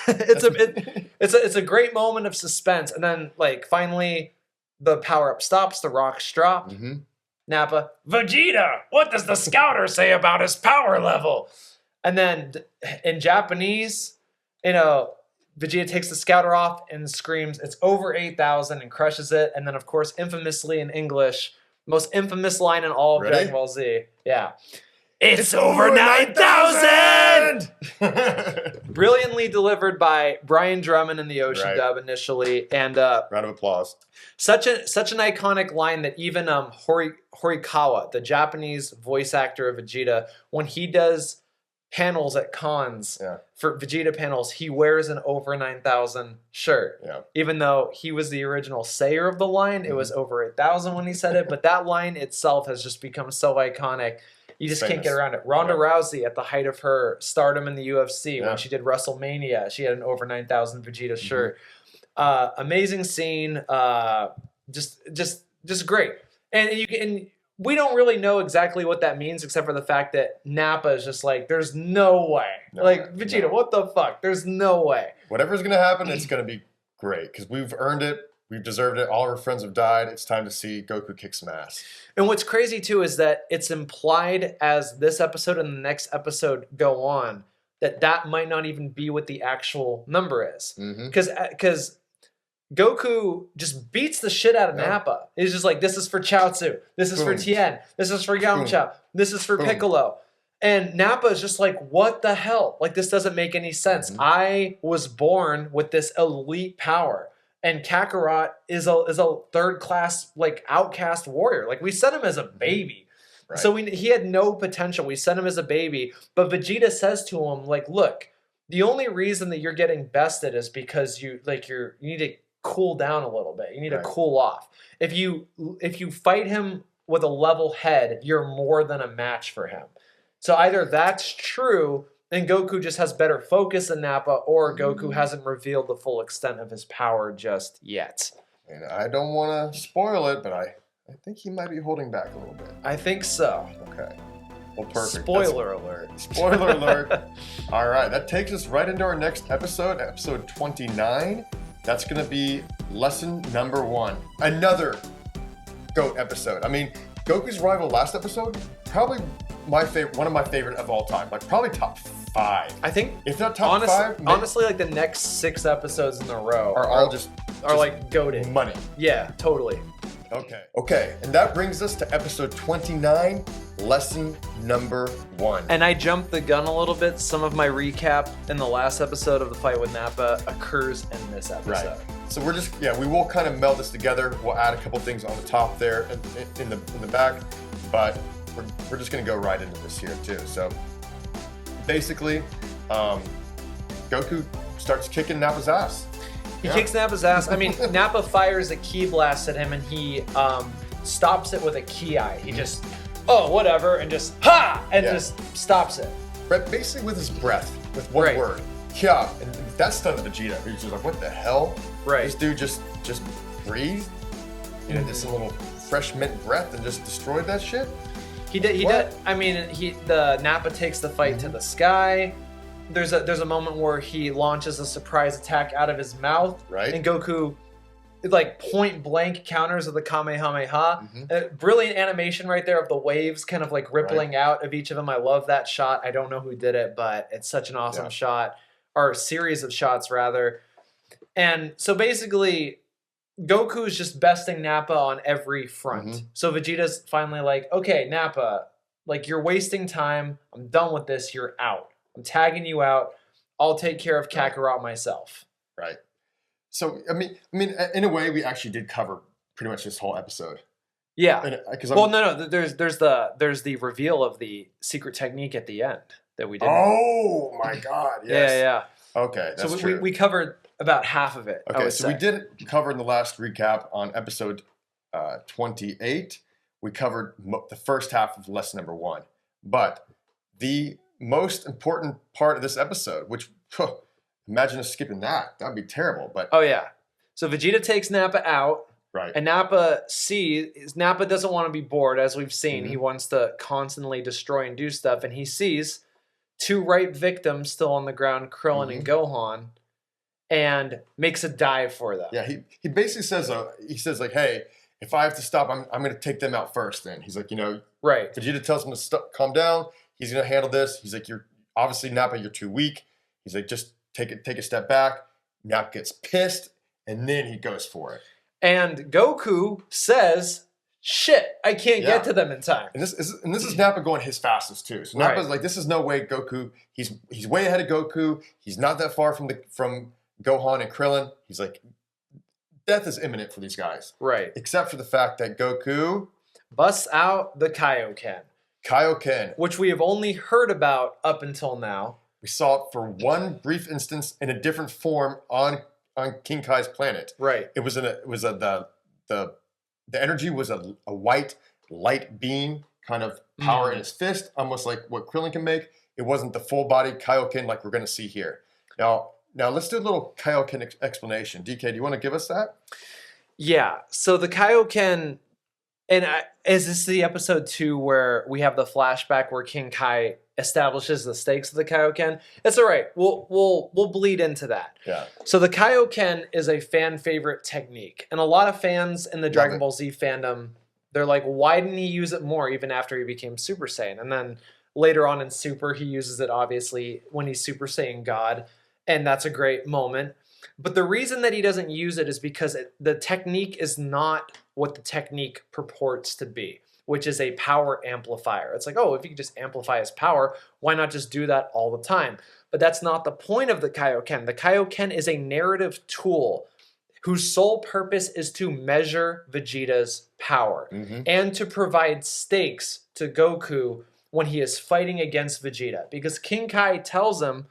It's a great moment of suspense. And then like finally the power up stops, the rocks drop. Nappa, Vegeta, what does the scouter say about his power level? And then in Japanese, Vegeta takes the scouter off and screams, it's over 8,000 and crushes it. And then, of course, infamously in English, most infamous line in all of Dragon Ball Z. Yeah. It's over 9,000! Brilliantly delivered by Brian Drummond in the Ocean dub initially. And round of applause. Such an iconic line that even Horikawa, the Japanese voice actor of Vegeta, when he does panels at cons for Vegeta panels, he wears an over 9,000 shirt. Yeah. Even though he was the original sayer of the line, it was over 8,000 when he said it, but that line itself has just become so iconic. You just can't get around it. Ronda Rousey, at the height of her stardom in the UFC, when she did WrestleMania, she had an over 9,000 Vegeta shirt. Amazing scene. Just great. And we don't really know exactly what that means, except for the fact that Nappa is just like, there's no way. Vegeta, what the fuck? There's no way. Whatever's going to happen, it's going to be great, because we've earned it. We've deserved it. All our friends have died. It's time to see Goku kick some ass. And what's crazy, too, is that it's implied as this episode and the next episode go on that might not even be what the actual number is. Because Goku just beats the shit out of Nappa. He's just like, this is for Chaozu. This is for Tien. This is for Yamcha. This is for Piccolo. And Nappa is just like, what the hell? Like, this doesn't make any sense. I was born with this elite power. And Kakarot is a third-class, like, outcast warrior. Like, we sent him as a baby. Right. So he had no potential. We sent him as a baby. But Vegeta says to him, like, look, the only reason that you're getting bested is because you need to cool down a little bit. You need to cool off. If you fight him with a level head, you're more than a match for him. So either that's true, and Goku just has better focus than Nappa, or Goku hasn't revealed the full extent of his power just yet. And I don't want to spoil it, but I think he might be holding back a little bit. I think so. Okay. Well, perfect. Spoiler alert. Spoiler alert. All right, that takes us right into our next episode, episode 29. That's going to be lesson number 1. Another GOAT episode. I mean, Goku's rival last episode, probably my favorite, one of my favorite of all time. Like probably top 5. I think, if not top 5, maybe, honestly, like the next 6 episodes in a row are all just like goated. Money. Yeah, totally. Okay, and that brings us to episode 29, lesson number 1. And I jumped the gun a little bit. Some of my recap in the last episode of the fight with Nappa occurs in this episode. Right. So we're just, we will kind of meld this together. We'll add a couple things on the top there in the back, but we're just going to go right into this here too. So basically, Goku starts kicking Nappa's ass. He kicks Nappa's ass. I mean, Nappa fires a ki blast at him, and he stops it with a ki eye. He just, whatever, and just just stops it. But basically with his breath, with one word, Kya, and that stunned Vegeta. He's just like, what the hell? Right. This dude just breathed, did some little fresh mint breath and just destroyed that shit. He did. I mean, the Nappa takes the fight to the sky. There's a moment where he launches a surprise attack out of his mouth, right? And Goku, like point blank counters with the Kamehameha. Brilliant animation right there of the waves kind of like rippling out of each of them. I love that shot. I don't know who did it, but it's such an awesome shot, or series of shots rather. And so basically, Goku is just besting Nappa on every front. So Vegeta's finally like, okay, Nappa, like you're wasting time. I'm done with this. You're out. I'm tagging you out. I'll take care of Kakarot myself. Right. So I mean, in a way, we actually did cover pretty much this whole episode. Yeah. No. There's the reveal of the secret technique at the end that we did. Oh my God! Yes. Yeah. Okay, that's true. We covered about half of it. Okay, so we did cover in the last recap on episode 28. We covered the first half of lesson number 1, but the most important part of this episode, which imagine us skipping that. That'd be terrible. But so Vegeta takes Nappa out. Right. And Nappa doesn't want to be bored, as we've seen. He wants to constantly destroy and do stuff, and he sees 2 ripe victims still on the ground, Krillin and Gohan, and makes a dive for them. Yeah, he basically says like, hey, if I have to stop, I'm going to take them out first. Then he's like, right. Vegeta tells him to calm down. He's going to handle this. He's like, you're obviously Nappa, you're too weak. He's like, just take a step back. Nappa gets pissed, and then he goes for it. And Goku says, shit, I can't get to them in time. And this is Nappa going his fastest too. So Nappa's like, this is no way Goku. He's way ahead of Goku. He's not that far from Gohan and Krillin. He's like, death is imminent for these guys. Right. Except for the fact that Goku busts out the Kaioken. Which we have only heard about up until now. We saw it for one brief instance in a different form on King Kai's planet. Right. The energy was a white light beam kind of power in his fist, almost like what Krillin can make. It wasn't the full body Kaioken like we're going to see here. Now let's do a little Kaioken explanation. DK, do you want to give us that? Yeah. So the Kaioken, is this the episode 2 where we have the flashback where King Kai establishes the stakes of the Kaioken? It's all right. We'll bleed into that. Yeah. So the Kaioken is a fan favorite technique, and a lot of fans in the Dragon Ball Z fandom, they're like, why didn't he use it more even after he became Super Saiyan? And then later on in Super, he uses it obviously when he's Super Saiyan God, and that's a great moment. But the reason that he doesn't use it is because the technique is not what the technique purports to be, which is a power amplifier. It's like, if you can just amplify his power, why not just do that all the time? But that's not the point of the Kaioken. The Kaioken is a narrative tool whose sole purpose is to measure Vegeta's power and to provide stakes to Goku when he is fighting against Vegeta. Because King Kai tells him,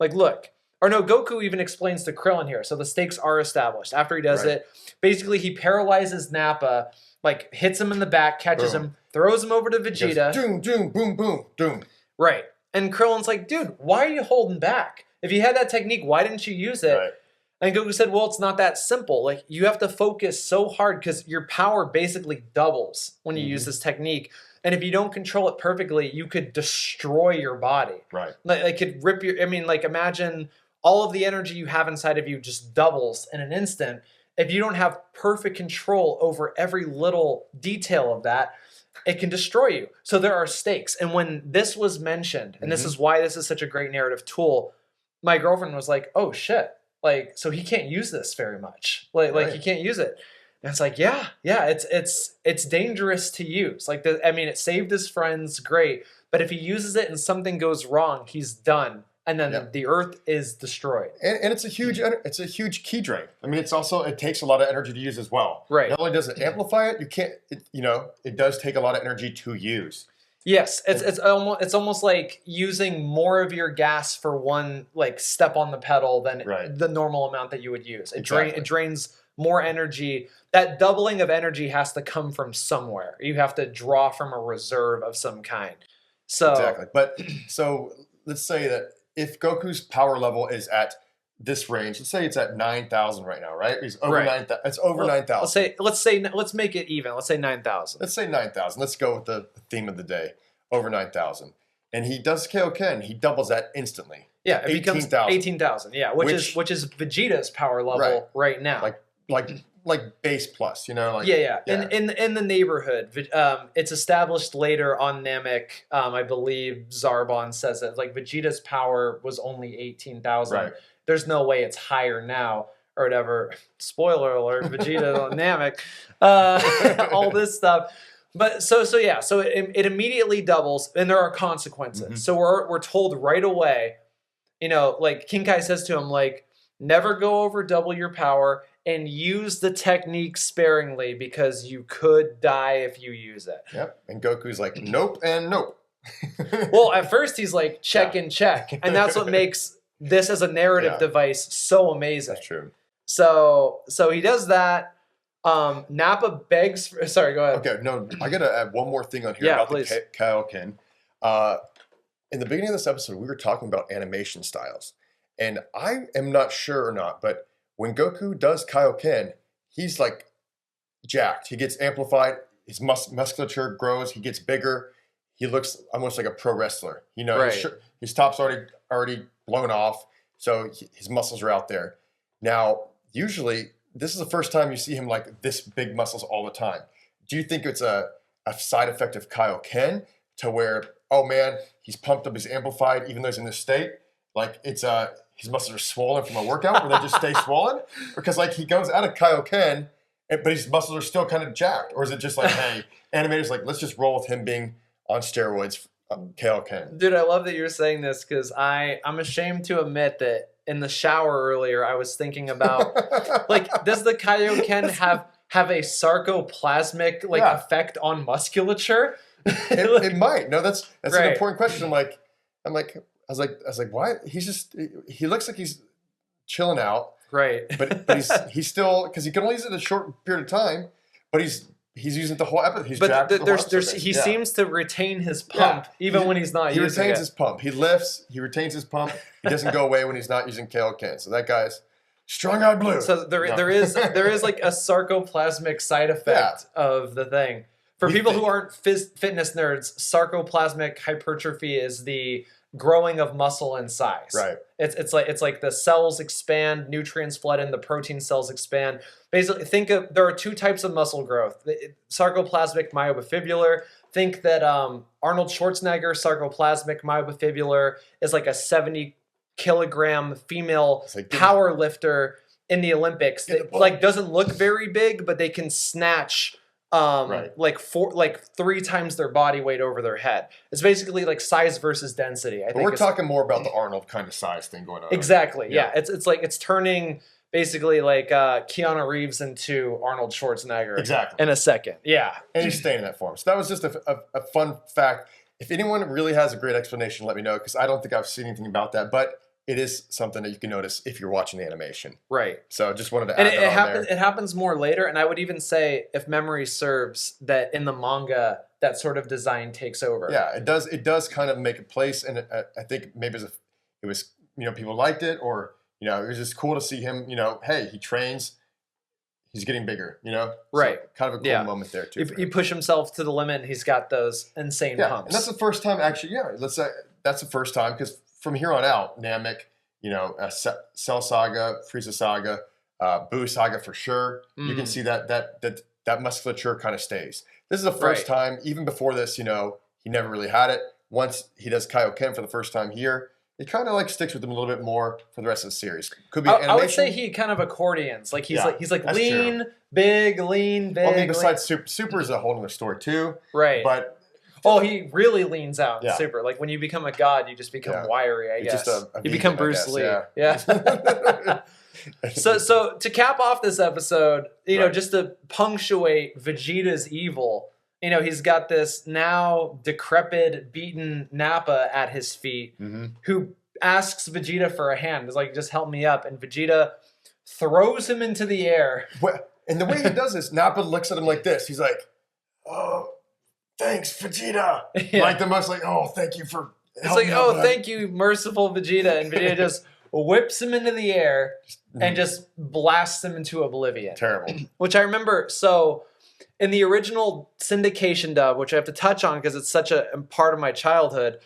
like, look, Goku even explains to Krillin here, so the stakes are established. After he does it, basically he paralyzes Nappa, like hits him in the back, catches him, throws him over to Vegeta. Doom, doom, boom, boom, doom. Right. And Krillin's like, dude, why are you holding back? If you had that technique, why didn't you use it? Right. And Goku said, well, it's not that simple. Like, you have to focus so hard because your power basically doubles when you use this technique. And if you don't control it perfectly, you could destroy your body. Right. Like could rip your. I mean, like imagine all of the energy you have inside of you just doubles in an instant. If you don't have perfect control over every little detail of that, it can destroy you. So there are stakes. And when this was mentioned, and this is why this is such a great narrative tool, my girlfriend was like, "Oh shit! Like, so he can't use this very much. Like he can't use it." And it's like, yeah, it's dangerous to use. Like, I mean, it saved his friends, great, but if he uses it and something goes wrong, he's done. And then the Earth is destroyed. And it's a huge key drain. I mean, it takes a lot of energy to use as well. Right. Not only does it amplify it, it does take a lot of energy to use. Yes, it's almost like using more of your gas for one like step on the pedal than the normal amount that you would use. It drains more energy. That doubling of energy has to come from somewhere. You have to draw from a reserve of some kind. So exactly. But so let's say that if Goku's power level is at this range, let's say it's at 9,000 right now, right? He's over 9,000. It's over 9,000. Let's make it even. Let's say 9,000. Let's say 9,000. Let's go with the theme of the day. Over 9,000. And he does Kaioken. He doubles that instantly. Yeah, it becomes 18,000. Yeah, which is Vegeta's power level right now. Like base plus, like In the neighborhood. It's established later on Namek. I believe Zarbon says it. Like Vegeta's power was only 18,000. Right. There's no way it's higher now or whatever. Spoiler alert: Vegeta on Namek. All this stuff. But so it immediately doubles, and there are consequences. So we're told right away, like King Kai says to him, like, never go over double your power and use the technique sparingly because you could die if you use it. Yep. And Goku's like, nope and nope. Well, at first he's like, check and check. And that's what makes this as a narrative device so amazing. That's true. So he does that. Nappa begs for... Sorry, go ahead. Okay, no, I got to add one more thing on here about the Kaioken. In the beginning of this episode, we were talking about animation styles. And I am not sure or not, but when Goku does Kaioken, he's like jacked. He gets amplified. His musculature grows. He gets bigger. He looks almost like a pro wrestler. His top's already blown off, so his muscles are out there. Now, usually, this is the first time you see him like this big muscles all the time. Do you think it's a side effect of Kaioken to where, oh man, he's pumped up, he's amplified, even though he's in this state? Like it's his muscles are swollen from a workout, or they just stay swollen? Because like he goes out of Kaioken, but his muscles are still kind of jacked. Or is it just like, hey, animators like, let's just roll with him being on steroids, Kaioken? Dude, I love that you're saying this because I'm ashamed to admit that in the shower earlier, I was thinking about like, does the Kaioken have a sarcoplasmic effect on musculature? It might. No, that's an important question. I was like, why? He looks like he's chilling out. Right. But he's still, because he can only use it a short period of time, but he's using it the whole episode. He's jacked the whole episode. He seems to retain his pump even when he's not using it. He retains his pump. He lifts. He retains his pump. He doesn't go away when he's not using Kaioken. So that guy's strong-eyed blue. So there is like a sarcoplasmic side effect of the thing. For people who aren't fitness nerds, sarcoplasmic hypertrophy is the growing of muscle in size. Right. It's like the cells expand, nutrients flood in, the protein cells expand. Basically, there are two types of muscle growth. Sarcoplasmic myofibrillar. Think that Arnold Schwarzenegger sarcoplasmic myofibrillar is like a 70-kilogram female power lifter in the Olympics. That like doesn't look very big, but they can snatch like 3 times their body weight over their head. It's basically like size versus density. I think we're talking more about the Arnold kind of size thing going on. Exactly. Yeah. It's like it's turning basically like Keanu Reeves into Arnold Schwarzenegger. Exactly. In a second. Yeah. And he's staying in that form. So that was just a fun fact. If anyone really has a great explanation, let me know, because I don't think I've seen anything about that. But it is something that you can notice if you're watching the animation. Right. So just wanted to add that on there. It happens more later, and I would even say, if memory serves, that in the manga, that sort of design takes over. Yeah, it does. It does kind of make a place, and I think maybe it was people liked it, or it was just cool to see him. Hey, he trains. he's getting bigger, you know? Right. So kind of a cool moment there too. You push himself to the limit, and he's got those insane pumps. And that's the first time, actually. Yeah, let's say that's the first time because from here on out, Namek, you know, Cell Saga, Frieza Saga, Buu Saga for sure. You can see that musculature kind of stays. This is the first time. Even before this, you know, he never really had it. Once he does Kaioken for the first time here, it kind of like sticks with him a little bit more for the rest of the series. Could be animation. I would say he kind of accordions. Like he's like lean, true. big, lean, big. Well, I mean, besides Super is a whole other story too. Right. But he really leans out in Super. Like when you become a god, you just become wiry, I guess. Just you become Bruce Lee. Yeah. So to cap off this episode, you know, just to punctuate Vegeta's evil, you know, he's got this now decrepit, beaten Nappa at his feet, who asks Vegeta for a hand. He's like, just help me up. And Vegeta throws him into the air. And the way he does this, Nappa looks at him like this. He's like, oh, thanks, Vegeta. Like the most like, oh, thank you for helping. It's like, thank you, merciful Vegeta. And Vegeta just whips him into the air and just blasts him into oblivion. Terrible. Which I remember, so in the original syndication dub, which I have to touch on because it's such a part of my childhood,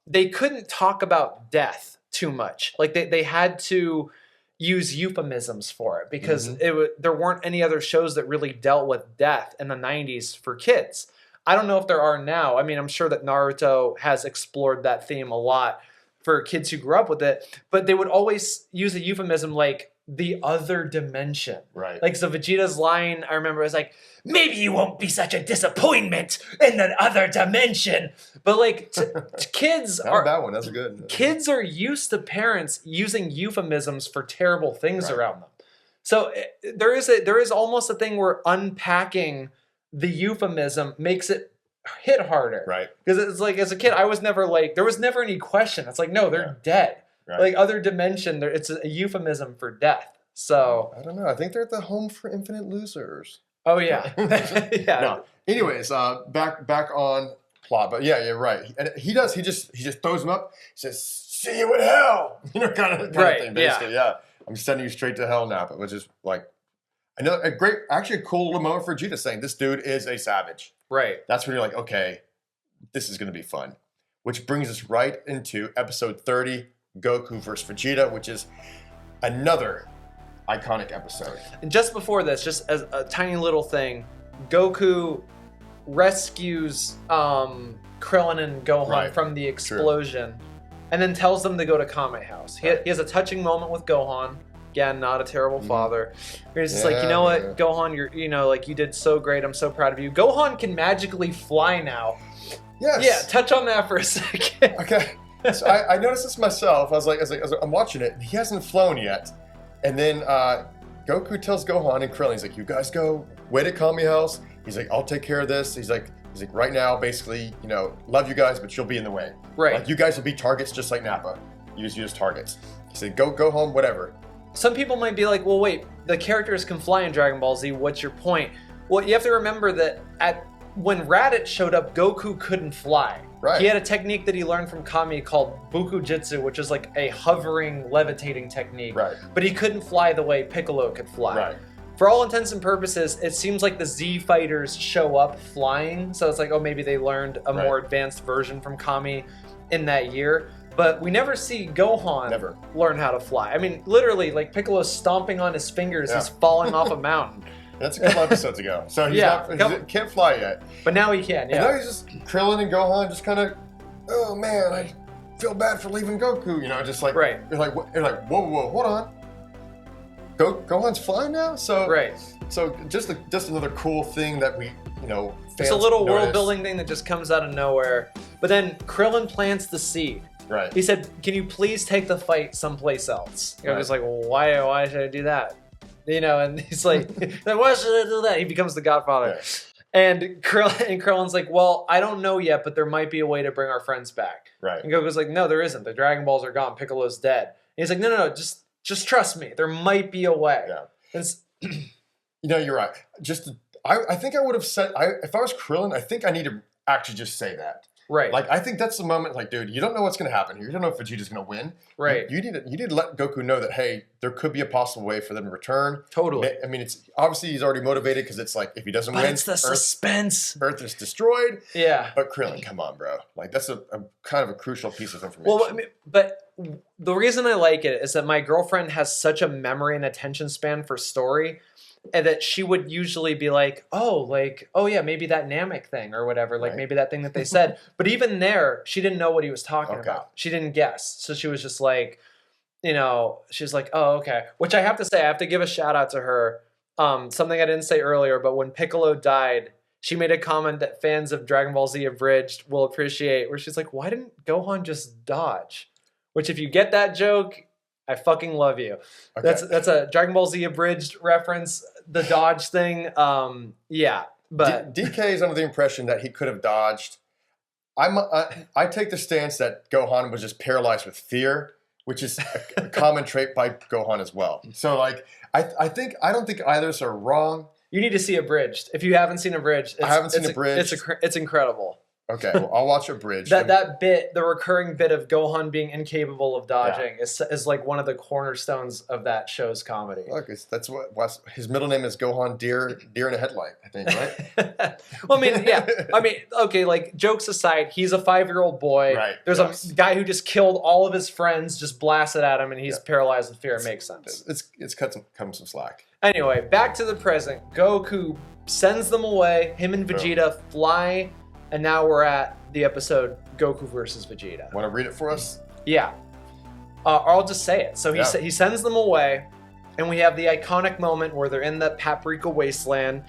they couldn't talk about death too much. Like they had to use euphemisms for it because there weren't any other shows that really dealt with death in the 90s for kids. I don't know if there are now. I mean, I'm sure that Naruto has explored that theme a lot for kids who grew up with it, but they would always use a euphemism like the other dimension. Right. Like, so Vegeta's line, I remember, was like, maybe you won't be such a disappointment in the other dimension. But like, kids are... that one, that's a good... Kids are used to parents using euphemisms for terrible things around them. So there is almost a thing where unpacking the euphemism makes it hit harder. Right. Because it's like, as a kid, I was never like, there was never any question. It's like, no, they're dead. Right. Like other dimension, it's a euphemism for death. So I don't know. I think they're at the home for infinite losers. Oh yeah. No. Anyways, back on plot. But yeah, you're right. And he just throws him up. He says, "See you in hell." You know, kind of thing. Basically, yeah. I'm sending you straight to hell, Nappa, which is like a cool little moment for Vegeta saying this dude is a savage. Right. That's when you're like, okay, this is going to be fun. Which brings us right into episode 30, Goku vs. Vegeta, which is another iconic episode. And just before this, just as a tiny little thing, Goku rescues Krillin and Gohan from the explosion and then tells them to go to Kame House. He has a touching moment with Gohan. Again, not a terrible father. He's just like, you know what, Gohan, you did so great. I'm so proud of you. Gohan can magically fly now. Yes. Yeah, touch on that for a second. Okay. So I noticed this myself. I was like, I'm watching it. And he hasn't flown yet. And then Goku tells Gohan and Krillin, he's like, you guys go wait at Kami House. He's like, I'll take care of this. He's like, right now, basically, love you guys, but you'll be in the way. Right. Like, you guys will be targets just like Nappa. You as targets. He said, go home, whatever. Some people might be like, well, wait, the characters can fly in Dragon Ball Z. What's your point? Well, you have to remember that when Raditz showed up, Goku couldn't fly. Right. He had a technique that he learned from Kami called Bukujitsu, which is like a hovering, levitating technique. Right. But he couldn't fly the way Piccolo could fly. Right. For all intents and purposes, it seems like the Z fighters show up flying. So it's like, oh, maybe they learned a more advanced version from Kami in that year. But we never see Gohan learn how to fly. I mean, literally, like Piccolo's stomping on his fingers. He's falling off a mountain. That's a couple episodes ago. So he can't fly yet. But now he can, And now he's just, Krillin and Gohan just kind of, oh man, I feel bad for leaving Goku. Just like, you're like, whoa, hold on. Gohan's flying now? So just another cool thing that we, fans it's a little notice. world building thing that just comes out of nowhere. But then Krillin plants the seed. Right. He said, can you please take the fight someplace else? Goku's like, well, why should I do that? And he's like, why should I do that? He becomes the Godfather. Yeah. And Krillin's like, well, I don't know yet, but there might be a way to bring our friends back. Right. And Goku's like, no, there isn't. The Dragon Balls are gone. Piccolo's dead. And he's like, no, just trust me. There might be a way. Yeah. You're right. I think I would have said, if I was Krillin, I think I need to actually just say that. Right. Like, I think that's the moment, like, dude, you don't know what's going to happen here. You don't know if Vegeta's going to win. Right. You need to let Goku know that, hey, there could be a possible way for them to return. Totally. I mean, it's obviously he's already motivated because it's like, if he doesn't win, it's the suspense. Earth is destroyed. Yeah. But Krillin, come on, bro. Like, that's a kind of a crucial piece of information. Well, I mean, but the reason I like it is that my girlfriend has such a memory and attention span for story, and that she would usually be like, oh yeah, maybe that Namek thing or whatever, like maybe that thing that they said. But even there, she didn't know what he was talking about. She didn't guess. So she was just like, she's like, oh, okay. Which I have to say, I have to give a shout out to her. Something I didn't say earlier, but when Piccolo died, she made a comment that fans of Dragon Ball Z Abridged will appreciate, where she's like, why didn't Gohan just dodge? Which, if you get that joke, I fucking love you. Okay. That's a Dragon Ball Z Abridged reference. The dodge thing. Yeah. But DK is under the impression that he could have dodged. I take the stance that Gohan was just paralyzed with fear, which is a common trait by Gohan as well. So, like, I don't think either of us are wrong. You need to see Abridged. If you haven't seen Abridged, I haven't seen Abridged. It's incredible. Okay, well, I'll watch Abridged. That bit, the recurring bit of Gohan being incapable of dodging, is like one of the cornerstones of that show's comedy. Look, that's what his middle name is. Gohan Deer in a Headlight, I think, right? Well, I mean, yeah. I mean, okay, like, jokes aside, he's a 5-year-old boy. Right. There's a guy who just killed all of his friends, just blasted at him, and he's paralyzed with fear. It makes sense. It's cut some slack. Anyway, back to the present. Goku sends them away. Him and Vegeta fly, and now we're at the episode Goku versus Vegeta. Want to read it for us? Yeah. I'll just say it. So he sends them away, and we have the iconic moment where they're in the Paprika Wasteland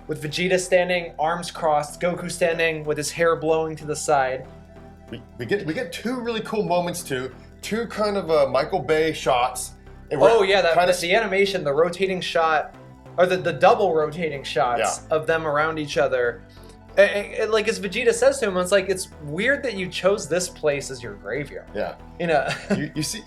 with Vegeta standing, arms crossed, Goku standing with his hair blowing to the side. We get two really cool moments too. Two kind of Michael Bay shots. Oh yeah, the animation, the rotating shot, or the double rotating shots of them around each other. And, like, as Vegeta says to him, it's like, it's weird that you chose this place as your graveyard. Yeah. You see,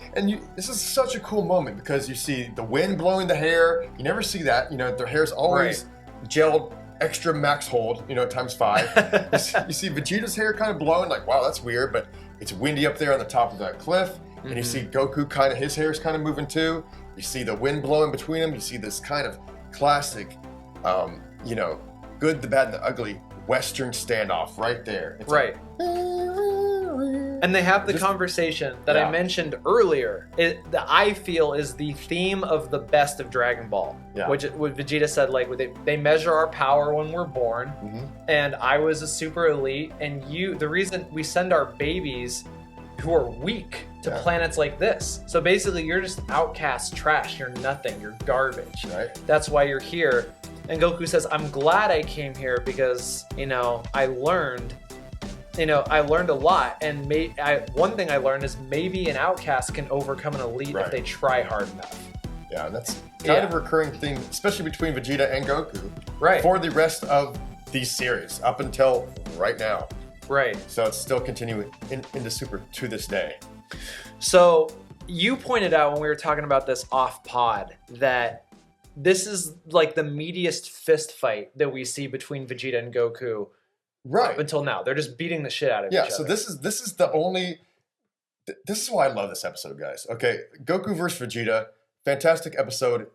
this is such a cool moment because you see the wind blowing the hair. You never see that. Their hair's always gelled extra max hold, times 5. You see Vegeta's hair kind of blowing, like, wow, that's weird, but it's windy up there on the top of that cliff. Mm-hmm. And you see Goku his hair's kind of moving too. You see the wind blowing between them. You see this kind of classic, good, the bad, and the ugly Western standoff right there. It's right. And they have the conversation that I mentioned earlier. That I feel is the theme of the best of Dragon Ball. Yeah. Which what Vegeta said, like, they measure our power when we're born, and I was a super elite, and the reason we send our babies who are weak to planets like this. So basically, you're just outcast trash. You're nothing. You're garbage. Right. That's why you're here. And Goku says, I'm glad I came here because, I learned a lot. And one thing I learned is maybe an outcast can overcome an elite if they try hard enough. Yeah, and that's kind of a recurring theme, especially between Vegeta and Goku. For the rest of these series, up until right now. Right. So it's still continuing into Super to this day. So you pointed out when we were talking about this off pod that this is like the meatiest fist fight that we see between Vegeta and Goku up until now. They're just beating the shit out of each other. Yeah, so this is the only... This is why I love this episode, guys. Okay, Goku versus Vegeta, fantastic episode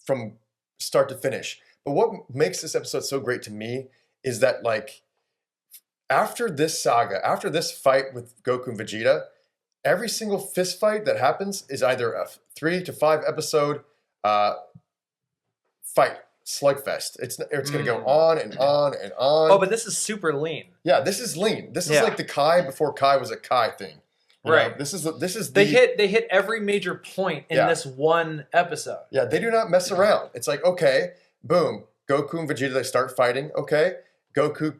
from start to finish. But what makes this episode so great to me is that, like, after this saga, after this fight with Goku and Vegeta, every single fist fight that happens is either a 3 to 5 episode fight, slugfest. It's going to go on and on and on. Oh, but this is super lean. Yeah, this is lean. This is like the Kai before Kai was a Kai thing. Right. This is they hit every major point in this one episode. Yeah, they do not mess around. It's like, okay, boom, Goku and Vegeta, they start fighting. Okay, Goku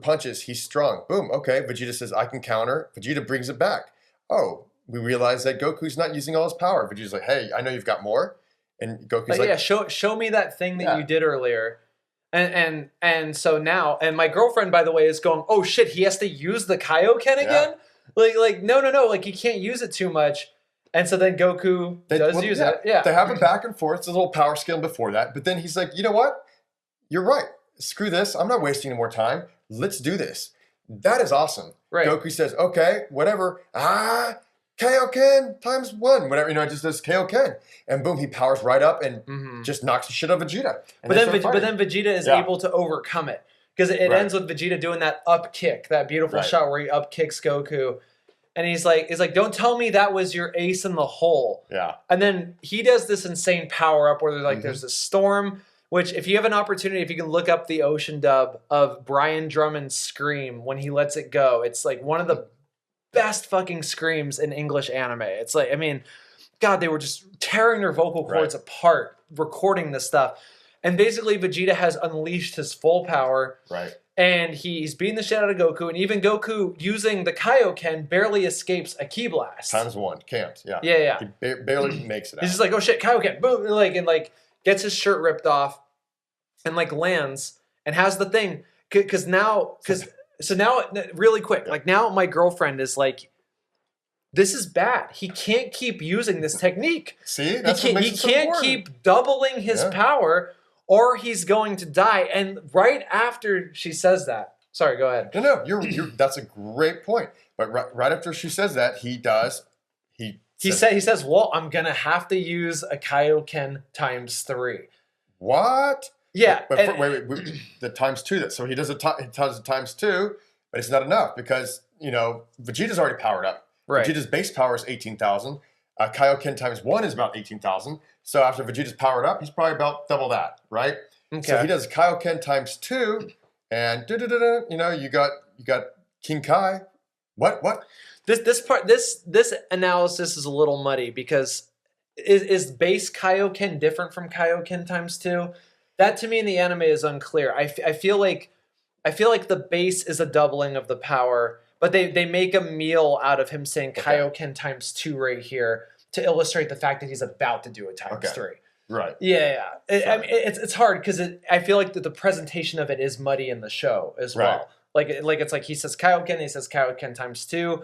punches, he's strong. Boom, okay, Vegeta says, I can counter. Vegeta brings it back. Oh, we realize that Goku's not using all his power. Vegeta's like, hey, I know you've got more. And Goku's like, yeah, show me that thing that you did earlier. And so now, and my girlfriend, by the way, is going, oh shit, he has to use the Kaioken again? Like no, like, he can't use it too much. And so then Goku does use it. Yeah. They have a back and forth. It's a little power skill before that. But then he's like, you know what? You're right. Screw this. I'm not wasting any more time. Let's do this. That is awesome. Right. Goku says, okay, whatever. Kaioken times 1. Whatever, it just does Kaioken. And boom, he powers right up and just knocks the shit out of Vegeta. And But then Vegeta is able to overcome it. Because it ends with Vegeta doing that up kick, that beautiful shot where he up kicks Goku. And he's like, don't tell me that was your ace in the hole. Yeah. And then he does this insane power up where there's like there's a storm, which if you have an opportunity, if you can look up the Ocean dub of Brian Drummond's scream when he lets it go, it's like one of the best fucking screams in English anime. It's like, I mean, God, they were just tearing their vocal cords apart, recording this stuff. And basically Vegeta has unleashed his full power. Right. And he's beating the shit out of Goku. And even Goku, using the Kaioken, barely escapes a Ki Blast. Times 1. Can't. Yeah. Yeah. He barely makes it out. He's just like, oh shit, Kaioken. Boom. And gets his shirt ripped off and lands and has the thing. So now, really quick, now my girlfriend is like, this is bad. He can't keep using this technique. See? That's what makes it so He can't important. keep doubling his power or he's going to die. And right after she says that, sorry, go ahead. No, you're that's a great point. But right after she says that, he says, well, I'm going to have to use a Kaioken times 3. What? Yeah. But wait, the times 2. So he does it times 2, but it's not enough because, Vegeta's already powered up. Right. Vegeta's base power is 18,000. Kaioken times 1 is about 18,000. So after Vegeta's powered up, he's probably about double that, right? Okay. So he does Kaioken times 2, and you got King Kai. What? This analysis is a little muddy because is base Kaioken different from Kaioken times 2? That to me in the anime is unclear. I feel like the base is a doubling of the power, but they make a meal out of him saying Kaioken times 2 right here to illustrate the fact that he's about to do it times 3. Right. Yeah. I mean, it's hard because I feel like the presentation of it is muddy in the show as well. Like it's like he says Kaioken times 2.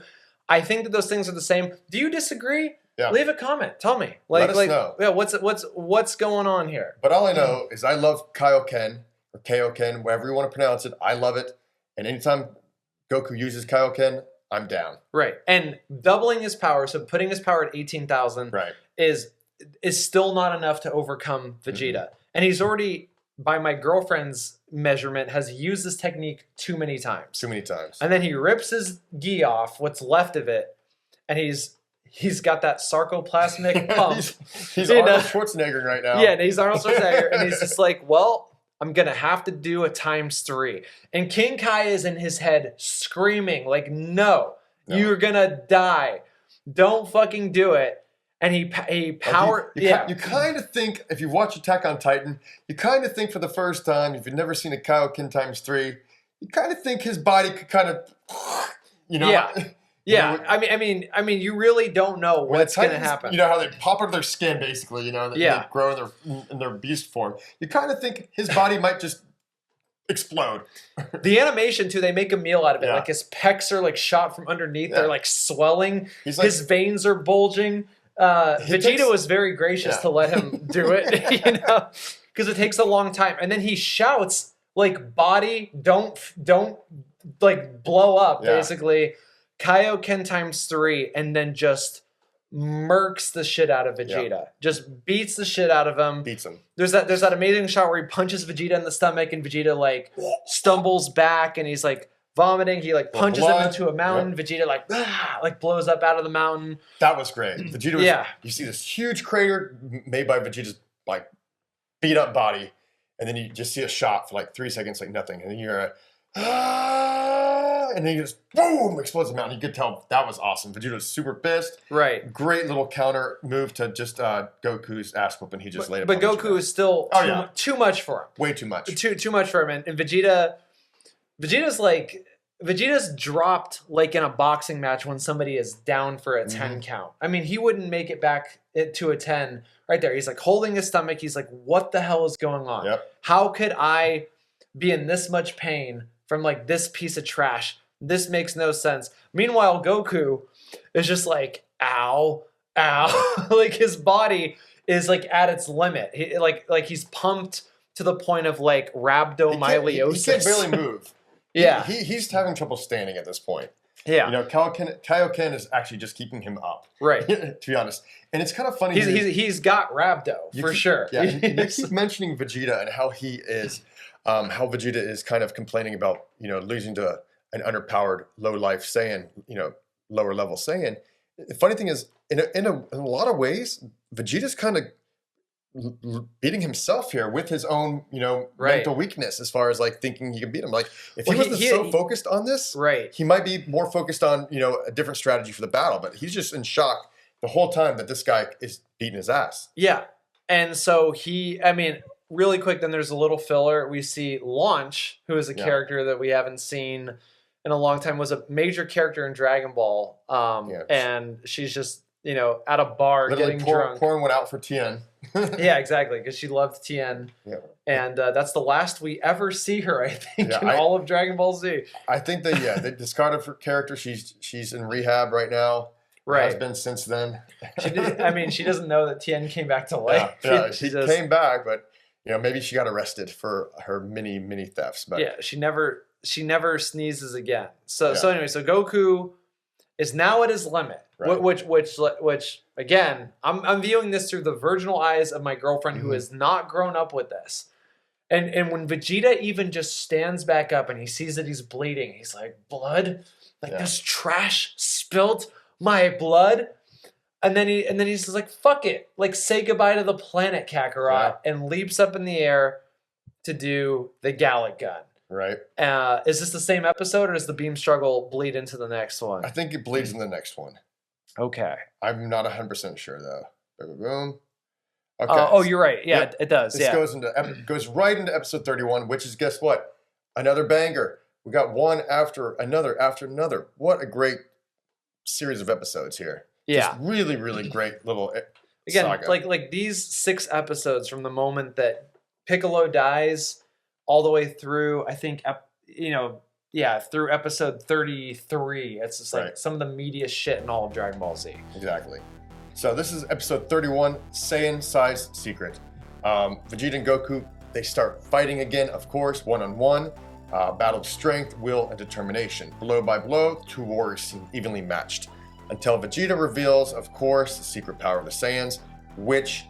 I think that those things are the same. Do you disagree? Yeah. Leave a comment. Tell me. Let us know. Yeah. What's going on here? But all I know is I love Kaioken or Kaioken, whatever you want to pronounce it. I love it. And anytime Goku uses Kaioken, I'm down. Right. And doubling his power, so putting his power at 18,000 is still not enough to overcome Vegeta. And he's already, by my girlfriend's measurement, has used this technique too many times. And then he rips his gi off, what's left of it, and he's got that sarcoplasmic pump. he's Arnold Schwarzenegger right now. Yeah, and he's Arnold Schwarzenegger, and he's just like, well, I'm going to have to do a times 3. And King Kai is in his head screaming, like, no. You're going to die. Don't fucking do it. And he power... You kind of think, if you watch Attack on Titan, you kind of think for the first time, if you've never seen a Kaioken times 3, you kind of think his body could kind of... Yeah. I mean, you really don't know what's going to happen. You know how they pop out of their skin, basically. They grow in their beast form. You kind of think his body might just explode. The animation too, they make a meal out of it. Like his pecs are shot from underneath. They're swelling. His veins are bulging. Vegeta was very gracious to let him do it, because it takes a long time. And then he shouts "Body, don't blow up!" Basically. Kaioken times 3, and then just murks the shit out of Vegeta. Yeah. Just beats the shit out of him. Beats him. There's that amazing shot where he punches Vegeta in the stomach, and Vegeta stumbles back, and he's vomiting. He punches him into a mountain. Yep. Vegeta blows up out of the mountain. That was great. Vegeta was, you see this huge crater made by Vegeta's beat up body, and then you just see a shot for 3 seconds, nothing, and then you're and then he just boom explodes the mountain. You could tell that was awesome. Vegeta was super pissed. Right. Great little counter move to just Goku's ass whooping. He just laid it. But Goku is still too much for him. Way too much. Too much for him. And Vegeta's dropped in a boxing match when somebody is down for a 10 count. I mean, he wouldn't make it back to a 10 right there. He's holding his stomach. He's what the hell is going on? Yep. How could I be in this much pain from this piece of trash? This makes no sense. Meanwhile, Goku is just ow, ow. His body is at its limit. He's pumped to the point of rhabdomyolysis. He can't barely move. Yeah. He's having trouble standing at this point. Yeah. You know, Kaioken is actually just keeping him up. Right. To be honest. And it's kind of funny. He's got rhabdo, for sure. Yeah. And you keep mentioning Vegeta and how he is, how Vegeta is kind of complaining about, you know, losing to an underpowered, low-life Saiyan, you know, lower-level Saiyan. The funny thing is, in a lot of ways, Vegeta's kind of beating himself here with his own, you know, mental weakness as far as like thinking he can beat him. Like if he wasn't so focused on this, he might be more focused on, you know, a different strategy for the battle. But he's just in shock the whole time that this guy is beating his ass. Yeah, and so I mean, really quick. Then there's a little filler. We see Launch, who is a character that we haven't seen in a long time, was a major character in Dragon Ball. And she's just, you know, at a bar getting drunk, pouring one out for Tien. Yeah, exactly, because she loved Tien. Yeah. And that's the last we ever see her, I think, in all of Dragon Ball Z. I think they discarded her character. She's in rehab right now. Right. Has been since then. She doesn't know that Tien came back to life. Yeah, she came back, but you know, maybe she got arrested for her mini thefts. But yeah, she never sneezes again. So anyway, so Goku is now at his limit. Right. Which again, I'm viewing this through the virginal eyes of my girlfriend who has not grown up with this. And when Vegeta even just stands back up and he sees that he's bleeding, he's like, blood? Like this trash spilt my blood? And then he's just like, fuck it. Like, say goodbye to the planet, Kakarot, and leaps up in the air to do the Gallic Gun. Right. Is this the same episode, or does the beam struggle bleed into the next one? I think it bleeds in the next one. Okay. I'm not 100% sure though. Boom. Okay. You're right. Yeah, it does. This goes right into episode 31, which is, guess what? Another banger. We got one after another. What a great series of episodes here. Yeah. Just really, really great little saga. Like these 6 episodes from the moment that Piccolo dies all the way through, I think, through episode 33. It's just like some of the meatiest shit in all of Dragon Ball Z. Exactly. So this is episode 31, Saiyan Saga's Secret. Vegeta and Goku, they start fighting again, of course, one-on-one. Battle of strength, will, and determination. Blow by blow, 2 warriors seem evenly matched. Until Vegeta reveals, of course, the secret power of the Saiyans, which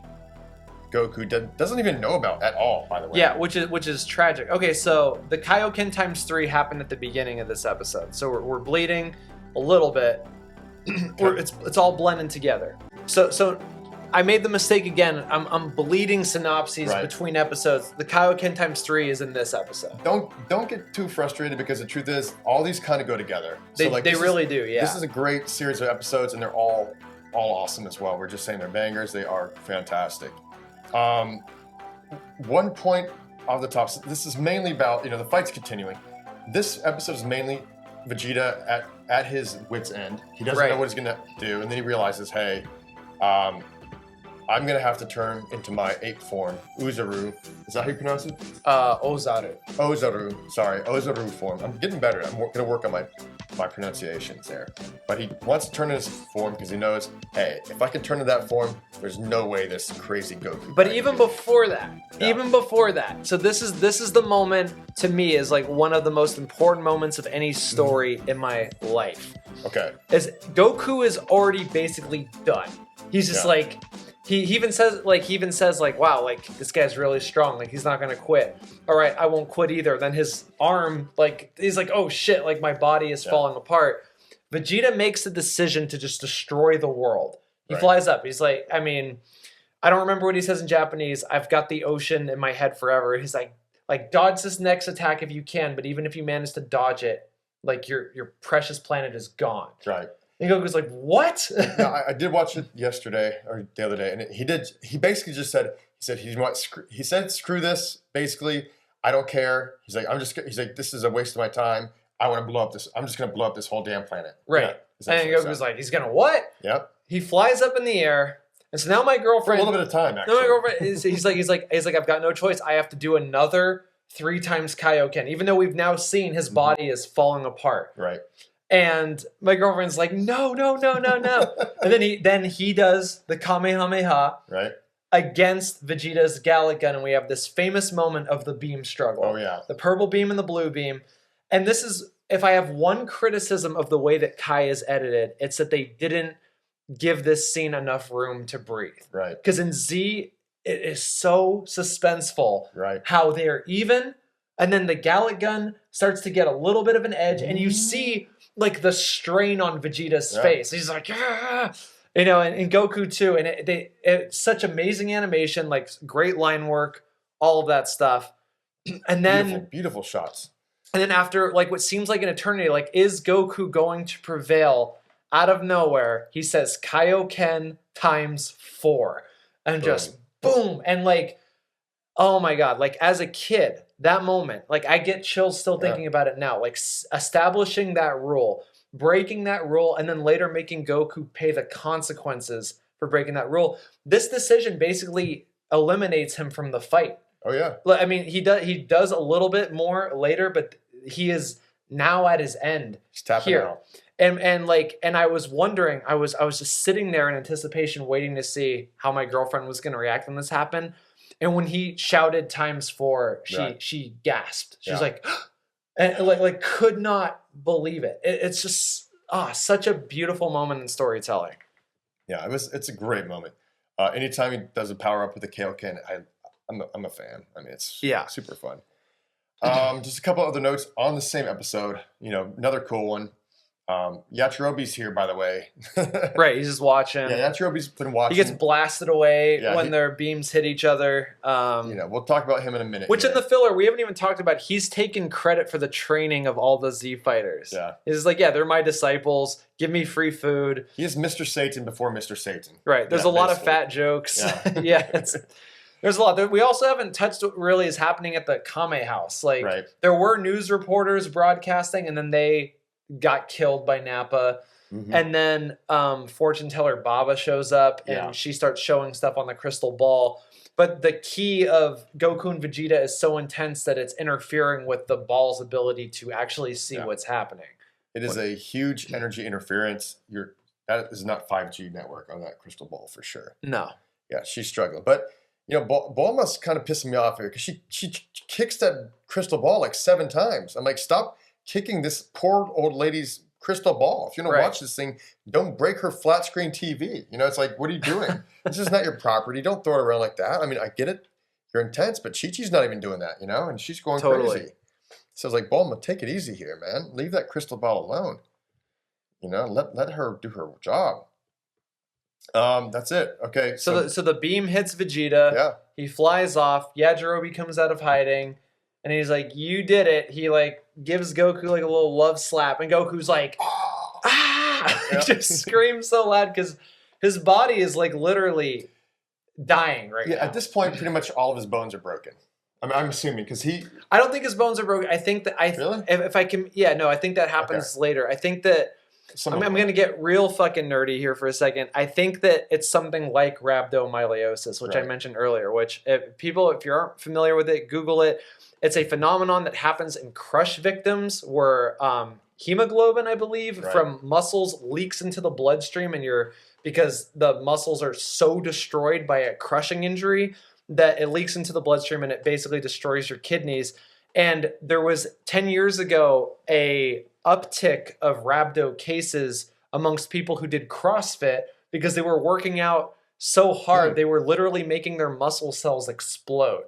Goku doesn't even know about at all, by the way. Yeah, which is tragic. Okay, so the Kaioken ×3 happened at the beginning of this episode. So we're bleeding a little bit. It's all blending together. So I made the mistake again. I'm bleeding synopses between episodes. The Kaioken ×3 is in this episode. Don't get too frustrated, because the truth is, all these kind of go together. They really do. Yeah. This is a great series of episodes, and they're all awesome as well. We're just saying they're bangers. They are fantastic. One point off the top. So this is mainly about, you know, the fight's continuing. This episode is mainly Vegeta at his wit's end. He doesn't know what he's gonna do, and then he realizes, hey, I'm going to have to turn into my ape form, Uzaru. Is that how you pronounce it? Ozaru. Sorry, Ozaru form. I'm getting better. I'm going to work on my pronunciations there. But he wants to turn in his form because he knows, hey, if I can turn to that form, there's no way this crazy Goku. But even before that, so this is the moment, to me, is like one of the most important moments of any story in my life. Okay. Is Goku is already basically done. He's just like, he even says wow, like, this guy's really strong, like, he's not gonna quit. All right, I won't quit either. Then his arm, like, he's like, oh shit, like, my body is falling apart. Vegeta makes the decision to just destroy the world. He flies up. He's like, I mean, I don't remember what he says in Japanese. I've got the ocean in my head forever. He's like dodge this next attack if you can, but even if you manage to dodge it, like, your precious planet is gone. Right. And Goku's like, what? Yeah, I did watch it yesterday or the other day, and he basically just said, he said, screw this, basically, I don't care. He's like, this is a waste of my time. I want to blow up this. I'm just going to blow up this whole damn planet. Right. Yeah, and Goku's like, he's going to what? Yep. He flies up in the air. And so now my girlfriend, for a little bit of time, actually. Now my girlfriend he's like, I've got no choice. I have to do another 3 times Kaioken, even though we've now seen his body is falling apart. Right. And my girlfriend's like, no. And then he does the Kamehameha against Vegeta's Gallic Gun, and we have this famous moment of the beam struggle. Oh, yeah. The purple beam and the blue beam. And this is, if I have one criticism of the way that Kai is edited, it's that they didn't give this scene enough room to breathe. Right. Because in Z, it is so suspenseful. Right. How they're even, and then the Gallic gun starts to get a little bit of an edge, and you see like the strain on Vegeta's face. He's like, ah! You know, and Goku too. And it's such amazing animation, like great line work, all of that stuff. And then beautiful shots. And then after like what seems like an eternity, like, is Goku going to prevail? Out of nowhere, he says Kaioken times 4. And just boom. And like, oh my God, like as a kid, that moment, like I get chills still thinking about it now, like establishing that rule, breaking that rule, and then later making Goku pay the consequences for breaking that rule. This decision basically eliminates him from the fight. Oh yeah. I mean, he does a little bit more later, but he is now at his end. He's tapping here. out. And I was wondering, I was just sitting there in anticipation, waiting to see how my girlfriend was going to react when this happened. And when he shouted times 4, she gasped. She was like, and like could not believe it. It's just such a beautiful moment in storytelling. Yeah, it's a great moment. Anytime he does a power up with the Kaioken, I'm a fan. I mean, it's super fun. Just a couple other notes on the same episode. You know, another cool one. Yachirobe's here, by the way. Right, he's just watching. Yeah, Yachirobe's been watching. He gets blasted away when their beams hit each other. You know, we'll talk about him in a minute. Which in the filler, we haven't even talked about, he's taken credit for the training of all the Z fighters. Yeah. He's like, they're my disciples. Give me free food. He is Mr. Satan before Mr. Satan. Right, there's a lot of fat jokes. Yeah, there's a lot. We also haven't touched what really is happening at the Kame house. Like, there were news reporters broadcasting, and then they got killed by Nappa. Mm-hmm. And then fortune teller Baba shows up, and she starts showing stuff on the crystal ball. But the key of Goku and Vegeta is so intense that it's interfering with the ball's ability to actually see what's happening. It is a huge energy interference. That is not 5G network on that crystal ball for sure. No. Yeah, she's struggling. But you know, Bulma's kind of pissing me off here because she kicks that crystal ball like 7 times. I'm like, stop kicking this poor old lady's crystal ball. If you're going to watch this thing, don't break her flat screen TV. You know, it's like, what are you doing? This is not your property. Don't throw it around like that. I mean, I get it. You're intense, but Chi-Chi's not even doing that, you know, and she's going crazy. So I was like, Bulma, take it easy here, man. Leave that crystal ball alone. You know, let her do her job. That's it. Okay. So the beam hits Vegeta. Yeah. He flies off. Yajirobe comes out of hiding, and he's like, "You did it." He like gives Goku like a little love slap, and Goku's like, "Ah!" He just screams so loud because his body is like literally dying right now. At this point, pretty much all of his bones are broken. I mean, I'm assuming because I don't think his bones are broken. I think that really? If I can, I think that happens later. I think that. I'm going to get real fucking nerdy here for a second. I think that it's something like rhabdomyolysis, which I mentioned earlier, which if you aren't familiar with it, Google it. It's a phenomenon that happens in crush victims where hemoglobin, I believe, from muscles leaks into the bloodstream, and because the muscles are so destroyed by a crushing injury that it leaks into the bloodstream and it basically destroys your kidneys. And there was 10 years ago a uptick of rhabdo cases amongst people who did CrossFit because they were working out so hard they were literally making their muscle cells explode.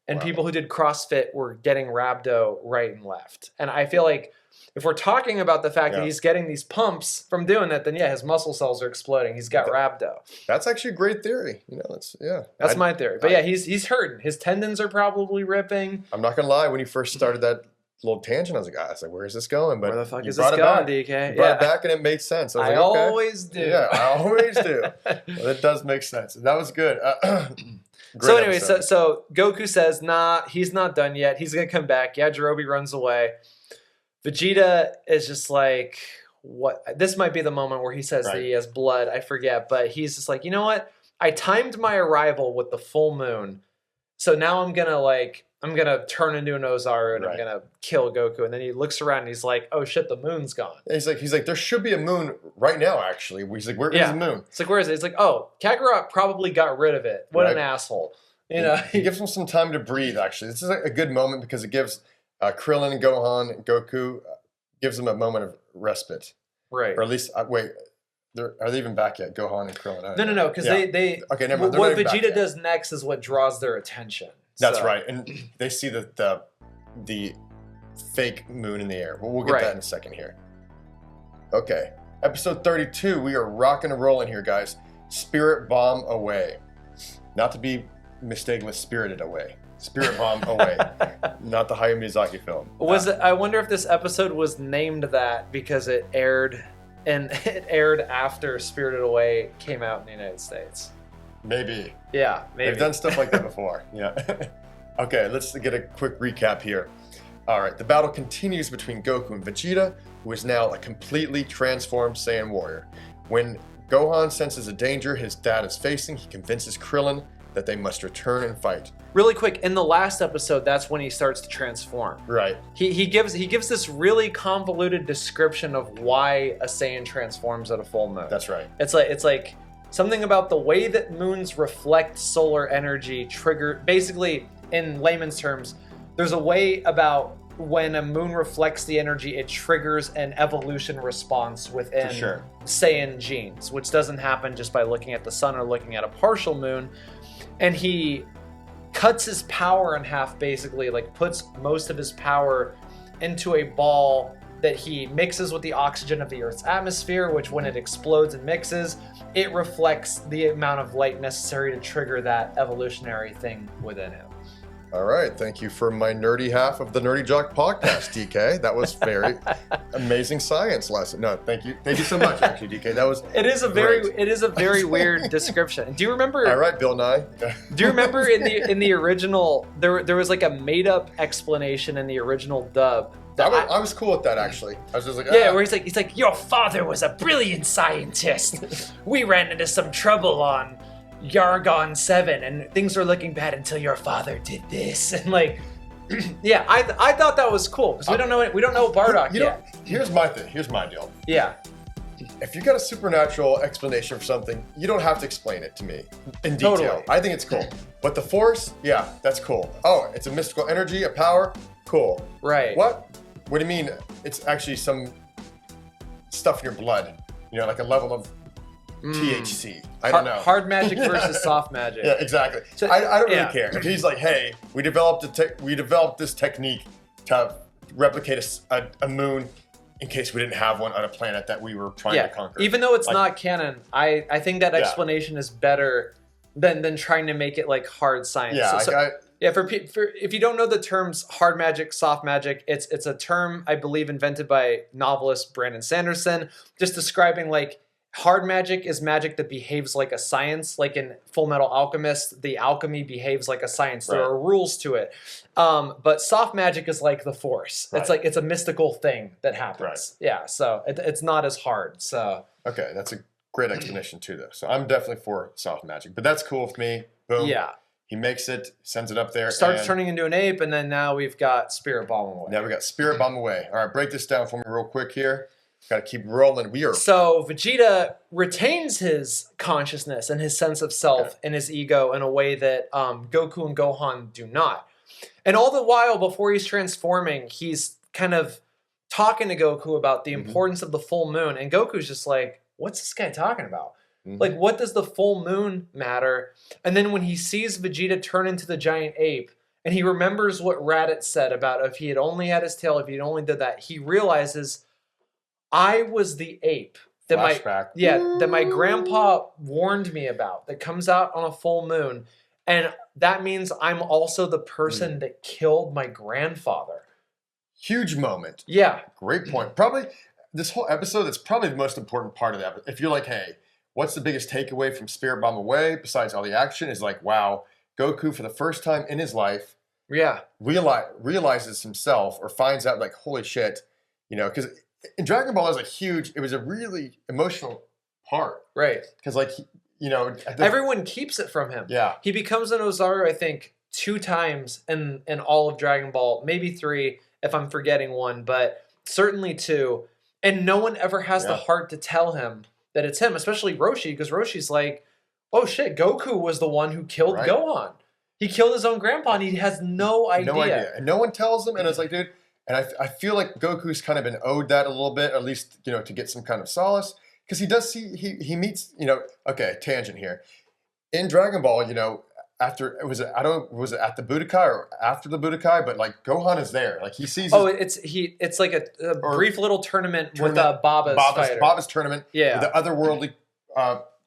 And people who did CrossFit were getting rhabdo right and left. And I feel like if we're talking about the fact that he's getting these pumps from doing that, then his muscle cells are exploding. He's got rhabdo. That's actually a great theory. You know, that's my theory. But he's hurting. His tendons are probably ripping. I'm not gonna lie. When you first started that little tangent, I was like, where is this going? But where the fuck is this going, DK? You brought it back and it made sense. I always do. Yeah, I always do. Well, it does make sense. That was good. So anyway, so Goku says, nah, he's not done yet. He's going to come back. Yajirobe runs away. Vegeta is just like, what? This might be the moment where he says that he has blood. I forget. But he's just like, you know what? I timed my arrival with the full moon. So now I'm going to turn into an Ozaru and I'm going to kill Goku. And then he looks around and he's like, oh shit, the moon's gone. And he's like, there should be a moon right now, actually. He's like, where is the moon? It's like, where is it? It's like, oh, Kakarot probably got rid of it. What an asshole. You know, he gives him some time to breathe, actually. This is a good moment because it gives Krillin and Gohan, Goku gives them a moment of respite, Right. or at least wait. Are they even back yet? Gohan and Krillin? No, because they okay. Never mind. What Vegeta does next is what draws their attention. That's right, and they see the fake moon in the air. We'll get that in a second here. Okay, episode 32. We are rocking and rolling here, guys. Spirit Bomb Away, not to be mistaken with Spirited Away. Spirit Bomb Away, not the Hayao Miyazaki film. I wonder if this episode was named that because it aired after Spirited Away came out in the United States. Maybe. Yeah, maybe. They've done stuff like that before. Yeah. Okay, let's get a quick recap here. All right, the battle continues between Goku and Vegeta, who is now a completely transformed Saiyan warrior. When Gohan senses a danger his dad is facing, he convinces Krillin that they must return and fight. Really quick, in the last episode, that's when he starts to transform. Right. He gives this really convoluted description of why a Saiyan transforms at a full moon. That's right. It's like something about the way that moons reflect solar energy trigger. Basically, in layman's terms, there's a way about when a moon reflects the energy, it triggers an evolution response within Saiyan genes, which doesn't happen just by looking at the sun or looking at a partial moon. And he cuts his power in half, basically, like puts most of his power into a ball that he mixes with the oxygen of the Earth's atmosphere, which when it explodes and mixes, it reflects the amount of light necessary to trigger that evolutionary thing within him. All right, thank you for my nerdy half of the NerdyJock podcast, DK. That was very amazing science lesson. No, thank you so much, actually, DK. That was it is a very weird description. Do you remember? All right, Bill Nye. Do you remember in the original there was like a made up explanation in the original dub? I was cool with that, actually. I was just like, where he's like, your father was a brilliant scientist. We ran into some trouble on Yargon 7 and things were looking bad until your father did this. And like, yeah, I thought that was cool because we don't know Bardock yet. Here's my thing. Here's my deal. Yeah. If you got a supernatural explanation for something, you don't have to explain it to me in detail. Totally. I think it's cool. But the Force, yeah, that's cool. Oh, it's a mystical energy, a power, cool. Right. What do you mean? It's actually some stuff in your blood. You know, like a level of THC. I don't know. Hard magic versus soft magic. Yeah, exactly. So, I don't really care. If he's like, hey, we developed this technique to replicate a moon in case we didn't have one on a planet that we were trying to conquer. Even though it's not canon, I think that explanation is better than trying to make it like hard science. Yeah, for if you don't know the terms hard magic, soft magic, it's a term I believe invented by novelist Brandon Sanderson, just describing like hard magic is magic that behaves like a science. Like in Full Metal Alchemist, the alchemy behaves like a science. There are rules to it. But soft magic is like the Force. It's like it's a mystical thing that happens. Right. Yeah, so it's not as hard. So okay, that's a great explanation too, though. So I'm definitely for soft magic, but that's cool with me. Boom. Yeah. He makes it, sends it up there. Starts turning into an ape, and then now we've got Spirit Bomb Away. Now we got Spirit Bomb Away. All right, break this down for me real quick here. Got to keep rolling. So Vegeta retains his consciousness and his sense of self and his ego in a way that Goku and Gohan do not. And all the while, before he's transforming, he's kind of talking to Goku about the importance of the full moon. And Goku's just like, what's this guy talking about? Like, what does the full moon matter? And then when he sees Vegeta turn into the giant ape, and he remembers what Raditz said about if he had only had his tail, if he had only did that, he realizes, I was the ape that my grandpa warned me about, that comes out on a full moon. And that means I'm also the person that killed my grandfather. Huge moment. Yeah. Great point. Probably this whole episode, that's probably the most important part of that. If you're like, hey, what's the biggest takeaway from Spirit Bomb Away, besides all the action, is like, wow, Goku, for the first time in his life, realizes himself or finds out, like, holy shit, you know, because in Dragon Ball, it was a really emotional part. Right. Because, like, you know. Everyone keeps it from him. Yeah. He becomes an Ozaru, I think, 2 times in all of Dragon Ball, maybe 3 if I'm forgetting one, but certainly 2. And no one ever has the heart to tell him that it's him, especially Roshi, because Roshi's like, oh shit, Goku was the one who killed Gohan. He killed his own grandpa, and he has no idea. No idea. And no one tells him, and it's like, dude, and I feel like Goku's kind of been owed that a little bit, at least, you know, to get some kind of solace. Because he does see, he meets, you know, okay, tangent here. In Dragon Ball, you know, after, was it at the Budokai or after the Budokai? But like Gohan is there. Like he sees. Oh, it's like a brief little tournament with Baba's tournament. Yeah. With the otherworldly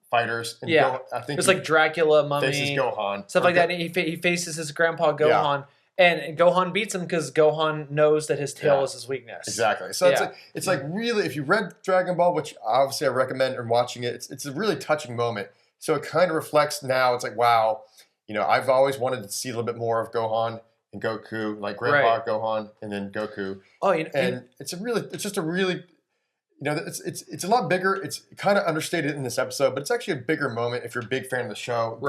fighters. And yeah. I think it's like Dracula, Mummy. Faces Gohan. Stuff like that. And he faces his grandpa Gohan. Yeah. And Gohan beats him because Gohan knows that his tail is his weakness. Exactly. So it's like really, if you read Dragon Ball, which obviously I recommend and watching it, it's a really touching moment. So it kind of reflects now. It's like, wow, you know, I've always wanted to see a little bit more of Gohan and Goku, like Grandpa Gohan and then Goku. Oh, it's just a really, you know, it's a lot bigger. It's kind of understated in this episode, but it's actually a bigger moment if you're a big fan of the show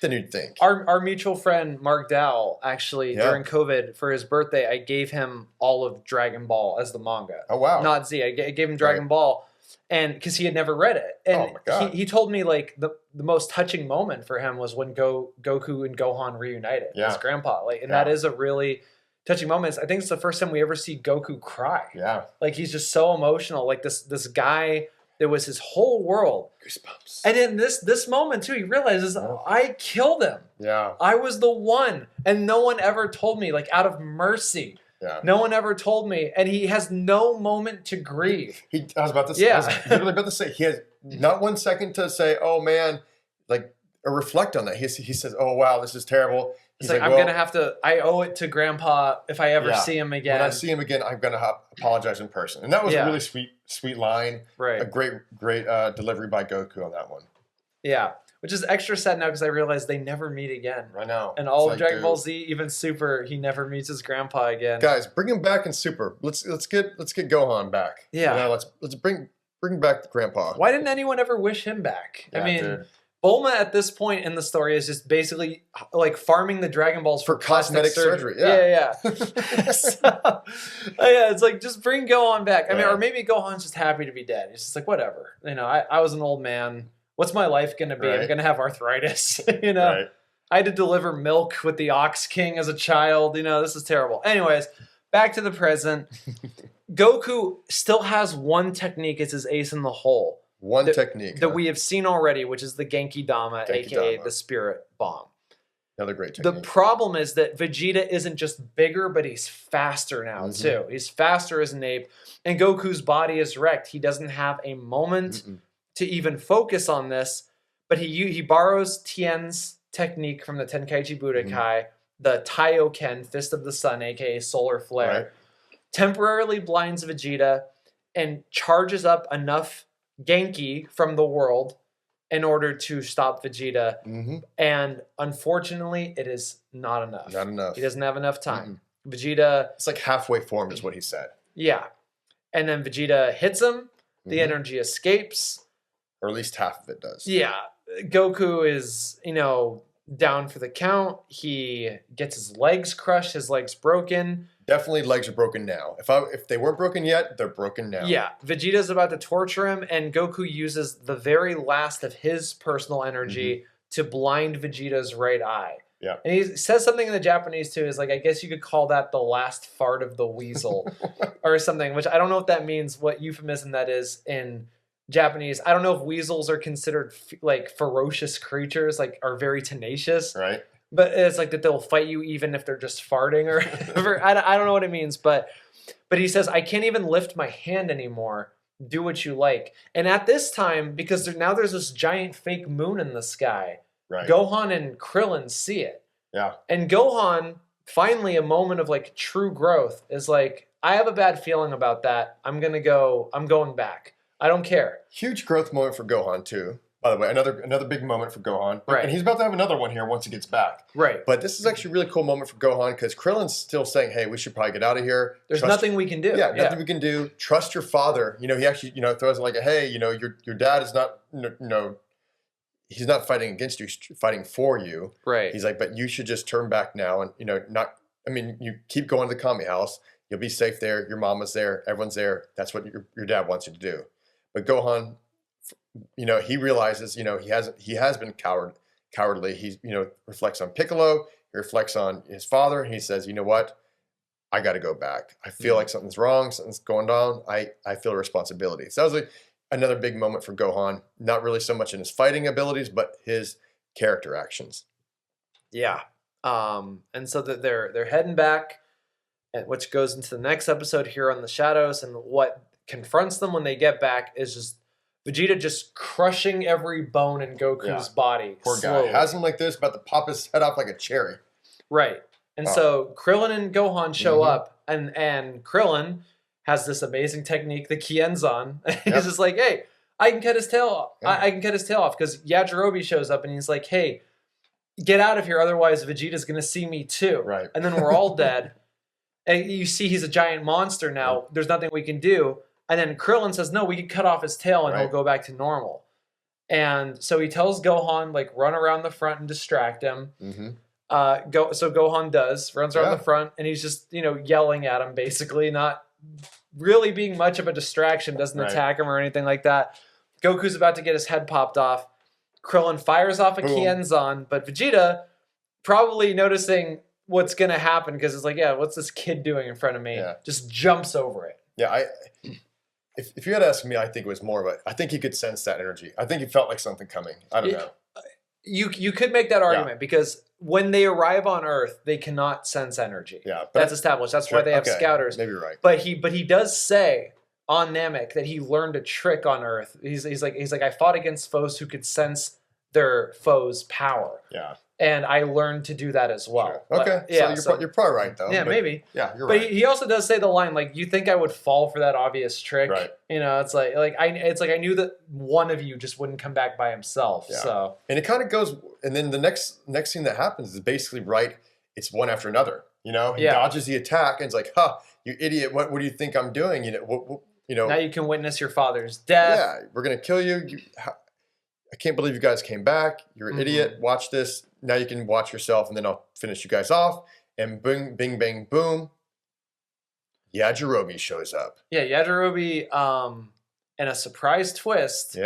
than you'd think. Our mutual friend Mark Dow, actually, during COVID for his birthday, I gave him all of Dragon Ball as the manga. Oh wow! Not Z. I gave him Dragon Ball, and because he had never read it, and oh my God. He told me like the most touching moment for him was when Goku and Gohan reunited as Grandpa. Like, and that is a really touching moment. I think it's the first time we ever see Goku cry. Yeah, like he's just so emotional. Like this guy. That was his whole world. Goosebumps. And in this moment, too, he realizes, I killed him. Yeah. I was the one. And no one ever told me, like, out of mercy. Yeah. No one ever told me. And he has no moment to grieve. I was about to say, I was literally about to say, he has not 1 second to say, oh, man, like, or reflect on that. He says, oh, wow, this is terrible. He's like, I'm going to have to, I owe it to Grandpa if I ever see him again. When I see him again, I'm going to apologize in person. And that was a really sweet line. Right. A great delivery by Goku on that one. Yeah. Which is extra sad now because I realize they never meet again. I know. And all of Dragon Ball Z, even Super, he never meets his grandpa again. Guys, bring him back in Super. Let's get Gohan back. Yeah. You know, let's bring back the Grandpa. Why didn't anyone ever wish him back? Yeah, I mean, dude. Bulma at this point in the story is just basically like farming the Dragon Balls for cosmetic surgery. Yeah. So, it's like just bring Gohan back. I mean, or maybe Gohan's just happy to be dead. He's just like, whatever. You know, I was an old man. What's my life gonna be? I'm gonna have arthritis. You know, I had to deliver milk with the Ox King as a child. You know, this is terrible. Anyways, back to the present. Goku still has one technique. It's his ace in the hole. One technique that we have seen already, which is the Genki Dama, aka the Spirit Bomb. Another great technique. The problem is that Vegeta isn't just bigger, but he's faster now too. He's faster as an ape, and Goku's body is wrecked. He doesn't have a moment to even focus on this, but he borrows Tien's technique from the Tenkaichi Budokai, the Kaioken, Fist of the Sun, aka Solar Flare, temporarily blinds Vegeta and charges up enough Genki from the world in order to stop Vegeta. And unfortunately, it is not enough. Not enough. He doesn't have enough time. Vegeta... It's like halfway formed is what he said. Yeah. And then Vegeta hits him. The energy escapes. Or at least half of it does. Yeah. Goku is, you know, down for the count. He gets his legs crushed, his legs broken. Definitely legs are broken now. If they weren't broken yet, they're broken now. Yeah. Vegeta's about to torture him, and Goku uses the very last of his personal energy to blind Vegeta's right eye. Yeah. And he says something in the Japanese too, is like, I guess you could call that the last fart of the weasel or something, which I don't know what that means, what euphemism that is in Japanese. I don't know if weasels are considered like ferocious creatures, like are very tenacious. Right. But it's like that they'll fight you even if they're just farting or whatever. I don't know what it means, but he says, I can't even lift my hand anymore. Do what you like. And at this time, because there's this giant fake moon in the sky, Gohan and Krillin see it. Yeah. And Gohan, finally a moment of like true growth, is like, I have a bad feeling about that. I'm going back. I don't care. Huge growth moment for Gohan too. By the way, another big moment for Gohan. Right. And he's about to have another one here once he gets back. Right. But this is actually a really cool moment for Gohan because Krillin's still saying, hey, we should probably get out of here. There's nothing we can do. Yeah, nothing we can do. Trust your father. You know, he actually, throws it like, hey, your dad is not, he's not fighting against you, he's fighting for you. Right. He's like, but you should just turn back now and, you keep going to the Kami house. You'll be safe there. Your mama's there. Everyone's there. That's what your dad wants you to do. But Gohan, he realizes, he has been cowardly. He, reflects on Piccolo. He reflects on his father, and he says, "You know what? I got to go back. I feel like something's wrong. Something's going on. I feel a responsibility." So that was another big moment for Gohan. Not really so much in his fighting abilities, but his character actions. Yeah. And so that they're heading back, which goes into the next episode here on the Shadows, and what confronts them when they get back is just Vegeta just crushing every bone in Goku's body. Poor slowly. guy has him like this, about to pop his head off like a cherry. Right. And so Krillin and Gohan show up, and Krillin has this amazing technique, the Kienzan. He's just like, "Hey, I can cut his tail off. I can cut his tail off," because Yajirobe shows up and he's like, "Hey, get out of here, otherwise Vegeta's gonna see me too." Right. And then we're all dead. And you see he's a giant monster now. Right. There's nothing we can do. And then Krillin says, "No, we can cut off his tail and he'll go back to normal." And so he tells Gohan, like, run around the front and distract him. So Gohan runs around the front, and he's just, yelling at him, basically, not really being much of a distraction, doesn't attack him or anything like that. Goku's about to get his head popped off. Krillin fires off a Kienzan, but Vegeta, probably noticing what's going to happen, because it's like, what's this kid doing in front of me? Just jumps over it. Yeah, if you had asked me, I think it was more I think he could sense that energy. I think he felt like something coming. I don't know. You could make that argument, because when they arrive on Earth, they cannot sense energy. Yeah, that's established. That's why they have scouters. Maybe you're right. But he does say on Namek that he learned a trick on Earth. He's like, I fought against foes who could sense their foes' power. Yeah. And I learned to do that as well. Sure. Okay, so you're probably right, though. Yeah, maybe. Yeah, you're right. But he also does say the line, like, "You think I would fall for that obvious trick?" Right. It's like I knew that one of you just wouldn't come back by himself. Yeah. So, and it kind of goes, and then the next thing that happens is basically it's one after another. He dodges the attack, and it's like, "Huh, you idiot! What do you think I'm doing?" Now you can witness your father's death. Yeah, we're gonna kill you. I can't believe you guys came back. You're an idiot. Watch this. Now you can watch yourself, and then I'll finish you guys off. And bing, bing, bang, boom. Yajirobe shows up. Yeah, Yajirobe, in a surprise twist,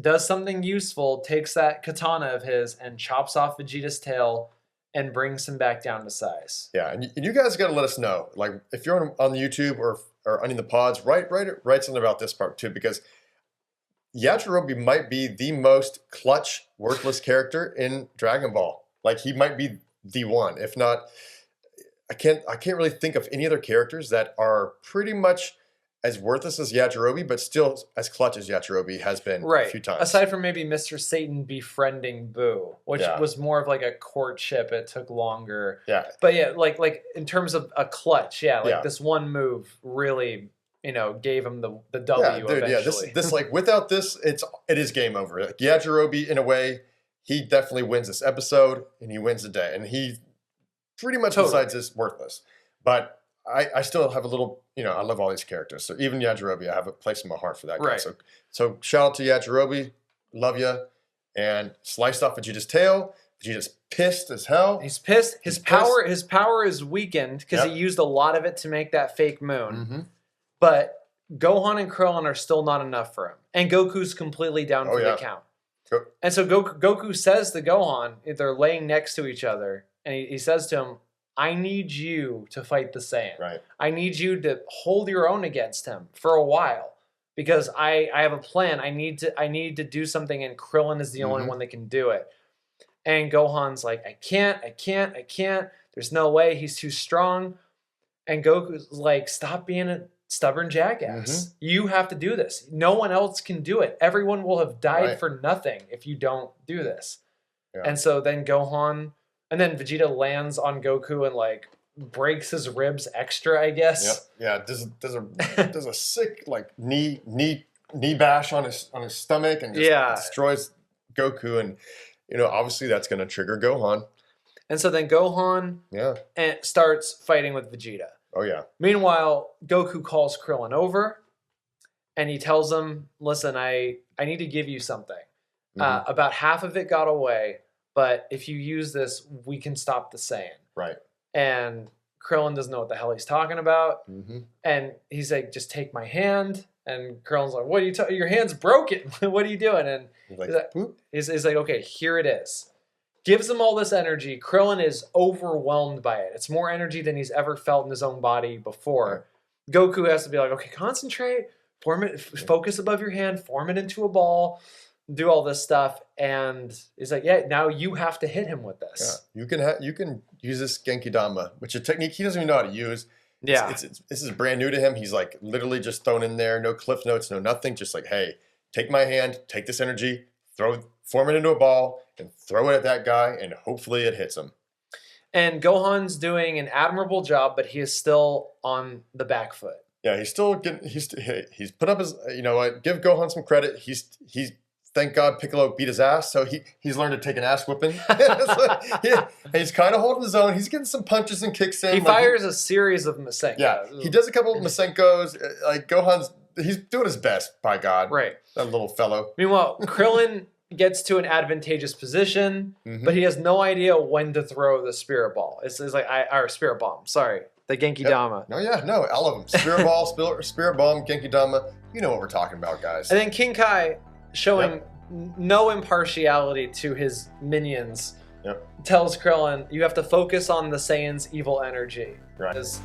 does something useful, takes that katana of his and chops off Vegeta's tail and brings him back down to size. Yeah, and you guys got to let us know. Like, if you're on YouTube or any of the pods, write something about this part too, because Yajirobe might be the most clutch, worthless character in Dragon Ball. Like, he might be the one. If not, I can't really think of any other characters that are pretty much as worthless as Yajirobe, but still as clutch as Yajirobe has been a few times. Aside from maybe Mr. Satan befriending Boo, which was more of like a courtship. It took longer. Yeah. But yeah, like in terms of a clutch, this one move really, gave him the W eventually. This like, without this, it is game over. Like, Yajirobe, in a way, he definitely wins this episode, and he wins the day. And he pretty much decides this worthless. But I still have a little, I love all these characters. So even Yajirobe, I have a place in my heart for that guy. Right. So shout out to Yajirobe. Love you. And sliced off Vegeta's tail. Vegeta's pissed as hell. He's pissed. His power is weakened because he used a lot of it to make that fake moon. Mm-hmm. But Gohan and Krillin are still not enough for him. And Goku's completely down for the count. And so Goku says to Gohan, they're laying next to each other, and he says to him, "I need you to fight the Saiyan. Right. I need you to hold your own against him for a while, because I have a plan. I need to do something, and Krillin is the only one that can do it." And Gohan's like, I can't. There's no way. He's too strong. And Goku's like, stop being a stubborn jackass. You have to do this. No one else can do it. Everyone will have died for nothing if you don't do this. Yeah. And so then and then Vegeta lands on Goku and like breaks his ribs extra, I guess. Yep. Yeah. Does a sick like knee bash on his stomach and just destroys Goku, and obviously that's going to trigger Gohan. And so then Gohan starts fighting with Vegeta. Oh yeah. Meanwhile, Goku calls Krillin over, and he tells him, "Listen, I need to give you something. About half of it got away, but if you use this, we can stop the Saiyan." Right. And Krillin doesn't know what the hell he's talking about. And he's like, "Just take my hand." And Krillin's like, "What are you your hand's broken. What are you doing?" And he's like, "Okay, here it is." gives him all this energy. Krillin is overwhelmed by it. It's more energy than he's ever felt in his own body before. Goku has to be like, okay, concentrate, form it, focus above your hand, form it into a ball, do all this stuff. And he's like, yeah, now you have to hit him with this. Yeah. You can use this Genki Dama, which is a technique he doesn't even know how to use. Yeah. This is brand new to him. He's like literally just thrown in there, no cliff notes, no nothing. Just like, hey, take my hand, take this energy, form it into a ball, and throw it at that guy, and hopefully it hits him. And Gohan's doing an admirable job, but he is still on the back foot. Yeah, he's still getting. He's put up his. You know what? Give Gohan some credit. He's. Thank God Piccolo beat his ass, so he's learned to take an ass whipping. He's kind of holding his own. He's getting some punches and kicks in. He fires a series of Masenko. Yeah, he does a couple of Masenkos. Like he's doing his best. By God, right? That little fellow. Meanwhile, Krillin gets to an advantageous position, but he has no idea when to throw the spirit ball. It's like or spirit bomb. Sorry, the Genki Dama. No, all of them. Spirit ball, spirit bomb, Genki Dama. You know what we're talking about, guys. And then King Kai, showing no impartiality to his minions, tells Krillin, you have to focus on the Saiyan's evil energy. Right. Because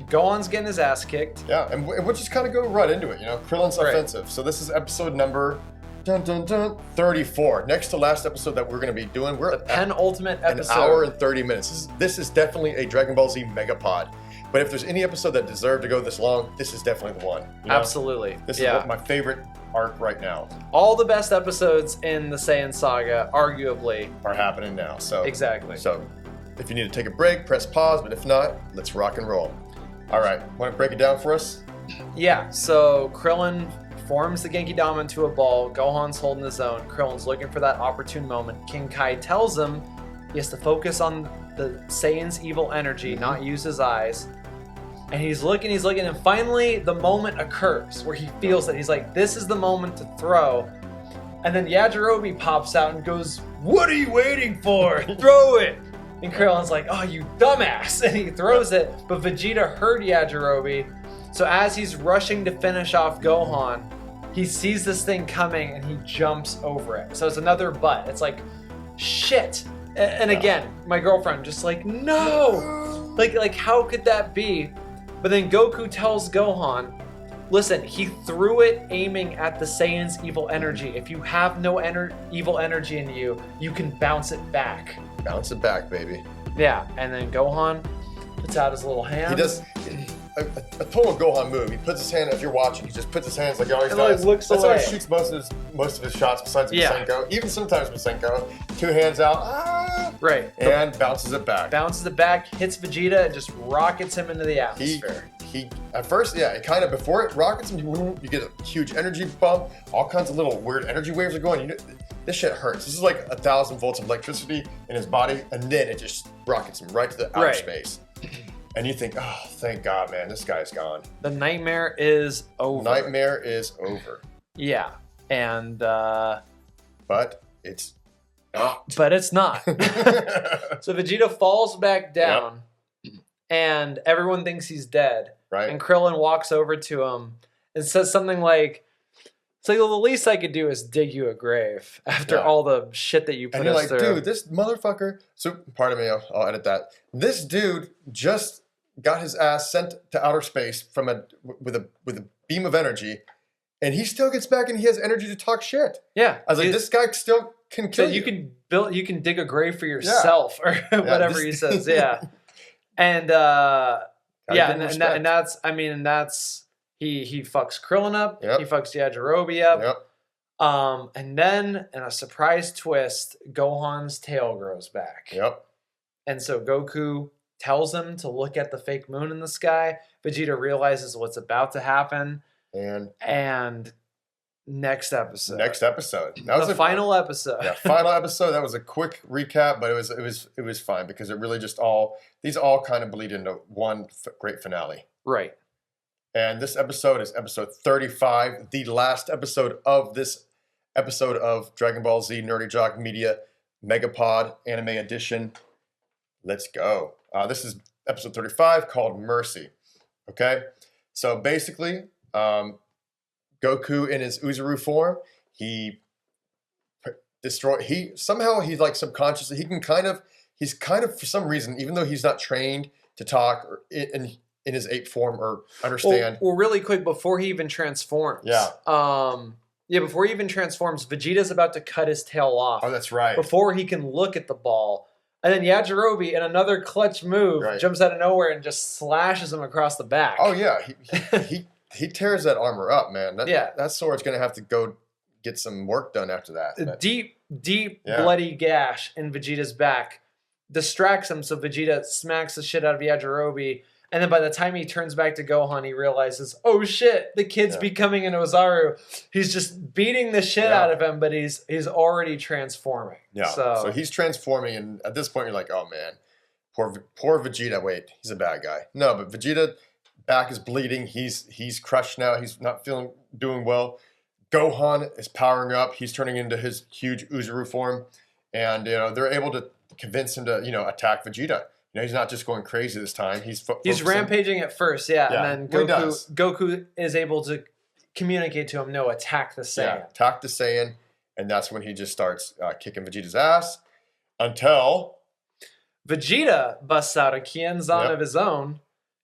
Gohan's getting his ass kicked. Yeah, and we'll just kind of go right into it. You know, Krillin's offensive. So this is episode number 34. Next to last episode that we're going to be doing. We're the penultimate episode. An hour and 30 minutes. This is definitely a Dragon Ball Z Megapod. But if there's any episode that deserved to go this long, this is definitely the one. You know? Absolutely. This is my favorite arc right now. All the best episodes in the Saiyan Saga, arguably, are happening now. So exactly. So if you need to take a break, press pause. But if not, let's rock and roll. All right. Want to break it down for us? Yeah. So Krillin forms the Genki Dama into a ball. Gohan's holding his own. Krillin's looking for that opportune moment. King Kai tells him he has to focus on the Saiyan's evil energy, not use his eyes. And he's looking, and finally the moment occurs where he feels that he's like, this is the moment to throw. And then Yajirobe pops out and goes, what are you waiting for? Throw it! And Krillin's like, oh, you dumbass! And he throws it, but Vegeta heard Yajirobe. So as he's rushing to finish off Gohan, he sees this thing coming and he jumps over it. So it's another butt. It's like, shit. And again, my girlfriend just like, no! Like how could that be? But then Goku tells Gohan, listen, he threw it aiming at the Saiyan's evil energy. If you have no evil energy in you, you can bounce it back. Bounce it back, baby. Yeah, and then Gohan puts out his little hand. He does a total Gohan move. He puts his hand, if you're watching, he just puts his hands like he always does. Looks That's away. how he shoots most of his shots besides Masenko. Even sometimes Masenko. 2 hands out. Right. And bounces it back. Bounces it back, hits Vegeta, and just rockets him into the atmosphere. He at first, it kind of, before it rockets him, you get a huge energy bump. All kinds of little weird energy waves are going. This shit hurts. This is like 1,000 volts of electricity in his body, and then it just rockets him right to the outer space. And you think, oh, thank God, man, this guy's gone. The nightmare is over. Nightmare is over. Yeah, and but it's not. But it's not. So Vegeta falls back down, and everyone thinks he's dead. Right. And Krillin walks over to him and says something like, "It's like, well, the least I could do is dig you a grave after all the shit that you put us through." And you're like, dude, this motherfucker. So, pardon me, I'll edit that. This dude just got his ass sent to outer space with a beam of energy, and he still gets back and he has energy to talk shit. Yeah, I was like, this guy still can kill you. You can dig a grave for yourself, or whatever he says. Yeah, and and that's he fucks Krillin up. He fucks Yajirobe up. And then in a surprise twist, Gohan's tail grows back. And so Goku tells him to look at the fake moon in the sky. Vegeta realizes what's about to happen. And next episode. That was the final episode. Yeah, final episode. That was a quick recap, but it was fine because it really just these all kind of bleed into one great finale. Right. And this episode is episode 35, the last episode of this episode of Dragon Ball Z NerdyJock Media Megapod Anime Edition. Let's go. This is episode 35 called Mercy. Okay? So basically, Goku in his Uzuru form, he destroy. He's like subconsciously, he's kind of for some reason, even though he's not trained to talk or in his ape form or understand. Well, really quick before he even transforms. Yeah. Before he even transforms, Vegeta's about to cut his tail off. Oh, that's right. Before he can look at the ball. And then Yajirobe, in another clutch move, jumps out of nowhere and just slashes him across the back. Oh, yeah. He tears that armor up, man. That sword's going to have to go get some work done after that. A deep bloody gash in Vegeta's back distracts him, so Vegeta smacks the shit out of Yajirobe. And then by the time he turns back to Gohan, he realizes, oh shit, the kid's becoming an Ozaru. He's just beating the shit out of him, but he's already transforming. Yeah. So he's transforming, and at this point, you're like, oh man, poor Vegeta. Wait, he's a bad guy. No, but Vegeta back is bleeding. He's crushed now. He's not doing well. Gohan is powering up. He's turning into his huge Uzaru form, and they're able to convince him to attack Vegeta. He's not just going crazy this time. He's rampaging at first, and then Goku is able to communicate to him, no, attack the Saiyan. Yeah, attack the Saiyan, and that's when he just starts kicking Vegeta's ass until Vegeta busts out a Kienzan of his own,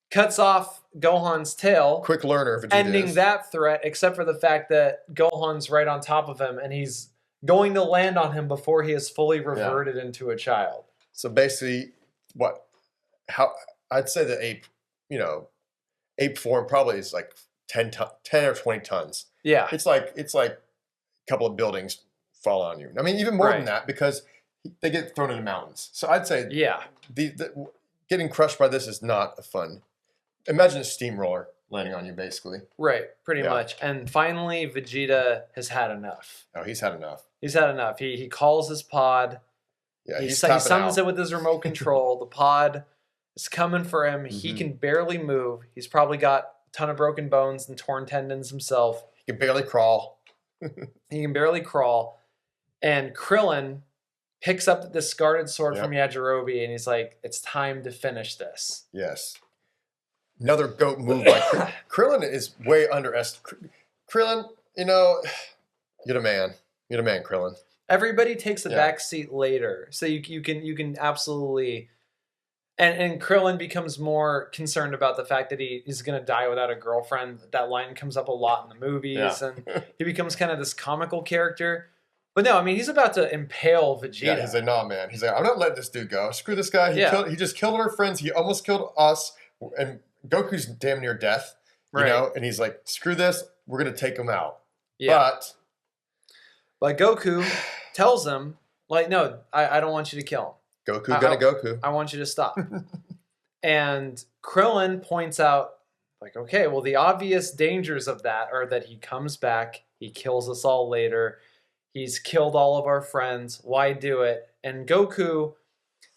cuts off Gohan's tail. Quick learner, Vegeta ending that threat, except for the fact that Gohan's right on top of him, and he's going to land on him before he is fully reverted into a child. So basically, I'd say the ape form probably is like 10 or 20 tons. Yeah. It's like a couple of buildings fall on you. I mean, even more than that, because they get thrown into mountains. So I'd say the getting crushed by this is not a fun. Imagine a steamroller landing on you, basically. Right, pretty much. And finally, Vegeta has had enough. Oh, he's had enough. He's had enough. He calls his pod. Yeah, he summons it with his remote control. The pod is coming for him. Mm-hmm. He can barely move. He's probably got a ton of broken bones and torn tendons himself. He can barely crawl. And Krillin picks up the discarded sword from Yajirobe, and he's like, it's time to finish this. Yes. Another GOAT move by Krillin. Krillin is way underestimated. Krillin, you're the man. You're the man, Krillin. Everybody takes the back seat later, so you can absolutely, and Krillin becomes more concerned about the fact that he's going to die without a girlfriend. That line comes up a lot in the movies, and he becomes kind of this comical character. But no, I mean, he's about to impale Vegeta. Yeah, he's like, nah, man. He's like, I'm not letting this dude go. Screw this guy. He just killed our friends. He almost killed us, and Goku's damn near death. And he's like, screw this. We're gonna take him out. Yeah. But Goku tells him, like, no, I don't want you to kill him. Goku. I want you to stop. And Krillin points out, like, okay, well, the obvious dangers of that are that he comes back, he kills us all later, he's killed all of our friends, why do it? And Goku,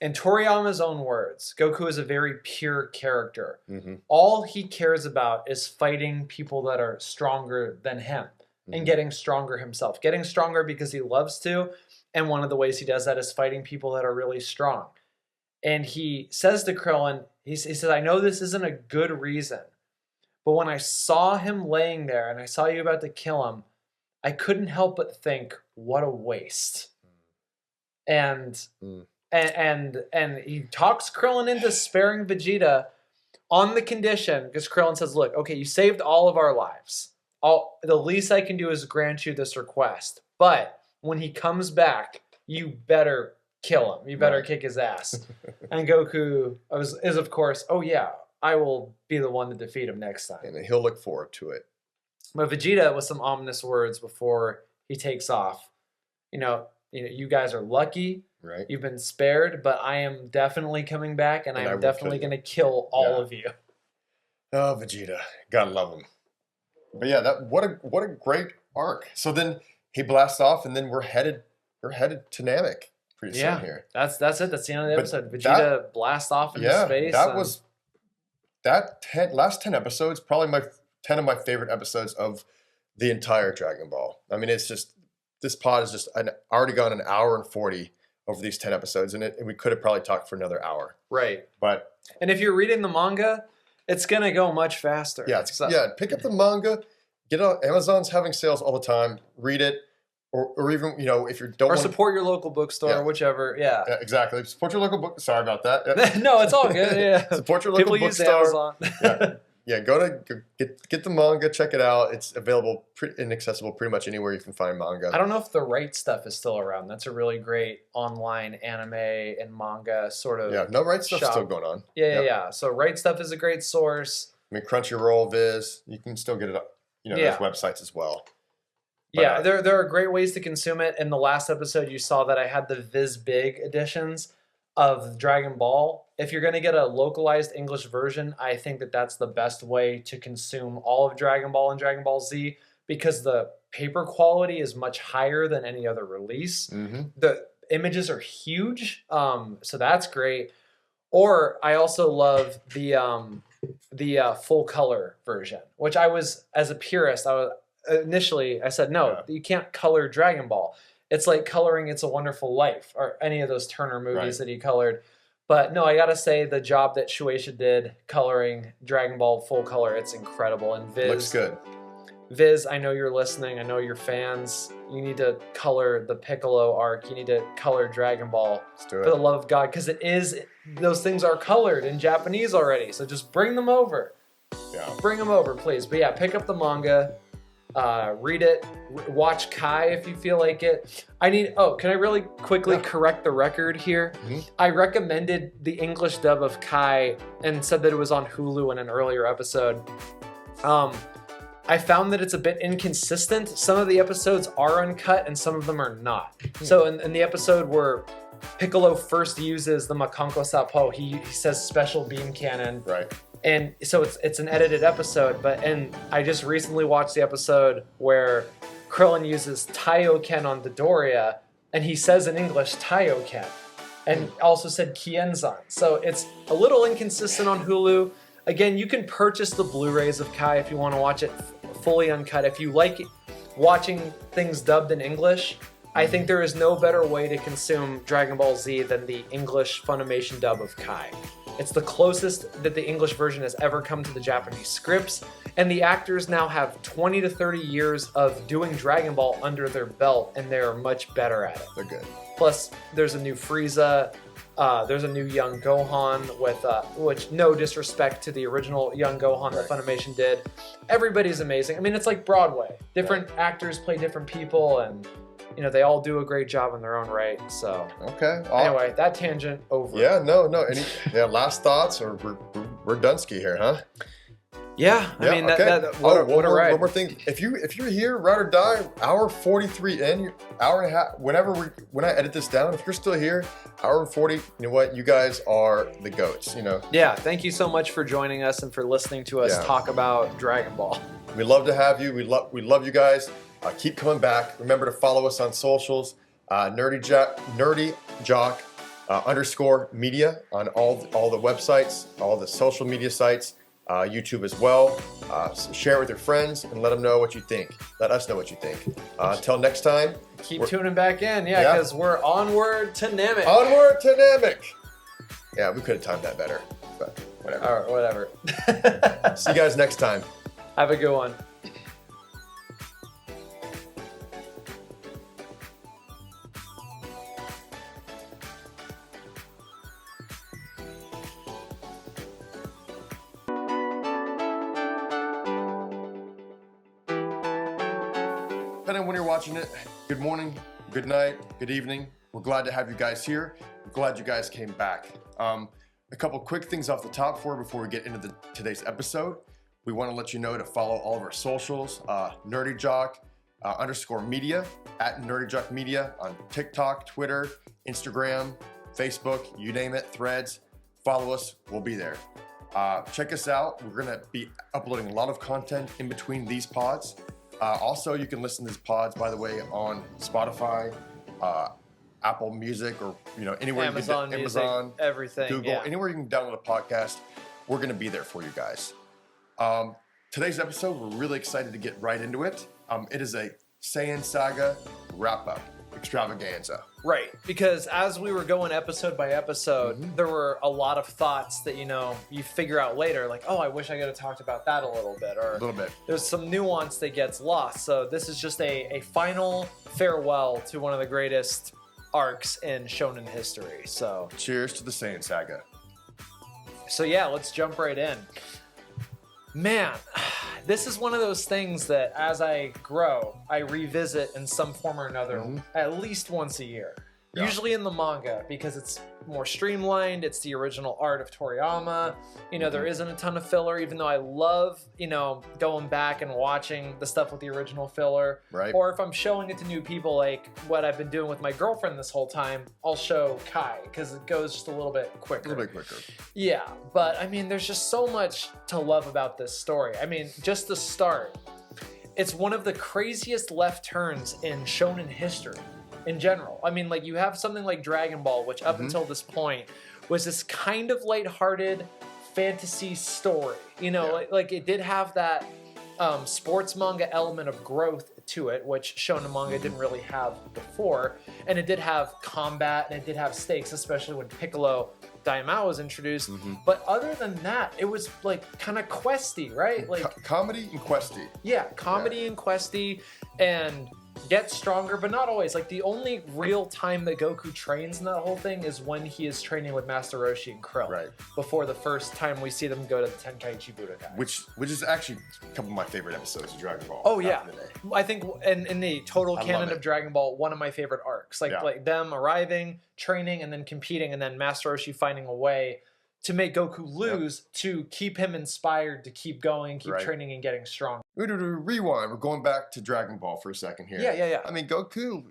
in Toriyama's own words, Goku is a very pure character. Mm-hmm. All he cares about is fighting people that are stronger than him. And getting stronger himself. Getting stronger because he loves to. And one of the ways he does that is fighting people that are really strong. And he says to Krillin, he says, I know this isn't a good reason. But when I saw him laying there and I saw you about to kill him, I couldn't help but think, what a waste. And he talks Krillin into sparing Vegeta on the condition, because Krillin says, look, okay, you saved all of our lives. The least I can do is grant you this request. But when he comes back, you better kill him. You better kick his ass. And Goku is, of course, oh yeah, I will be the one to defeat him next time. And he'll look forward to it. But Vegeta, with some ominous words before he takes off, you guys are lucky. Right. You've been spared, but I am definitely coming back, and I am definitely going to kill all of you. Oh, Vegeta. Gotta love him. But yeah, what a great arc. So then he blasts off, and then we're headed to Namek pretty soon here. That's it. That's the end of the episode. Vegeta blasts off into space. Last 10 episodes, probably 10 of my favorite episodes of the entire Dragon Ball. I mean, it's just, this pod is just already gone an hour and 40 over these 10 episodes, and we could have probably talked for another hour. Right. And if you're reading the manga, it's going to go much faster. Yeah, pick up the manga, get on Amazon's having sales all the time, read it, or even, if you don't Or want support your local bookstore, Yeah. whichever. Yeah. Yeah, exactly. Support your local book. Sorry about that. Yep. No, it's all good. Yeah. Support your local People use bookstore. Amazon. Yeah, go get the manga, check it out. It's available and accessible pretty much anywhere you can find manga. I don't know if the Right Stuff is still around. That's a really great online anime and manga sort of. Yeah, no, Right Stuff's shop. still going on. Yeah, Yep. yeah. So Right Stuff is a great source. I mean, Crunchyroll, Viz, you can still get it up. Yeah. Those websites as well. But, Yeah, there are great ways to consume it. In the last episode, you saw that I had the Viz Big editions of Dragon Ball. If you're going to get a localized English version, I think that that's the best way to consume all of Dragon Ball and Dragon Ball Z because the paper quality is much higher than any other release. Mm-hmm. The images are huge, so that's great. Or I also love the full color version, which I was, as a purist, initially I said, no, you can't color Dragon Ball. It's like coloring It's a Wonderful Life or any of those Turner movies that he colored. But no, I gotta say the job that Shueisha did coloring Dragon Ball full color, it's incredible. And Viz Looks good. Viz, I know you're listening. I know you're fans. You need to color the Piccolo arc. You need to color Dragon Ball. Let's do it. For the love of God, because those things are colored in Japanese already. So just bring them over. Yeah. Bring them over, please. But yeah, pick up the manga. Read it, watch Kai if you feel like it. Can I really quickly correct the record here? Mm-hmm. I recommended the English dub of Kai and said that it was on Hulu in an earlier episode. I found that it's a bit inconsistent. Some of the episodes are uncut and some of them are not. So in the episode where Piccolo first uses the Makanko Sapo, he says special beam cannon. Right. And so it's an edited episode, and I just recently watched the episode where Krillin uses Kaioken on Dodoria, and he says in English Kaioken, and also said Kienzan. So it's a little inconsistent on Hulu. Again, you can purchase the Blu-rays of Kai if you want to watch it fully uncut. If you like watching things dubbed in English, I think there is no better way to consume Dragon Ball Z than the English Funimation dub of Kai. It's the closest that the English version has ever come to the Japanese scripts, and the actors now have 20 to 30 years of doing Dragon Ball under their belt, and they're much better at it. They're good. Plus, there's a new Frieza, there's a new young Gohan with, which no disrespect to the original young Gohan that Funimation did. Everybody's amazing. I mean, it's like Broadway. Different actors play different people, and they all do a great job in their own right. So okay. Anyway, that tangent over. Yeah, no. Any last thoughts, or we're Dunsky here, huh? Yeah, I mean okay. what a ride. One more thing. If you're here, ride or die, hour 43 in, hour and a half. When I edit this down, if you're still here, hour and 40. You know what? You guys are the goats. Yeah. Thank you so much for joining us and for listening to us talk about Dragon Ball. We love to have you. We love you guys. Keep coming back. Remember to follow us on socials. NerdyJock _ media on all the websites, all the social media sites, YouTube as well. So share it with your friends and let them know what you think. Let us know what you think. Until next time. Keep tuning back in, because we're onward to Namek. Onward to Namek. Yeah, we could have timed that better, but whatever. All right, whatever. See you guys next time. Have a good one. Depending on when you're watching it, good morning, good night, good evening. We're glad to have you guys here. We're glad you guys came back. A couple quick things off the top before we get into today's episode. We want to let you know to follow all of our socials, NerdyJock _ media, at NerdyJock Media on TikTok, Twitter, Instagram, Facebook, you name it, Threads. Follow us, we'll be there. Check us out. We're going to be uploading a lot of content in between these pods. Also, you can listen to these pods, by the way, on Spotify, Apple Music, or anywhere Amazon you can, Music, Amazon, everything, Google, anywhere you can download a podcast. We're going to be there for you guys. Today's episode, we're really excited to get right into it. It is a Saiyan Saga wrap up. extravaganza. Right, because as we were going episode by episode, there were a lot of thoughts that, you figure out later, like, oh, I wish I could have talked about that a little bit, or A little bit. there's some nuance that gets lost. So this is just a final farewell to one of the greatest arcs in shonen history. So Cheers to the Saiyan Saga. yeah, let's jump right in. Man, this is one of those things that as I grow, I revisit in some form or another at least once a year. Yeah. Usually in the manga, because it's more streamlined, it's the original art of Toriyama. There isn't a ton of filler, even though I love, going back and watching the stuff with the original filler. Right. Or if I'm showing it to new people, like what I've been doing with my girlfriend this whole time, I'll show Kai, because it goes just a little bit quicker. A little bit quicker. Yeah, but there's just so much to love about this story. Just the start. It's one of the craziest left turns in shonen history in general. You have something like Dragon Ball, which up until this point was this kind of lighthearted fantasy story. Like it did have that sports manga element of growth to it, which shonen manga didn't really have before. And it did have combat, and it did have stakes, especially when Piccolo Daimao was introduced. But other than that, it was like kind of questy, right? Like comedy and questy. Yeah, comedy and questy, and gets stronger, but not always. Like the only real time that Goku trains in that whole thing is when he is training with Master Roshi and Krillin. Right. Before the first time we see them go to the Tenkaichi Budokai. Which is actually a couple of my favorite episodes of Dragon Ball. Oh yeah, back in the day. I think in the total canon of Dragon Ball, one of my favorite arcs. Like them arriving, training, and then competing, and then Master Roshi finding a way to make Goku lose to keep him inspired to keep going, keep training, and getting strong. Rewind. We're going back to Dragon Ball for a second here. Yeah. Goku,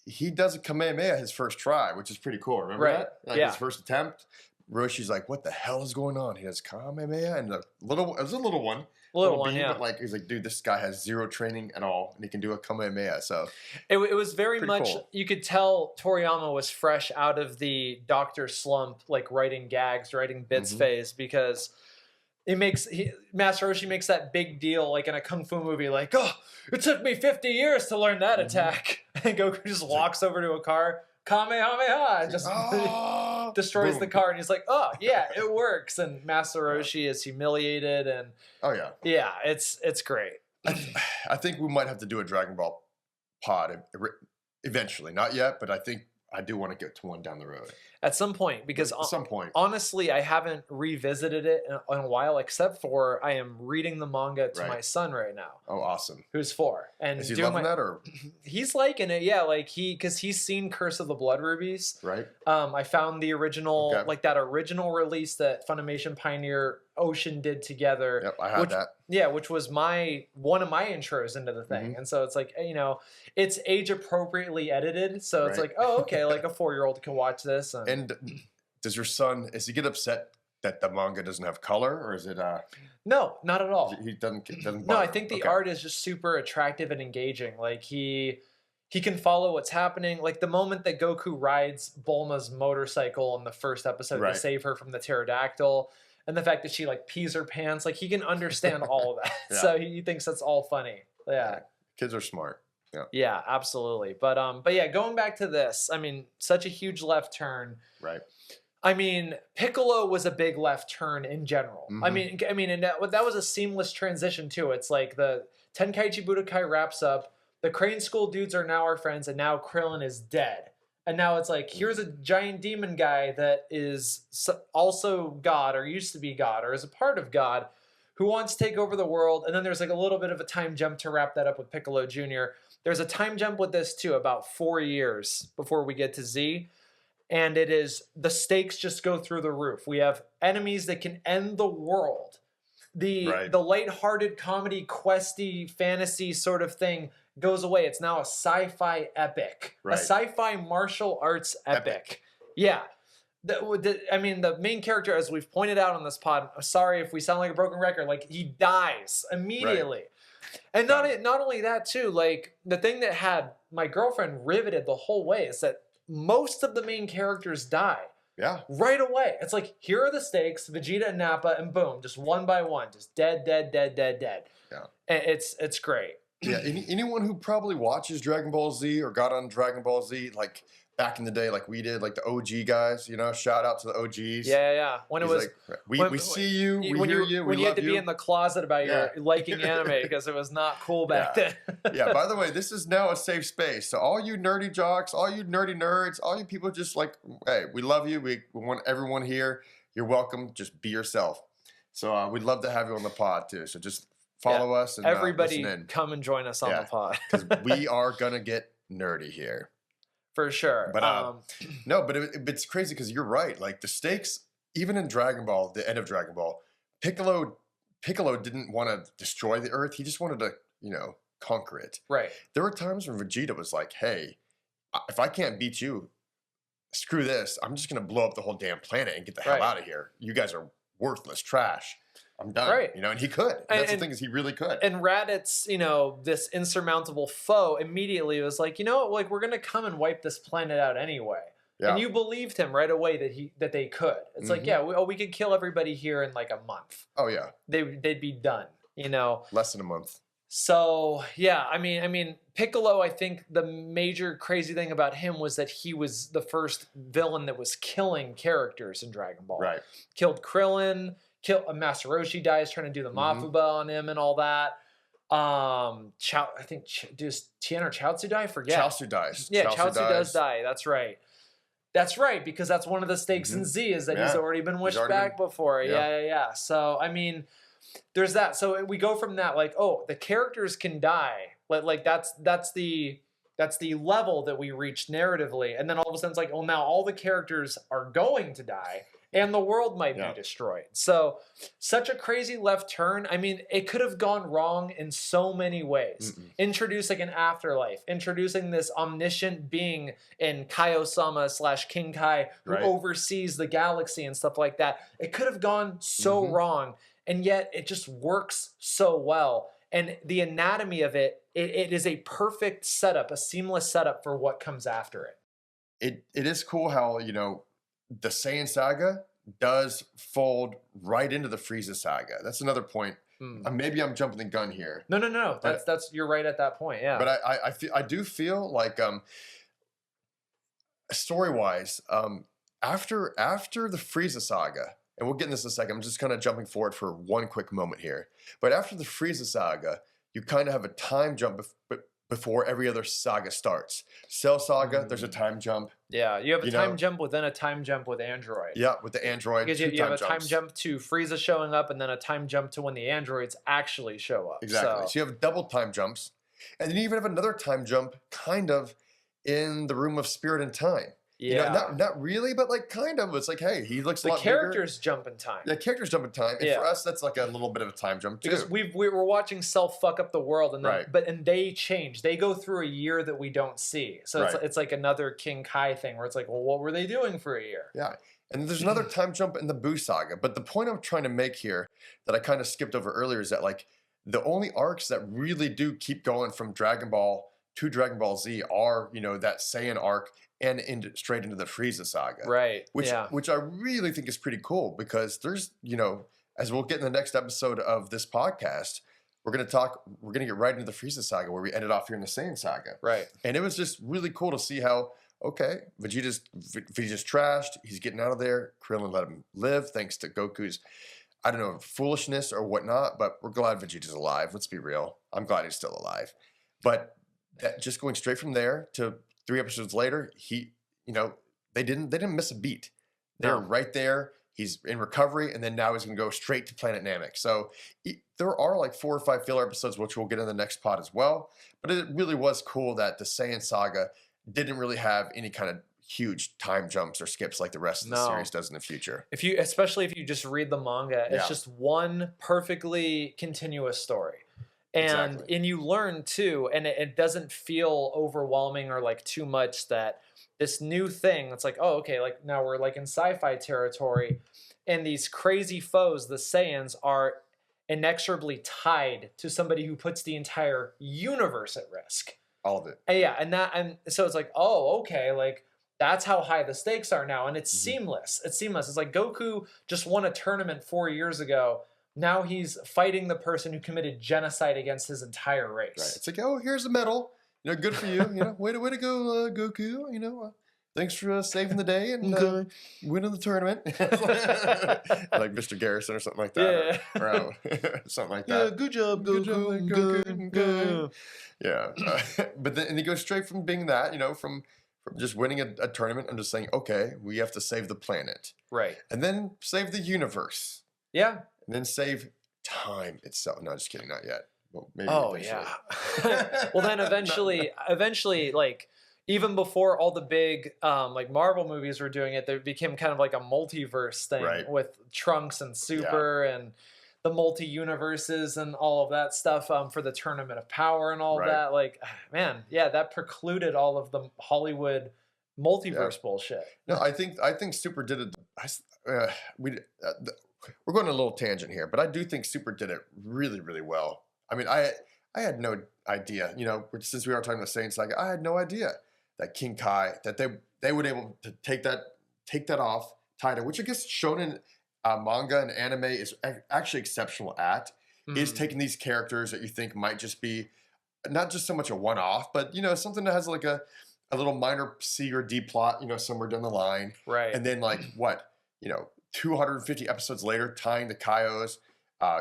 he does a Kamehameha his first try, which is pretty cool. Remember that? Like his first attempt. Roshi's like, what the hell is going on? He has Kamehameha, and it was a little one. Little one, yeah. But he's like, dude, this guy has zero training at all, and he can do a Kamehameha. So it was very much cool. You could tell Toriyama was fresh out of the doctor slump, like writing gags, writing bits phase, because Master Roshi makes that big deal, like in a kung fu movie, like, oh, it took me 50 years to learn that attack, and Goku just walks over to a car, Kamehameha, and just destroys the car, and he's like, oh yeah, it works. And Master Roshi is humiliated, and yeah, it's great. I think we might have to do a Dragon Ball pod eventually. Not yet, but I think I do want to get to one down the road. At some point, because at some point. Honestly, I haven't revisited it in a while, except for I am reading the manga to my son right now. Oh, awesome. Who's 4. And is he loving that, or? He's liking it, yeah. Like because he's seen Curse of the Blood Rubies. Right. I found the original, like that original release that Funimation Pioneer Ocean did together. Yep, I had that. Yeah, which was one of my intros into the thing. And so it's like, it's age appropriately edited. So it's like, oh, okay, like a 4-year-old can watch this. And does your son, does he get upset that the manga doesn't have color, or is it No, not at all. He doesn't No, I think the art is just super attractive and engaging. Like he can follow what's happening. Like the moment that Goku rides Bulma's motorcycle in the first episode to save her from the pterodactyl, and the fact that she like pees her pants, like he can understand all of that. So he thinks that's all funny. Yeah. Kids are smart. Yeah. Yeah, absolutely. But yeah, going back to this, such a huge left turn. Right. Piccolo was a big left turn in general. And that was a seamless transition too. It's like the Tenkaichi Budokai wraps up, the Crane School dudes are now our friends, and now Krillin is dead. And now it's like, here's a giant demon guy that is also God, or used to be God, or is a part of God, who wants to take over the world. And then there's like a little bit of a time jump to wrap that up with Piccolo Jr. There's a time jump with this too, about 4 years before we get to Z. And it is, the stakes just go through the roof. We have enemies that can end the world. The lighthearted comedy, questy, fantasy sort of thing goes away. It's now a sci-fi epic. A sci-fi martial arts epic. Yeah. The main character, as we've pointed out on this pod, sorry if we sound like a broken record, like he dies immediately. And not only that too, like the thing that had my girlfriend riveted the whole way is that most of the main characters die. Yeah. Right away. It's like, here are the stakes, Vegeta and Nappa, and boom, just one by one, just dead. Yeah. And it's great. Yeah, anyone who probably watches Dragon Ball Z or got on Dragon Ball Z like back in the day, like we did, like the OG guys, you know, shout out to the OGs. Yeah. When it He's was, like, when- we see you, we when hear you, we when you had love to be in the closet about your Yeah. liking anime because it was not cool back Yeah. then. Yeah, by the way, this is now a safe space. So all you nerdy jocks, all you nerdy nerds, all you people just like, hey, we love you. We want everyone here. You're welcome. Just be yourself. So we'd love to have you on the pod too. So just follow us and everybody listen in. come and join us on the pod. Because we are going to get nerdy here. For sure. But no, but it's crazy because you're right. Like the stakes, even in Dragon Ball, the end of Dragon Ball, Piccolo didn't want to destroy the Earth. He just wanted to, you know, conquer it. Right. There were times when Vegeta was like, hey, if I can't beat you, screw this. I'm just going to blow up the whole damn planet and get the hell out of here. You guys are worthless trash. I'm done. Right. You know, and he could. And that's the thing is he really could. And Raditz, you know, this insurmountable foe immediately was like, you know what, like we're going to come and wipe this planet out anyway. Yeah. And you believed him right away that they could. It's like, yeah, we could kill everybody here in like a month. Oh, yeah. They'd be done, you know. Less than a month. So, yeah, I mean, Piccolo, I think the major crazy thing about him was that he was the first villain that was killing characters in Dragon Ball. Right. Killed Krillin, Master Roshi dies trying to do the Mafuba on him and all that. I think does Tien or Chaozu die? I forget. Chaozu dies. Yeah, Chaozu does die. That's right. That's right, because that's one of the stakes in Z is that he's already been wished back before. Yeah. So, I mean, there's that. So we go from that, like, oh, the characters can die. Like that's the level that we reached narratively. And then all of a sudden it's like, oh, now all the characters are going to die and the world might be destroyed. So such a crazy left turn. I mean, it could have gone wrong in so many ways. Introducing an afterlife, introducing this omniscient being in Kaio-sama / King Kai who oversees the galaxy and stuff like that. It could have gone so wrong, and yet it just works so well. And the anatomy of it is a perfect setup, a seamless setup for what comes after it. It is cool how, you know, the Saiyan Saga does fold right into the Frieza Saga. That's another point. Maybe I'm jumping the gun here. No. That's you're right at that point. Yeah. But I do feel like story wise, after the Frieza Saga, and we'll get into this in a second. I'm just kind of jumping forward for one quick moment here. But after the Frieza Saga, you kind of have a time jump before every other saga starts. Cell Saga, there's a time jump. Yeah, you have a time jump within a time jump with Android. Yeah, with the Android. Because you have a time jump to Frieza showing up and then a time jump to when the androids actually show up. Exactly. So you have double time jumps. And then you even have another time jump kind of in the Room of Spirit and Time. Yeah. You know, not really, but like kind of. It's like, hey, he looks a lot bigger. The characters jump in time. The characters jump in time. And for us, that's like a little bit of a time jump too. Because we're watching Cell fuck up the world, and then, and they change. They go through a year that we don't see. So it's like another King Kai thing where it's like, well, what were they doing for a year? Yeah. And there's another time jump in the Buu Saga. But the point I'm trying to make here that I kind of skipped over earlier is that like the only arcs that really do keep going from Dragon Ball to Dragon Ball Z are, you know, that Saiyan arc and straight into the Frieza Saga. Right. Which I really think is pretty cool because there's, you know, as we'll get in the next episode of this podcast, we're going to get right into the Frieza Saga where we ended off here in the Saiyan Saga. Right. And it was just really cool to see how, okay, Vegeta's trashed. He's getting out of there. Krillin let him live thanks to Goku's, I don't know, foolishness or whatnot, but we're glad Vegeta's alive. Let's be real. I'm glad he's still alive. But that just going straight from there to 3 episodes later, he, you know, they didn't miss a beat. They're right there. He's in recovery, and then now he's going to go straight to Planet Namek. So there are like 4 or 5 filler episodes, which we'll get in the next pod as well. But it really was cool that the Saiyan Saga didn't really have any kind of huge time jumps or skips like the rest of the series does in the future. Especially if you just read the manga, it's just one perfectly continuous story. And you learn too, and it doesn't feel overwhelming or like too much that this new thing, it's like, oh, okay, like now we're like in sci-fi territory, and these crazy foes, the Saiyans, are inexorably tied to somebody who puts the entire universe at risk. All of it. And so it's like, oh, okay, like that's how high the stakes are now, and it's seamless. It's seamless. It's like Goku just won a tournament 4 years ago, now he's fighting the person who committed genocide against his entire race. Right. It's like, oh, here's a medal. You know, good for you. You know, way to go, Goku. You know, thanks for saving the day and winning the tournament. Like Mr. Garrison or something like that. Yeah. Or something like that. Yeah, good job, Goku. Good. Yeah. But then and he goes straight from being that, you know, from just winning a tournament and just saying, okay, we have to save the planet. Right. And then save the universe. Yeah. And then save time itself. No, just kidding, not yet. Well, maybe eventually. Well, then eventually, like even before all the big like Marvel movies were doing it, there became kind of like a multiverse thing with Trunks and Super and the multi-universes and all of that stuff for the Tournament of Power and all of that. Like, man, that precluded all of the Hollywood multiverse bullshit. No, I think Super did it. We're going on a little tangent here, but I do think Super did it really, really well. I mean, I had no idea, you know, since we are talking about Saiyan Saga, I had no idea that King Kai, that they would able to take that off title, which I guess shonen manga and anime is actually exceptional at, is taking these characters that you think might just be not just so much a one-off, but, you know, something that has like a little minor C or D plot, you know, somewhere down the line. Right. And then like what, you know, 250 episodes later, tying the Kaios,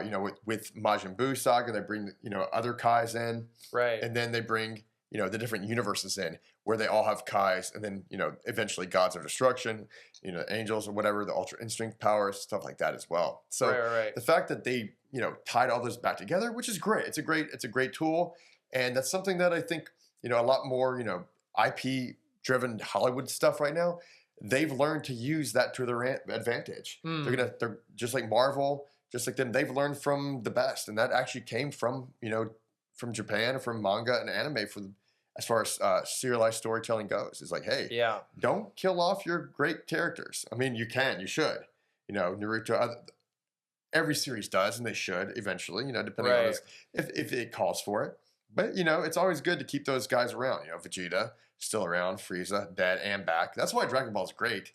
you know, with Majin Buu saga, they bring, you know, other Kais in. Right. And then they bring, you know, the different universes in where they all have Kais, and then, you know, eventually gods of destruction, you know, angels or whatever, the ultra instinct powers, stuff like that as well. So the fact that they, you know, tied all those back together, which is great. It's a great tool. And that's something that I think, you know, a lot more, you know, IP driven Hollywood stuff right now, they've learned to use that to their advantage. They're just like Marvel, just like them. They've learned from the best, and that actually came from, you know, from Japan or from manga and anime as far as serialized storytelling goes. It's like, hey, don't kill off your great characters. I mean, you should. You know, Naruto, every series does, and they should eventually. You know, depending on if it calls for it. But, you know, it's always good to keep those guys around. You know, Vegeta, still around, Frieza, dead and back. That's why Dragon Ball is great.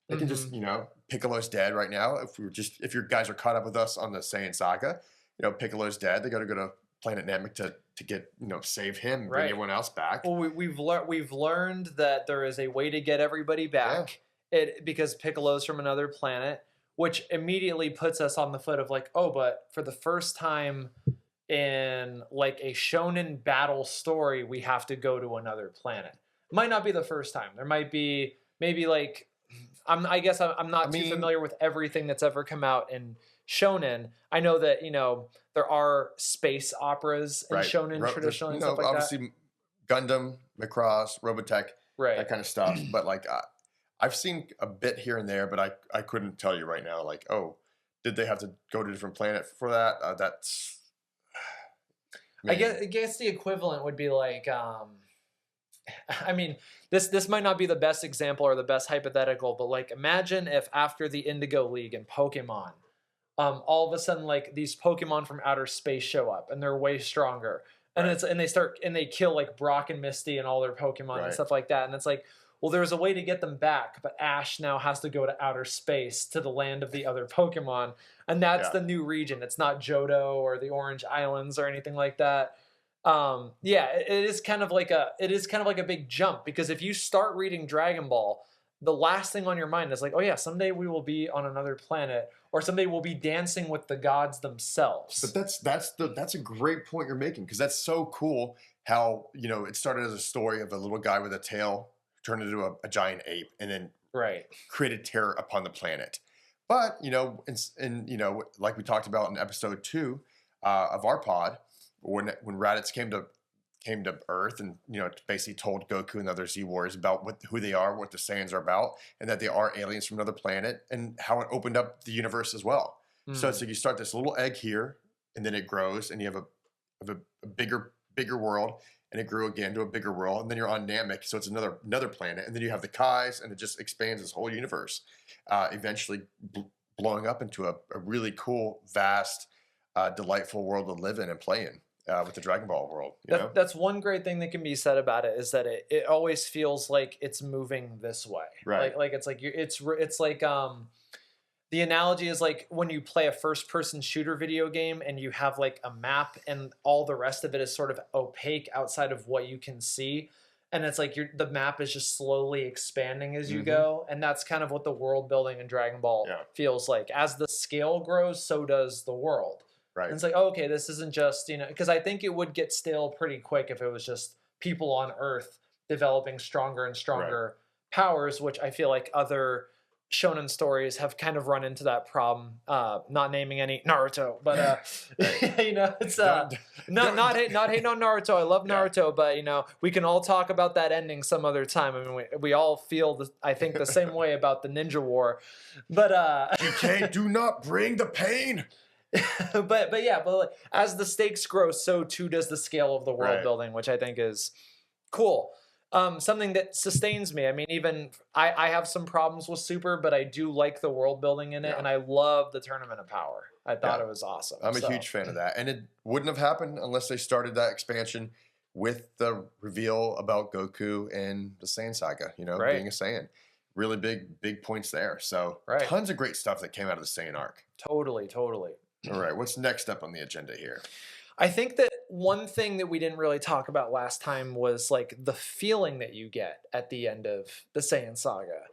They can just, you know, Piccolo's dead right now. If your guys are caught up with us on the Saiyan Saga, you know, Piccolo's dead. They got to go to Planet Namek to get, you know, save him, bring everyone else back. Well, we've learned that there is a way to get everybody back. Because Piccolo's from another planet, which immediately puts us on the foot of like, oh, but for the first time in like a shonen battle story, we have to go to another planet. It might not be the first time. There might be maybe like I guess I'm not too familiar with everything that's ever come out in shonen. I know that, you know, there are space operas in shonen traditionally and stuff like obviously Gundam, Macross, Robotech, that kind of stuff. But like I've seen a bit here and there, but I couldn't tell you right now. Like, oh, did they have to go to a different planet for that? That's I guess the equivalent would be like, I mean, this might not be the best example or the best hypothetical, but like imagine if after the Indigo League and Pokemon, all of a sudden like these Pokemon from outer space show up and they're way stronger, and they kill like Brock and Misty and all their Pokemon and stuff like that, and it's like, well, there's a way to get them back, but Ash now has to go to outer space to the land of the other Pokemon, and that's the new region. It's not Johto or the Orange Islands or anything like that. It is kind of like a big jump, because if you start reading Dragon Ball, the last thing on your mind is like, oh yeah, someday we will be on another planet, or someday we'll be dancing with the gods themselves. But that's a great point you're making, because that's so cool how, you know, it started as a story of a little guy with a tail turned into a giant ape, and then created terror upon the planet. But, you know, and you know, like we talked about in episode 2 of our pod, when Raditz came to Earth and, you know, basically told Goku and the other Z Warriors about who they are, what the Saiyans are about, and that they are aliens from another planet, and how it opened up the universe as well. So it's like you start this little egg here, and then it grows, and you have a bigger world, and it grew again to a bigger world, and then you're on Namek, so it's another planet, and then you have the Kais, and it just expands this whole universe, eventually blowing up into a really cool, vast, delightful world to live in and play in. With the Dragon Ball world, that's one great thing that can be said about it, is that it always feels like it's moving this way, right? Like it's like it's like the analogy is like when you play a first person shooter video game and you have like a map and all the rest of it is sort of opaque outside of what you can see. And it's like the map is just slowly expanding as you go. And that's kind of what the world building in Dragon Ball feels like. As the scale grows, so does the world. Right. And it's like, oh, okay, this isn't just, because I think it would get stale pretty quick if it was just people on Earth developing stronger and stronger powers, which I feel like other shonen stories have kind of run into that problem. Not naming any Naruto, but it's not hating on Naruto. I love Naruto, but we can all talk about that ending some other time. I mean, we all feel I think the same way about the Ninja War, but do not bring the pain. but like, as the stakes grow, so too does the scale of the world building, which I think is cool. Something that sustains me. I mean, even I have some problems with Super, but I do like the world building in it, and I love the Tournament of Power. I thought it was awesome. I'm a huge fan of that, and it wouldn't have happened unless they started that expansion with the reveal about Goku and the Saiyan Saga. Being a Saiyan, really big points there. So tons of great stuff that came out of the Saiyan arc. Totally. All right, what's next up on the agenda here? I think that one thing that we didn't really talk about last time was like the feeling that you get at the end of the Saiyan Saga.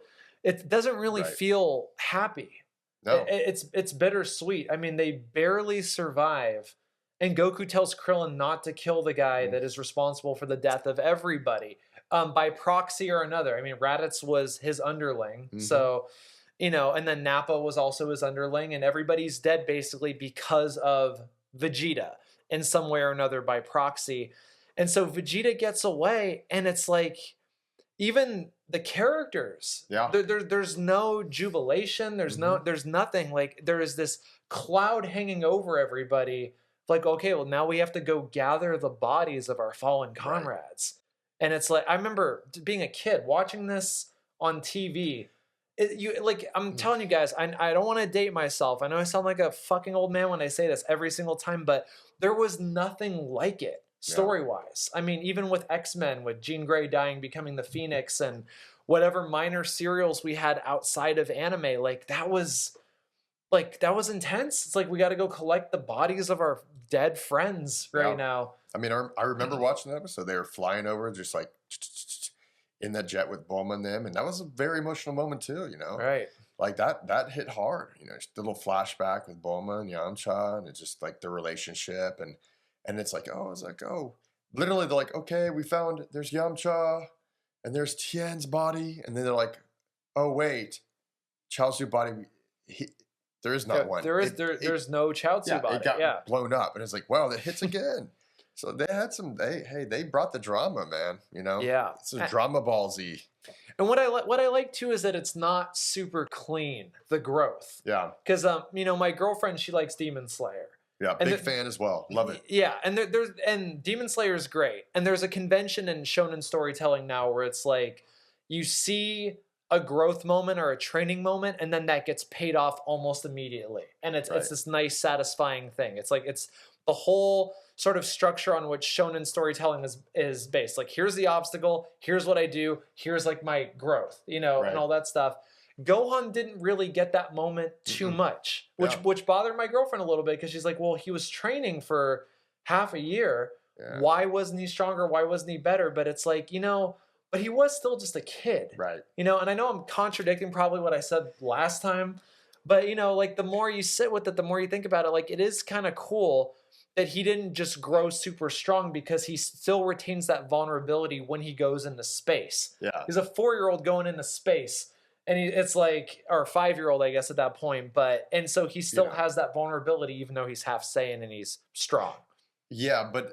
It doesn't really feel happy. No. It's bittersweet. I mean, they barely survive, and Goku tells Krillin not to kill the guy that is responsible for the death of everybody by proxy or another. I mean, Raditz was his underling, so and then Nappa was also his underling, and everybody's dead basically because of Vegeta in some way or another by proxy. And so Vegeta gets away, and it's like, even the characters, there's no jubilation, there's nothing. Like, there is this cloud hanging over everybody, like, okay, well, now we have to go gather the bodies of our fallen comrades. And it's like, I remember being a kid watching this on TV. I'm telling you guys, I don't want to date myself. I know I sound like a fucking old man when I say this every single time, but there was nothing like it story-wise. I mean, even with X-Men, with Jean Grey dying, becoming the Phoenix, and whatever minor serials we had outside of anime, that was intense. It's like, we got to go collect the bodies of our dead friends now. I mean, I remember watching that episode. They were flying over just like in that jet with Bulma and them, and that was a very emotional moment too, Right. Like that hit hard, just a little flashback with Bulma and Yamcha, and it's just like their relationship, and it's like, literally they're like, okay, there's Yamcha, and there's Tien's body, and then they're like, oh wait, Chaozu body, there is not one. There's no Chaozu body. It got blown up, and it's like, wow, that hits again. So they had they brought the drama, man. Yeah, it's a drama ballsy. And what I like too is that it's not super clean, the growth. Yeah. Because my girlfriend, she likes Demon Slayer. Yeah, big fan as well. Love it. Yeah, and Demon Slayer is great. And there's a convention in shonen storytelling now where it's like, you see a growth moment or a training moment, and then that gets paid off almost immediately. And it's this nice, satisfying thing. It's like, it's the whole sort of structure on which shonen storytelling is based. Like, here's the obstacle, here's what I do, here's like my growth, and all that stuff. Gohan didn't really get that moment too much, which bothered my girlfriend a little bit, because she's like, well, he was training for half a year. Yeah. Why wasn't he stronger? Why wasn't he better? But it's like, but he was still just a kid. Right. And I know I'm contradicting probably what I said last time, but like, the more you sit with it, the more you think about it, like, it is kind of cool that he didn't just grow super strong, because he still retains that vulnerability when he goes into space. Yeah. He's a 4-year-old going into space, and it's like, or a 5-year-old, I guess, at that point. And so he still has that vulnerability, even though he's half Saiyan and he's strong. Yeah, but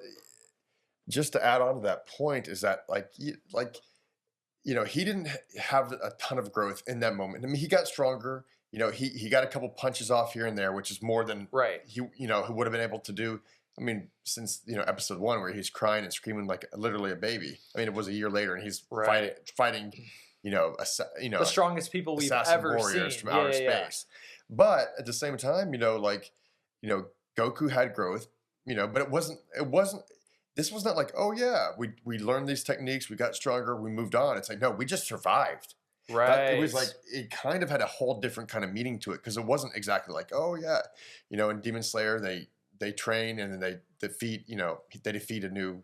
just to add on to that point is that he didn't have a ton of growth in that moment. I mean, he got stronger. He got a couple punches off here and there, which is more than he would have been able to do. I mean, since episode 1, where he's crying and screaming like literally a baby. I mean, it was a year later, and he's fighting the strongest people we've ever seen from outer space. But at the same time, Goku had growth, but it wasn't. This was not like, oh yeah, we learned these techniques, we got stronger, we moved on. It's like, no, we just survived. Right. It was like, it kind of had a whole different kind of meaning to it, because it wasn't exactly like, oh yeah, in Demon Slayer they train and then they defeat a new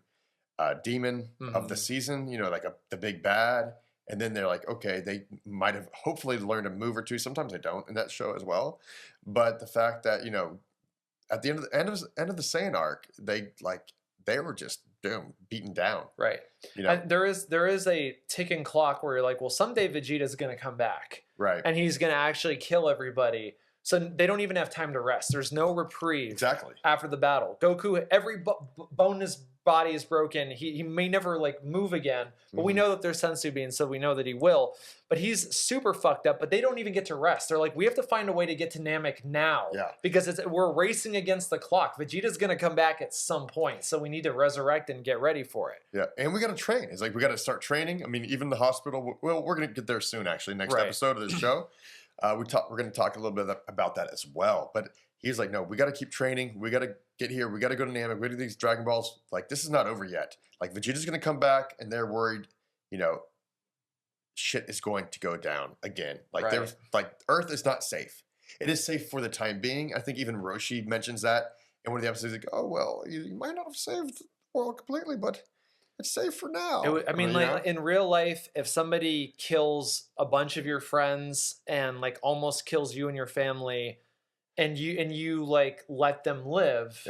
demon of the season, like the big bad, and then they're like, okay, they might have hopefully learned a move or two. Sometimes they don't in that show as well, but the fact that at the end of the Saiyan arc, they were just beaten down. Right. And there is a ticking clock where you're like, well, someday Vegeta's going to come back. Right. And he's going to actually kill everybody. So they don't even have time to rest. There's no reprieve. Exactly. After the battle. Goku, every bone in his body is broken. He may never move again, but we know that there's sensu being, so we know that he will. But he's super fucked up, but they don't even get to rest. They're like, we have to find a way to get to Namek now. Yeah. Because we're racing against the clock. Vegeta's going to come back at some point, so we need to resurrect and get ready for it. Yeah, and we got to train. It's like we got to start training. I mean, even the hospital, well, we're going to get there soon, actually, next episode of this show. We're going to talk a little bit about that as well. But he's like, no, we got to keep training. We got to get here. We got to go to Namek. We got to do these Dragon Balls. Like, this is not over yet. Like, Vegeta's going to come back, and they're worried, shit is going to go down again. Like, Earth is not safe. It is safe for the time being. I think even Roshi mentions that in one of the episodes. Like, oh, well, you might not have saved the world completely, but it's safe for now. In real life, if somebody kills a bunch of your friends and almost kills you and your family, and you let them live,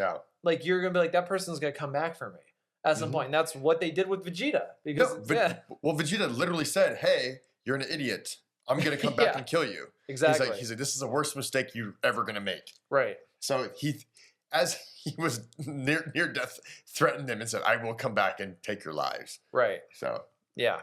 you're gonna be like, that person's gonna come back for me at some point. And that's what they did with Vegeta. Because Vegeta literally said, "Hey, you're an idiot. I'm gonna come back and kill you." Exactly. He's like, this is the worst mistake you're ever gonna make. Right. So as he was near death, threatened them and said, "I will come back and take your lives." Right. So yeah.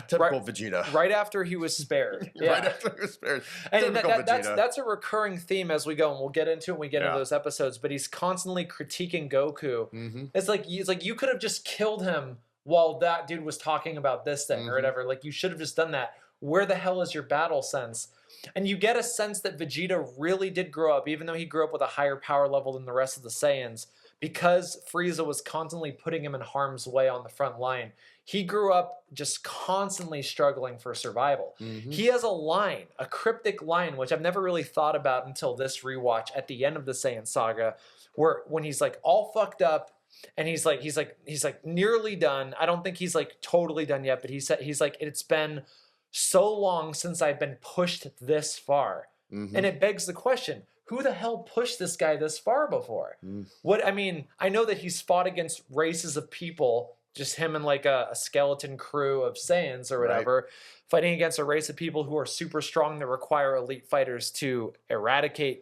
Typical Vegeta. Right after he was spared. Right after he was spared. And that's a recurring theme as we go, and we'll get into it when we get into those episodes. But he's constantly critiquing Goku. It's like you could have just killed him while that dude was talking about this thing or whatever. Like, you should have just done that. Where the hell is your battle sense? And you get a sense that Vegeta really did grow up, even though he grew up with a higher power level than the rest of the Saiyans, because Frieza was constantly putting him in harm's way on the front line. He grew up just constantly struggling for survival. He has a line, a cryptic line, which I've never really thought about until this rewatch at the end of the Saiyan Saga, where when he's all fucked up and he's nearly done. I don't think he's totally done yet, but he's like, it's been so long since I've been pushed this far. And it begs the question, who the hell pushed this guy this far before? I know that he's fought against races of people, just him and a skeleton crew of Saiyans or whatever, fighting against a race of people who are super strong that require elite fighters to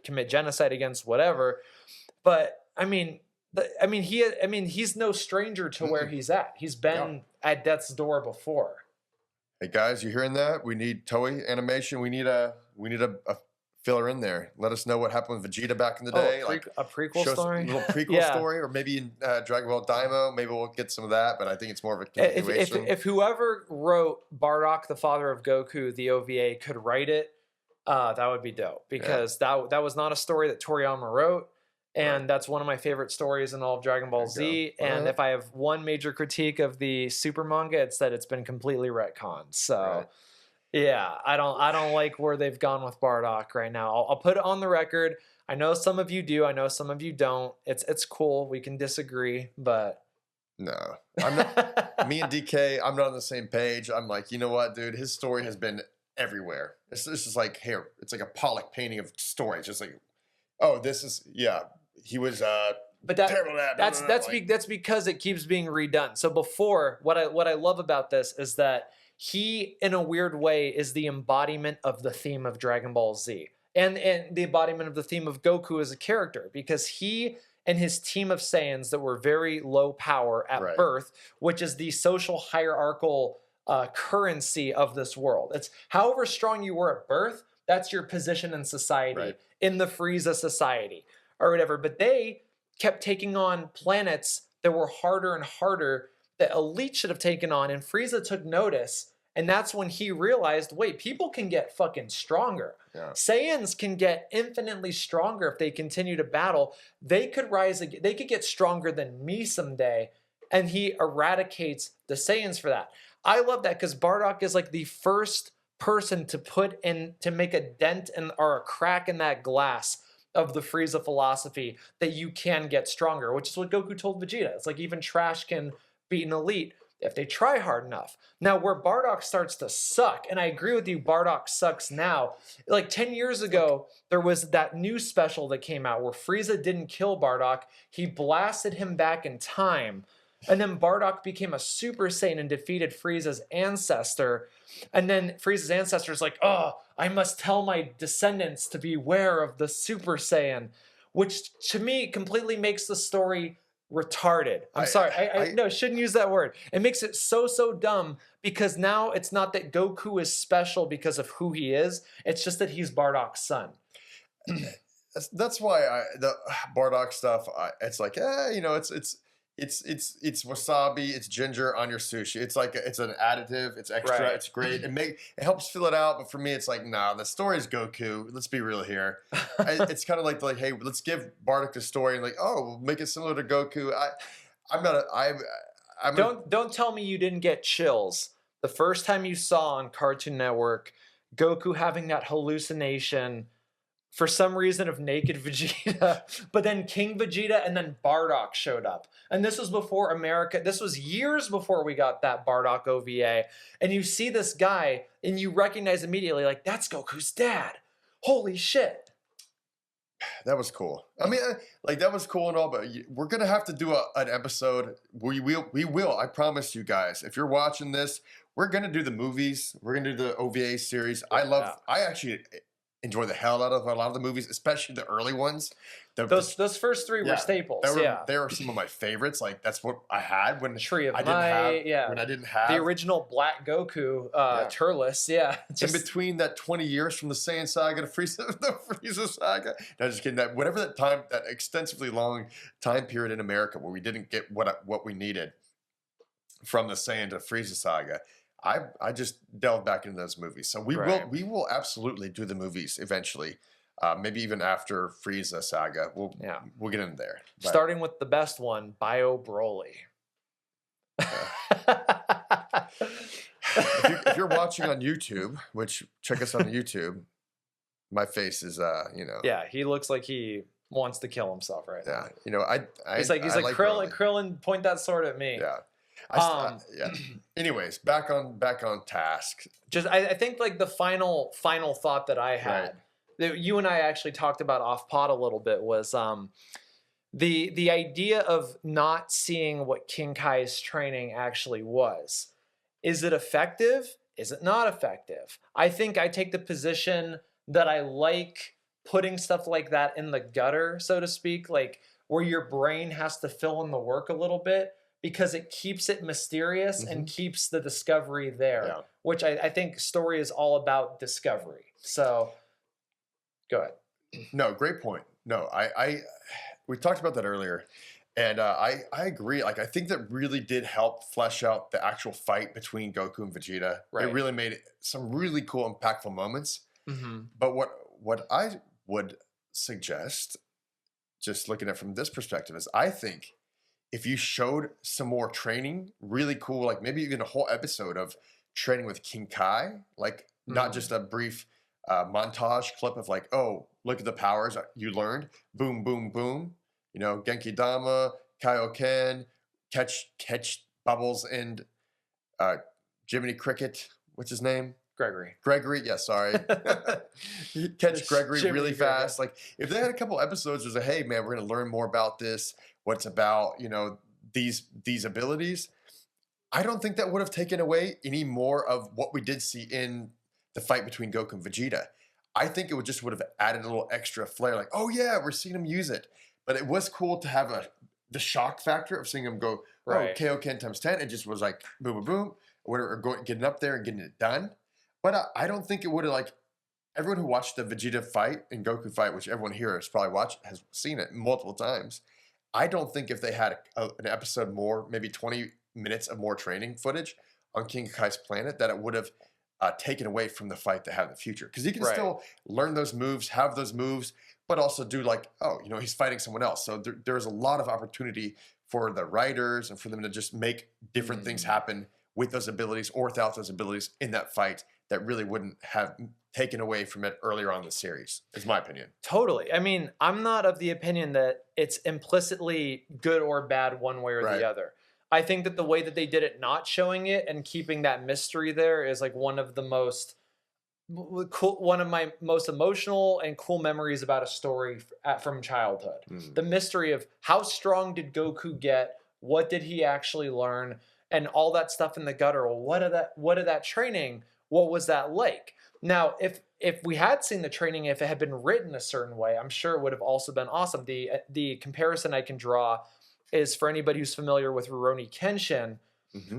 commit genocide against whatever. But he's no stranger to where he's at. He's been at death's door before. Hey guys, you hearing that? We need Toei Animation. We need a filler in there. Let us know what happened with Vegeta back in the day. A prequel story? A little prequel story, or maybe in Dragon Ball Daima. Maybe we'll get some of that, but I think it's more of a continuation. If whoever wrote Bardock, the father of Goku, the OVA, could write it, that would be dope. Because that was not a story that Toriyama wrote. And that's one of my favorite stories in all of Dragon Ball Z. And if I have one major critique of the Super manga, it's that it's been completely retconned. So, yeah, I don't like where they've gone with Bardock right now. I'll put it on the record. I know some of you do. I know some of you don't. It's cool. We can disagree, but no, I'm not. Me and DK, I'm not on the same page. I'm like, you know what, dude? His story has been everywhere. It's just like here. It's like a Pollock painting of stories. Just like, oh, this is he was but terrible at that. That's because it keeps being redone. So before, what I love about this is that he, in a weird way, is the embodiment of the theme of Dragon Ball Z. And the embodiment of the theme of Goku as a character, because he and his team of Saiyans that were very low power at birth, which is the social hierarchical currency of this world. It's however strong you were at birth, that's your position in society, in the Frieza society or whatever. But they kept taking on planets that were harder and harder that Elite should have taken on, and Frieza took notice, and that's when he realized, wait, people can get fucking stronger. Saiyans can get infinitely stronger if they continue to battle. They could rise again. They could get stronger than me someday, and he eradicates the Saiyans for that. I love that because Bardock is like the first person to put in to make a dent in or a crack in that glass of the Frieza philosophy that you can get stronger, which is what Goku told Vegeta. It's like even trash can beat an elite if they try hard enough. Now, where Bardock starts to suck, and I agree with you, Bardock sucks now. Like 10 years ago, there was that new special that came out where Frieza didn't kill Bardock. He blasted him back in time. And then Bardock became a Super Saiyan and defeated Frieza's ancestor. And then Frieza's ancestor is like, oh, I must tell my descendants to beware of the Super Saiyan, which to me completely makes the story retarded. I'm sorry. I no, shouldn't use that word. It makes it so dumb because now it's not that Goku is special because of who he is. It's just that he's Bardock's son. That's why the Bardock stuff. It's like, you know, it's wasabi, it's ginger on your sushi. It's like it's an additive. It's extra. Right. It's great. It helps fill it out. But for me, it's like, nah. The story is Goku. Let's be real here. It's kind of like, hey, let's give Bardock the story and like, oh, make it similar to Goku. Don't tell me you didn't get chills the first time you saw on Cartoon Network Goku having that hallucination for some reason of naked Vegeta, but then King Vegeta and then Bardock showed up. And this was before America, this was years before we got that Bardock OVA. And you see this guy and you recognize immediately, like, that's Goku's dad. Holy shit. That was cool. I mean, like, that was cool and all, but we're going to have to do an episode. We will, I promise you guys, if you're watching this, we're going to do the movies. We're going to do the OVA series. I actually enjoy the hell out of a lot of the movies, especially the early ones. Those first three were staples. They were some of my favorites. Like that's what I had when Tree of I didn't have the original Black Goku Turles. Yeah, in between that 20 years from the Saiyan Saga to the Frieza Saga. No, just kidding. That extensively long time period in America where we didn't get what we needed from the Saiyan to Frieza Saga. I just delved back into those movies. So we will absolutely do the movies eventually. Maybe even after Frieza Saga. We'll get in there. But, starting with the best one, Bio Broly. If you're watching on YouTube, which check us on YouTube, my face is Yeah, he looks like he wants to kill himself right now. You know, he's like Krillin, point that sword at me. Yeah. Anyways, back on task. I think like the final thought that I had that you and I actually talked about off pod a little bit was the idea of not seeing what King Kai's training actually was. Is it effective? Is it not effective? I think I take the position that I like putting stuff like that in the gutter, so to speak, like where your brain has to fill in the work a little bit, because it keeps it mysterious and keeps the discovery there, which I think story is all about discovery. So go ahead. No, great point. No, we talked about that earlier, and I agree. Like, I think that really did help flesh out the actual fight between Goku and Vegeta. Right. It really made some really cool, impactful moments. Mm-hmm. But what I would suggest, just looking at it from this perspective, is I think if you showed some more training, really cool, like maybe even a whole episode of training with King Kai, like not just a brief montage clip of like, oh, look at the powers you learned, boom, boom, boom, you know, Genki Dama, Kaioken, catch bubbles, and Jiminy Cricket, what's his name? Gregory, yeah, sorry. Catch Gregory really fast. Like, if they had a couple episodes where it's like, hey, man, we're going to learn more about this, what it's about, you know, these abilities, I don't think that would have taken away any more of what we did see in the fight between Goku and Vegeta. I think it would have added a little extra flair, like, oh, yeah, we're seeing him use it. But it was cool to have the shock factor of seeing him go, Kaioken times 10. It just was like, boom, boom, boom, or getting up there and getting it done. But I don't think it would have, like, everyone who watched the Vegeta fight and Goku fight, which everyone here has probably has seen it multiple times. I don't think if they had an episode more, maybe 20 minutes of more training footage on King Kai's planet, that it would have taken away from the fight they have in the future. Because he can still learn those moves, have those moves, but also do like, oh, you know, he's fighting someone else. So there's a lot of opportunity for the writers and for them to just make different things happen with those abilities or without those abilities in that fight that really wouldn't have taken away from it earlier on in the series, is my opinion. Totally. I mean, I'm not of the opinion that it's implicitly good or bad one way or Right. the other. I think that the way that they did it, not showing it and keeping that mystery there, is like one of the most cool, one of my most emotional and cool memories about a story from childhood. The mystery of how strong did Goku get? What did he actually learn? And all that stuff in the gutter. Well, what did that training? What was that like? Now, if we had seen the training, if it had been written a certain way, I'm sure it would have also been awesome. The comparison I can draw is for anybody who's familiar with Rurouni Kenshin.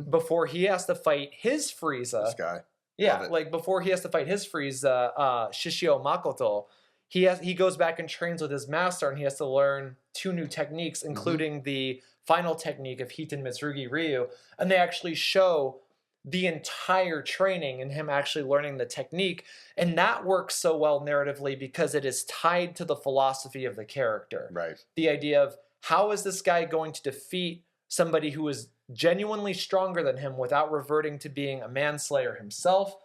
Before he has to fight his Frieza, This guy. yeah, like before he has to fight his Frieza, Shishio Makoto, he goes back and trains with his master, and he has to learn 2 new techniques, including the final technique of Hiten Mitsurugi Ryu, and they actually show the entire training and him actually learning the technique, and that works so well narratively because it is tied to the philosophy of the character. Right. The idea of how is this guy going to defeat somebody who is genuinely stronger than him without reverting to being a manslayer himself,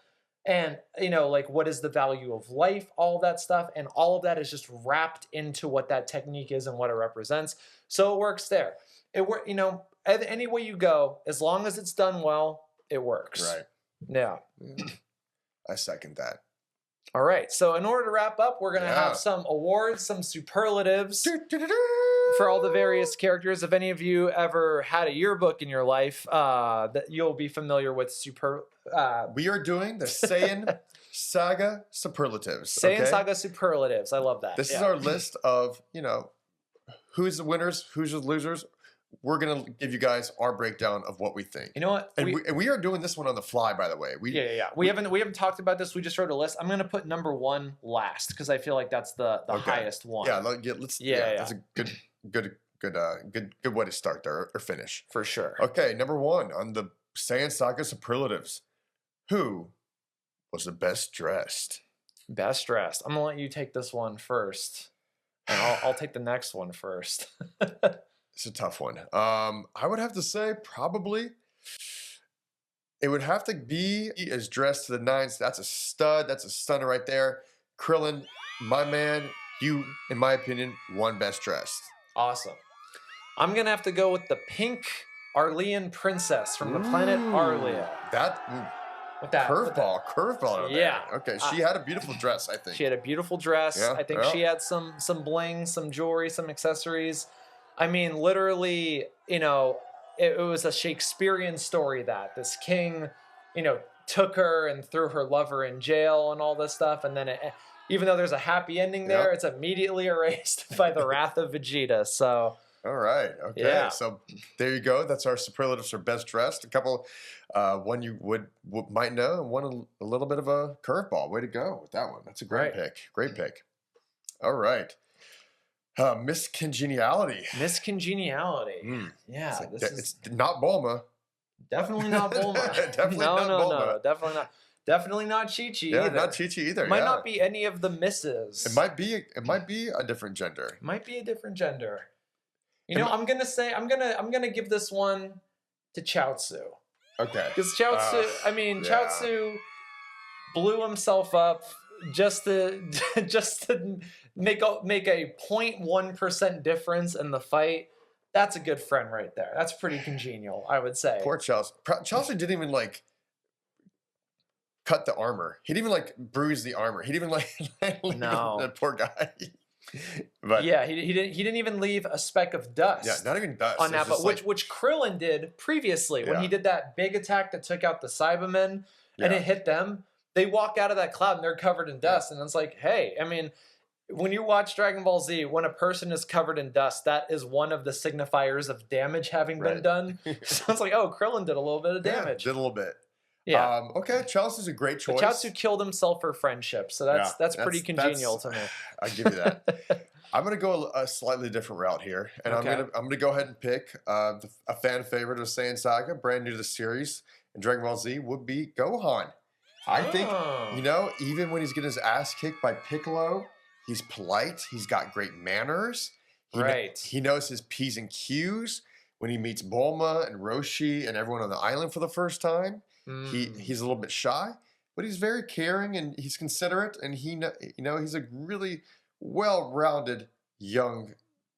and like what is the value of life, all that stuff, and all of that is just wrapped into what that technique is and what it represents. So it works there. Any way you go, as long as it's done well, it works. Right. Yeah. I second that. All right. So in order to wrap up, we're going to have some awards, some superlatives for all the various characters. If any of you ever had a yearbook in your life, that you'll be familiar with we are doing the Saiyan Saga superlatives. Saiyan Saga superlatives. I love that. This is our list of, who's the winners, who's the losers. We're going to give you guys our breakdown of what we think. You know what? And we are doing this one on the fly, by the way. We haven't talked about this. We just wrote a list. I'm going to put number 1 last because I feel like that's the highest one. Yeah, that's a good way to start there, or finish. For sure. Okay, number 1 on the Saiyan Saga superlatives. Who was the best dressed? Best dressed. I'm going to let you take this one first. And I'll take the next one first. It's a tough one. I would have to say probably it would have to be as dressed to the nines. That's a stud. That's a stunner right there. Krillin, my man, you, in my opinion, won best dressed. Awesome. I'm going to have to go with the pink Arlean princess from the planet Arlia. With that curveball. Yeah. Okay, she had a beautiful dress, I think. She had a beautiful dress. Yeah, I think she had some bling, some jewelry, some accessories. I mean, literally, it was a Shakespearean story that this king, took her and threw her lover in jail and all this stuff. And then even though there's a happy ending there, it's immediately erased by the wrath of Vegeta. So. All right. Okay. Yeah. So there you go. That's our superlatives for best dressed. A couple, one you might know, and one a little bit of a curveball. Way to go with that one. That's a great pick. Great pick. All right. Miss Congeniality. Miss Congeniality. Yeah. It's not Bulma. Definitely not Bulma. Definitely not Bulma. No, definitely not. Definitely not Chi-Chi either. either. Not Chi-Chi either. Might not be any of the misses. It might be a different gender. Might be a different gender. I'm gonna give this one to Chaozu. Okay. Because Chaozu, Chaozu blew himself up just to make a 0.1% difference in the fight. That's a good friend right there. That's pretty congenial, I would say. Poor Chaozu. Chaozu didn't even cut the armor. He didn't even bruise the armor. He didn't even no. That poor guy. But yeah, he didn't even leave a speck of dust. Yeah, not even dust on that, but which Krillin did previously when he did that big attack that took out the Cybermen and it hit them. They walk out of that cloud and they're covered in dust, and it's like, hey, I mean, when you watch Dragon Ball Z, when a person is covered in dust, that is one of the signifiers of damage having been done. So it's like, oh, Krillin did a little bit of damage. Did a little bit. Yeah. Okay, Chaozu's a great choice. But Chaozu killed himself for friendship, so that's pretty congenial to me. I give you that. I'm gonna go a slightly different route here, and I'm gonna go ahead and pick a fan favorite of Saiyan Saga, brand new to the series, and Dragon Ball Z would be Gohan. I think even when he's getting his ass kicked by Piccolo, he's polite. He's got great manners. He knows his P's and Q's. When he meets Bulma and Roshi and everyone on the island for the first time. He's a little bit shy, but he's very caring and he's considerate, and he's a really well-rounded young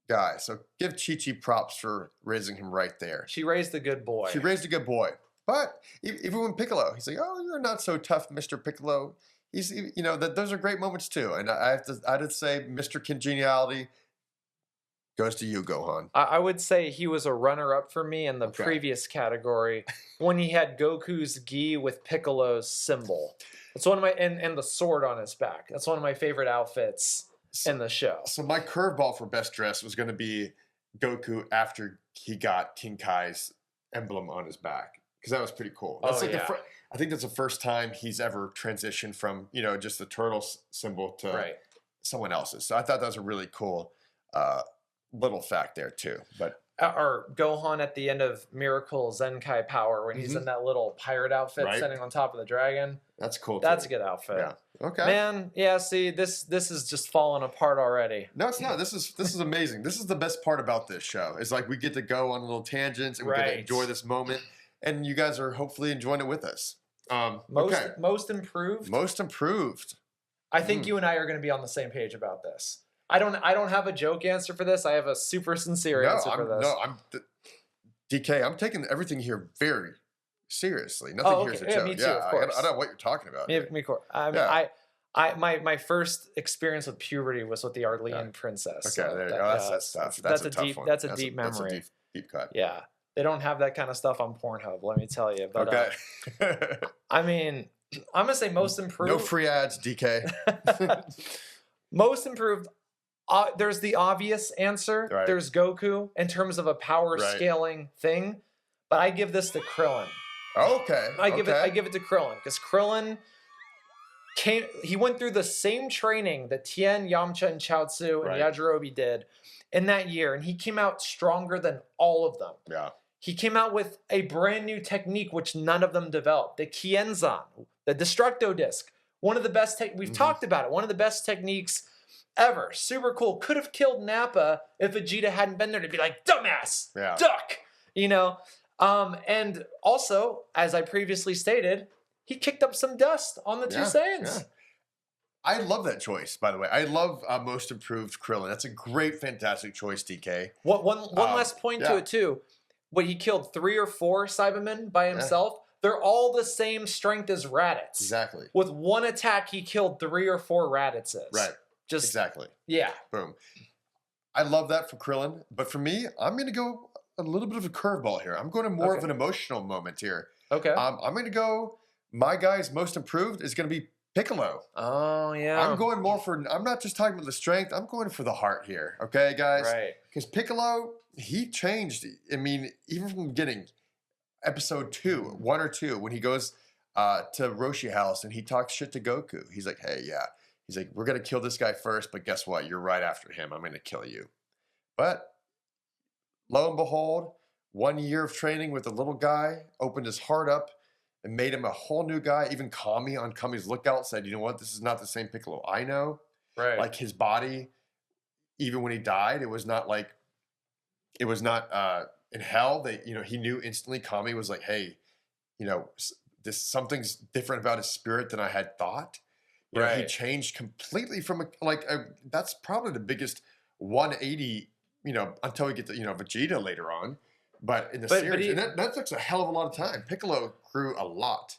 guy. So give Chi-Chi props for raising him right there. She raised a good boy. She raised a good boy. But even when Piccolo, he's like, "Oh, you're not so tough, Mr. Piccolo." Those are great moments too. And I'd say Mr. Congeniality goes to you, Gohan. I would say he was a runner-up for me in the previous category when he had Goku's gi with Piccolo's symbol. It's one of my and the sword on his back. That's one of my favorite outfits in the show. So my curveball for best dress was going to be Goku after he got King Kai's emblem on his back, because that was pretty cool. That's I think that's the first time he's ever transitioned from just the turtle symbol to someone else's. So I thought that was a really cool little fact there too. But or Gohan at the end of Miracle Zenkai Power when he's in that little pirate outfit standing on top of the dragon. That's cool. That's a good outfit. Yeah. Okay. Man, yeah. See, this is just falling apart already. No, it's not. This is amazing. This is the best part about this show. Is like we get to go on little tangents and we get to enjoy this moment, and you guys are hopefully enjoying it with us. Most improved. Most improved. I think you and I are going to be on the same page about this. I don't have a joke answer for this. I have a super sincere answer for this. DK, I'm taking everything here very seriously. Nothing here is a joke. Me too, of course. I don't know what you're talking about. Me too. My first experience with puberty was with the Arlene princess. Okay, there you go. That's tough. That's a tough one. That's a deep memory. That's a deep cut. Yeah. They don't have that kind of stuff on Pornhub, let me tell you. But, I mean, I'm going to say most improved. No free ads, DK. Most improved. There's the obvious answer. Right. There's Goku in terms of a power scaling thing. But I give this to Krillin. Okay. I give it to Krillin. Because Krillin he went through the same training that Tien, Yamcha, and Chaozu and Yajirobe did in that year. And he came out stronger than all of them. Yeah. He came out with a brand new technique, which none of them developed. The Kienzan, the Destructo Disc. One of the best, we've talked about it. One of the best techniques ever. Super cool. Could have killed Nappa if Vegeta hadn't been there to be like, dumbass, duck, and also, as I previously stated, he kicked up some dust on the two Saiyans. Yeah. I love that choice, by the way. I love most improved Krillin. That's a great, fantastic choice, DK. One last point to it, too. When he killed 3 or 4 Cybermen by himself, they're all the same strength as Raditz. Exactly. With one attack, he killed 3 or 4 Raditzes. Right. Exactly. Yeah. Boom. I love that for Krillin. But for me, I'm going to go a little bit of a curveball here. I'm going to more of an emotional moment here. Okay. I'm going to go, my guy's most improved is going to be Piccolo. Oh, yeah. I'm going more for, I'm not just talking about the strength, I'm going for the heart here. Okay, guys? Right. Because Piccolo, he changed. I mean, even from the beginning, episode 1 or 2, when he goes to Roshi House and he talks shit to Goku. He's like, hey, yeah. He's like, we're going to kill this guy first, but guess what? You're right after him. I'm going to kill you. But lo and behold, 1 year of training with the little guy opened his heart up and made him a whole new guy. Even Kami on Kami's Lookout said, you know what? This is not the same Piccolo I know. Right. Like his body, even when he died, it was not in hell. He knew instantly. Kami was like, hey, something's different about his spirit than I had thought. He changed completely from that's probably the biggest 180, until we get to, Vegeta later on. But in the series, that takes a hell of a lot of time. Piccolo grew a lot,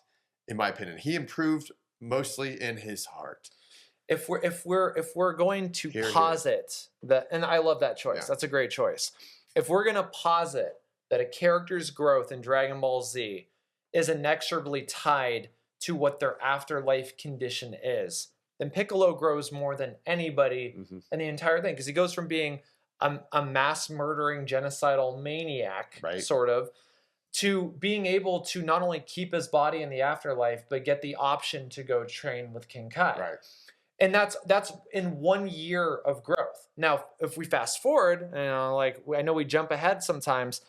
in my opinion. He improved mostly in his heart. If we're going to posit that, and I love that choice. Yeah. That's a great choice. If we're going to posit that a character's growth in Dragon Ball Z is inexorably tied to what their afterlife condition is, then Piccolo grows more than anybody in the entire thing, because he goes from being a mass murdering genocidal maniac, sort of, to being able to not only keep his body in the afterlife, but get the option to go train with King Kai. Right. And that's in 1 year of growth. Now, if we fast forward, I know we jump ahead sometimes.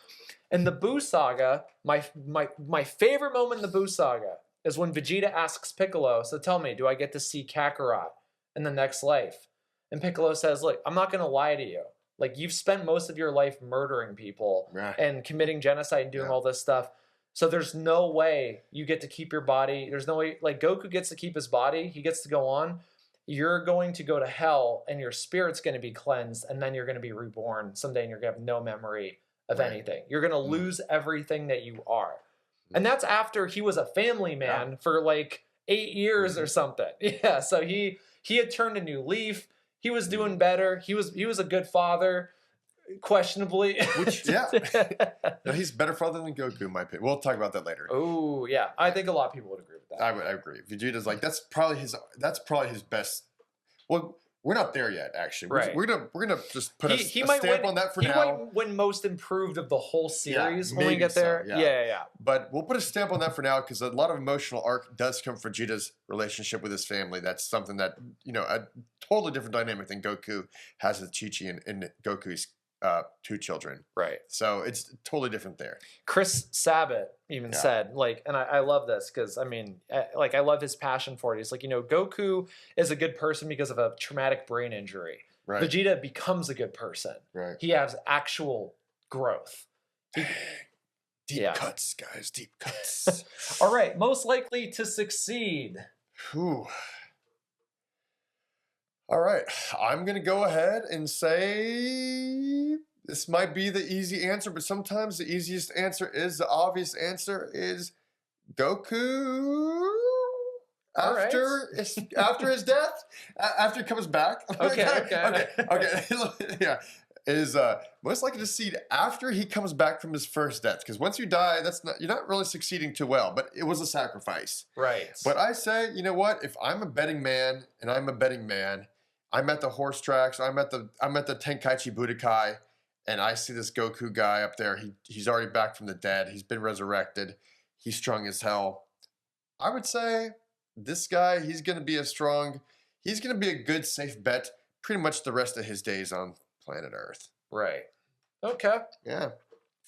In the Buu Saga, my favorite moment in the Buu Saga is when Vegeta asks Piccolo, so tell me, do I get to see Kakarot in the next life? And Piccolo says, look, I'm not going to lie to you. Like, you've spent most of your life murdering people and committing genocide and doing all this stuff. So there's no way you get to keep your body. There's no way, like Goku gets to keep his body. He gets to go on. You're going to go to hell and your spirit's going to be cleansed. And then you're going to be reborn someday and you're going to have no memory of anything. You're going to lose everything that you are. And that's after he was a family man for like 8 years or something. Yeah. So he had turned a new leaf. He was doing better. He was a good father. Questionably. Which, no, he's better father than Goku, in my opinion. We'll talk about that later. Oh, yeah. I think a lot of people would agree with that. I agree. Vegeta's like, that's probably his best. Well, we're not there yet, actually. Right. We're gonna just put a might stamp win, on that for he now. might win most improved of the whole series when we maybe get there. so, Yeah. But we'll put a stamp on that for now because a lot of emotional arc does come from Vegeta's relationship with his family. That's something that, a totally different dynamic than Goku has with Chi-Chi and Goku's 2 children. Right. So it's totally different there. Chris Sabat even said, like, and I love this because, I mean, I love his passion for it. He's like, Goku is a good person because of a traumatic brain injury. Right. Vegeta becomes a good person. Right. He has actual growth. Deep cuts, guys. Deep cuts. All right. Most likely to succeed. Whew. All right. I'm going to go ahead and say this might be the easy answer, but sometimes the easiest answer is the obvious answer is Goku after his death, after he comes back. Okay. Yeah. Is most likely to succeed after he comes back from his first death. Because once you die, you're not really succeeding too well, but it was a sacrifice. Right. But I say, you know what? If I'm a betting man and I'm a betting man, I'm at the horse tracks, I'm at the Tenkaichi Budokai, and I see this Goku guy up there. He's already back from the dead. He's been resurrected. He's strong as hell. I would say this guy, he's going to be a good, safe bet pretty much the rest of his days on planet Earth. Right. Okay. Yeah.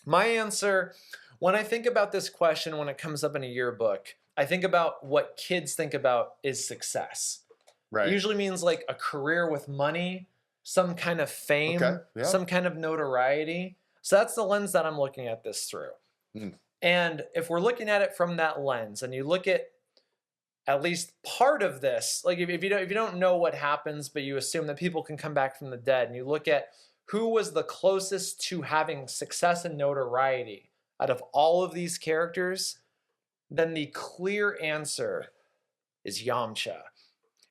My answer, when I think about this question, when it comes up in a yearbook, I think about what kids think about is success. Right. It usually means like a career with money, some kind of fame, some kind of notoriety. So that's the lens that I'm looking at this through. And if we're looking at it from that lens and you look at least part of this, like if you don't know what happens, but you assume that people can come back from the dead, and you look at who was the closest to having success and notoriety out of all of these characters, then the clear answer is Yamcha,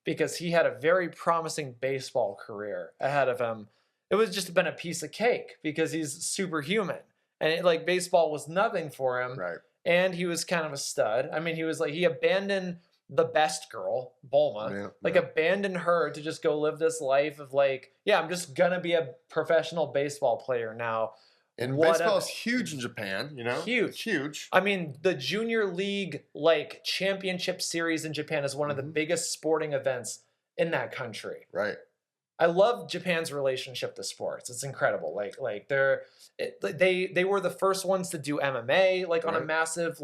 because he had a very promising baseball career ahead of him. It was just been a piece of cake because he's superhuman, and baseball was nothing for him. Right. And he was kind of a stud. I mean, he abandoned the best girl, Bulma, abandoned her to just go live this life of I'm just gonna be a professional baseball player now. And baseball is huge in Japan, Huge. I mean, the junior league championship series in Japan is one of the biggest sporting events in that country. Right. I love Japan's relationship to sports. It's incredible. They were the first ones to do MMA on a massive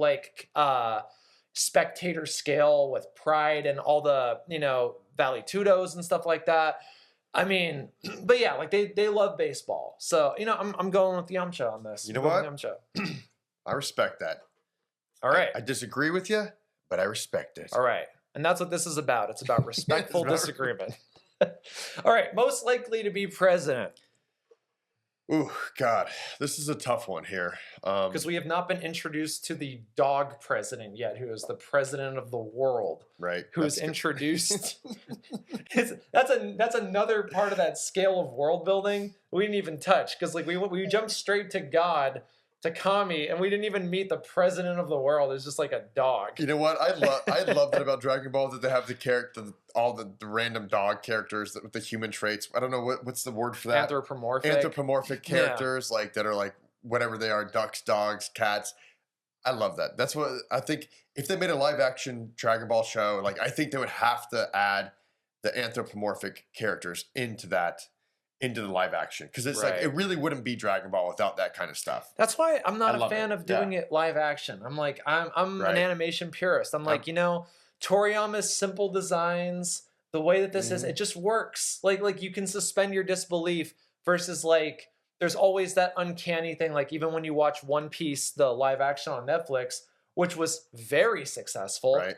spectator scale with Pride and all the Valley Tudos and stuff like that. I mean, but yeah, they love baseball. So I'm going with Yamcha on this. You know what? I respect that. All right. I disagree with you, but I respect it. All right, and that's what this is about. It's about respectful disagreement. All right, most likely to be president. Ooh, God, this is a tough one here. Because we have not been introduced to the dog president yet, who is the president of the world. Right. Who is introduced. That's another part of that scale of world building we didn't even touch. Because we jumped straight to God, to Kami, and we didn't even meet the president of the world. It's just like a dog. You know what? I love that about Dragon Ball, that they have all the random dog characters with the human traits. I don't know what's the word for that. Anthropomorphic characters that are whatever they are, ducks, dogs, cats. I love that. That's what I think. If they made a live action Dragon Ball show, I think they would have to add the anthropomorphic characters into the live action, because it's it really wouldn't be Dragon Ball without that kind of stuff. That's why I'm not a fan of doing it live action. I'm I'm an animation purist. I'm Toriyama's simple designs, the way that this is, it just works. You can suspend your disbelief versus there's always that uncanny thing. Like even when you watch One Piece, the live action on Netflix, which was very successful, Right.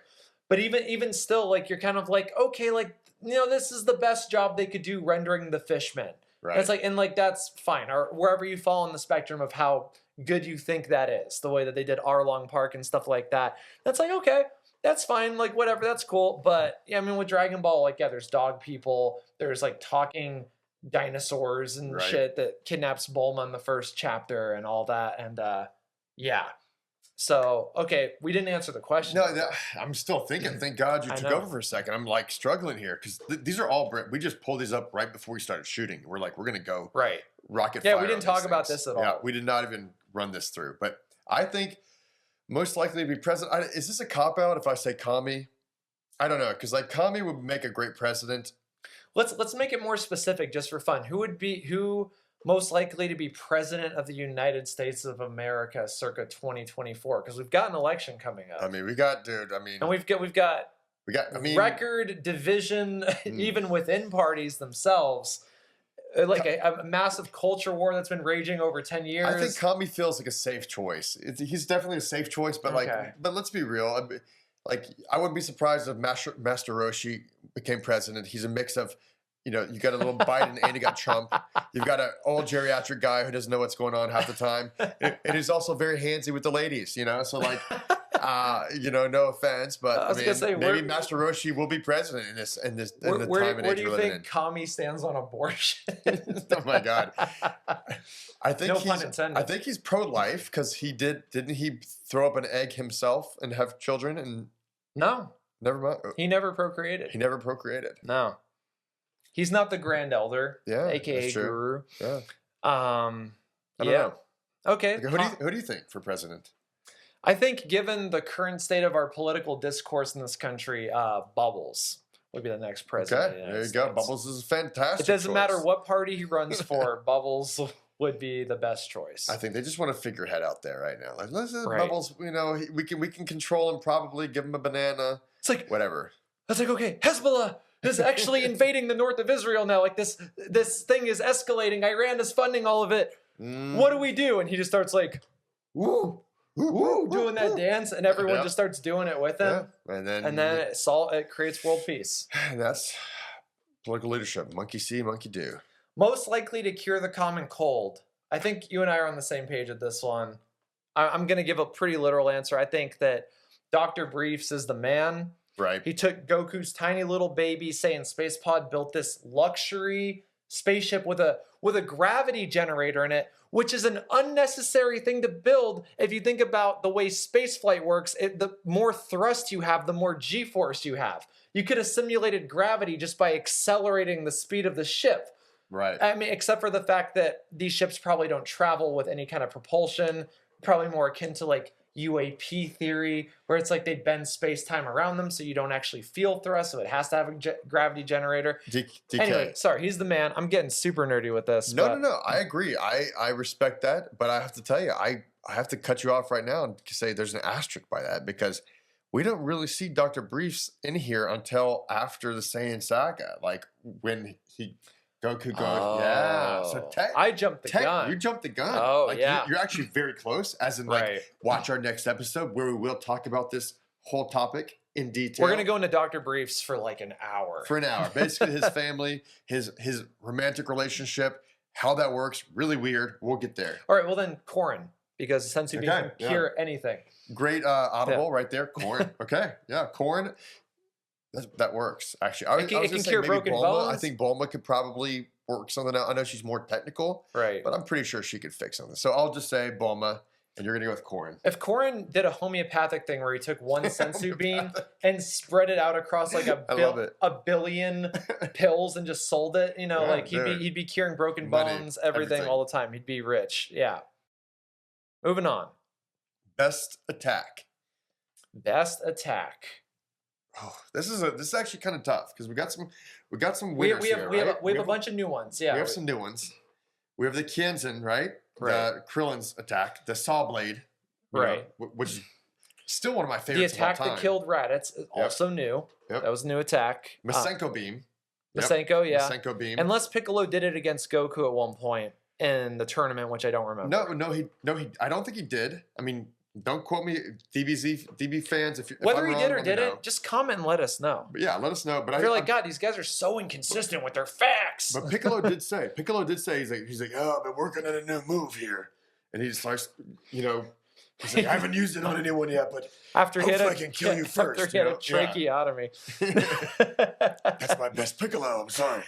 but even still, like you're kind of like, okay, like this is the best job they could do rendering the fishmen. Right. It's like, and like that's fine, or wherever you fall on the spectrum of how good you think that is, the way that they did Arlong Park and stuff like that. That's like, okay, that's fine, like whatever, that's cool. But yeah, I mean with Dragon Ball, like yeah, there's dog people, there's like talking dinosaurs and shit that kidnaps Bulma in the first chapter and all that, and yeah. So okay, we didn't answer the question. No, I'm still thinking. Thank God you took over for a second. I'm like struggling here because these are all. We just pulled these up right before we started shooting. We're like, we're gonna go rocket fire. Yeah, we didn't talk about this at all. Yeah, we did not even run this through. But I think most likely to be president. Is this a cop out if I say Kami? I don't know because like Kami would make a great president. Let's make it more specific just for fun. Who most likely to be president of the United States of America circa 2024? Because we've got an election coming up. I mean, we got, dude. I mean, and we've got. I mean, record division even within parties themselves. Like a massive culture war that's been raging over 10 years. I think Kami feels like a safe choice. He's definitely a safe choice, but but let's be real. Like, I wouldn't be surprised if Master Roshi became president. He's a mix of, you got a little Biden and you got Trump. You've got an old geriatric guy who doesn't know what's going on half the time. And he's also very handsy with the ladies, So like, no offense, but I was gonna say, maybe Master Roshi will be president in this time and age we're living in. Where do you think Kami stands on abortion? Oh my God. I think no pun intended. I think he's pro-life because didn't he throw up an egg himself and have children and no. Never mind. He never procreated. No. He's not the Grand Elder, aka Guru. Yeah. I don't know. Okay. Who do you think for president? I think, given the current state of our political discourse in this country, Bubbles would be the next president. Okay, there you go. Bubbles is a fantastic. It doesn't matter what party he runs for. Bubbles would be the best choice. I think they just want a figurehead out there right now. Like, listen, Bubbles. We can control him. Probably give him a banana. It's like whatever. It's like, okay, Hezbollah is actually invading the north of Israel now. Like this thing is escalating. Iran is funding all of it. What do we do? And he just starts like, woo, doing that dance, and everyone just starts doing it with him. Yeah. And then it creates world peace. And that's political leadership. Monkey see, monkey do. Most likely to cure the common cold. I think you and I are on the same page at this one. I'm going to give a pretty literal answer. I think that Dr. Briefs is the man. Right. He took Goku's tiny little baby Saiyan space pod, built this luxury spaceship with a gravity generator in it, which is an unnecessary thing to build. If you think about the way spaceflight works, the more thrust you have, the more G-force you have. You could have simulated gravity just by accelerating the speed of the ship. Right. I mean, except for the fact that these ships probably don't travel with any kind of propulsion, probably more akin to like UAP theory, where it's like they bend space-time around them so you don't actually feel thrust, so it has to have a gravity generator. DK. Anyway, sorry, he's the man. I'm getting super nerdy with this. No. I agree. I respect that, but I have to tell you, I have to cut you off right now and say there's an asterisk by that because we don't really see Dr. Briefs in here until after the Saiyan Saga, like when Goku goes, yeah. So I jumped the gun. You jumped the gun. Oh, like, yeah. You're actually very close, as in, watch our next episode where we will talk about this whole topic in detail. We're going to go into Dr. Briefs for like an hour. Basically, his family, his romantic relationship, how that works, really weird. We'll get there. All right, well then, Korin, because since you can cure anything. Great audible right there, Korin. Okay, yeah, Korin. That works, actually. I was it can cure broken bones. I think Bulma could probably work something out. I know she's more technical, right? But I'm pretty sure she could fix something. So I'll just say Bulma, and you're going to go with Korin. If Korin did a homeopathic thing where he took one sensu bean and spread it out across like a billion pills and just sold it, he'd be curing broken bones, everything all the time. He'd be rich. Yeah. Moving on. Best attack. Oh, this is actually kind of tough because we got some winners here. We have a bunch of new ones. Yeah, we have some new ones. We have the Kienzan, right? The Krillin's attack, the Saw Blade, right? Which is still one of my favorites. The attack of all time. that killed Raditz is also new. Yep. That was a new attack. Masenko beam. Masenko, yeah. Masenko beam. Unless Piccolo did it against Goku at one point. in the tournament, which I don't remember. No, I don't think he did. I mean, don't quote me, DB fans. If Whether I'm he wrong, did or let me know. didn't, just comment and let us know. But yeah, let us know. But I feel like, God, these guys are so inconsistent with their facts. But Piccolo did say, he's like, oh, I've been working on a new move here, and he just starts, he's like, I haven't used it on anyone yet, but after he hopefully I can kill you first. After he had a tracheotomy. That's my best Piccolo. I'm sorry.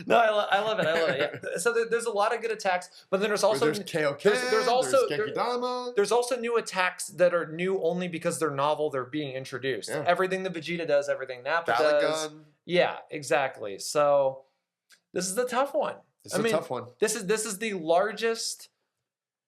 No, I love it. Yeah. So there's a lot of good attacks, but then there's also there's Kaioken, there's Genkidama. There's also new attacks that are new only because they're novel. They're being introduced. Yeah. Everything that Vegeta does, everything Nappa does. Gun. Yeah, exactly. So this is the tough one. It's a tough one. This is the largest.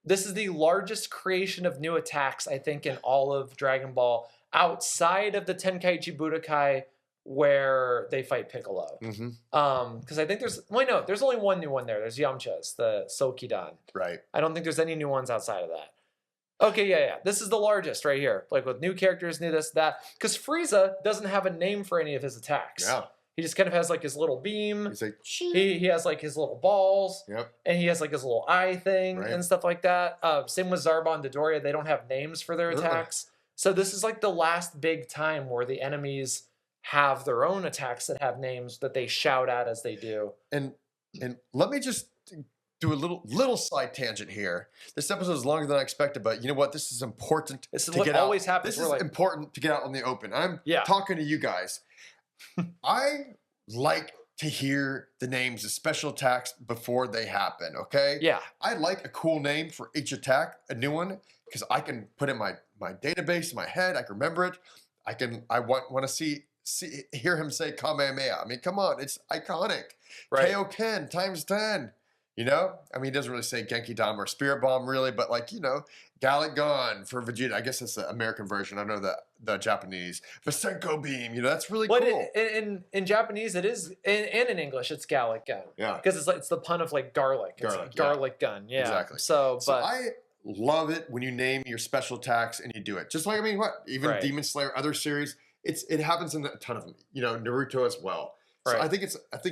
This is the largest creation of new attacks, I think, in all of Dragon Ball, outside of the Tenkaichi Budokai, where they fight Piccolo. Because I think there's only one new one there. There's Yamcha's, the Sokidan. Right. I don't think there's any new ones outside of that. Okay, yeah. This is the largest right here. Like with new characters, new this, that. Because Frieza doesn't have a name for any of his attacks. Yeah. He just kind of has like his little beam. He's like, he has like his little balls. Yep. And he has like his little eye thing and stuff like that. Same with Zarbon, Dodoria. They don't have names for their attacks. So this is like the last big time where the enemies have their own attacks that have names that they shout at as they do. And let me just do a little side tangent here. This episode is longer than I expected, but you know what? This is important. This is what always happens. This is important to get out in the open. I'm talking to you guys. I like to hear the names of special attacks before they happen, okay? Yeah. I like a cool name for each attack, a new one, because I can put in my database in my head. I can remember it. I want to hear him say Kamehameha. I mean, come on, it's iconic. Right. Kaioken times 10. I mean, he doesn't really say Genki Dama or Spirit Bomb really, but Gallic Gun for Vegeta. I guess that's the American version. I know the Japanese. Vasenko Beam, that's really cool. In Japanese it is, and in English it's Gallic Gun. Yeah. Because it's the pun of like garlic. It's like garlic gun. Yeah. Exactly. So I love it when you name your special attacks and you do it. Just like, even Demon Slayer, other series, it happens in a ton of them. Naruto as well. So right. I think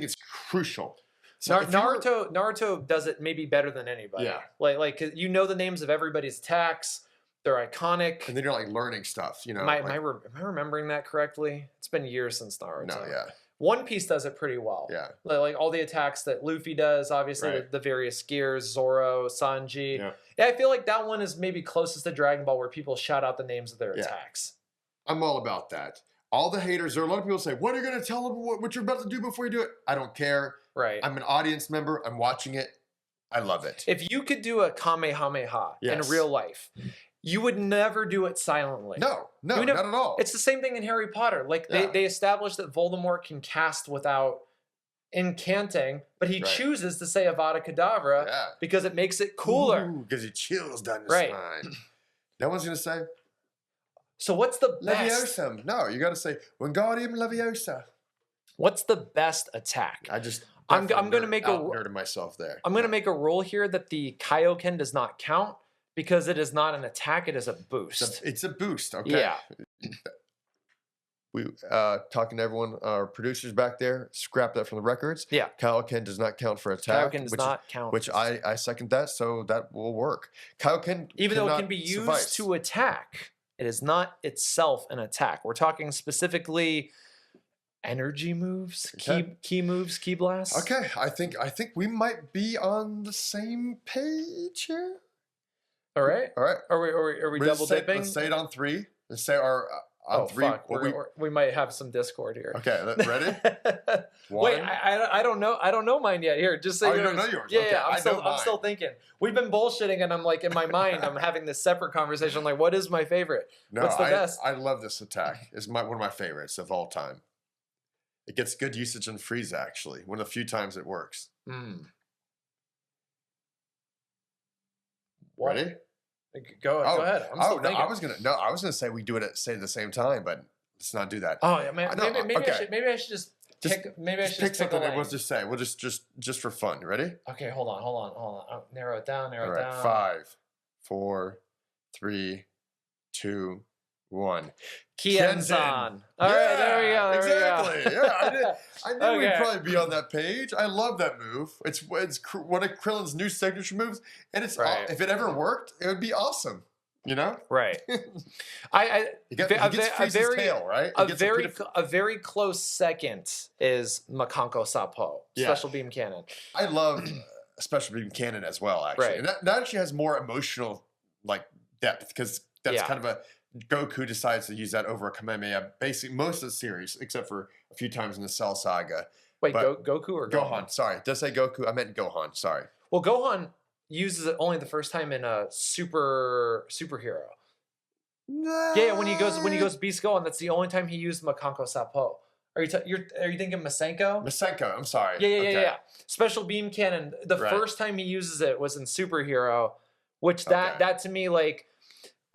it's crucial. So Naruto does it maybe better than anybody. Yeah. Like the names of everybody's attacks. They're iconic. And then you're learning stuff, Am I remembering that correctly? It's been years since Naruto. No, yeah. One Piece does it pretty well. Yeah. Like all the attacks that Luffy does, obviously the various gears, Zoro, Sanji. Yeah, I feel like that one is maybe closest to Dragon Ball where people shout out the names of their attacks. I'm all about that. All the haters, there are a lot of people say, what are you going to tell them what you're about to do before you do it? I don't care. Right. I'm an audience member. I'm watching it. I love it. If you could do a Kamehameha in real life, you would never do it silently. No, not at all. It's the same thing in Harry Potter. Like they established that Voldemort can cast without incanting, but he chooses to say Avada Kedavra because it makes it cooler. Because he chills down his spine. No one's going to say, so what's the best? Leviosa. No, you got to say Wingardium Leviosa. What's the best attack? I'm going to make nerd myself there. I'm going to make a rule here that the Kaioken does not count because it is not an attack; it is a boost. It's a boost. Okay. Yeah. We talking to everyone, our producers back there. Scrap that from the records. Yeah. Kaioken does not count for attack. Kaioken does not count. Which I second that, so that will work. Kaioken, even though it can be used to attack, it is not itself an attack. We're talking specifically energy moves, key moves, key blasts. Okay, I think we might be on the same page here. All right. Are we double dipping? Let's say it on 3. Let's say our on 3. Fuck. We might have some Discord here. Okay, ready? Wait, I don't know. I don't know mine yet. Here, just say yours. You don't know yours. Yeah, okay, yeah. I'm still thinking. We've been bullshitting, and I'm like in my mind, I'm having this separate conversation. I'm like, what is my favorite? What's the best? I love this attack. It's one of my favorites of all time. It gets good usage in Frieza, actually. One of the few times it works. What? Ready? Go ahead. I'm still thinking. I was gonna say we do it at at the same time, but let's not do that. Oh yeah, maybe I should just pick something that we'll just say. We'll just for fun. Ready? Okay, hold on. I'll narrow it down. Narrow it down. 5, 4, 3, 2, 1. Kien-san. All right, there we go. Exactly. Yeah, I knew we'd Okay. probably be on that page. I love that move. It's one of Krillin's new signature moves, and it's Right. if it ever worked, it would be awesome. You know, Right. he gets Frieza's tail, right? He gets A very close second is Makanko Sapo, Yeah. special beam cannon. I love special beam cannon as well, actually. Right. And that actually has more emotional like depth because that's Yeah. kind of a Goku decides to use that over a Kamehameha basically most of the series, except for a few times in the Cell Saga. Wait, But- Goku or Gohan, sorry. Did I say Goku? I meant Gohan, sorry. Well, Gohan uses it only the first time in a superhero. Yeah, when he goes Beast Gohan, that's the only time he used Makanko Sapo. Are you thinking Masenko? Masenko, I'm sorry. Yeah. Special beam cannon. The Right. first time he uses it was in superhero, which Okay. that to me, like,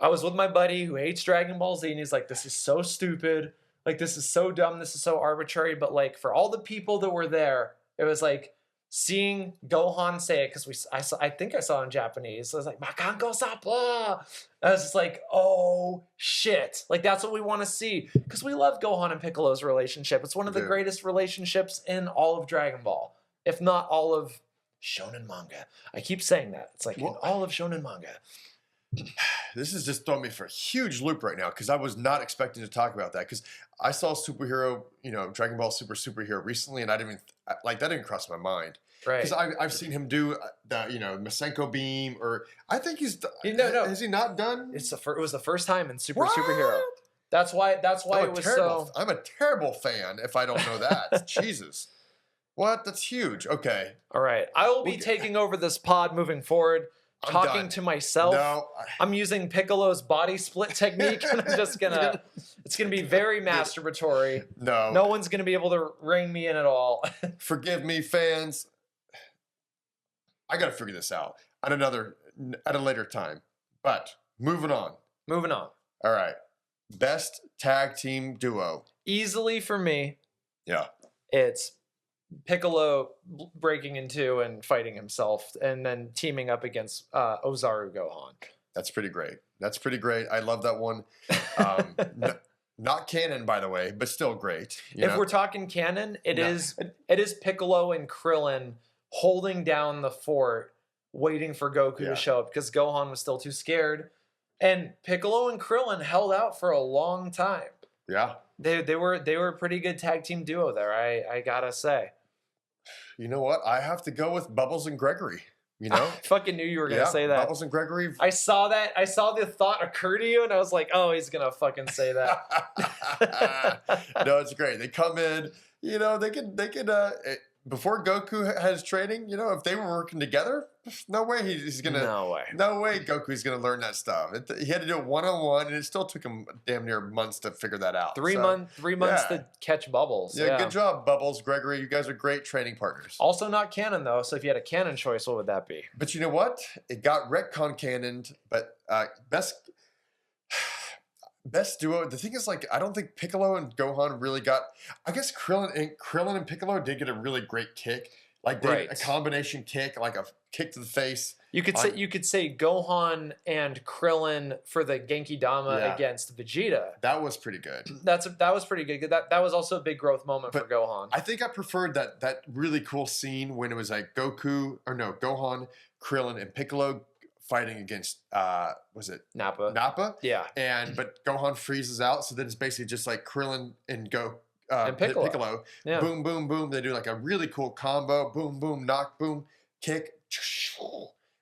I was with my buddy who hates Dragon Ball Z, and he's like, "This is so stupid. Like, this is so dumb. This is so arbitrary." But like, for all the people that were there, it was like seeing Gohan say it because I think I saw it in Japanese. So I was like, "Makanko Sappa." I was just like, "Oh shit!" Like, that's what we want to see because we love Gohan and Piccolo's relationship. It's one of the Yeah. greatest relationships in all of Dragon Ball, if not all of shonen manga. I keep saying that. It's like in Well- all of shonen manga. This is just throwing me for a huge loop right now because I was not expecting to talk about that because I saw superhero, Dragon Ball Superhero recently, and I didn't even that didn't cross my mind Right. because I've seen him do the Masenko beam, or I think he's No. has he not done? It was the first time in What? Superhero. That's why it was so. I'm a terrible fan if I don't know that. Jesus, what? That's huge. Okay, All right, I will be Okay. taking over this pod moving forward, I'm talking done. to myself. No, I'm using Piccolo's body split technique, and I'm just gonna. It's gonna be very masturbatory. no. No one's gonna be able to rein me in at all. Forgive me, fans. I got to figure this out at a later time. But moving on. Moving on. All right. Best tag team duo. Easily for me, Yeah. it's Piccolo breaking in two and fighting himself, and then teaming up against Ozaru Gohan. That's pretty great. I love that one. Not canon, by the way, but still great. If we're talking canon, it No. is Piccolo and Krillin holding down the fort, waiting for Goku Yeah. to show up because Gohan was still too scared. And Piccolo and Krillin held out for a long time. Yeah. They were a pretty good tag team duo there. I gotta say. You know what? I have to go with Bubbles and Gregory. You know? I fucking knew you were gonna Yeah, say that. Bubbles and Gregory. I saw that. I saw the thought occur to you, and I was like, "Oh, he's gonna fucking say that." No, it's great. They come in, they could before Goku had his training, if they were working together, no way he's gonna No way. Goku's gonna learn that stuff. He had to do it one-on-one, and it still took him damn near months to figure that out. Three So, months yeah. to catch Bubbles. Yeah, good job, Bubbles, Gregory. You guys are great training partners. Also not canon though. So if you had a canon choice, what would that be? But you know what? It got retcon canoned, but best duo. The thing is, I don't think Piccolo and Gohan really got. I guess Krillin and Piccolo did get a really great kick. They Right. a combination kick, like a kick to the face. You could say Gohan and Krillin for the Genki Dama Yeah. against Vegeta. That was pretty good. That was pretty good. That was also a big growth moment for But Gohan. I think I preferred that really cool scene when it was Gohan, Krillin, and Piccolo fighting against was it Nappa. Nappa? Yeah. But Gohan freezes out, so then it's basically just like Krillin and And Piccolo. Yeah. Boom, boom, boom. They do a really cool combo. Boom, boom, knock, boom, kick.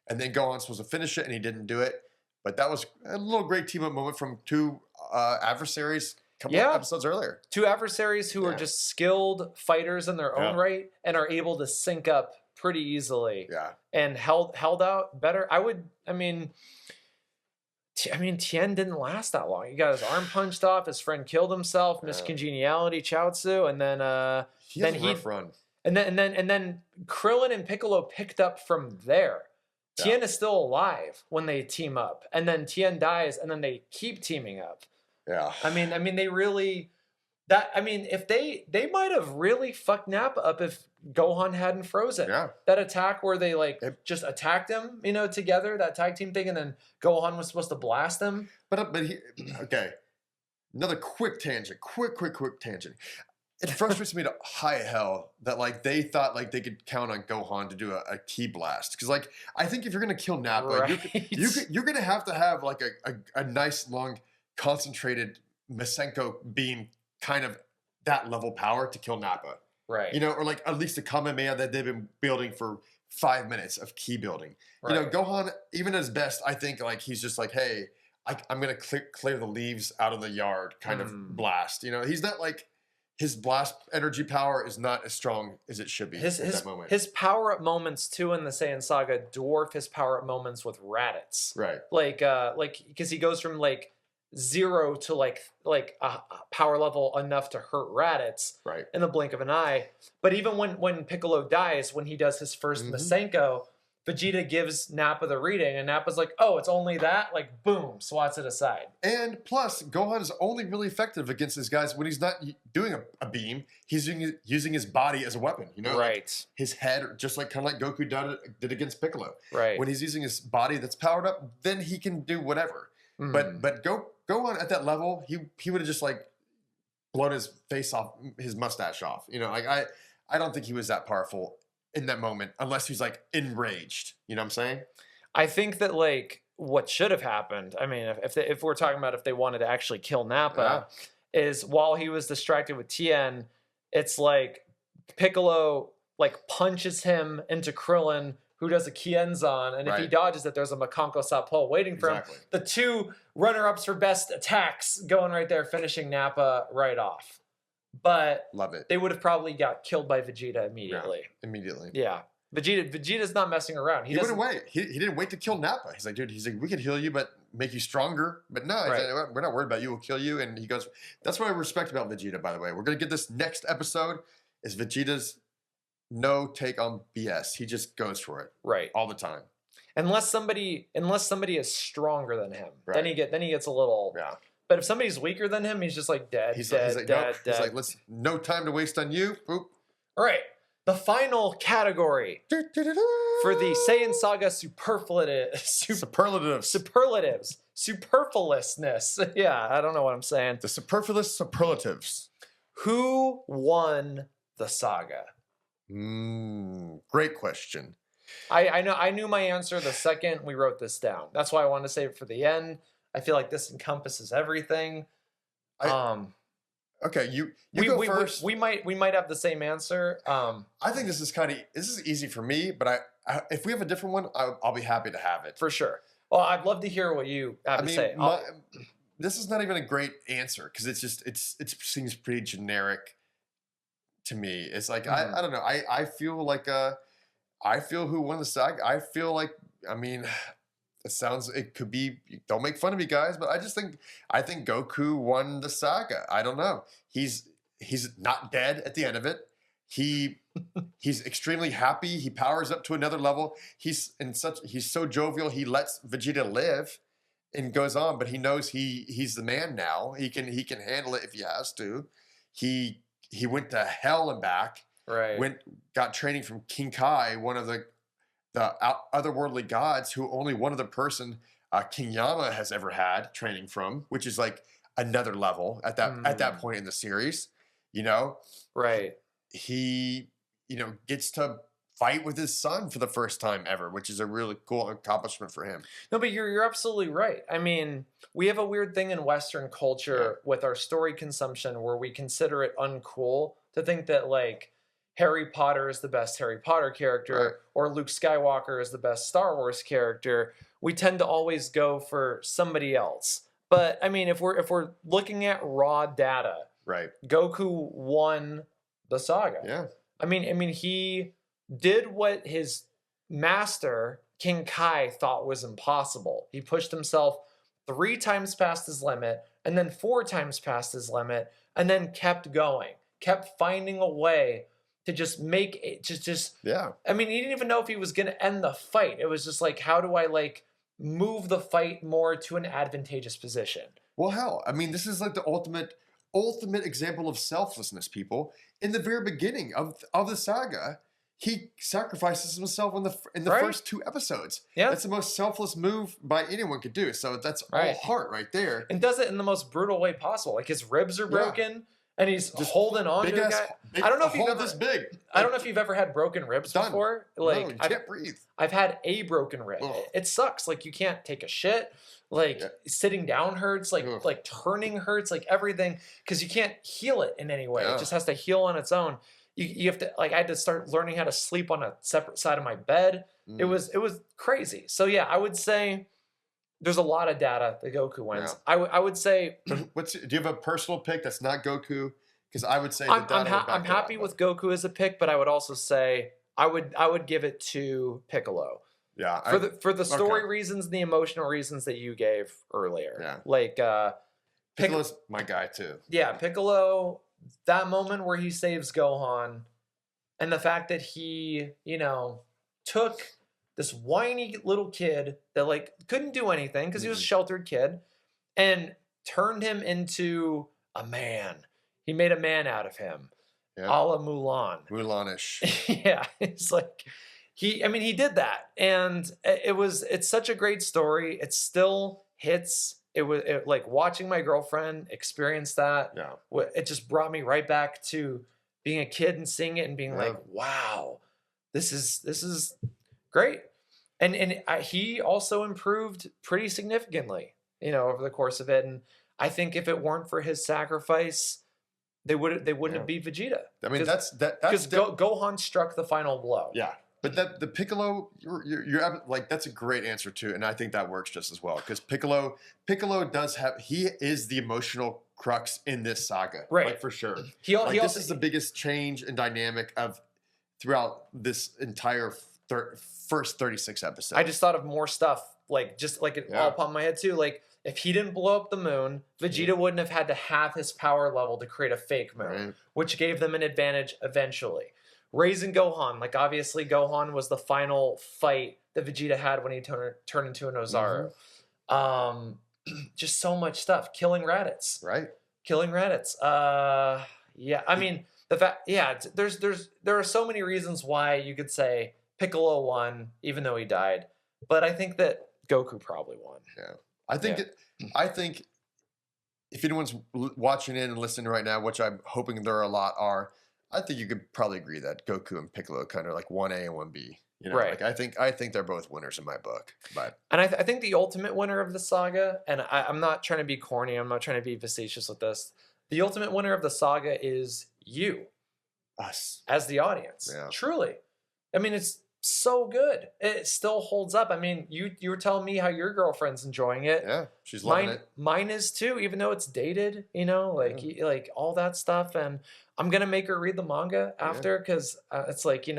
And then Gohan's supposed to finish it, and he didn't do it. But that was a little great team-up moment from two adversaries a couple of episodes earlier. Two adversaries who are just skilled fighters in their own right and are able to sync up pretty easily. Yeah. And held out better. Tien didn't last that long. He got his arm punched off. His friend killed himself. Miscongeniality, Chaozu, and then He has a rough run. And then Krillin and Piccolo picked up from there. Yeah. Tien is still alive when they team up, and then Tien dies, and then they keep teaming up. Yeah. They really if they might have really fucked Nappa up if Gohan hadn't frozen. Yeah. That attack where they just attacked him, together, that tag team thing, and then Gohan was supposed to blast him. But okay. another quick tangent. Quick tangent. It frustrates me to high hell that like they thought like they could count on Gohan to do a ki blast, because like I think if you're gonna kill Nappa, Right. you're gonna have to have like a nice long concentrated Masenko beam, kind of that level power to kill Nappa, Right. you know, or like at least a Kamehameha that they've been building for 5 minutes of ki building. Right. You know, Gohan, even at his best, I think like he's just like, hey, I'm gonna clear the leaves out of the yard kind of blast. You know, he's not like, his blast energy power is not as strong as it should be at that moment. His power up moments too in the Saiyan Saga dwarf his power up moments with Raditz. Right. Like because he goes from like 0 to like a power level enough to hurt Raditz Right. in the blink of an eye. But even when Piccolo dies, when he does his first Masenko, Vegeta gives Nappa the reading, and Nappa's like, "Oh, it's only that." Like, boom, swats it aside. And plus, Gohan is only really effective against these guys when he's not doing a beam. He's using his body as a weapon. You know, right? Like his head, just like kind of like Goku did against Piccolo. Right. When he's using his body that's powered up, then he can do whatever. But Gohan at that level, he would have just like blown his face off, his mustache off. You know, like I don't think he was that powerful in that moment, unless he's like enraged. You know what I'm saying? I think that like what should have happened, I mean, if we're talking about if they wanted to actually kill Nappa, is while he was distracted with Tien, it's like Piccolo like punches him into Krillin, who does a Kienzan, and if he dodges it, there's a Makanko Sapo waiting for him. The two runner-ups for best attacks going right there, finishing Nappa right off. But love it. They would have probably got killed by Vegeta immediately. Yeah, immediately. Yeah. Vegeta's not messing around. He wouldn't wait. He didn't wait to kill Nappa. He's like, dude, we can heal you, but make you stronger. But no, like, we're not worried about you. We'll kill you. And he goes, that's what I respect about Vegeta, by the way. We're going to get this next episode is Vegeta's no take on BS. He just goes for it. Right. All the time. Unless somebody is stronger than him. Then he gets a little... Yeah. But if somebody's weaker than him, he's just like dead, he's dead. He's like, no time to waste on you. Boop. All right. The final category for the Saiyan Saga superfluousness. Yeah, I don't know what I'm saying. The superfluous superlatives. Who won the saga? Great question. I knew my answer the second we wrote this down. That's why I wanted to save it for the end. I feel like this encompasses everything. Okay, you go first. We might have the same answer. I think this is easy for me, but if we have a different one, I'll be happy to have it for sure. Well, I'd love to hear what you have to say. This is not even a great answer because it seems pretty generic to me. It's like I don't know. I feel like I feel who won the saga. I feel like it could be, don't make fun of me guys, but I think Goku won the saga. I don't know. He's not dead at the end of it. He's extremely happy. He powers up to another level. He's so jovial. He lets Vegeta live and goes on, but he knows he's the man now. He can handle it if he has to. He went to hell and back. Right. Got training from King Kai, one of the otherworldly gods, who only one other person, King Yama, has ever had training from, which is like another level at that point in the series. You know, right? He gets to fight with his son for the first time ever, which is a really cool accomplishment for him. No, but you're absolutely right. I mean, we have a weird thing in Western culture with our story consumption where we consider it uncool to think that like Harry Potter is the best Harry Potter character or Luke Skywalker is the best Star Wars character. We tend to always go for somebody else. But I mean, if we're looking at raw data, right? Goku won the saga. Yeah. I mean, he did what his master King Kai thought was impossible. He pushed himself 3 times past his limit, and then 4 times past his limit, and then kept going, kept finding a way to just make it just yeah. I mean, he didn't even know if he was going to end the fight. It was just like, how do I like move the fight more to an advantageous position? Well, hell, I mean, this is like the ultimate example of selflessness, people. In the very beginning of the saga, he sacrifices himself in the Right. first 2 episodes. Yeah. That's the most selfless move by anyone could do. So that's all Right. heart right there. And does it in the most brutal way possible. Like his ribs are broken and he's just holding on to a guy. I don't know if you've ever, this big. I don't know if you've ever had broken ribs before. Like no, you can't breathe. I've had a broken rib. Ugh. It sucks. Like you can't take a shit. Like sitting down hurts. Like Ugh. like turning hurts. Like everything because you can't heal it in any way. Yeah. It just has to heal on its own. You have to I had to start learning how to sleep on a separate side of my bed. It was crazy. So yeah, I would say there's a lot of data that Goku wins. Yeah. I would say do you have a personal pick that's not Goku? Because I would say I'm happy with Goku as a pick, but I would also say I would give it to Piccolo. Yeah, For the story reasons and the emotional reasons that you gave earlier. Yeah. Like Piccolo's my guy too. Yeah, Piccolo, that moment where he saves Gohan and the fact that he, took this whiny little kid that like couldn't do anything because he was a sheltered kid and turned him into a man. He made a man out of him. Yeah. A la Mulan. Mulanish. Yeah, it's like he did that, and it's such a great story. It still hits. Like watching my girlfriend experience that. Yeah, it just brought me right back to being a kid and seeing it and being like, wow, this is great. And he also improved pretty significantly, over the course of it. And I think if it weren't for his sacrifice, they wouldn't have beat Vegeta. I mean, that's because Gohan struck the final blow. Yeah, but the Piccolo, you're like, that's a great answer too, and I think that works just as well because Piccolo he is the emotional crux in this saga, right? Like for sure. This is the biggest change and dynamic of throughout this entire first 36 episodes. I just thought of more stuff, like just like it all popped in my head too, like. If he didn't blow up the moon, Vegeta wouldn't have had to have his power level to create a fake moon, which gave them an advantage eventually. Raising Gohan, like obviously Gohan was the final fight that Vegeta had when he turned into an Ozaru. Just so much stuff. Killing Raditz. Right. Killing Raditz. Yeah, I mean, there are so many reasons why you could say Piccolo won, even though he died. But I think that Goku probably won. Yeah. I think if anyone's watching in and listening right now, which I'm hoping there are a lot I think you could probably agree that Goku and Piccolo kind of like 1A and 1B. Right. Like I think they're both winners in my book. But and I think the ultimate winner of the saga, and I'm not trying to be corny, I'm not trying to be facetious with this. The ultimate winner of the saga is you, us, as the audience. Yeah. Truly, I mean, it's so good. It still holds up. I mean, you were telling me how your girlfriend's enjoying it. Yeah, she's loving it. Mine is too, even though it's dated. Like all that stuff. And I'm gonna make her read the manga after because it's like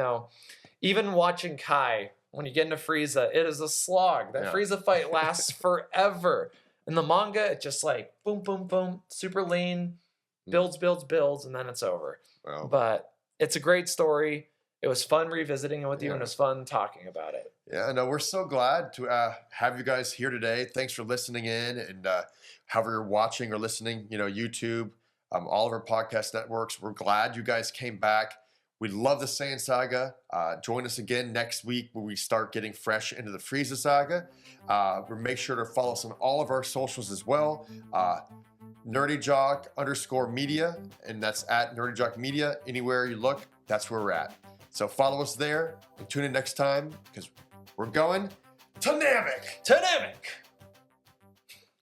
even watching Kai when you get into Frieza, it is a slog. That Frieza fight lasts forever. In the manga, it just like boom, boom, boom, super lean, builds, and then it's over. Well, but it's a great story. It was fun revisiting it with you, and it was fun talking about it. Yeah, no, we're so glad to have you guys here today. Thanks for listening in, and however you're watching or listening, YouTube, all of our podcast networks. We're glad you guys came back. We love the Saiyan Saga. Join us again next week when we start getting fresh into the Frieza Saga. Make sure to follow us on all of our socials as well. NerdyJock_media, and that's at NerdyJock Media. Anywhere you look, that's where we're at. So follow us there and tune in next time because we're going to Namek.